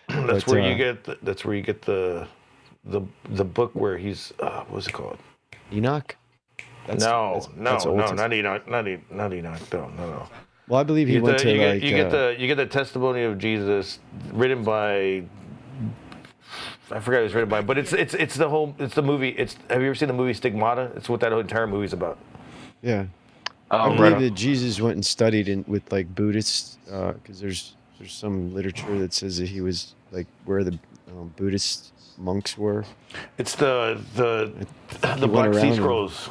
that's But, where you get the book where he's what's it called? Enoch. That's no, Old not Testament. Enoch, not Enoch. No. Well, I believe he You went get the, to you like. you get the testimony of Jesus written by. I forgot who it's written by, but it's the movie. Have you ever seen the movie Stigmata? It's what that entire movie's about. Yeah, I Right believe on. that Jesus went and studied with like Buddhists, because there's some literature that says that he was like where the Buddhist monks were. It's the He went Black Sea around and Scrolls.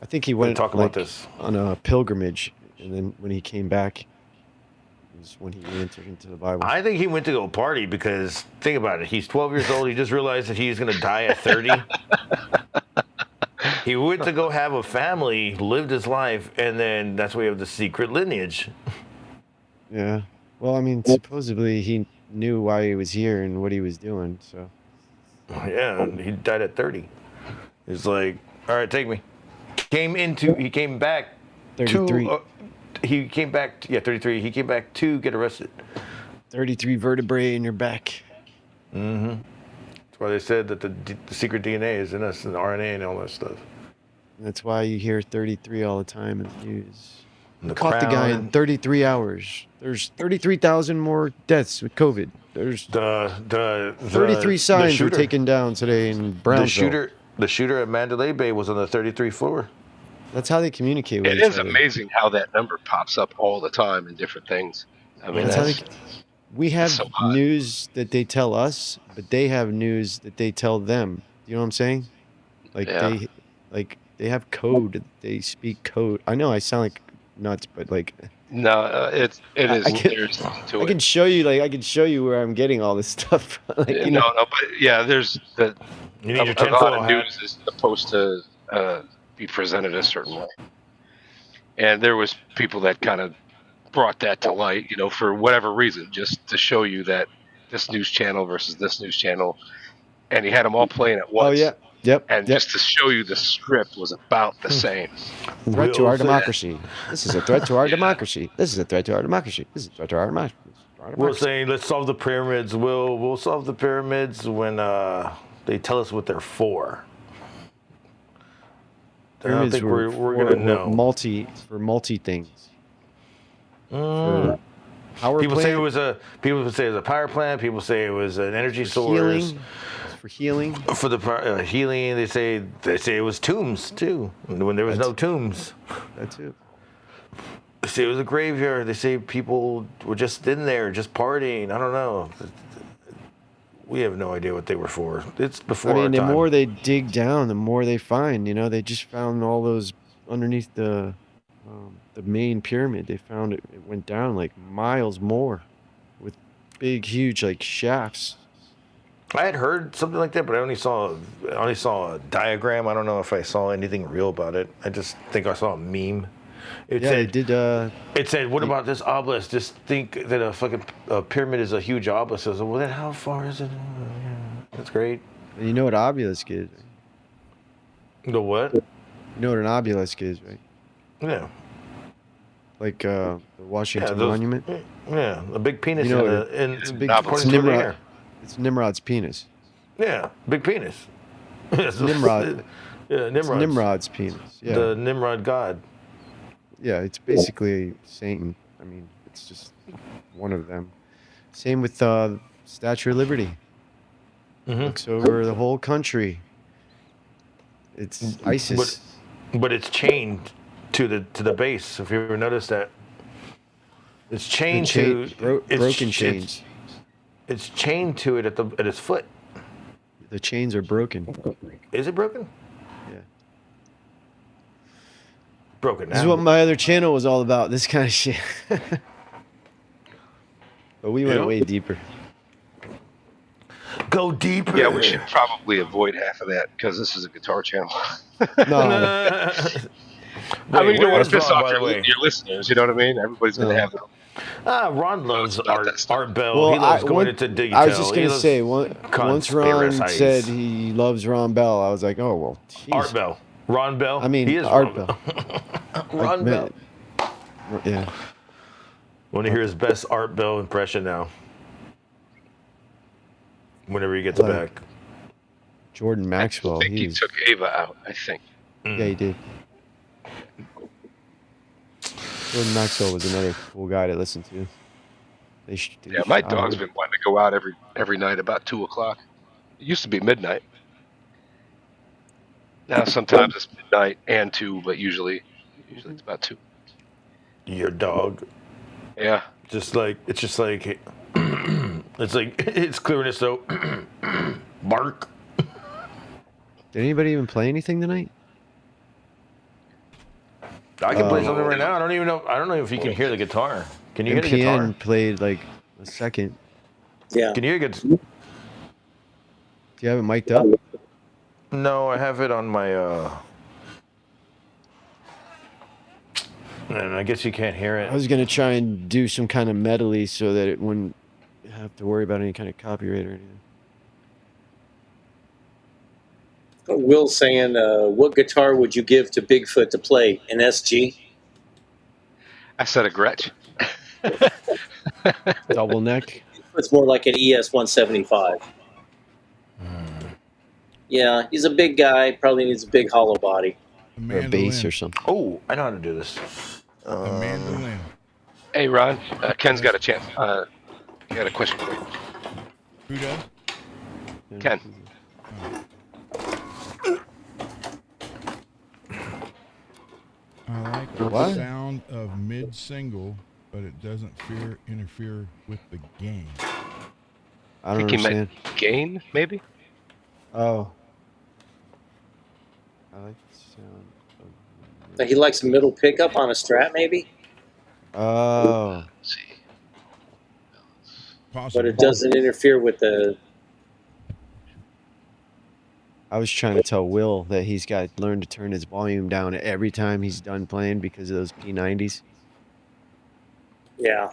I think he They went talk about this. on a pilgrimage, and then when he came back, was when he entered into the Bible. I think he went to go party because think about it. He's 12 years old. He just realized that he's going to die at 30. He went to go have a family, lived his life, and then that's why we have the secret lineage. Yeah. Well, I mean, supposedly he knew why he was here and what he was doing. So Yeah, and he died at 30. It's like, all right, take me. He came back 33. to, he came back, 33. He came back to get arrested. 33 vertebrae in your back. Mm-hmm. That's why they said that the secret DNA is in us, and RNA and all that stuff. And that's why you hear 33 all the time in the news. And the Caught the guy in crown. 33 hours. There's 33,000 more deaths with COVID. There's The 33 signs were shooter, taken down today in Brownsville. the shooter at Mandalay Bay was on the 33rd floor. That's how they communicate with It each is other. amazing how that number pops up all the time in different things. I mean, That's how that's, we have so hot. news that they tell us, but they have news that they tell them. You know what I'm saying? Like Yeah. they have code. They speak code. I know I sound like nuts, but like no, it is. I can- There's to I it. can show you. Like I can show you where I'm getting all this stuff. Like, you know, No, but yeah, there's the You need your a lot tinfoil of hat. news is supposed to be presented a certain way, and there was people that kind of brought that to light, for whatever reason, just to show you that this news channel versus this news channel, and he had them all playing at once. oh yeah, yep, And yep. just to show you the script was about the same. Threat to Will our said- democracy. This is a threat to our democracy. This is a threat to our democracy. This is a threat to our democracy. We're saying let's solve the pyramids. We'll solve the pyramids when they tell us what they're for. I don't think we're gonna know. multi things. For power People say plant, it was a power plant. People say it was an energy for source. healing. For healing. For the healing, they say it was tombs too. When there was no tombs, That's it. they say it was a graveyard. They say people were just in there, just partying. I don't know. We have no idea what they were for. It's before I mean, our the time. more they dig down, the more they find. They just found all those underneath the main pyramid. They found it went down like miles more, with big, huge like shafts. I had heard something like that, but I only saw a diagram. I don't know if I saw anything real about it. I just think I saw a meme. It Yeah, they said, did. It said, "What about this obelisk? Just think that a fucking pyramid is a huge obelisk." I was like, "Well, then how far is it?" That's great. You know what obelisk is? Right? The what? You know what an obelisk is, right? Yeah, Like the Washington those- Monument. yeah, a big penis You know, it's big- pointing it's toward the Nimrod. air. It's Nimrod's penis. Yeah, big penis. It's Nimrod. Yeah, It's Nimrod's penis. Yeah. The Nimrod god. Yeah, it's basically Satan. I mean, it's just one of them. Same with Statue of Liberty. Mhm. Looks over the whole country. It's ISIS. But it's chained to the base. If you ever noticed that, it's chained to broken chains. It's chained to it at its foot. The chains are broken. Is it broken? Yeah. Broken. This is now. what my other channel was all about. This kind of shit. But we went Yeah. way deeper. Go deeper. Yeah, we should probably avoid half of that because this is a guitar channel. No, I mean, you don't want to where's piss Ron, off by the way? your listeners. You know what I mean? Everybody's going to No. have their Ron loves about Art, that stuff. Art Bell. Well, he loves I- going one- into detail. I was just He gonna loves say once Ron conspiracies. said he loves Ron Bell, I was like, oh well. Geez. Art Bell. Ron Bell. I mean, he is Art Ron Bell. Ron man, Bell. Yeah. Want to hear his best Art Bell impression now? Whenever he gets Like, back. Jordan I Maxwell. think he He's took Ava out, I think. Yeah, he did. Jordan Maxwell was another cool guy to listen to. They Yeah, my shot dog's him. been wanting to go out every night about 2 o'clock. It used to be midnight. Now sometimes it's midnight and 2, but usually it's about 2. Your dog, Yeah. it's just like it's like it's clearing its throat. Bark. Did anybody even play anything tonight? I can play something Um, right now. I don't even know. I don't know if you can hear the guitar. Can you hear the guitar? MPN played like a second. Yeah. Can you hear it? Do you have it mic'd up? No, I have it on my. And I guess you can't hear I it. was gonna try and do some kind of medley so that it wouldn't have to worry about any kind of copyright or anything. Will saying, what guitar would you give to Bigfoot to play? An SG? I said a Gretsch. Double neck. It's more like an ES 175. Yeah, he's a big guy. Probably needs a big hollow body. A Or a bass mandolin. or something. Oh, I know how to do this. A mandolin. Hey, Ron. Ken's got a chance. He got a question for you. Who does? Ken. I like the What? sound of mid-single, but it doesn't interfere with the game. I I don't think he understand. meant gain, maybe? Oh. I like the sound of He likes a middle pickup on a Strat, maybe, Oh. Let's see. Possible. but it doesn't interfere with the. I was trying to tell Will that he's got to learn to turn his volume down every time he's done playing because of those P90s. Yeah.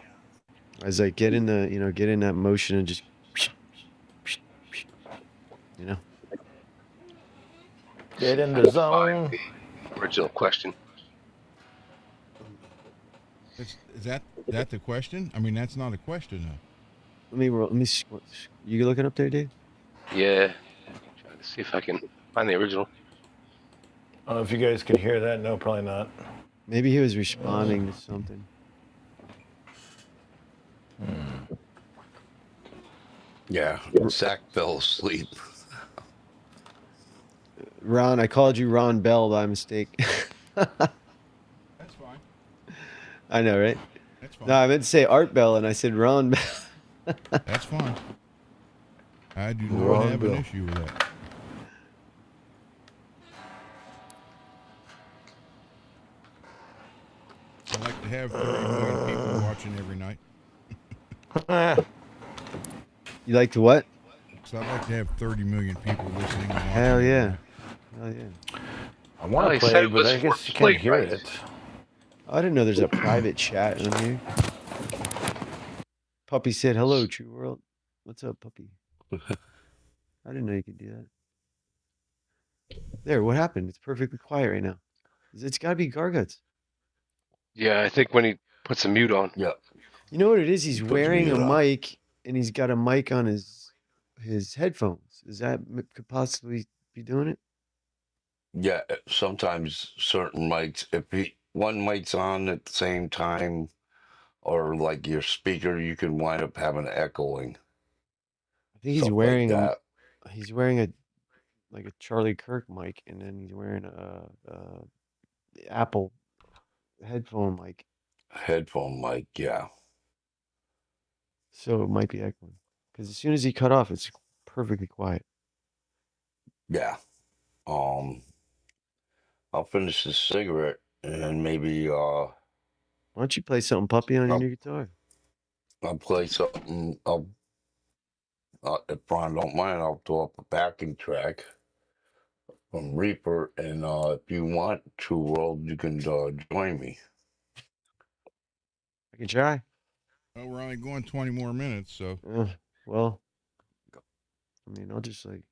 I was like, get in that motion and just, you know. Get in the Find zone. the original question. Is that the question? I mean, that's not a question though. Let me. You looking up there, Dave? Yeah. Trying to see if I can find the original. I don't know if you guys can hear that. No, probably not. Maybe he was responding to something. Yeah, Zach fell asleep. Ron, I called you Ron Bell by mistake. That's fine. I know, right? That's fine. No, I meant to say Art Bell, and I said Ron Bell. That's fine. I do not Ron have Bell. an issue with that. I like to have 30 million people watching every night. You like to what? So I'd like to have 30 million people listening and watching. Hell every yeah. night. Hell yeah. I want Oh, he to said play, it but was I for guess you play can't hear rights. it. I didn't know there's a private chat in here. Puppy said, hello, True World. What's up, Puppy? I didn't know you could do that. There, what happened? It's perfectly quiet right now. It's got to be Garguts. Yeah, I think when he puts a mute on. Yeah. You know what it is? He's Puts wearing a mute on. mic, and he's got a mic on his headphones. Is that could possibly be doing it? Yeah, sometimes certain mics, if one mic's on at the same time, or like your speaker, you can wind up having echoing. I think he's Stuff like wearing that. he's wearing a like a Charlie Kirk mic, and then he's wearing a Apple headphone mic, Headphone mic, yeah. so it might be echoing. Because as soon as he cut off, it's perfectly quiet. Yeah. I'll finish this cigarette and maybe Why don't you play something, Puppy, on your I'll, new guitar? I'll play something. If Ron don't mind, I'll throw up a backing track from Reaper, and if you want to, World, you can join me. I can try. Well, we're only going 20 more minutes, so. Well, I mean, I'll just like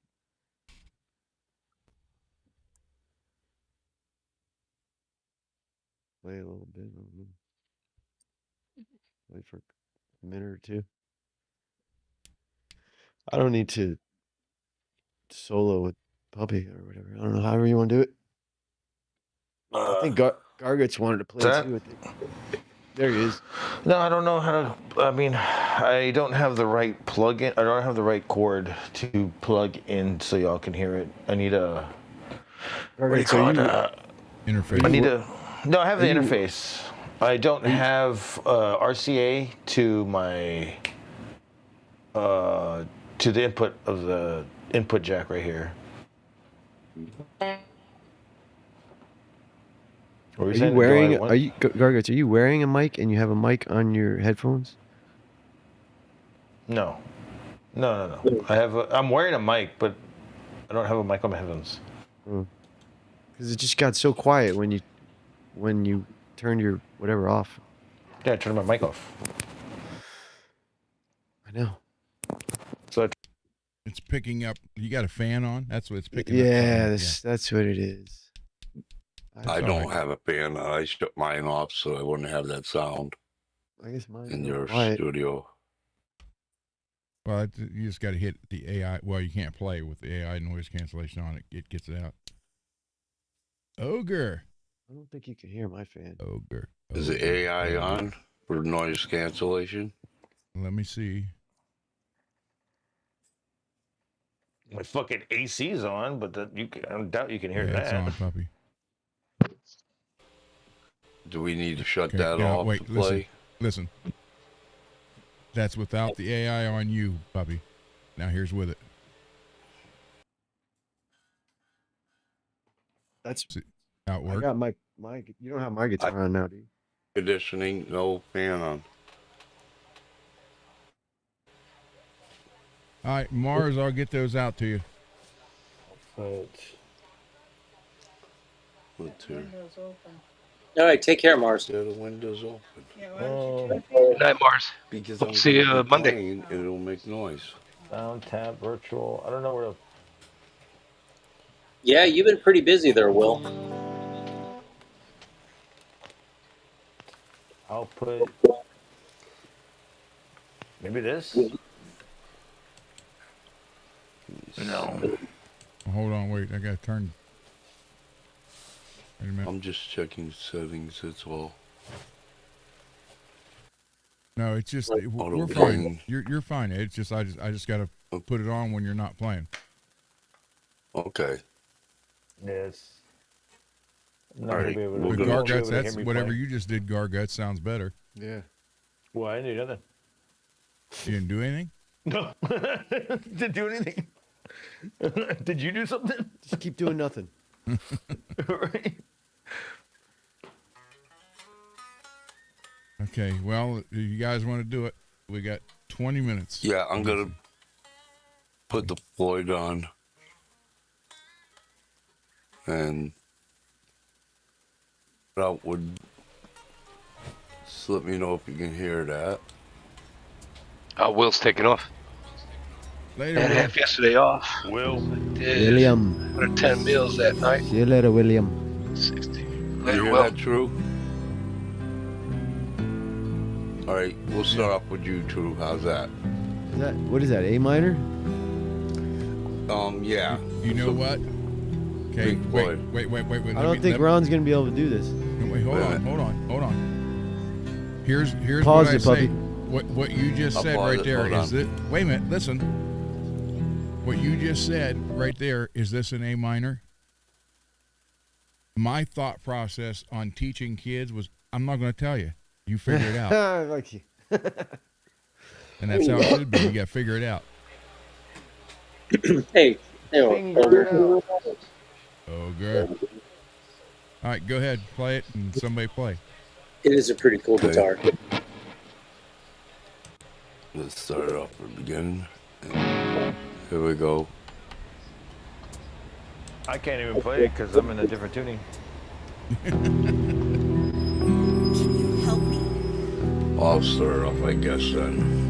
play a little bit. Wait for a minute or two. I don't need to solo with Puppy or whatever. I don't know. However you want to do it. I think Garguts wanted to play that? too. There he is. No, I don't know how to. I mean, I don't have the right plug-in. I don't have the right cord to plug in so y'all can hear it. I need a. What do you Garguts, call it? Interface. I need a. No, I have the interface. I don't have RCA to my. To the input of the input jack right here. Are you wearing? Are you Garguts? Are you wearing a mic and you have a mic on your headphones? No. I'm wearing a mic, but I don't have a mic on my headphones. Because it just got so quiet when you turned your whatever off. Yeah, I turned my mic off. I know. So it's picking up. You got a fan on? That's what it's picking up. Yeah, that's what it is. I don't have a fan. I shut mine off so I wouldn't have that sound. I guess mine in your quiet. studio. Well, you just got to hit the AI. Well, you can't play with the AI noise cancellation on it. It gets it out. Ogre. I don't think you can hear my fan. Ogre. Is the AI on for noise cancellation? Let me see. My fucking AC's on, but I doubt you can hear that. It's on, puppy. Do we need to shut that off wait, to play? Listen. That's without the AI on you, puppy. Now here's with it. That's how it works. I got my you don't have my guitar on now, do you? Conditioning, no fan on. All right, Mars, I'll get those out to you. What's here? All right, take care, Mars. The window's open. Good night, Mars. Because Hope to see you Monday. Playing, it'll make noise. Sound tab virtual. I don't know where to. Yeah, you've been pretty busy there, Will. Output. Maybe this. No. Well, hold on, wait. I got to turn. Wait a minute. I'm just checking settings. That's all. No, it's just we're Auto fine. volume. You're fine. It's just I just got to put it on when you're not playing. Okay. Yes. All right. But Garguts, that's whatever you just did. Garguts sounds better. Yeah. Well, I didn't do nothing. You didn't do anything? No. Didn't do anything. Did you do something? Just keep doing nothing. Right. Okay, well, if you guys want to do it, we got 20 minutes. Yeah, I'm going to put the Floyd on. And that would just let me know if you can hear that. Will's taking off. Later, I had half yesterday off. Will. William. 110 meals that night. See you later, William. 60. You Later, hear Will. that, True? All right, we'll start off with you, True. How's that? What is that? A minor? Yeah. You know what? Okay, wait. I don't think Ron's gonna be able to do this. Wait, hold on. Here's Pause what I it, say. puppy. What you just said right there is that. Wait a minute, listen. What you just said right there, is this an A minor? My thought process on teaching kids was, I'm not going to tell you. You figure it out. Like you. And that's how it should be. You got to figure it out. Hey, Oh, good. All right, go ahead. Play it and somebody play. it is a pretty cool guitar. Let's start it off from the beginning. And here we go. I can't even play it because I'm in a different tuning. Can you help me? I'll start it off, I guess, then.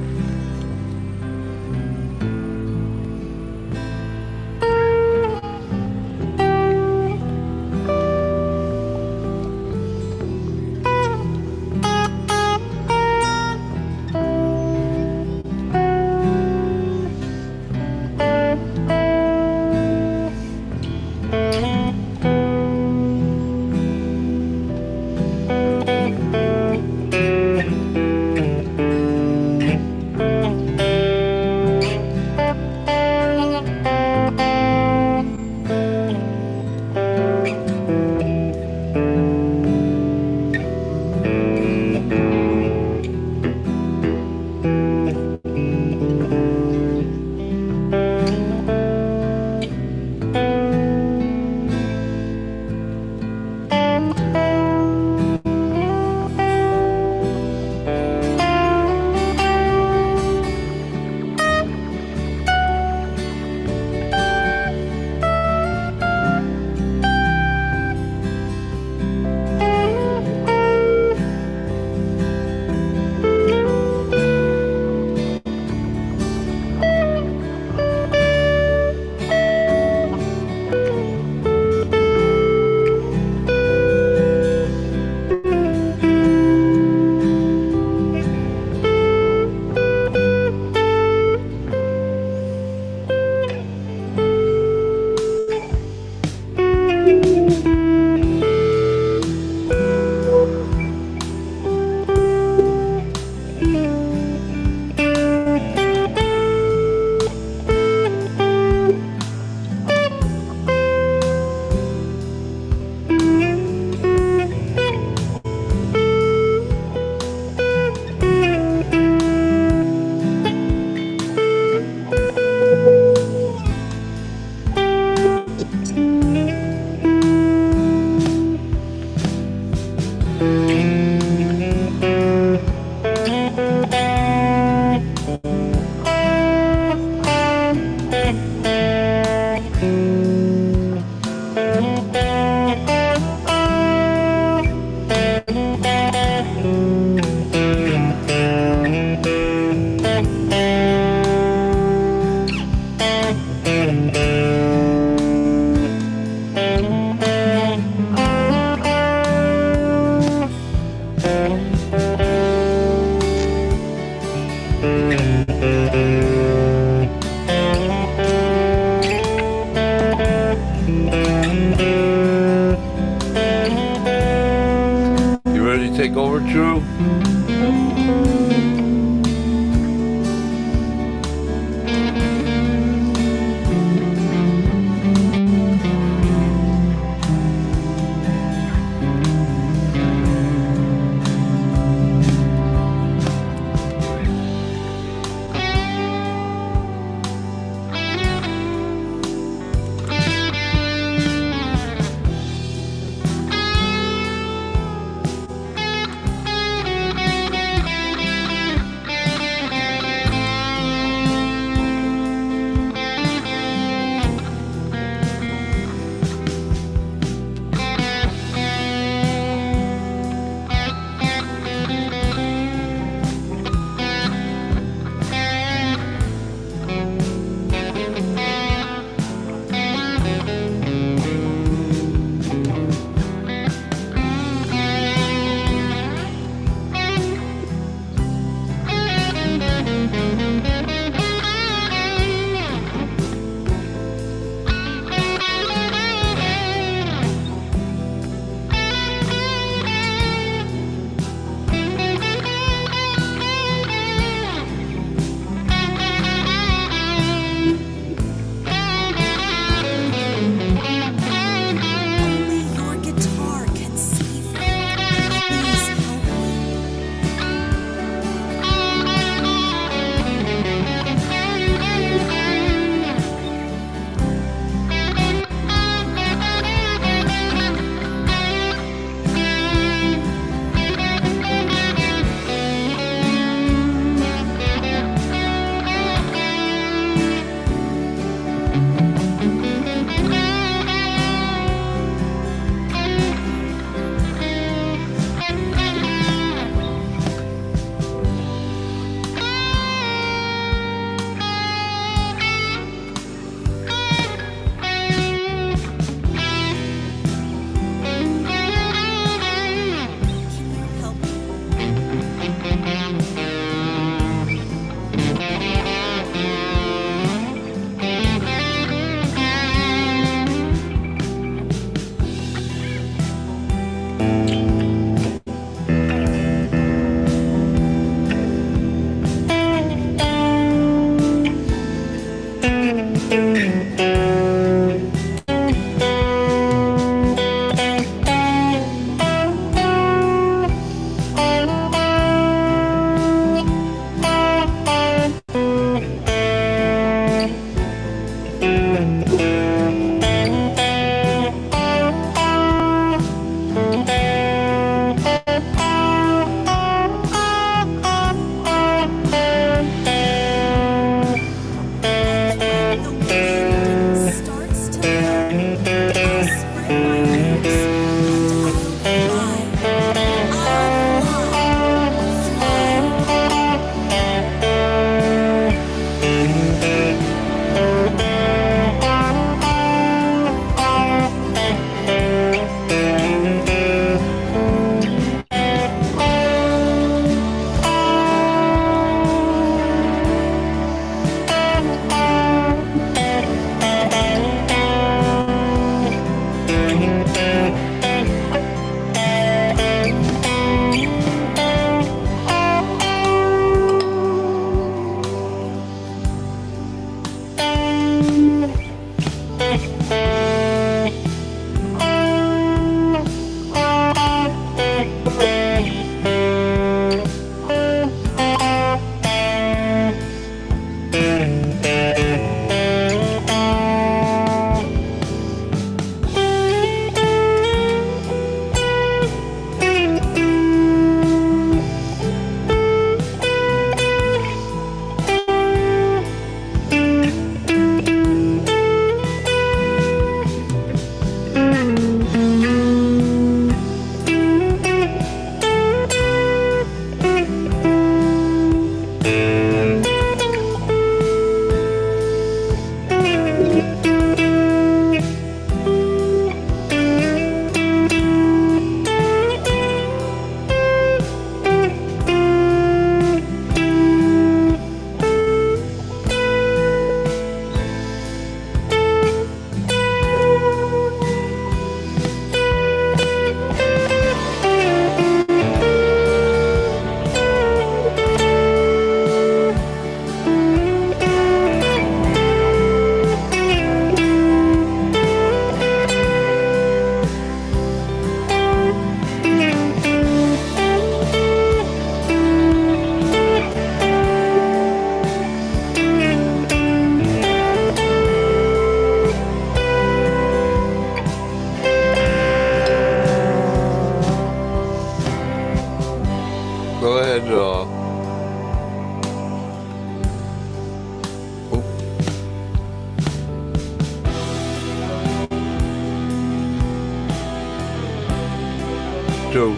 Two.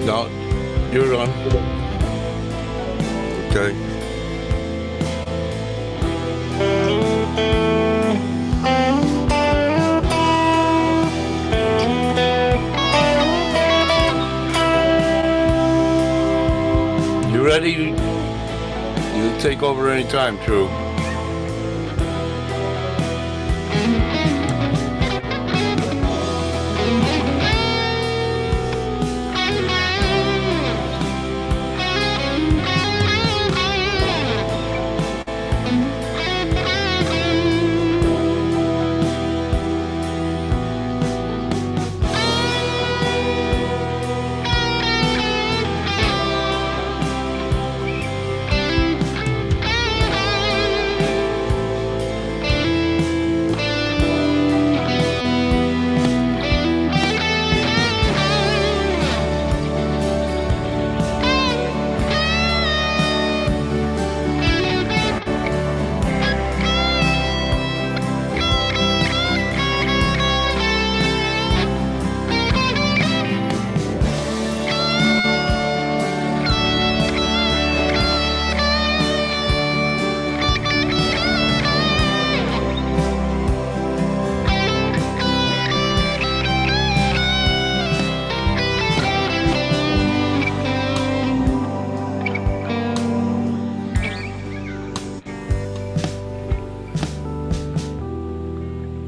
No, you're done. Okay. You ready? You take over anytime, True.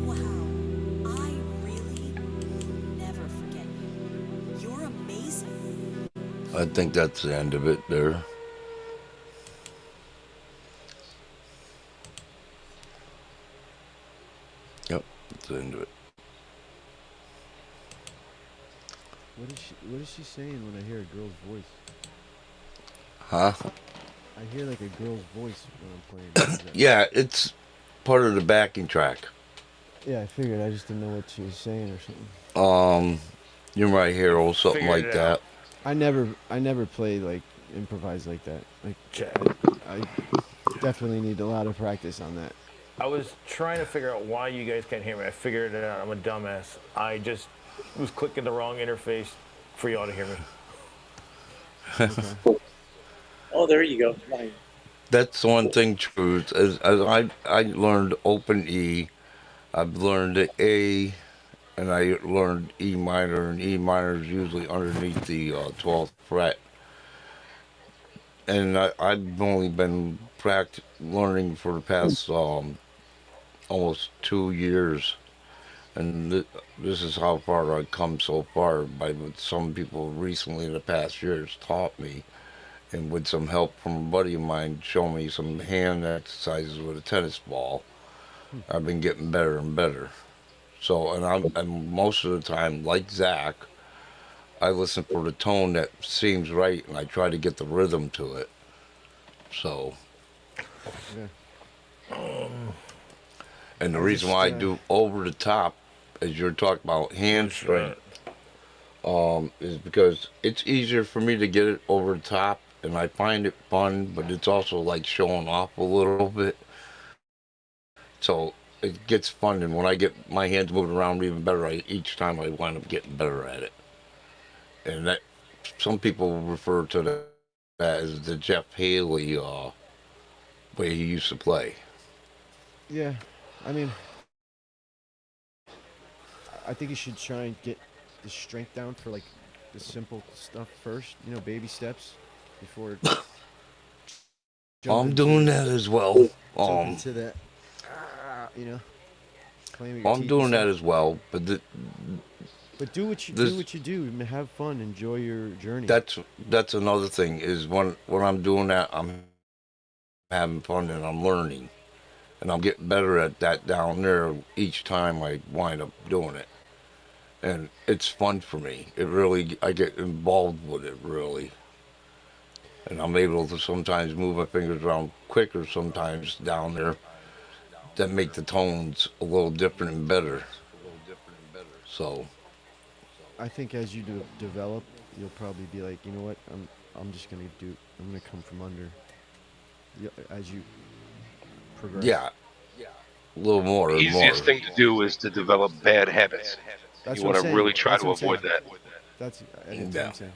Wow. I really never forget you. You're amazing. I think that's the end of it there. Yep, that's the end of it. What is she saying when I hear a girl's voice? Huh? I hear like a girl's voice when I'm playing. What is that? Yeah, it's part of the backing track. Yeah, I figured. I just didn't know what she was saying or something. You're my hero, something Figured like it that. out. I never play like improvise like that. Like Okay. I definitely need a lot of practice on that. I was trying to figure out why you guys can't hear me. I figured it out. I'm a dumbass. I just was clicking the wrong interface for y'all to hear me. Okay. Oh, there you go. Right. That's the one thing, truth. As I learned open E, I've learned the A, and I learned E minor, and E minor is usually underneath the 12th fret. And I've only been learning for the past almost 2 years. And this is how far I've come so far by what some people recently in the past years taught me. And with some help from a buddy of mine showing me some hand exercises with a tennis ball, I've been getting better and better. So, and most of the time, like Zach, I listen for the tone that seems right, and I try to get the rhythm to it. So, Yeah. and the I reason why I just do over the top, as you're talking about hand What's strength, that? is because it's easier for me to get it over the top, and I find it fun, but it's also like showing off a little bit. So it gets fun, and when I get my hands moving around even better, each time I wind up getting better at it. And that some people refer to that as the Jeff Haley way he used to play. Yeah. I mean, I think you should try and get the strength down for like the simple stuff first. You know, baby steps before I'm jumping doing to that as well. jumping to that. You know, playing with your I'm teeth and doing that stuff. as well, but But do what you this do. Have fun. Enjoy your journey. that's another thing is when I'm doing that, I'm having fun and I'm learning, and I'm getting better at that down there each time I wind up doing it, and it's fun for me. It really I get involved with it really, and I'm able to sometimes move my fingers around quicker sometimes down there that make the tones a little different and better. So I think as you develop, you'll probably be like, you know what? I'm just gonna do. I'm gonna come from under. As you progress. yeah, a little more The and more. easiest thing to do is to develop bad habits. That's You what want I'm to saying. really try That's to what I'm saying. avoid that. That's what Yeah. I'm saying.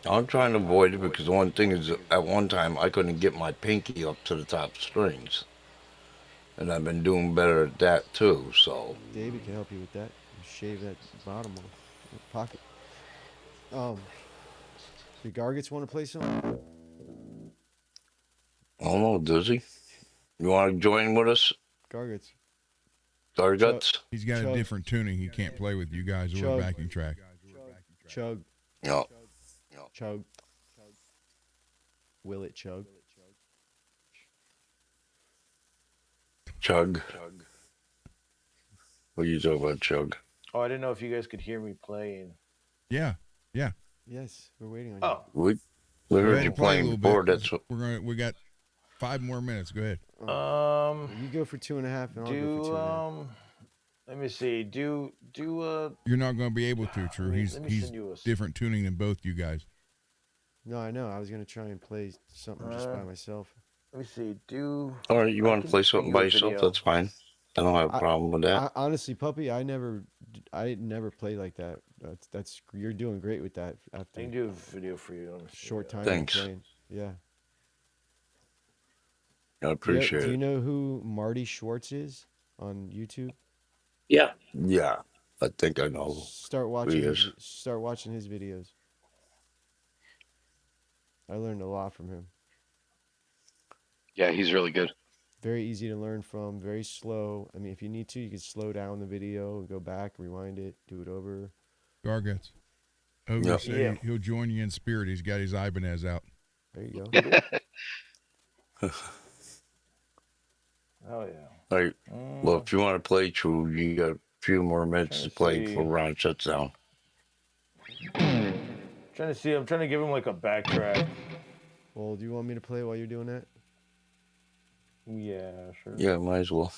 I'm trying to avoid it because the one thing is, at one time I couldn't get my pinky up to the top strings, and I've been doing better at that too. So David can help you with that. Shave that bottom off the pocket. The Gargets want to play some? I don't know, does he? You want to join with us, Gargets. Darguts? He's got a Chug. different tuning. He can't play with you guys or Chug. backing track. Chug. No. Chug. Will it chug? Chug. What are you talking about, Chug? Oh, I didn't know if you guys could hear me playing. Yeah. Yes, we're waiting on you. Oh, We Go heard ahead you and play a playing little before. bit. That's what. We got 5 more minutes. Go ahead. You go for 2.5, and I'll go for 2.5. Let me see. Do You're not going to be able to, True. He's send you a different tuning than both you guys. No, I know. I was gonna try and play something just by myself. let me see. Do All right, you I want to can play send something you by a yourself? video. That's fine. I don't have a problem with that. Honestly, puppy, I never played like that. That's you're doing great with that. I After can do a video for you. short time Thanks. of playing. Yeah. I appreciate Do you it. know who Marty Schwartz is on YouTube? Yeah. Yeah, I think I know. Start watching. is. Start watching his videos. I learned a lot from him. Yeah, he's really good. Very easy to learn from. Very slow. I mean, if you need to, you can slow down the video and go back, rewind it, do it over. Garguts. Ogre Yep. say Yeah. he'll join you in spirit. He's got his Ibanez out. There you go. Oh yeah. All right. Well, if you want to play True, you got a few more minutes to play see. before Ron shuts down. Trying to see. I'm trying to give him like a backtrack. Well, do you want me to play while you're doing that? Yeah, sure. Yeah, might as well.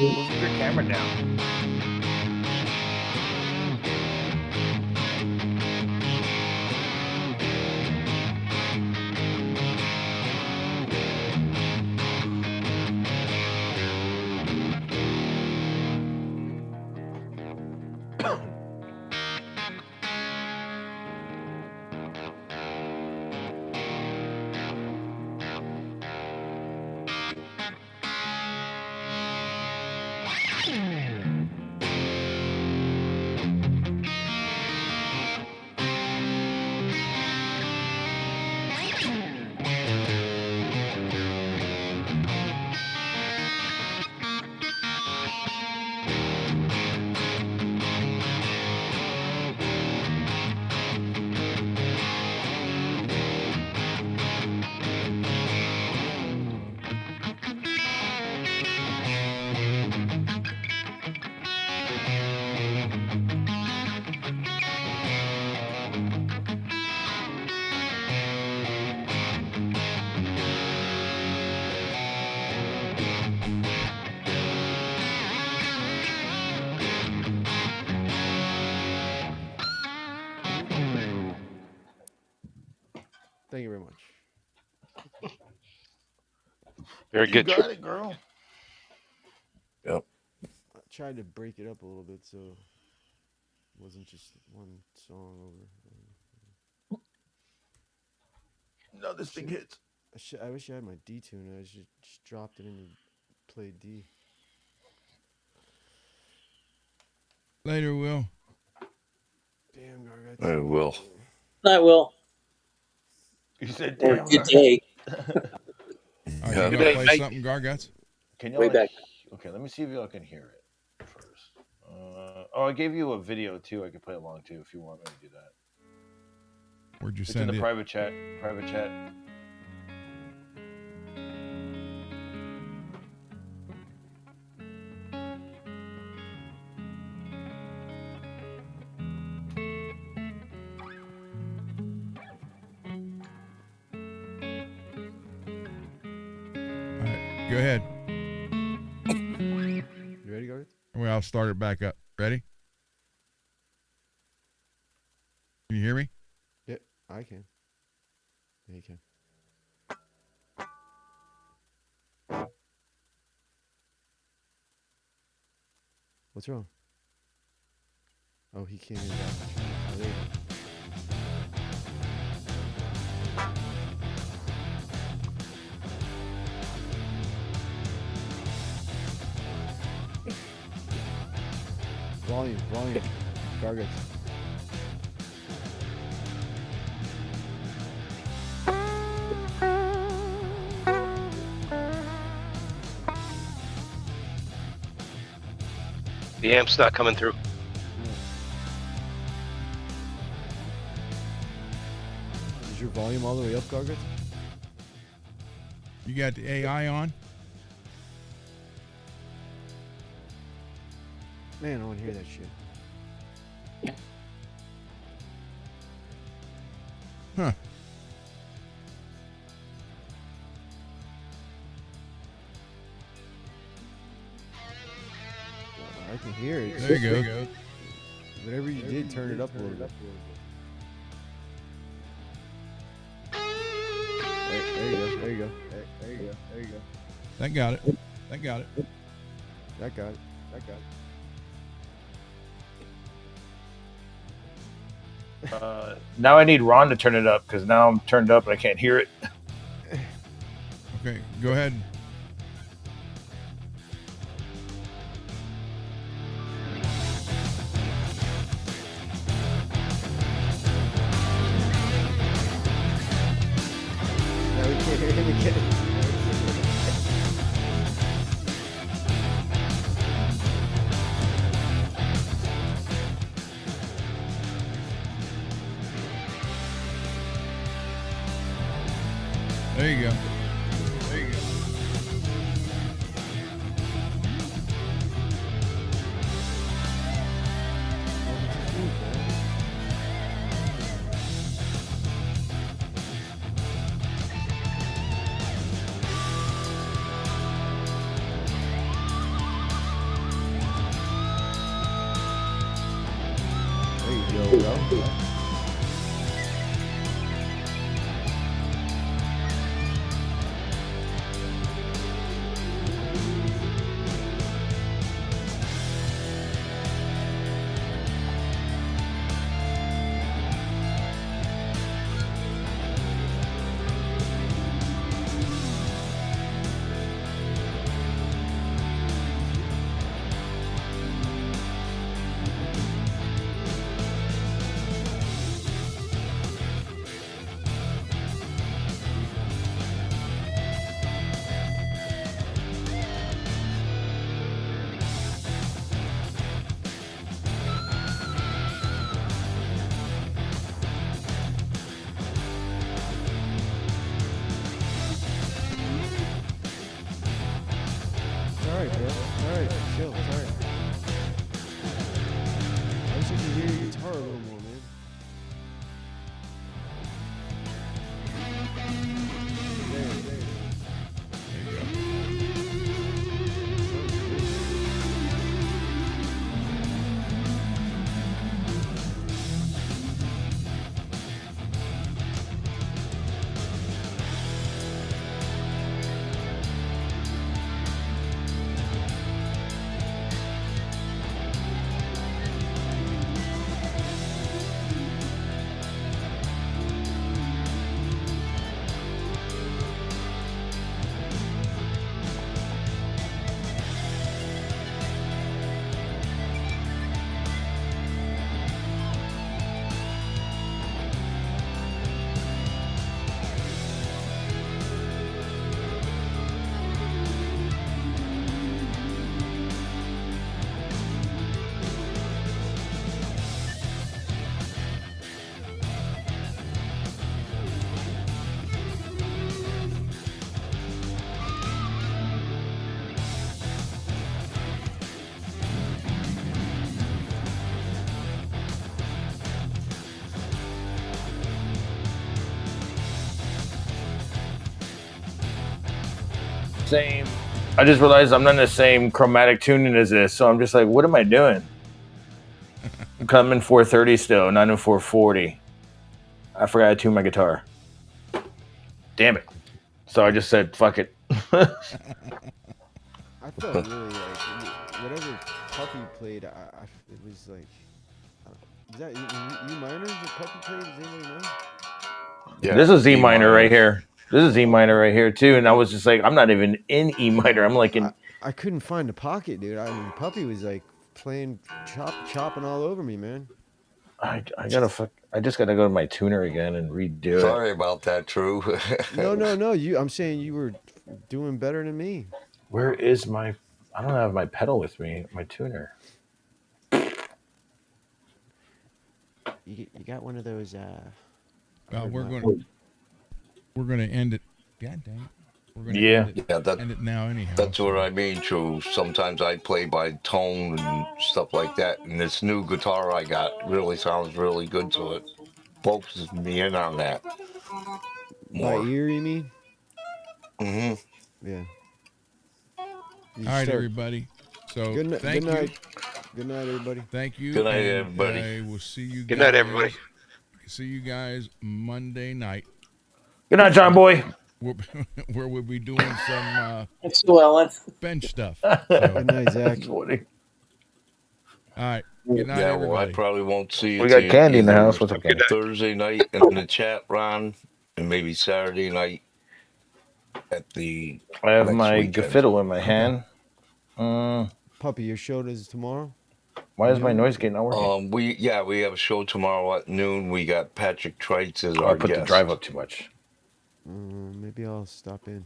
Move your camera down. Thank you very much. Very You good. got it, girl. Yep. I tried to break it up a little bit so it wasn't just one song over. No, this thing hits. I wish I had my D tune. I just dropped it in and played D. Later, Will. Damn, Gargats. I will. I will. You said, Or damn. good day. All right, Yeah. you Good gonna day, play Mike. something, Garguts? Can Way y'all? back. Okay, let me see if y'all can hear it first. Oh, I gave you a video too. I could play along too if you want me to do that. Where'd you It's in send the it? private chat. Private chat. All right, go ahead. You ready, Gargats? Well, I'll start it back up. Ready? Can you hear me? Yeah, I can. Yeah, you can. What's wrong? Oh, he can't hear that. Oh, there you go. Volume. Gargats. The amp's not coming through. Is your volume all the way up, Gargats? You got the AI on? Man, I want to hear that shit. Huh. I can hear it. There you go. Whatever you did, turn it up a little bit. There you go. That got it. That got it. That got it. Now I need Ron to turn it up because now I'm turned up and I can't hear it. Okay, go ahead. Now we can't hear him again. There you go. There you go, bro. Alright, bro. Alright, chill. It's alright. I wish I could hear your guitar a little more, man. There. same. I just realized I'm not in the same chromatic tuning as this, so I'm just like, what am I doing? I'm in 430 still, not in 440. I forgot to tune my guitar. Damn it. So I just said, fuck it. I felt really like whatever Puppy played. It was like, is that E minor that Puppy played? Does anybody know? Yeah, This is E minor right here. This is E minor right here too, and I was just like, I'm not even in E minor. I'm like in. I couldn't find the pocket, dude. I mean, Puppy was like playing chopping all over me, man. I just gotta go to my tuner again and redo it. Sorry about that, True. No. I'm saying you were doing better than me. Where is my? I don't have my pedal with me. My tuner. You got one of those. We're going to end it. God dang it. We're going to end it now anyhow. That's what I mean, True. Sometimes I play by tone and stuff like that, and this new guitar I got really sounds really good to it. Focuses me in on that. More. By ear, you mean? Mm-hmm. Yeah. All right, everybody. So thank you. Good night, everybody. Thank you. Good night, everybody. We'll see you. Good night, everybody. See you guys Monday night. Good night, John Boy. Where we'll be doing some bench stuff. So. Good night, Zach. All right. Good night, everybody. Well, I probably won't see you. We got candy in the house. What's up, Candy? Thursday night in the chat, Ron, and maybe Saturday night at the. I have my gefiddle in my hand. Puppy, your show is tomorrow? Why is my noise gate not working? We have a show tomorrow at noon. We got Patrick Trites as our I put guest. the drive up too much. Maybe I'll stop in.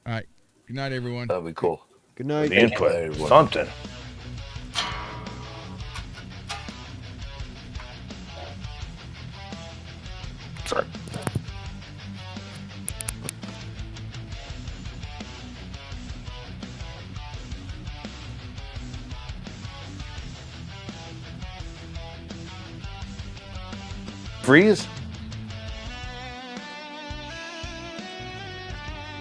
All right. Good night, everyone. That'd be cool. Good night. The input. Something. Sorry. Freeze?